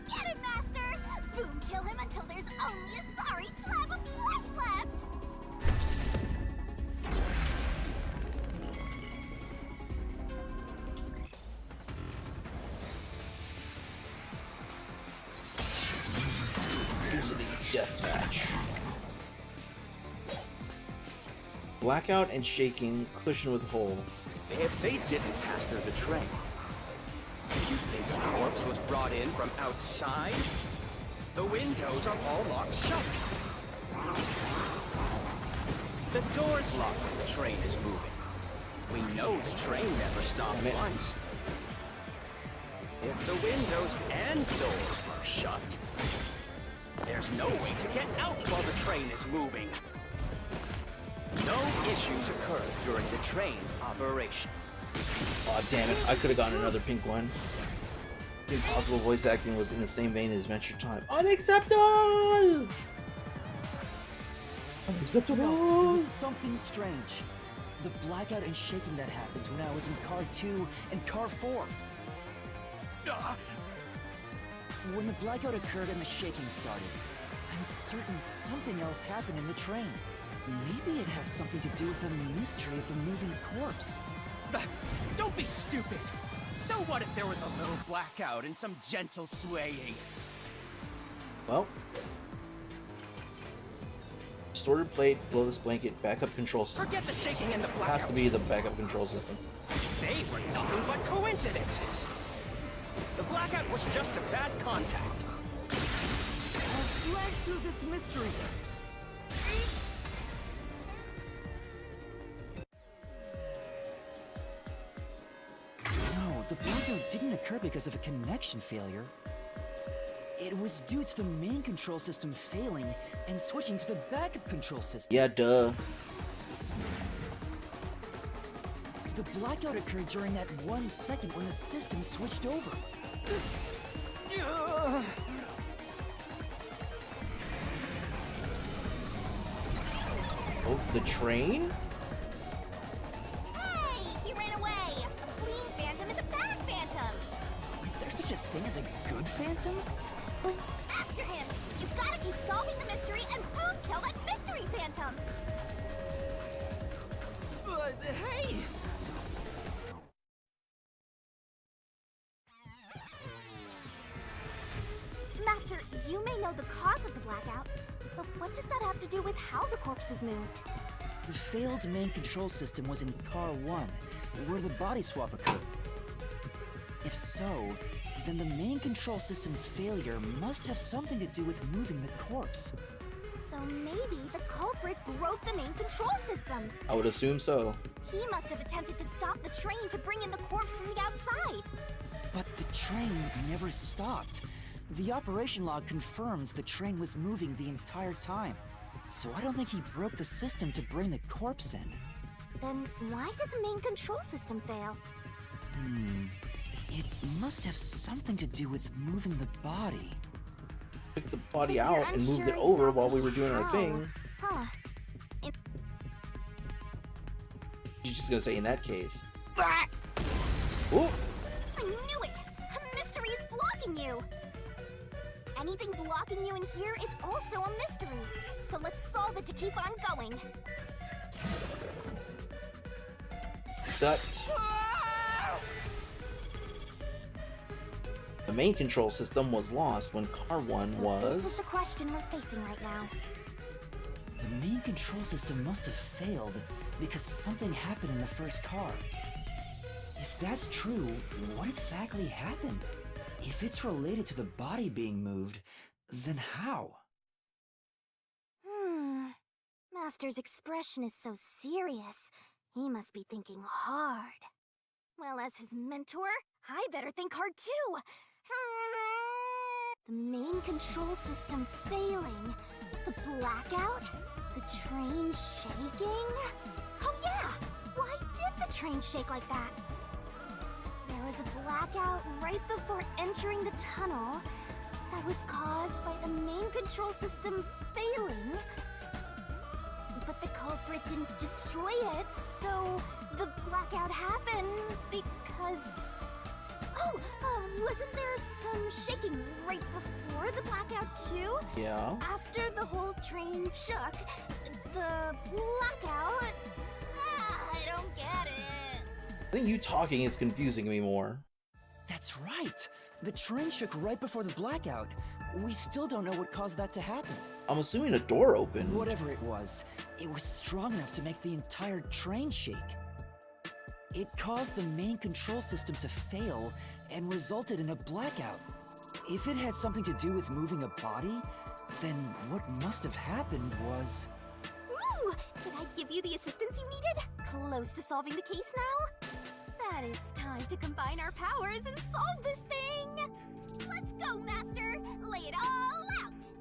Speaker 8: Get it, Master! Boom, kill him until there's only a sorry slab of flesh left!
Speaker 1: Deathmatch. Blackout and shaking, cushion with hole.
Speaker 2: If they didn't pass through the train, you think the corpse was brought in from outside? The windows are all locked shut. The door's locked when the train is moving. We know the train never stopped once. If the windows and doors are shut, there's no way to get out while the train is moving. No issues occurred during the train's operation.
Speaker 1: Aw, damn it. I could have gotten another pink one. The impossible voice acting was in the same vein as Adventure Time. Unacceptable! Unacceptable!
Speaker 3: No, there was something strange. The blackout and shaking that happened when I was in car 2 and car 4. When the blackout occurred and the shaking started, I I'm certain something else happened in the train. Maybe it has something to do with the mystery of the moving corpse.
Speaker 11: Don't be stupid! So what if there was a little blackout and some gentle swaying?
Speaker 1: Well, stored plate below this blanket, backup control system.
Speaker 11: Forget the shaking and the blackout.
Speaker 1: Has to be the backup control system.
Speaker 11: They were nothing but coincidences. The blackout was just a bad contact. I'll slash through this mystery.
Speaker 3: No, the blackout didn't occur because of a connection failure. It was due to the main control system failing and switching to the backup control system.
Speaker 1: Yeah, duh.
Speaker 3: The blackout occurred during that 1 second when the system switched over.
Speaker 1: Oh, the train?
Speaker 8: Hey! He ran away! A fleeing phantom is a bad phantom!
Speaker 3: Is there such a thing as a good phantom?
Speaker 8: After him! You've gotta keep solving the mystery and boom, kill that mystery phantom!
Speaker 3: Hey!
Speaker 8: Master, you may know the cause of the blackout, but what does that have to do with how the corpse was moved?
Speaker 3: The failed main control system was in Car 1, where the body swap occurred. If so, then the main control system's failure must have something to do with moving the corpse.
Speaker 8: So maybe the culprit broke the main control system.
Speaker 1: I would assume so.
Speaker 8: He must have attempted to stop the train to bring in the corpse from the outside.
Speaker 3: But the train never stopped. The operation log confirms the train was moving the entire time. So I don't think he broke the system to bring the corpse in.
Speaker 8: Then why did the main control system fail?
Speaker 3: It must have something to do with moving the body.
Speaker 1: Took the body
Speaker 8: You're
Speaker 1: out and moved it
Speaker 8: unsure
Speaker 1: over while
Speaker 8: exactly
Speaker 1: we were doing our
Speaker 8: how.
Speaker 1: thing.
Speaker 8: Huh.
Speaker 1: You're just gonna say in that case.
Speaker 8: Ah!
Speaker 1: Oh!
Speaker 8: I knew it! A mystery is blocking you! Anything blocking you in here is also a mystery. So let's solve it to keep on going.
Speaker 1: That. The main control system was lost when Car 1
Speaker 8: So this is
Speaker 1: was.
Speaker 8: the question we're facing right now.
Speaker 3: The main control system must have failed because something happened in the first car. If that's true, what exactly happened? If it's related to the body being moved, then how?
Speaker 8: Master's expression is so serious. He must be thinking hard. Well, as his mentor, I better think hard too. The main control system failing, the blackout, the train shaking. Oh yeah! Why did the train shake like that? There was a blackout right before entering the tunnel that was caused by the main control system failing. But the culprit didn't destroy it, so the blackout happened because... Oh, wasn't there some shaking right before the blackout too?
Speaker 1: Yeah.
Speaker 8: After the whole train shook, the blackout... I don't get it.
Speaker 1: I think you talking is confusing me more.
Speaker 3: That's right! The train shook right before the blackout. We still don't know what caused that to happen.
Speaker 1: I'm assuming a door opened.
Speaker 3: Whatever it was strong enough to make the entire train shake. It caused the main control system to fail and resulted in a blackout. If it had something to do with moving a body, then what must have happened was...
Speaker 8: Ooh! Did I give you the assistance you needed? Close to solving the case now? Then it's time to combine our powers and solve this thing! Let's go, Master! Lay it all out!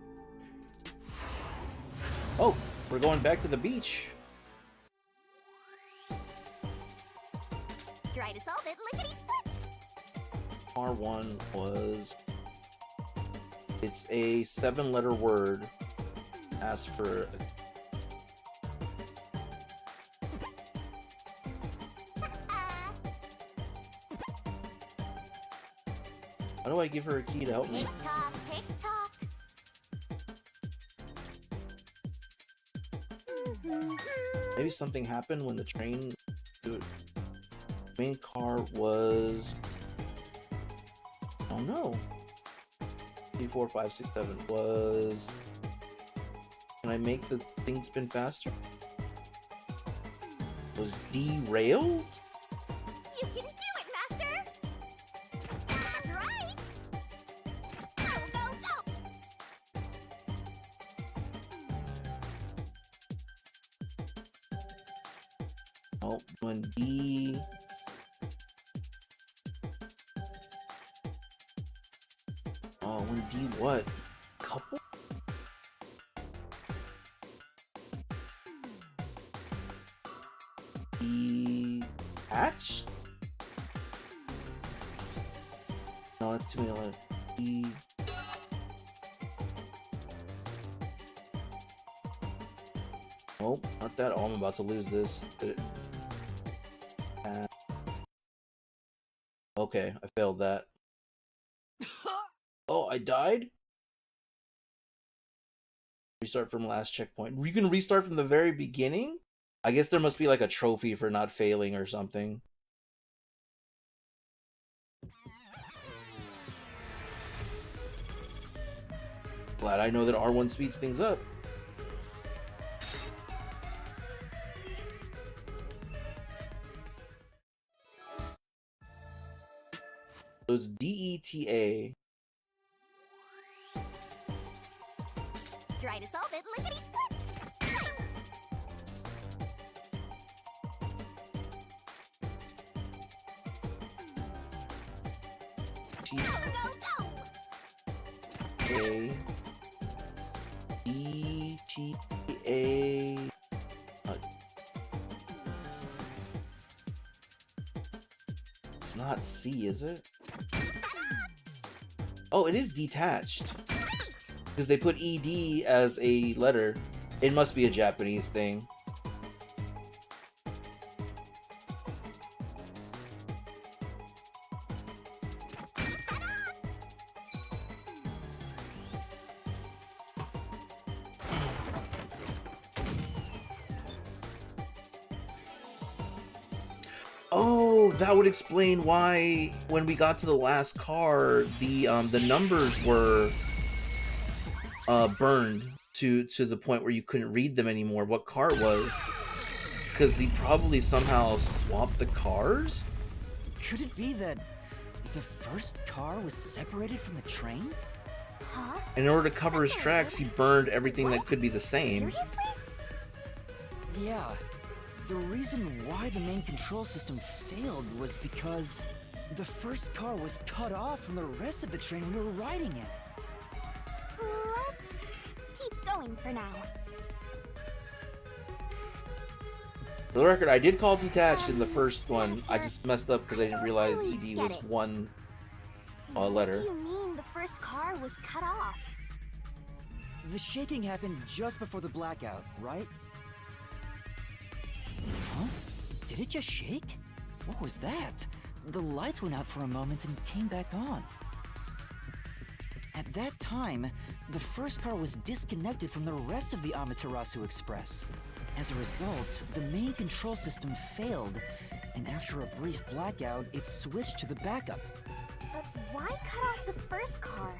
Speaker 1: Oh, we're going back to the beach.
Speaker 8: Try to solve it lickety-split!
Speaker 1: R1 was... It's a 7-letter word. Ask for... How do I give her a key to help me?
Speaker 8: Tick-tock, tick-tock.
Speaker 1: Maybe something happened when the main car was... Oh no. 3, 4, 5, 6, 7 was... Can I make the thing spin faster? Was derailed?
Speaker 8: You can do it, Master! That's right! Go, go, go!
Speaker 1: Oh, when D... Oh, when D what? Couple? Detached? No, that's too many letters. D... Oh, not that. Oh, I'm about to lose this. Okay, I failed that. Oh, I died? Restart from last checkpoint. You can restart from the very beginning? I guess there must be like a trophy for not failing or something. Glad I know that R1 speeds things up. So it's DETA.
Speaker 8: Try to solve it, lickety-split! Nice!
Speaker 1: G
Speaker 8: Go, go, go!
Speaker 1: A E T A. It's not C, is it? Oh, it is detached. Because they put ED as a letter. It must be a Japanese thing. Oh, that would explain why when we got to the last car, the numbers were burned to the point where you couldn't read them anymore. What car it was? Because he probably somehow swapped the cars.
Speaker 3: Could it be that the first car was separated from the train?
Speaker 8: Huh?
Speaker 1: And in order to cover his tracks, he burned everything that could be the same.
Speaker 8: Seriously?
Speaker 3: Yeah. The reason why the main control system failed was because the first car was cut off from the rest of the train we were riding in.
Speaker 8: Let's keep going for now.
Speaker 1: For the record, I did call detached in the first one.
Speaker 8: Master,
Speaker 1: I just messed up because I didn't realize
Speaker 8: really
Speaker 1: ED
Speaker 8: get
Speaker 1: was
Speaker 8: it.
Speaker 1: one
Speaker 8: What
Speaker 1: letter.
Speaker 8: do you mean the first car was cut off?
Speaker 3: The shaking happened just before the blackout, right? Huh? Did it just shake? What was that? The lights went out for a moment and came back on. At that time, the first car was disconnected from the rest of the Amaterasu Express. As a result, the main control system failed, and after a brief blackout, it switched to the backup.
Speaker 8: But why cut off the first car?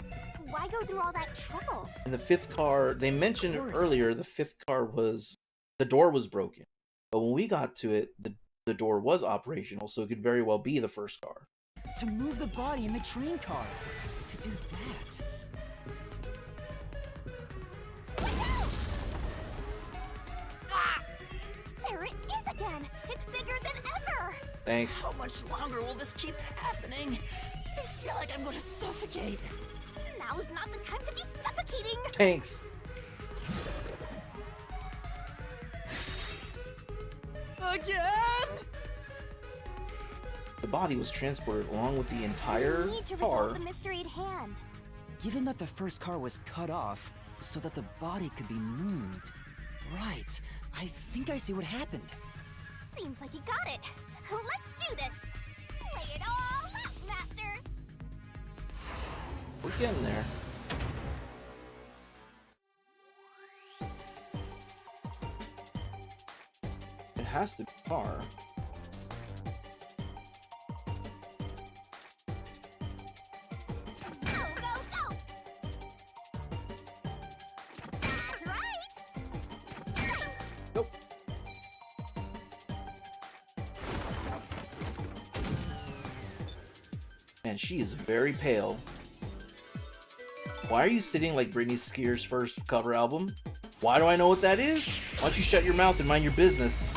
Speaker 8: Why go through all that trouble?
Speaker 1: In the fifth car, they mentioned
Speaker 3: Of course.
Speaker 1: earlier, the fifth car was... the door was broken. But when we got to it, the door was operational, so it could very well be the first car.
Speaker 3: To move the body in the train car. To do that.
Speaker 8: There it is again! It's bigger than ever!
Speaker 1: Thanks.
Speaker 3: How much longer will this keep happening? I feel like I'm going to suffocate.
Speaker 8: Now's not the time to be suffocating!
Speaker 1: Thanks.
Speaker 3: Again?
Speaker 1: The body was transported along with the entire
Speaker 8: We need to
Speaker 1: car.
Speaker 8: resolve the mystery at hand.
Speaker 3: Given that the first car was cut off, so that the body could be moved. Right. I think I see what happened.
Speaker 8: Seems like you got it. Let's do this! Lay it all out, Master!
Speaker 1: We're getting there. has to be a car.
Speaker 8: Go, go, go! That's right! Nice!
Speaker 1: Nope. And she is very pale. Why are you sitting like Britney Spears' first cover album? Why do I know what that is? Why don't you shut your mouth and mind your business?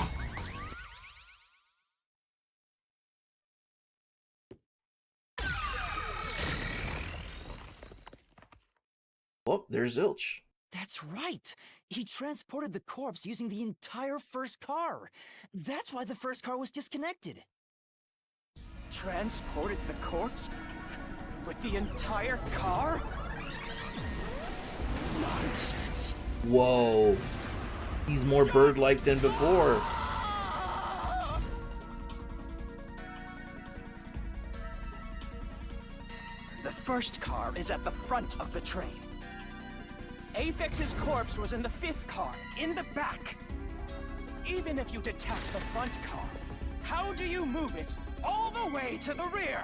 Speaker 1: Oh, there's Zilch.
Speaker 3: That's right! He transported the corpse using the entire first car. That's why the first car was disconnected.
Speaker 11: Transported the corpse? With the entire car? Nonsense.
Speaker 1: Whoa. He's more bird-like than before.
Speaker 11: The first car is at the front of the train. Apex's corpse was in the fifth car, in the back. Even if you detach the front car, how do you move it all the way to the rear?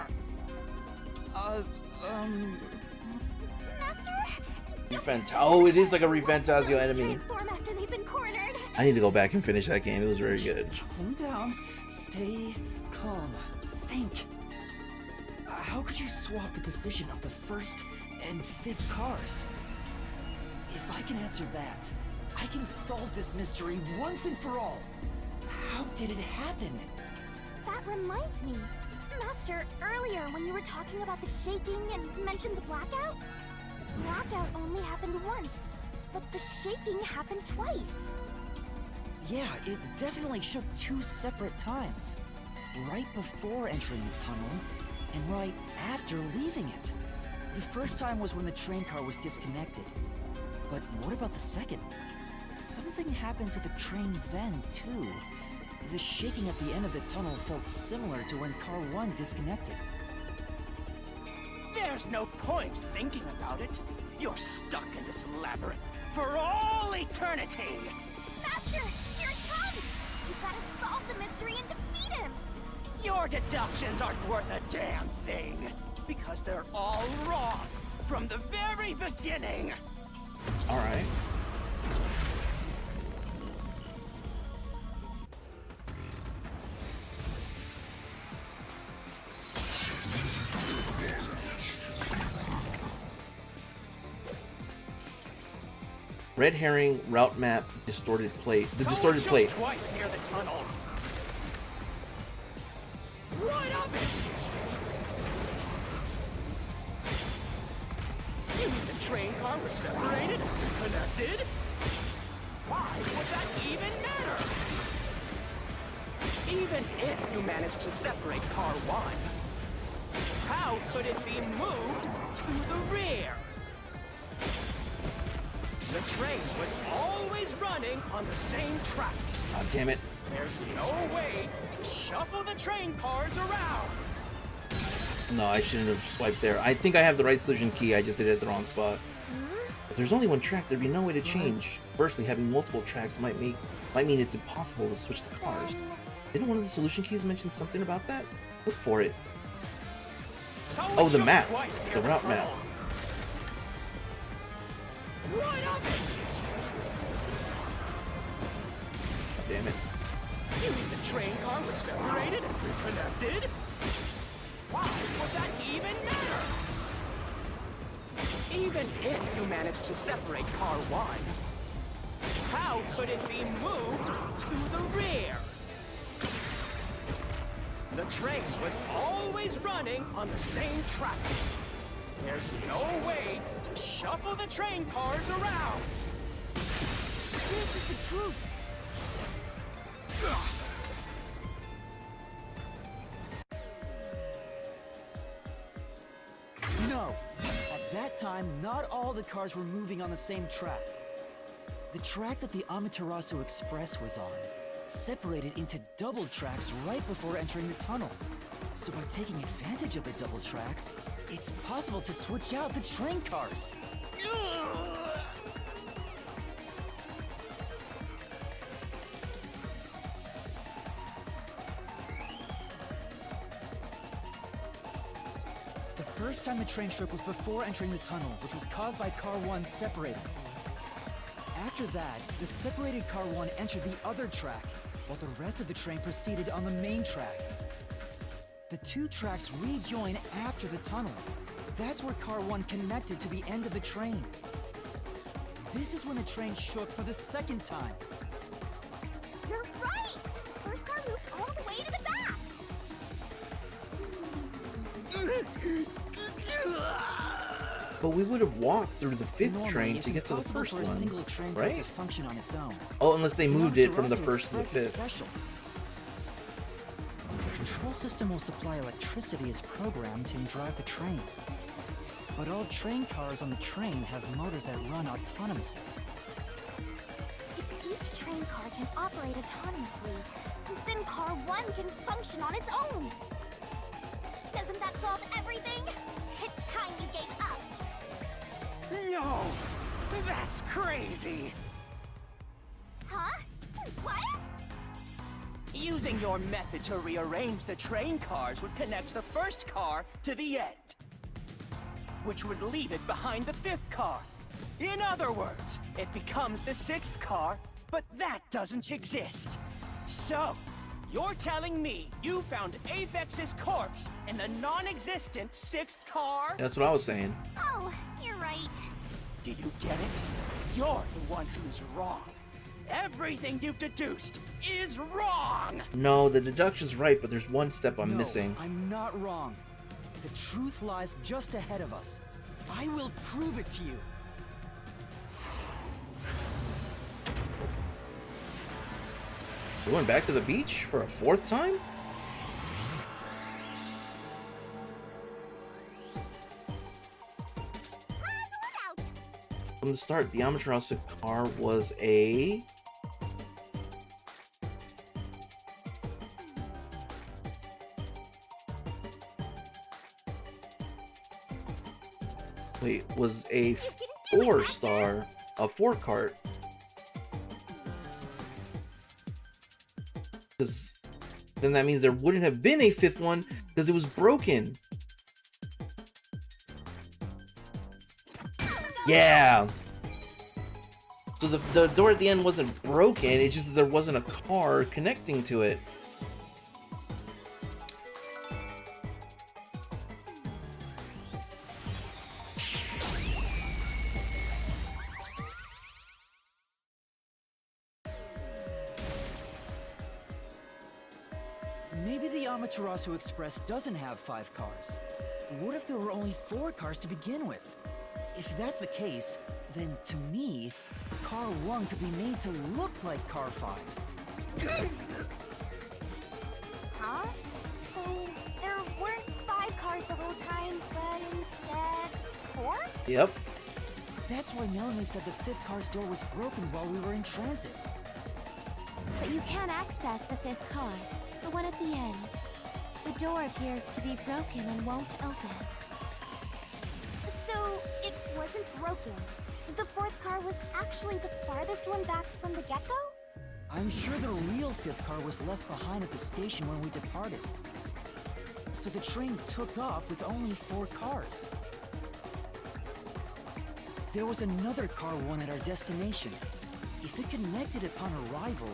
Speaker 8: Master?
Speaker 1: Oh, it is like a Refantasio enemy.
Speaker 8: Transform after they've been cornered.
Speaker 1: I need to go back and finish that game. It was very good.
Speaker 3: Calm down. Stay calm. Think. How could you swap the position of the first and fifth cars? If I can answer that, I can solve this mystery once and for all. How did it happen?
Speaker 8: That reminds me. Master, earlier when you were talking about the shaking and mentioned the blackout, the blackout only happened once, but the shaking happened twice.
Speaker 3: Yeah, it definitely shook 2 separate times. Right before entering the tunnel, and right after leaving it. The first time was when the train car was disconnected. But what about the second? Something happened to the train then, too. The shaking at the end of the tunnel felt similar to when Car 1 disconnected.
Speaker 11: There's no point thinking about it. You're stuck in this labyrinth for all eternity.
Speaker 8: Master, here it comes! You gotta solve the mystery and defeat him!
Speaker 11: Your deductions aren't worth a damn thing, because they're all wrong from the very beginning.
Speaker 1: All right. Red herring, route map, distorted plate. The distorted plate.
Speaker 11: Twice near the tunnel. What of it? You mean the train car was separated and connected? Why would that even matter? Even if you managed to separate car 1, how could it be moved to the rear? The train was always running on the same tracks.
Speaker 1: God damn it.
Speaker 11: There's no way to shuffle the train cars around.
Speaker 1: No, I shouldn't have swiped there. I think I have the right solution key, I just did it at the wrong spot. If there's only one track, there'd be no way to change. Firstly, having multiple tracks might mean it's impossible to switch the cars. Didn't one of the solution keys mention something about that? Look for it. Oh, the map. The route map.
Speaker 11: What of it?
Speaker 1: Damn it.
Speaker 11: You mean the train car was separated and reconnected? Why would that even matter? Even if you managed to separate car 1, how could it be moved to the rear? The train was always running on the same tracks. There's no way to shuffle the train cars around.
Speaker 3: This is the truth. No. At that time, not all the cars were moving on the same track. The track that the Amaterasu Express was on separated into double tracks right before entering the tunnel. So by taking advantage of the double tracks, it's possible to switch out the train cars. first time the train shook was before entering the tunnel, which was caused by Car 1 separating. After that, the separated Car 1 entered the other track, while the rest of the train proceeded on the main track. The two tracks rejoin after the tunnel. That's where Car 1 connected to the end of the train. This is when the train shook for the second time.
Speaker 8: You're right! The first car moved all the way to the back!
Speaker 1: But we would have walked through the fifth
Speaker 3: Normally,
Speaker 1: train
Speaker 3: it's
Speaker 1: to get to the
Speaker 3: impossible
Speaker 1: first
Speaker 3: for a
Speaker 1: one,
Speaker 3: single train car
Speaker 1: right?
Speaker 3: to function on its own.
Speaker 1: Oh, unless they moved it from the
Speaker 3: Amaterasu
Speaker 1: first to the
Speaker 3: Express is
Speaker 1: fifth.
Speaker 3: special. The control system will supply electricity as programmed to drive the train. But all train cars on the train have motors that run autonomously.
Speaker 8: If each train car can operate autonomously, then Car 1 can function on its own! Doesn't that solve everything? It's time you gave up!
Speaker 11: No! That's crazy!
Speaker 8: Huh? What?
Speaker 11: Using your method to rearrange the train cars would connect the first car to the end, which would leave it behind the fifth car. In other words, it becomes the sixth car, but that doesn't exist. So, you're telling me you found Avex's corpse in the non-existent sixth car?
Speaker 1: That's what I was saying.
Speaker 8: Oh, you're right.
Speaker 11: Do you get it? You're the one who's wrong. Everything you've deduced is wrong!
Speaker 1: No, the deduction's right, but there's one step I'm
Speaker 3: No,
Speaker 1: missing.
Speaker 3: I'm not wrong. The truth lies just ahead of us. I will prove it to you.
Speaker 1: We went back to the beach for a fourth time? From the start, the Amaterasu car was a... Wait, was a 4-star, a 4-cart. Because then that means there wouldn't have been a fifth one because it was broken. Yeah. So the door at the end wasn't broken, it's just that there wasn't a car connecting to it.
Speaker 3: Maybe the Amaterasu Express doesn't have 5 cars. What if there were only 4 cars to begin with? If that's the case, then to me, Car 1 could be made to look like Car 5.
Speaker 8: Huh? So, there weren't 5 cars the whole time, but instead 4?
Speaker 3: Yep. That's why Melanie said the 5th car's door was broken while we were in transit.
Speaker 7: But you can't access the 5th car, the one at the end. The door appears to be broken and won't open.
Speaker 8: So, it wasn't broken. The 4th car was actually the farthest one back from the get-go?
Speaker 3: I'm sure the real 5th car was left behind at the station when we departed. So the train took off with only 4 cars. There was another Car 1 at our destination. If it connected upon arrival,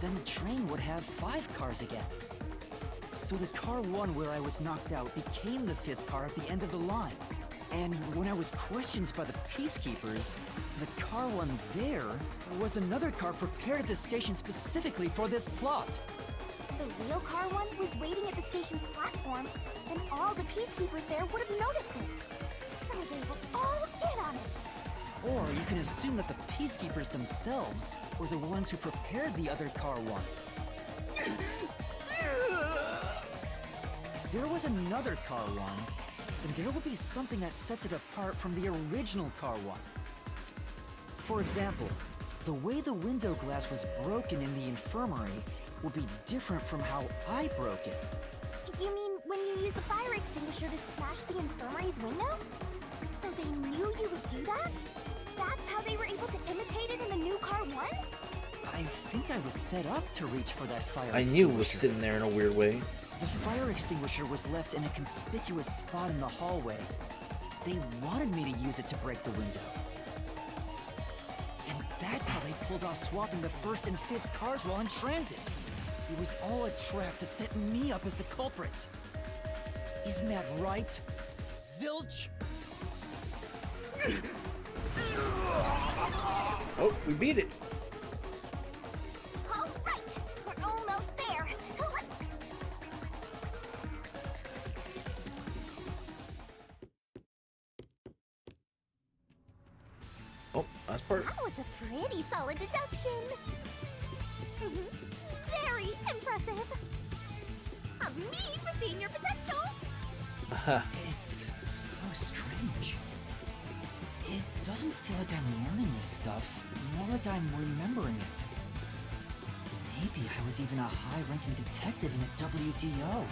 Speaker 3: then the train would have 5 cars again. So the Car 1 where I was knocked out became the 5th car at the end of the line. And when I was questioned by the peacekeepers, the Car 1 there was another car prepared at the station specifically for this plot.
Speaker 8: The real Car 1 was waiting at the station's platform, and all the peacekeepers there would have noticed it. So they were all in on it.
Speaker 3: Or you can assume that the peacekeepers themselves were the ones who prepared the other Car 1. If there was another Car 1, then there would be something that sets it apart from the original Car 1. For example, the way the window glass was broken in the infirmary would be different from how I broke it.
Speaker 8: You mean when you used the fire extinguisher to smash the infirmary's window? So they knew you would do that? That's how they were able to imitate it in the new Car 1?
Speaker 3: I think I was set up to reach for that fire
Speaker 1: I knew it was
Speaker 3: extinguisher.
Speaker 1: sitting there in a weird way.
Speaker 3: The fire extinguisher was left in a conspicuous spot in the hallway. They wanted me to use it to break the window. And that's how they pulled off swapping the first and fifth cars while in transit. It was all a trap to set me up as the culprit. Isn't that right, Zilch?
Speaker 1: Oh, we beat it.
Speaker 8: All right, we're almost there. Let's...
Speaker 1: Oh, last part.
Speaker 8: That was a pretty solid deduction. Very impressive. Of me foreseeing your potential.
Speaker 3: It's so strange. It doesn't feel like I'm learning this stuff, more like I'm remembering it. Maybe I was even a high-ranking detective in a WDO.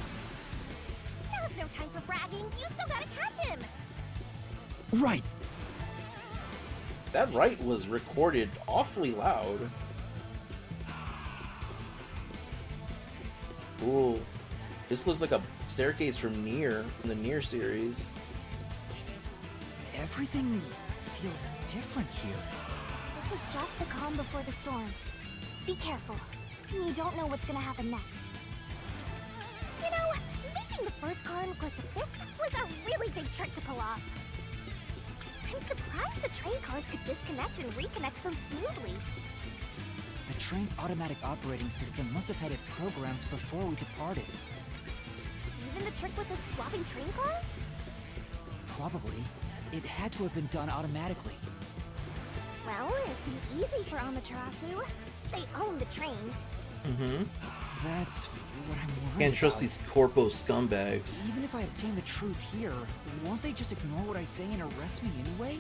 Speaker 8: Now's no time for bragging. You still gotta catch him.
Speaker 3: Right.
Speaker 1: That right was recorded awfully loud. Ooh. This looks like a staircase from Nier, from the Nier series.
Speaker 3: Everything feels different here.
Speaker 8: This is just the calm before the storm. Be careful. You don't know what's gonna happen next. You know, making the first car look like the fifth was a really big trick to pull off. I'm surprised the train cars could disconnect and reconnect so smoothly.
Speaker 3: The train's automatic operating system must have had it programmed before we departed.
Speaker 8: Even the trick with the swapping train car?
Speaker 3: Probably. It had to have been done automatically.
Speaker 8: Well, it'd be easy for Amaterasu. They own the train.
Speaker 1: Mm-hmm.
Speaker 3: That's what I'm worried
Speaker 1: Can't trust
Speaker 3: about.
Speaker 1: these corpo scumbags.
Speaker 3: Even if I obtain the truth here, won't they just ignore what I say and arrest me anyway?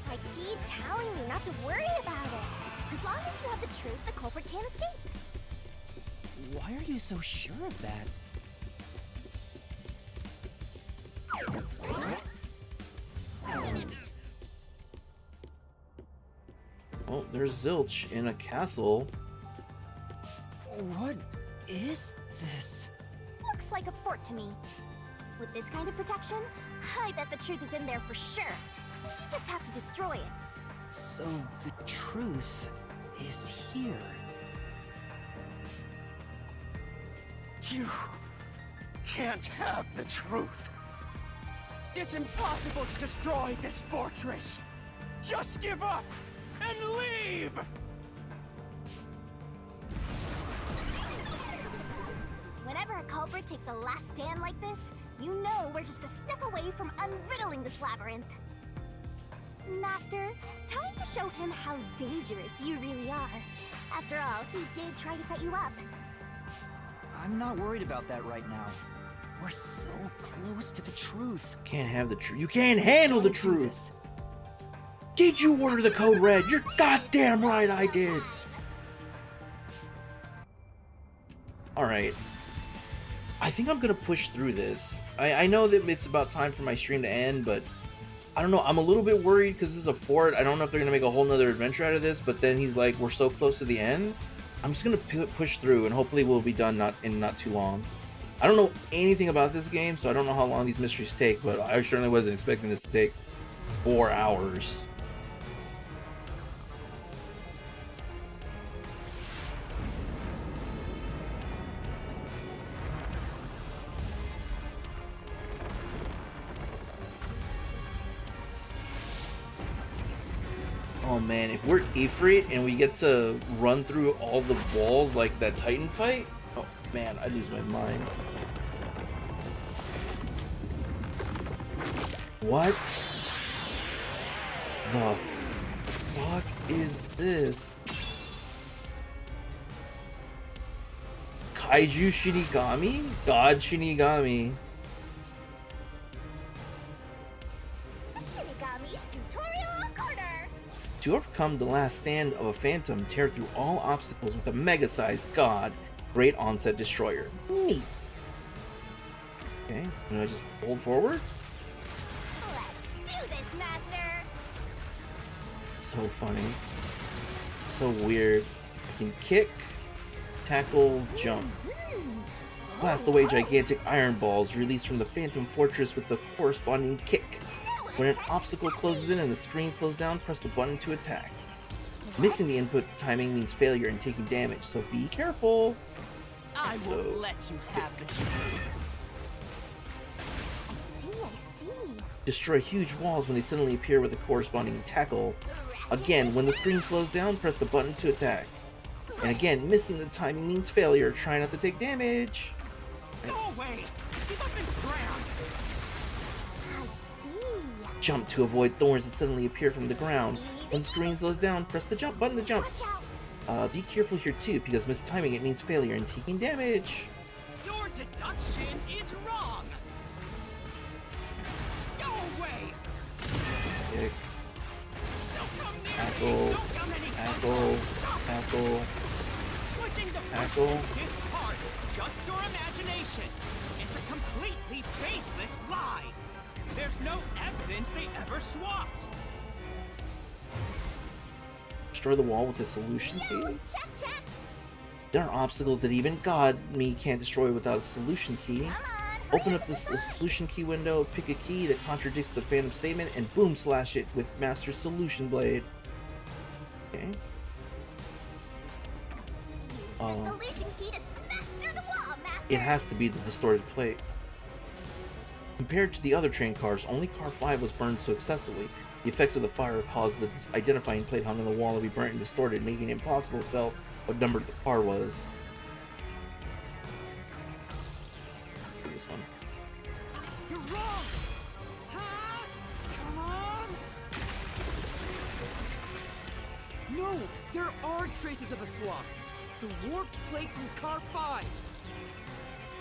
Speaker 8: I keep telling you not to worry about it. As long as you have the truth, the culprit can't escape.
Speaker 3: Why are you so sure of that?
Speaker 1: Oh, there's Zilch in a castle.
Speaker 3: What is this?
Speaker 8: Looks like a fort to me. With this kind of protection, I bet the truth is in there for sure. You just have to destroy it.
Speaker 3: So the truth is here.
Speaker 11: You can't have the truth. It's impossible to destroy this fortress. Just give up and leave!
Speaker 8: Whenever a culprit takes a last stand like this, you know we're just a step away from unriddling this labyrinth. Master, time to show him how dangerous you really are. After all, he did try to set you up.
Speaker 3: I'm not worried about that right now. We're so close to the truth.
Speaker 1: Can't have the truth. You can't handle the
Speaker 3: I'll do
Speaker 1: truth.
Speaker 3: this.
Speaker 1: Did you order the code red? You're goddamn right I did. Alright. I think I'm gonna push through this. I know that it's about time for my stream to end, but I don't know. I'm a little bit worried because this is a fort. I don't know if they're gonna make a whole nother adventure out of this, but then he's like, we're so close to the end. I'm just gonna push through and hopefully we'll be done not too long. I don't know anything about this game, so I don't know how long these mysteries take, but I certainly wasn't expecting this to take 4 hours. Oh man, if we're Ifrit and we get to run through all the walls like that Titan fight, oh man, I lose my mind. What the fuck is this? Kaiju Shinigami? God Shinigami.
Speaker 8: Shinigami's tutorial corner!
Speaker 1: To overcome the last stand of a phantom, tear through all obstacles with a mega-sized god, great onset destroyer. Neat. Okay, can I just hold forward?
Speaker 8: Let's do this, Master!
Speaker 1: So funny. So weird. I can kick, tackle, jump. blast away gigantic iron balls released from the Phantom Fortress with the corresponding kick. When an obstacle closes in and the screen slows down, press the button to attack. Missing the input timing means failure and taking damage, so be careful.
Speaker 11: I won't let you have the truth.
Speaker 8: I see.
Speaker 1: Destroy huge walls when they suddenly appear with a corresponding tackle. Again, when the screen slows down, press the button to attack. And again, missing the timing means failure. Try not to take damage.
Speaker 11: Go away! Give up and scram!
Speaker 8: I see.
Speaker 1: Jump to avoid thorns that suddenly appear from the ground. When the screen slows down, press the jump button to jump.
Speaker 8: Watch out.
Speaker 1: Be careful here too, because mistiming it means failure and taking damage.
Speaker 11: Your deduction is wrong! Go away!
Speaker 1: Kick,
Speaker 11: Don't come near
Speaker 1: tackle,
Speaker 11: me! Don't come any
Speaker 1: tackle, tackle,
Speaker 11: Switching to
Speaker 1: tackle.
Speaker 11: this part is just your imagination. It's a completely baseless lie. There's no evidence they ever swapped.
Speaker 1: Destroy the wall with a solution key.
Speaker 8: Check.
Speaker 1: There are obstacles that even God me can't destroy without a solution key.
Speaker 8: Come on.
Speaker 1: Open up the solution key window, pick a key that contradicts the Phantom statement, and boom, slash it with Master Solution Blade. Okay.
Speaker 8: Use the solution key to smash through the wall, Master.
Speaker 1: It has to be the distorted plate. Compared to the other train cars, only Car 5 was burned so excessively. The effects of the fire caused the identifying plate hung on the wall to be burnt and distorted, making it impossible to tell what number the car was. This one.
Speaker 11: You're wrong! Huh? Come on! No! There are traces of a swap! The warped plate from Car 5!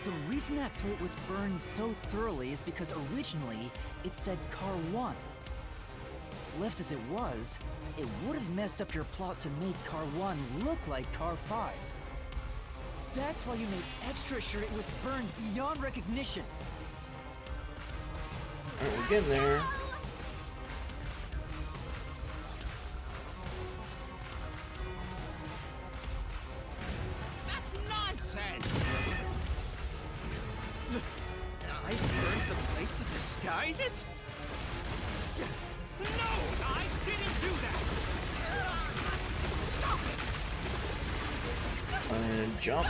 Speaker 3: The reason that plate was burned so thoroughly is because originally it said Car 1. Left as it was, it would have messed up your plot to make Car 1 look like Car 5. That's why you made extra sure it was burned beyond recognition.
Speaker 1: Alright, we're getting there.
Speaker 11: That's nonsense! I burned the plate to disguise it? No! I didn't do that! Stop it!
Speaker 1: And jump.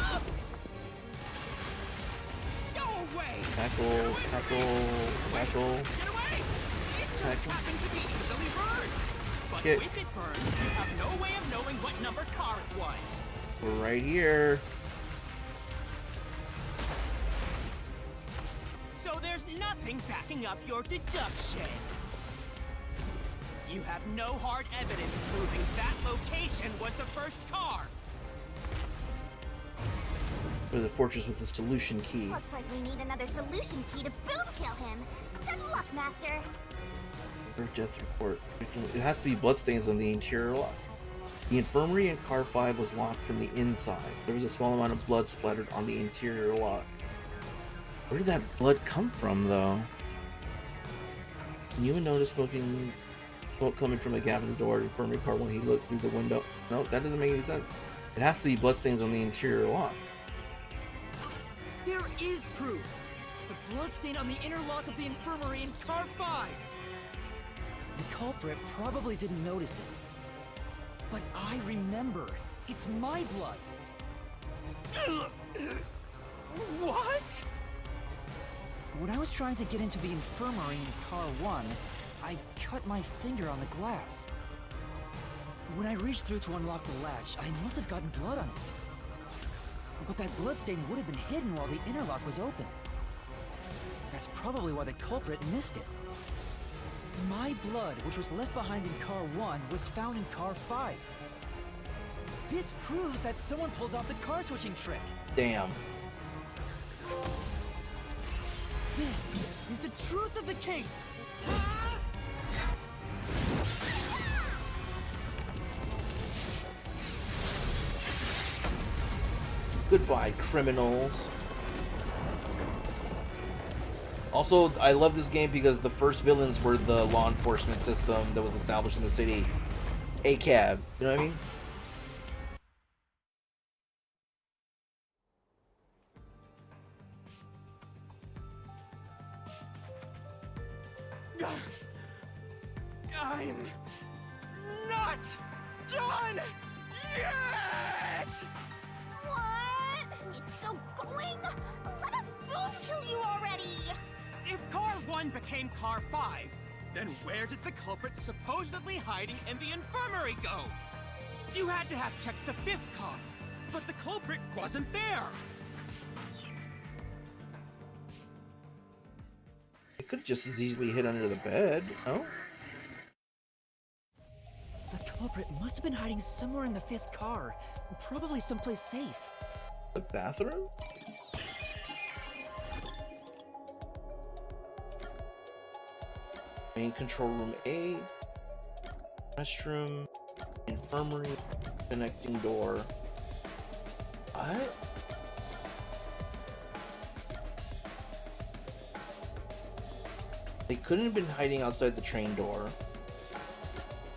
Speaker 11: Go away!
Speaker 1: Tackle, tackle, tackle.
Speaker 11: Get away! It just
Speaker 1: Tackle.
Speaker 11: happened to be easily burned! But
Speaker 1: Kick.
Speaker 11: with it burned, you have no way of knowing what number car it was.
Speaker 1: We're right here.
Speaker 11: So there's nothing backing up your deduction. You have no hard evidence proving that location was the first car.
Speaker 1: For the fortress with the solution key.
Speaker 8: Looks like we need another solution key to boom kill him. Good luck, Master.
Speaker 1: Or death report. It has to be bloodstains on the interior lock. The infirmary in Car 5 was locked from the inside. There was a small amount of blood splattered on the interior lock. Where did that blood come from, though? You would notice smoke coming from a gap in the door of the infirmary car when he looked through the window. No, that doesn't make any sense. It has to be bloodstains on the interior lock.
Speaker 3: There is proof! The bloodstain on the inner lock of the infirmary in Car 5! The culprit probably didn't notice it. But I remember. It's my blood.
Speaker 11: What?
Speaker 3: When I was trying to get into the infirmary in Car 1, I cut my finger on the glass. When I reached through to unlock the latch, I must have gotten blood on it. But that bloodstain would have been hidden while the inner lock was open. That's probably why the culprit missed it. My blood, which was left behind in Car 1, was found in Car 5. This proves that someone pulled off the car switching trick.
Speaker 1: Damn.
Speaker 3: This is the truth of the case.
Speaker 1: Goodbye, criminals. Also, I love this game because the first villains were the law enforcement system that was established in the city. ACAB, you know what I mean?
Speaker 11: I'm not done yet!
Speaker 8: What? He's still going? Let us both kill you already!
Speaker 11: If Car 1 became Car 5, then where did the culprit supposedly hiding in the infirmary go? You had to have checked the 5th car, but the culprit wasn't there!
Speaker 1: It could just as easily hid under the bed, no?
Speaker 3: The culprit must have been hiding somewhere in the 5th car. Probably someplace safe.
Speaker 1: The bathroom? Main control room A. Restroom. Infirmary. Connecting door. What? They couldn't have been hiding outside the train door.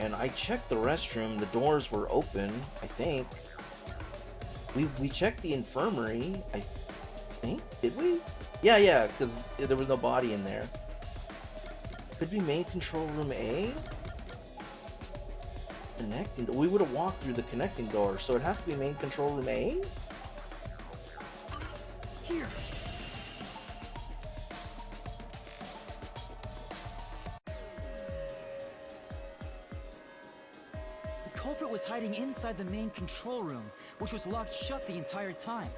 Speaker 1: And I checked the restroom, the doors were open, I think. We checked the infirmary, I think, did we? Yeah, because there was no body in there. Could be main control room A? Connecting, we would have walked through the connecting door, so it has to be main control room A?
Speaker 3: Here. The culprit was hiding inside the main control room, which was locked shut the entire time.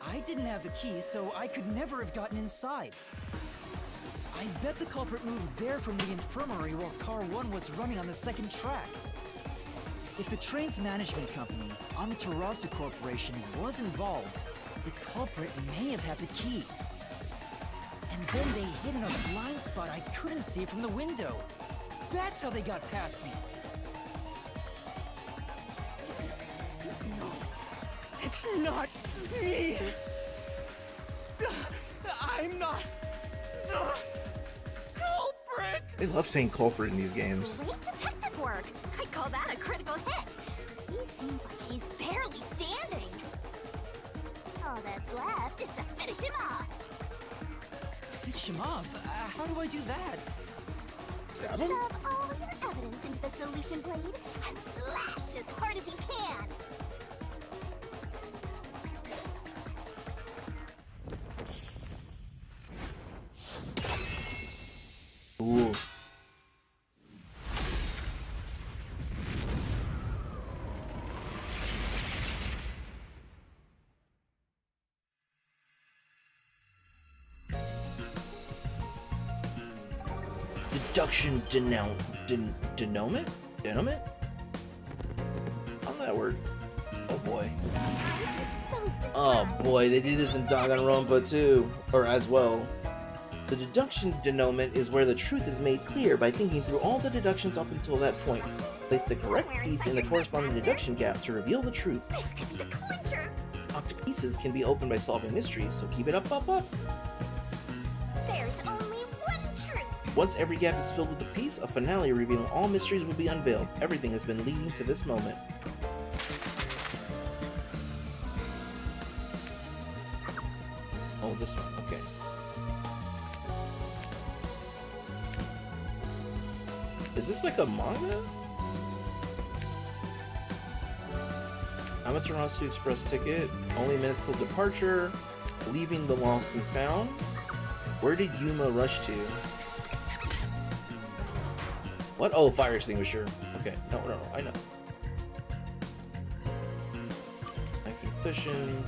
Speaker 3: I didn't have the key, so I could never have gotten inside. I bet the culprit moved there from the infirmary while Car 1 was running on the 2nd track. If the train's management company, Amaterasu Corporation, was involved, the culprit may have had the key. And then they hid in a blind spot I couldn't see from the window. That's how they got past me.
Speaker 11: No, it's not me. I'm not the culprit.
Speaker 1: They love saying culprit in these games.
Speaker 8: Great detective work! I'd call that a critical hit! He seems like he's barely standing. All that's left is to finish him off.
Speaker 3: Finish him off? How do I do that?
Speaker 1: Stab him?
Speaker 8: Shove all your evidence into the solution blade and slash as hard as you can.
Speaker 1: Ooh. Deduction denouement? Denouement? On that word. Oh boy.
Speaker 8: Time to expose this
Speaker 1: Oh
Speaker 8: crime.
Speaker 1: boy, they do this in Danganronpa too. Or as well. The deduction denouement is where the truth is made clear by thinking through all the deductions up until that point. Place the correct piece in the corresponding deduction gap to reveal the truth.
Speaker 8: This could be the clincher.
Speaker 1: Locked pieces can be opened by solving mysteries, so keep it up.
Speaker 8: There's only one truth.
Speaker 1: Once every gap is filled with a piece, a finale revealing all mysteries will be unveiled. Everything has been leading to this moment. Oh, this one. Okay. Is this like a manga? Amaterasu Express ticket. Only minutes till departure. Leaving the lost and found. Where did Yuma rush to? What? Oh, fire extinguisher. Okay. No, I know. Active cushion.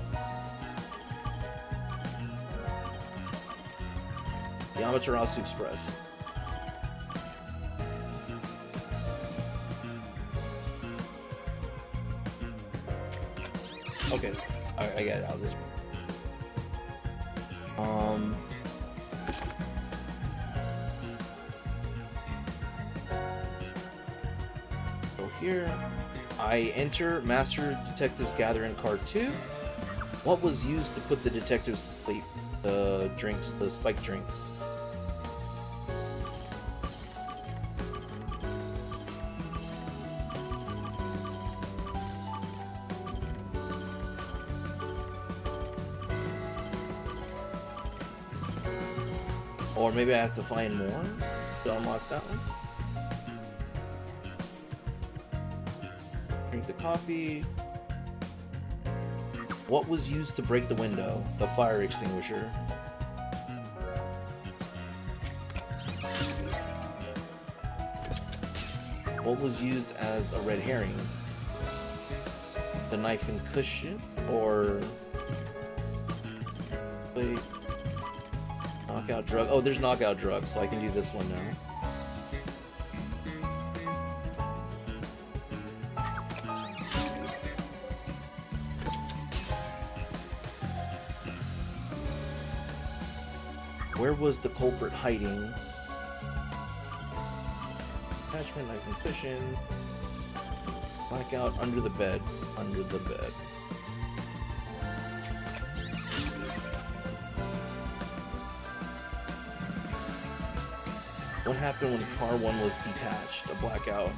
Speaker 1: The Amaterasu Express. Okay, alright, I got it out of this one. So here, I enter Master Detectives Gathering Card 2. What was used to put the detectives to sleep? The drinks, the spike drink. Or maybe I have to find more to unlock that one. Drink the coffee. What was used to break the window? The fire extinguisher. What was used as a red herring? The knife and cushion? Or... Wait... Knockout drug? Oh, there's knockout drugs, so I can do this one now. Where was the culprit hiding? Attachment, knife and cushion. Blackout under the bed. Under the bed. What happened when car 1 was detached? A blackout.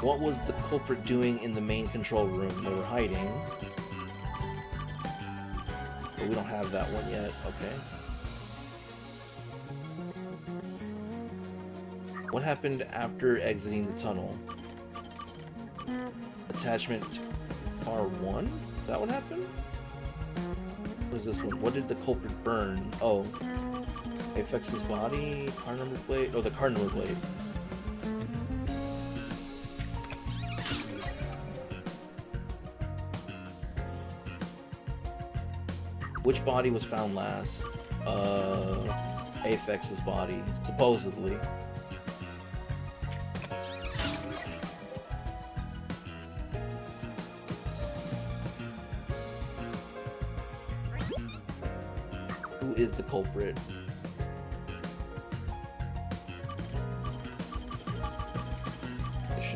Speaker 1: What was the culprit doing in the main control room? They were hiding. But we don't have that one yet. Okay. What happened after exiting the tunnel? Attachment R1? Is that what happened? What is this one? What did the culprit burn? Oh. It affects his body. Car number plate. Oh, the car number plate. Which body was found last? Apex's body, supposedly. Who is the culprit?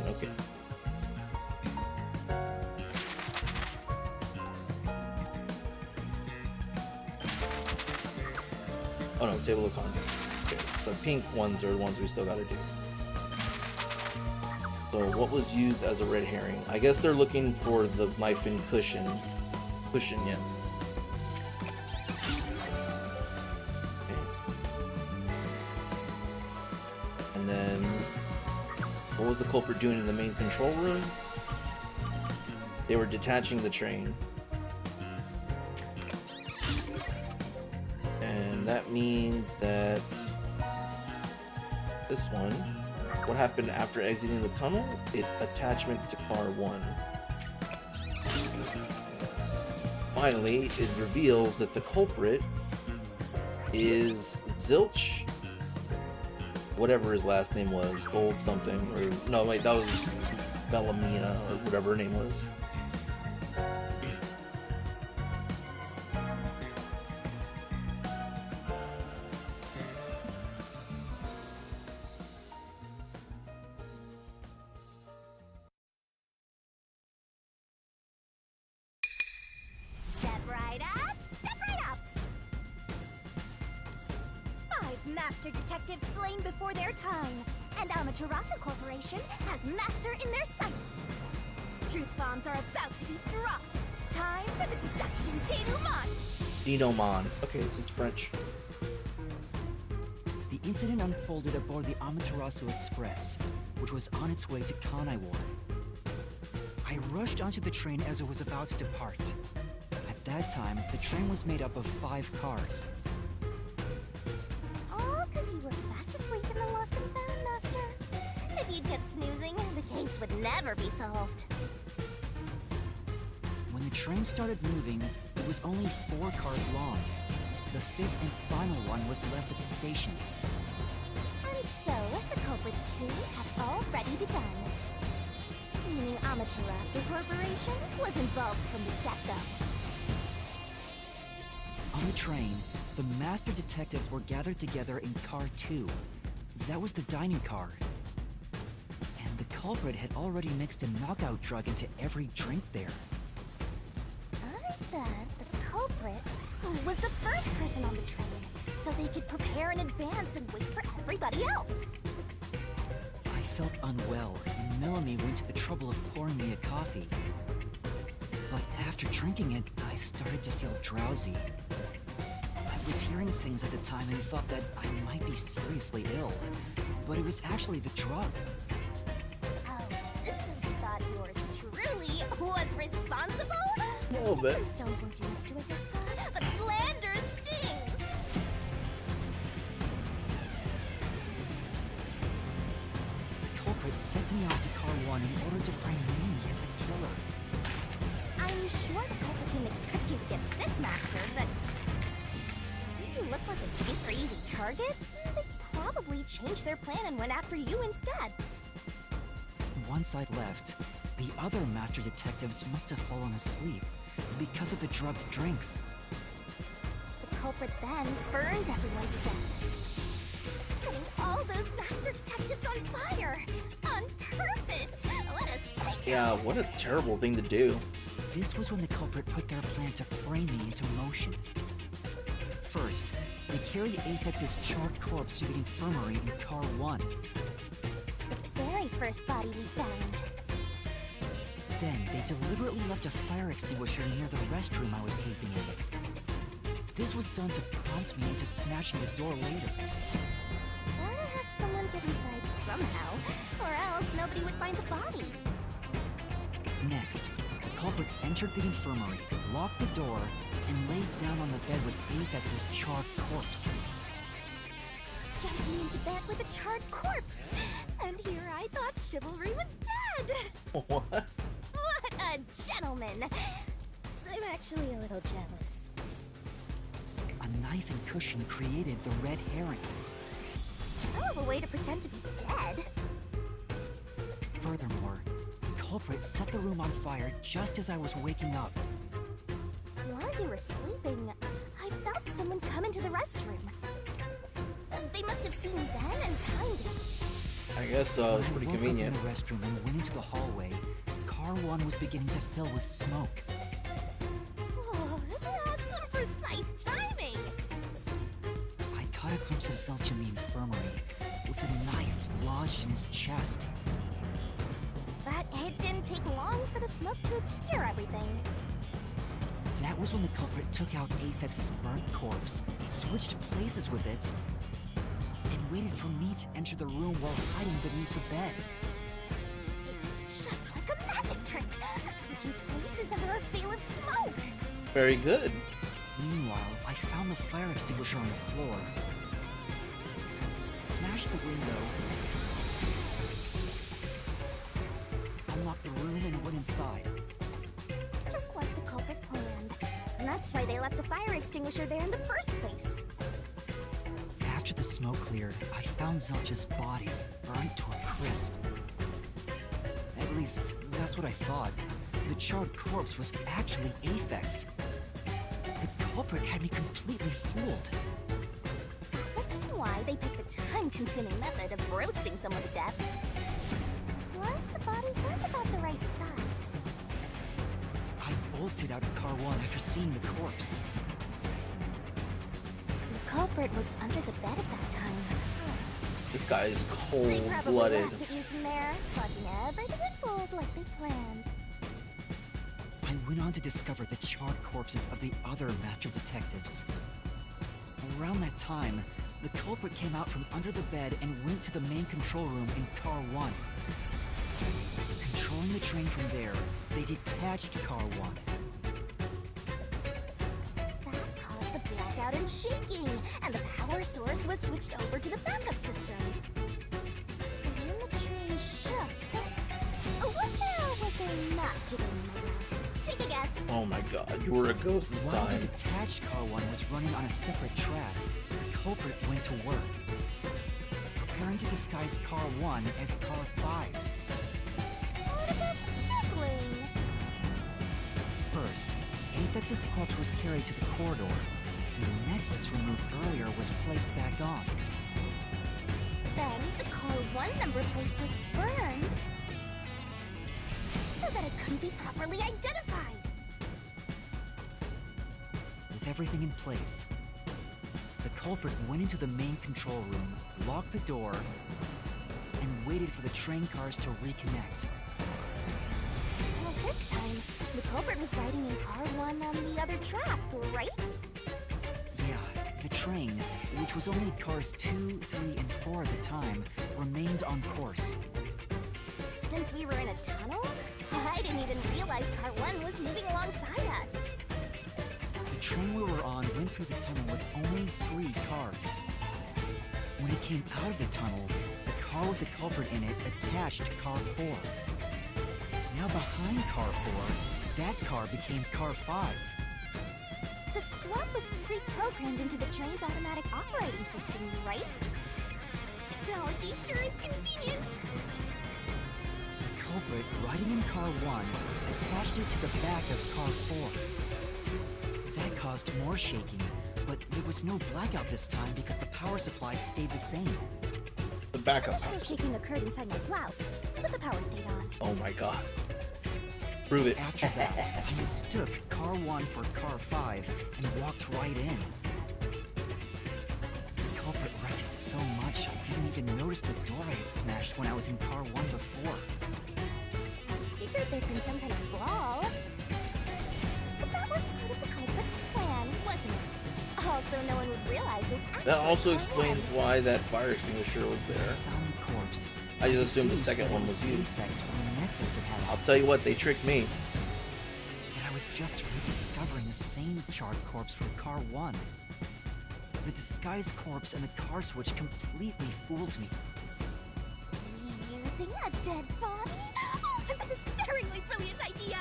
Speaker 1: Okay. Oh no, table of contents. Okay, the pink ones are the ones we still gotta do. So what was used as a red herring? I guess they're looking for the knife and cushion. Cushion, yeah. Okay. And then, what was the culprit doing in the main control room? They were detaching the train. That means that this one, what happened after exiting the tunnel? Attachment to car 1. Finally, it reveals that the culprit is Zilch, whatever his last name was, Gold something, or no wait, that was Bellamina, or whatever her name was.
Speaker 8: Master detectives slain before their time, and Amaterasu Corporation has master in their sights. Truth bombs are about to be dropped. Time for the deduction denouement.
Speaker 1: Denouement. Okay, so it's French.
Speaker 3: The incident unfolded aboard the Amaterasu Express, which was on its way to Kanaiwar. I rushed onto the train as it was about to depart. At that time, the train was made up of 5 cars.
Speaker 8: Because you were fast asleep in the lost and found, Master. If you'd kept snoozing, the case would never be solved.
Speaker 3: When the train started moving, it was only 4 cars long. The 5th and final one was left at the station.
Speaker 8: And so, the culprit's scheme had already begun. Meaning Amaterasu Corporation was involved from the get-go.
Speaker 3: On the train, the master detectives were gathered together in car 2. That was the dining car. And the culprit had already mixed a knockout drug into every drink there.
Speaker 8: I bet the culprit was the first person on the train, so they could prepare in advance and wait for everybody else.
Speaker 3: I felt unwell, and Melanie went to the trouble of pouring me a coffee. But after drinking it, I started to feel drowsy. was hearing things at the time and thought that I might be seriously ill. But it was actually the drug.
Speaker 8: Oh, so you thought yours truly was responsible?
Speaker 1: A little
Speaker 8: Sticks
Speaker 1: bit.
Speaker 8: and stones won't do much to a dead god, but slander stings!
Speaker 3: The culprit sent me off to Car 1 in order to frame me as the killer.
Speaker 8: I'm sure the culprit didn't expect you to get sick, Master, but since you look like a super easy target, they probably changed their plan and went after you instead.
Speaker 3: Once I'd left, the other master detectives must have fallen asleep because of the drugged drinks.
Speaker 8: The culprit then burned everyone to death, setting all those master detectives on fire on purpose. What a psycho!
Speaker 1: Yeah, what a terrible thing to do.
Speaker 3: This was when the culprit put their plan to frame me into motion. First, they carried Aphex's charred corpse to the infirmary in Car 1.
Speaker 8: The very first body we found.
Speaker 3: Then, they deliberately left a fire extinguisher near the restroom I was sleeping in. This was done to prompt me into smashing the door later.
Speaker 8: Gotta have someone get inside somehow, or else nobody would find the body.
Speaker 3: Next, the culprit entered the infirmary, locked the door, and laid down on the bed with Aphex's charred corpse.
Speaker 8: Jumping into bed with a charred corpse! And here I thought chivalry was dead!
Speaker 1: What?
Speaker 8: What a gentleman! I'm actually a little jealous.
Speaker 3: A knife and cushion created the red herring.
Speaker 8: Hell of a way to pretend to be dead.
Speaker 3: Furthermore, the culprit set the room on fire just as I was waking up.
Speaker 8: While you were sleeping, I felt someone come into the restroom. They must have seen me then and timed it.
Speaker 1: I guess
Speaker 3: When
Speaker 1: it's
Speaker 3: I
Speaker 1: pretty
Speaker 3: woke up
Speaker 1: convenient.
Speaker 3: in the restroom and went into the hallway, Car 1 was beginning to fill with smoke.
Speaker 8: Oh, that's some precise timing!
Speaker 3: I caught a glimpse of Zelch in the infirmary, with a knife lodged in his chest.
Speaker 8: But it didn't take long for the smoke to obscure everything.
Speaker 3: That was when the culprit took out Aphex's burnt corpse, switched places with it, and waited for me to enter the room while hiding beneath the bed.
Speaker 8: It's just like a magic trick, switching places under a veil of smoke.
Speaker 1: Very good.
Speaker 3: Meanwhile, I found the fire extinguisher on the floor, smashed the window, unlocked the room, and went inside.
Speaker 8: Just like the culprit planned. And that's why they left the fire extinguisher there in the first place.
Speaker 3: After the smoke cleared, I found Zelch's body, burnt to a crisp. At least, that's what I thought. The charred corpse was actually Aphex. The culprit had me completely fooled.
Speaker 8: Must have been why they picked the time-consuming method of roasting someone to death. Plus, the body was about the right size.
Speaker 3: I bolted out of Car 1 after seeing the corpse.
Speaker 8: The culprit was under the bed at that time.
Speaker 1: This guy is
Speaker 8: They probably
Speaker 1: cold-blooded.
Speaker 8: laughed at you from there, watching everything unfold like they planned.
Speaker 3: I went on to discover the charred corpses of the other master detectives. Around that time, the culprit came out from under the bed and went to the main control room in Car 1. Controlling the train from there, they detached Car 1.
Speaker 8: That caused the blackout and shaking, and the power source was switched over to the backup system. So when the train shook, was there not jiggling in my house? Take a guess.
Speaker 1: Oh my god, you were a ghost at the
Speaker 3: While the
Speaker 1: time.
Speaker 3: detached Car 1 was running on a separate track, the culprit went to work, preparing to disguise Car 1 as Car 5.
Speaker 8: What about the juggling?
Speaker 3: First, Aphex's corpse was carried to the corridor, and the necklace removed earlier was placed back on.
Speaker 8: Then the car 1 number plate was burned so that it couldn't be properly identified.
Speaker 3: With everything in place, the culprit went into the main control room, locked the door, and waited for the train cars to reconnect.
Speaker 8: Well, this time, the culprit was riding in car 1 on the other track, right?
Speaker 3: Yeah, The train, which was only cars 2, 3, and 4 at the time, remained on course.
Speaker 8: Since we were in a tunnel? I didn't even realize Car 1 was moving alongside us.
Speaker 3: The train we were on went through the tunnel with only 3 cars. When it came out of the tunnel, the car with the culprit in it attached Car 4. Now behind Car 4, that car became Car 5.
Speaker 8: The swap was pre-programmed into the train's automatic operating system, right? Technology sure is convenient.
Speaker 3: The culprit, riding in Car 1, attached it to the back of Car 4. That caused more shaking, but there was no blackout this time because the power supply stayed the same.
Speaker 1: The backup.
Speaker 8: Additional shaking occurred inside my blouse, but the power stayed on.
Speaker 1: Oh my god. Prove it.
Speaker 3: After that, I mistook Car 1 for Car 5 and walked right in. The culprit wrecked it so much I didn't even notice the door I had smashed when I was in Car 1 before.
Speaker 8: I figured there'd been some kind of brawl. But that was part of the culprit's plan, wasn't it? Also, no one would realize this actually.
Speaker 1: That also explains why that fire extinguisher was
Speaker 3: I
Speaker 1: there.
Speaker 3: found the corpse.
Speaker 1: I just assumed the
Speaker 3: deduced
Speaker 1: second
Speaker 3: that it
Speaker 1: one was used.
Speaker 3: defects from the necklace it had
Speaker 1: I'll
Speaker 3: on.
Speaker 1: tell you what, they tricked me.
Speaker 3: But I was just rediscovering the same charred corpse from Car 1. The disguised corpse and the car switch completely fooled me.
Speaker 8: Using a dead body? Oh, that's a despairingly brilliant idea!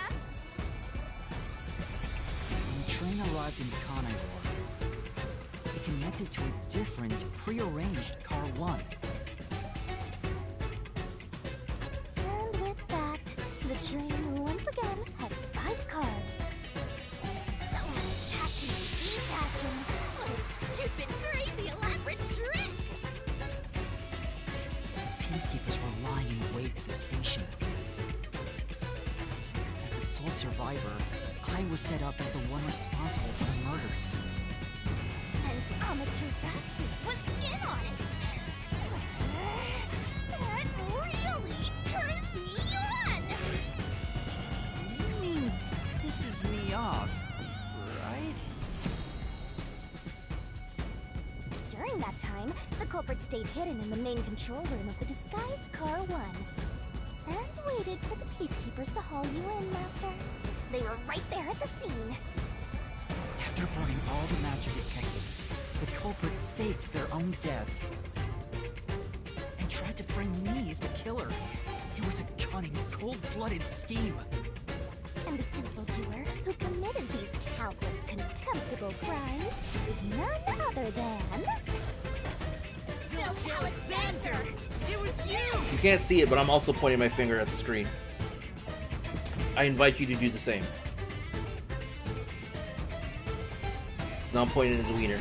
Speaker 3: When the train arrived in Kanayor, it connected to a different, prearranged Car 1.
Speaker 8: And with that, the train once again had 5 cars. So much attaching and detaching. What a stupid, crazy, elaborate trick!
Speaker 3: The peacekeepers were lying in wait at the station. As the sole survivor, I was set up as the one responsible for the murders.
Speaker 8: And Amaterasu was in on it! That really turns me on!
Speaker 3: You mean pisses me off, right?
Speaker 8: During that time, the culprit stayed hidden in the main control room of the disguised Car 1. And waited for the peacekeepers to haul you in, Master. They were right there at the scene.
Speaker 3: After burning all the master detectives, the culprit faked their own death and tried to frame me as the killer. It was a cunning, cold-blooded scheme.
Speaker 8: And the evildoer who committed these countless contemptible crimes is none other than... Zilch Alexander! It was you!
Speaker 1: You can't see it, but I'm also pointing my finger at the screen. I invite you to do the same. Now I'm pointing at his wiener.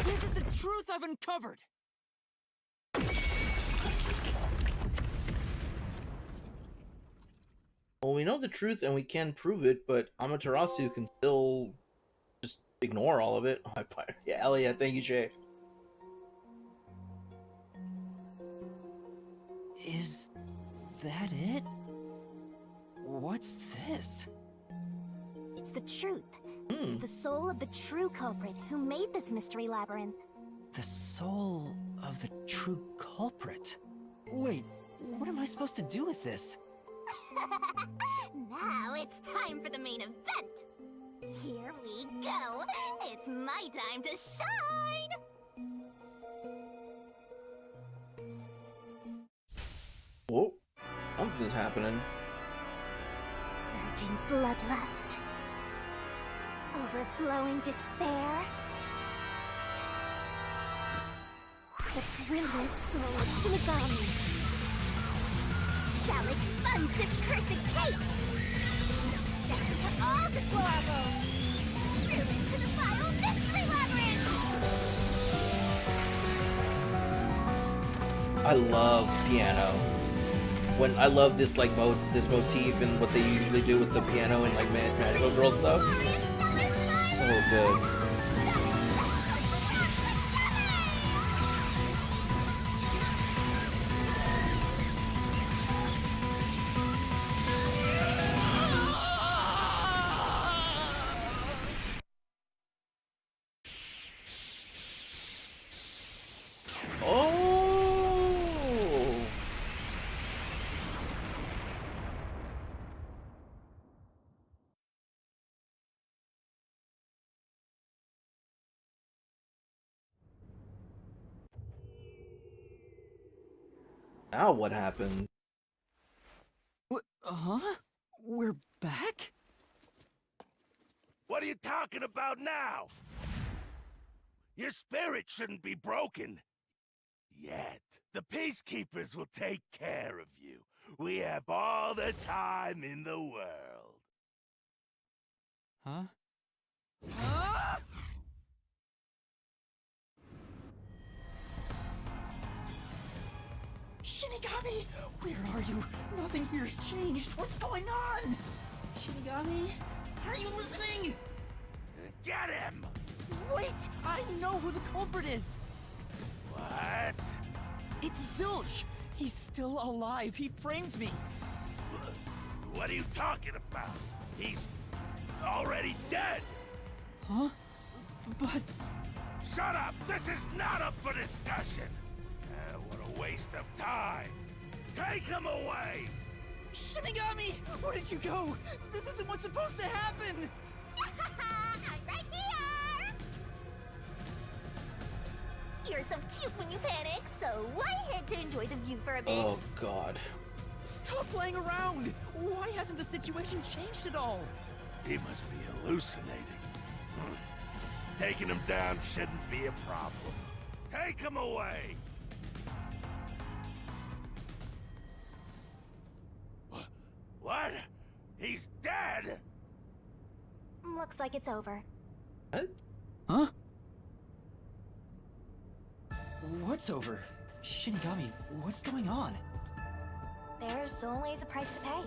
Speaker 3: This is the truth I've uncovered!
Speaker 1: Well, we know the truth and we can prove it, but Amaterasu can still just ignore all of it. Yeah, hell yeah, thank you, Jay.
Speaker 3: Is that it? What's this?
Speaker 8: It's the truth. It's the soul of the true culprit who made this mystery labyrinth.
Speaker 3: The soul of the true culprit? Wait, what am I supposed to do with this?
Speaker 8: Now it's time for the main event! Here we go! It's my time to shine!
Speaker 1: Whoa, something's happening.
Speaker 8: Surging bloodlust. Overflowing despair. The brilliant soul of Shinigami shall expunge this cursed case! Down to all deplorables! Through into the vile mystery labyrinth!
Speaker 1: I love piano. When I love this this motif and what they usually do with the piano and like Magical Girl stuff. So good. Now what happened?
Speaker 3: What? Huh? We're back?
Speaker 10: What are you talking about now? Your spirit shouldn't be broken. Yet. The Peacekeepers will take care of you. We have all the time in the world.
Speaker 3: Huh? Ah! Shinigami! Where are you? Nothing here's changed. What's going on? Shinigami? Are you listening?
Speaker 10: Get him!
Speaker 3: Wait! I know who the culprit is!
Speaker 10: What?
Speaker 3: It's Zilch! He's still alive. He framed me.
Speaker 10: What are you talking about? He's already dead!
Speaker 3: Huh? But...
Speaker 10: Shut up! This is not up for discussion! What a waste of time! Take him away!
Speaker 3: Shinigami! Where did you go? This isn't what's supposed to happen!
Speaker 8: I'm right here! You're so cute when you panic, so I had to enjoy the view for a bit.
Speaker 1: Oh god.
Speaker 3: Stop playing around! Why hasn't the situation changed at all?
Speaker 10: He must be hallucinating. Taking him down shouldn't be a problem. Take him away! What? He's dead?
Speaker 8: Looks like it's over.
Speaker 1: What?
Speaker 3: Huh? What's over? Shinigami, what's going on?
Speaker 8: There's always a price to pay.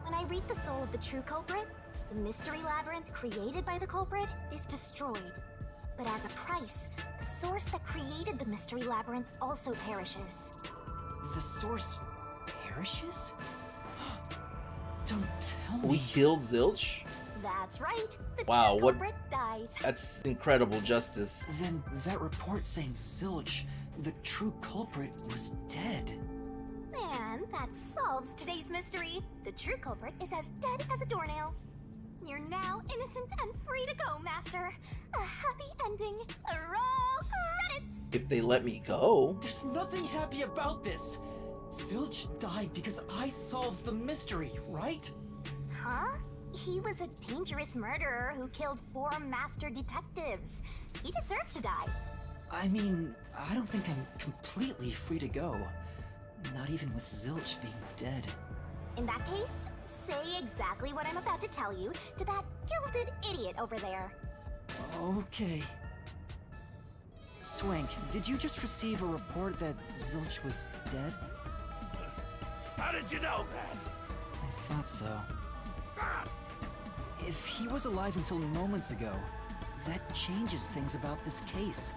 Speaker 8: When I read the soul of the true culprit, the mystery labyrinth created by the culprit is destroyed. But as a price, the source that created the mystery labyrinth also perishes.
Speaker 3: The source perishes? Don't tell me.
Speaker 1: We killed Zilch?
Speaker 8: That's right. The
Speaker 1: Wow,
Speaker 8: true
Speaker 1: what-
Speaker 8: culprit dies.
Speaker 1: That's incredible justice.
Speaker 3: Then that report saying Zilch, the true culprit, was dead.
Speaker 8: And that solves today's mystery. The true culprit is as dead as a doornail. You're now innocent and free to go, Master. A happy ending. Roll credits!
Speaker 1: If they let me go.
Speaker 3: There's nothing happy about this. Zilch died because I solved the mystery, right?
Speaker 8: Huh? He was a dangerous murderer who killed 4 master detectives. He deserved to die.
Speaker 3: I mean, I don't think I'm completely free to go. Not even with Zilch being dead.
Speaker 8: In that case, say exactly what I'm about to tell you to that gilded idiot over there.
Speaker 3: Okay. Swank, did you just receive a report that Zilch was dead?
Speaker 10: How did you know that?
Speaker 3: I thought so.
Speaker 10: Ah!
Speaker 3: If he was alive until moments ago, that changes things about this case.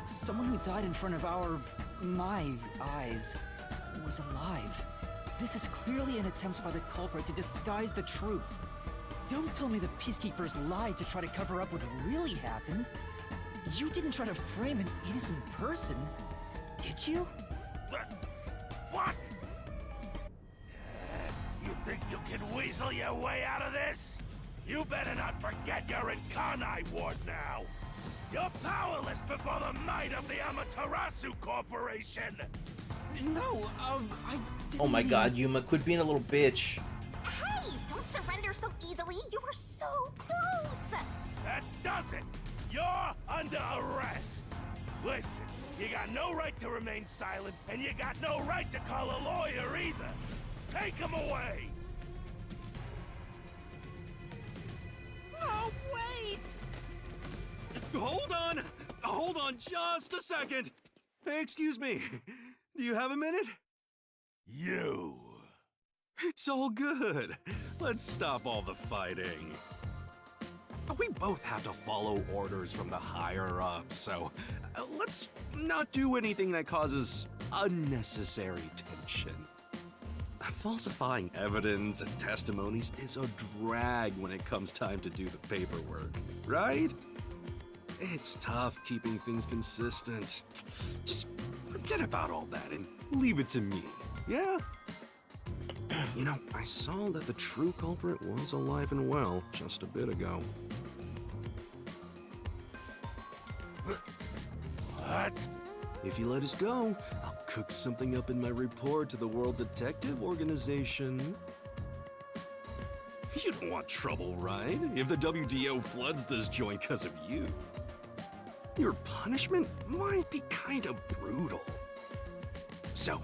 Speaker 3: Someone who died in front of my eyes, was alive. This is clearly an attempt by the culprit to disguise the truth. Don't tell me the Peacekeepers lied to try to cover up what really happened. You didn't try to frame an innocent person, did you?
Speaker 10: What? You think you can weasel your way out of this? You better not forget you're in Kanai Ward now. You're powerless before the might of the Amaterasu Corporation.
Speaker 3: No, I didn't
Speaker 1: Oh my
Speaker 3: mean-
Speaker 1: god, Yuma, quit being a little bitch.
Speaker 8: Hey, don't surrender so easily. You were so close.
Speaker 10: That does it. You're under arrest. Listen, you got no right to remain silent, and you got no right to call a lawyer either. Take him away.
Speaker 3: Oh, wait!
Speaker 5: Hold on just a second. Hey, excuse me. Do you have a minute?
Speaker 10: You.
Speaker 5: It's all good. Let's stop all the fighting. We both have to follow orders from the higher-ups, so let's not do anything that causes unnecessary tension. Falsifying evidence and testimonies is a drag when it comes time to do the paperwork, right? It's tough keeping things consistent. Just forget about all that and leave it to me, yeah? You know, I saw that the true culprit was alive and well just a bit ago.
Speaker 10: What?
Speaker 5: If you let us go, I'll
Speaker 12: cook something up in my report to the World Detective Organization. You don't want trouble, right? If the WDO floods this joint because of you. Your punishment might be kind of brutal. So,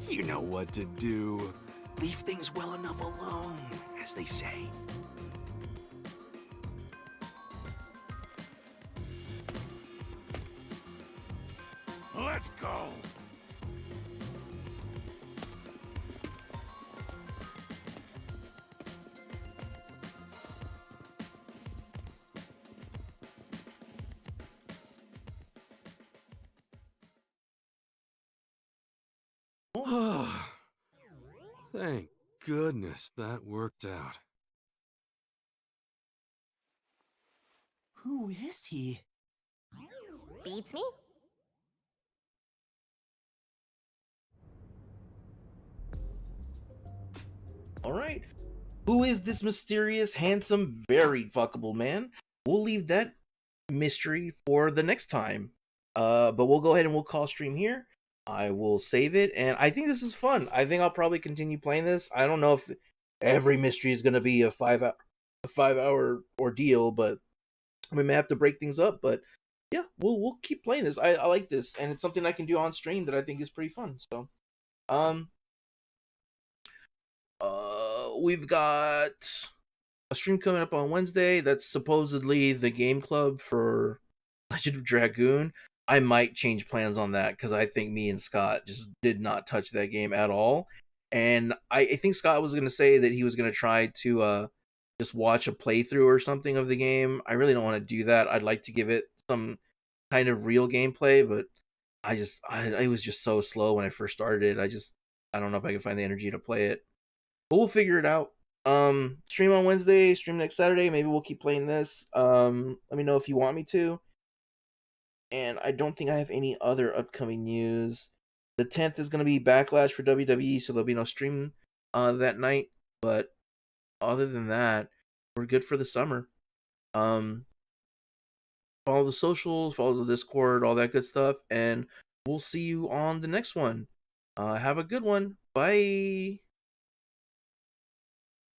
Speaker 12: you know what to do. Leave things well enough alone, as they say.
Speaker 10: Let's go!
Speaker 12: Thank goodness that worked out.
Speaker 3: Who is he?
Speaker 8: Beats me?
Speaker 1: All right. Who is this mysterious, handsome, very fuckable man? We'll leave that mystery for the next time. But we'll go ahead and we'll call stream here. I will save it, and I think this is fun. I think I'll probably continue playing this. I don't know if every mystery is going to be a 5 hour ordeal, but we may have to break things up. But yeah, we'll keep playing this. I like this, and it's something I can do on stream that I think is pretty fun. So, we've got a stream coming up on Wednesday. That's supposedly the game club for Legend of Dragoon. I might change plans on that because I think me and Scott just did not touch that game at all. And I think Scott was going to say that he was going to try to just watch a playthrough or something of the game. I really don't want to do that. I'd like to give it some kind of real gameplay, but I was just so slow when I first started it. I don't know if I can find the energy to play it. But we'll figure it out. Stream on Wednesday, stream next Saturday. Maybe we'll keep playing this. Let me know if you want me to. And I don't think I have any other upcoming news. The 10th is going to be Backlash for WWE, so there'll be no stream that night. But other than that, we're good for the summer. Follow the socials, follow the Discord, all that good stuff, and we'll see you on the next one. Have a good one. Bye.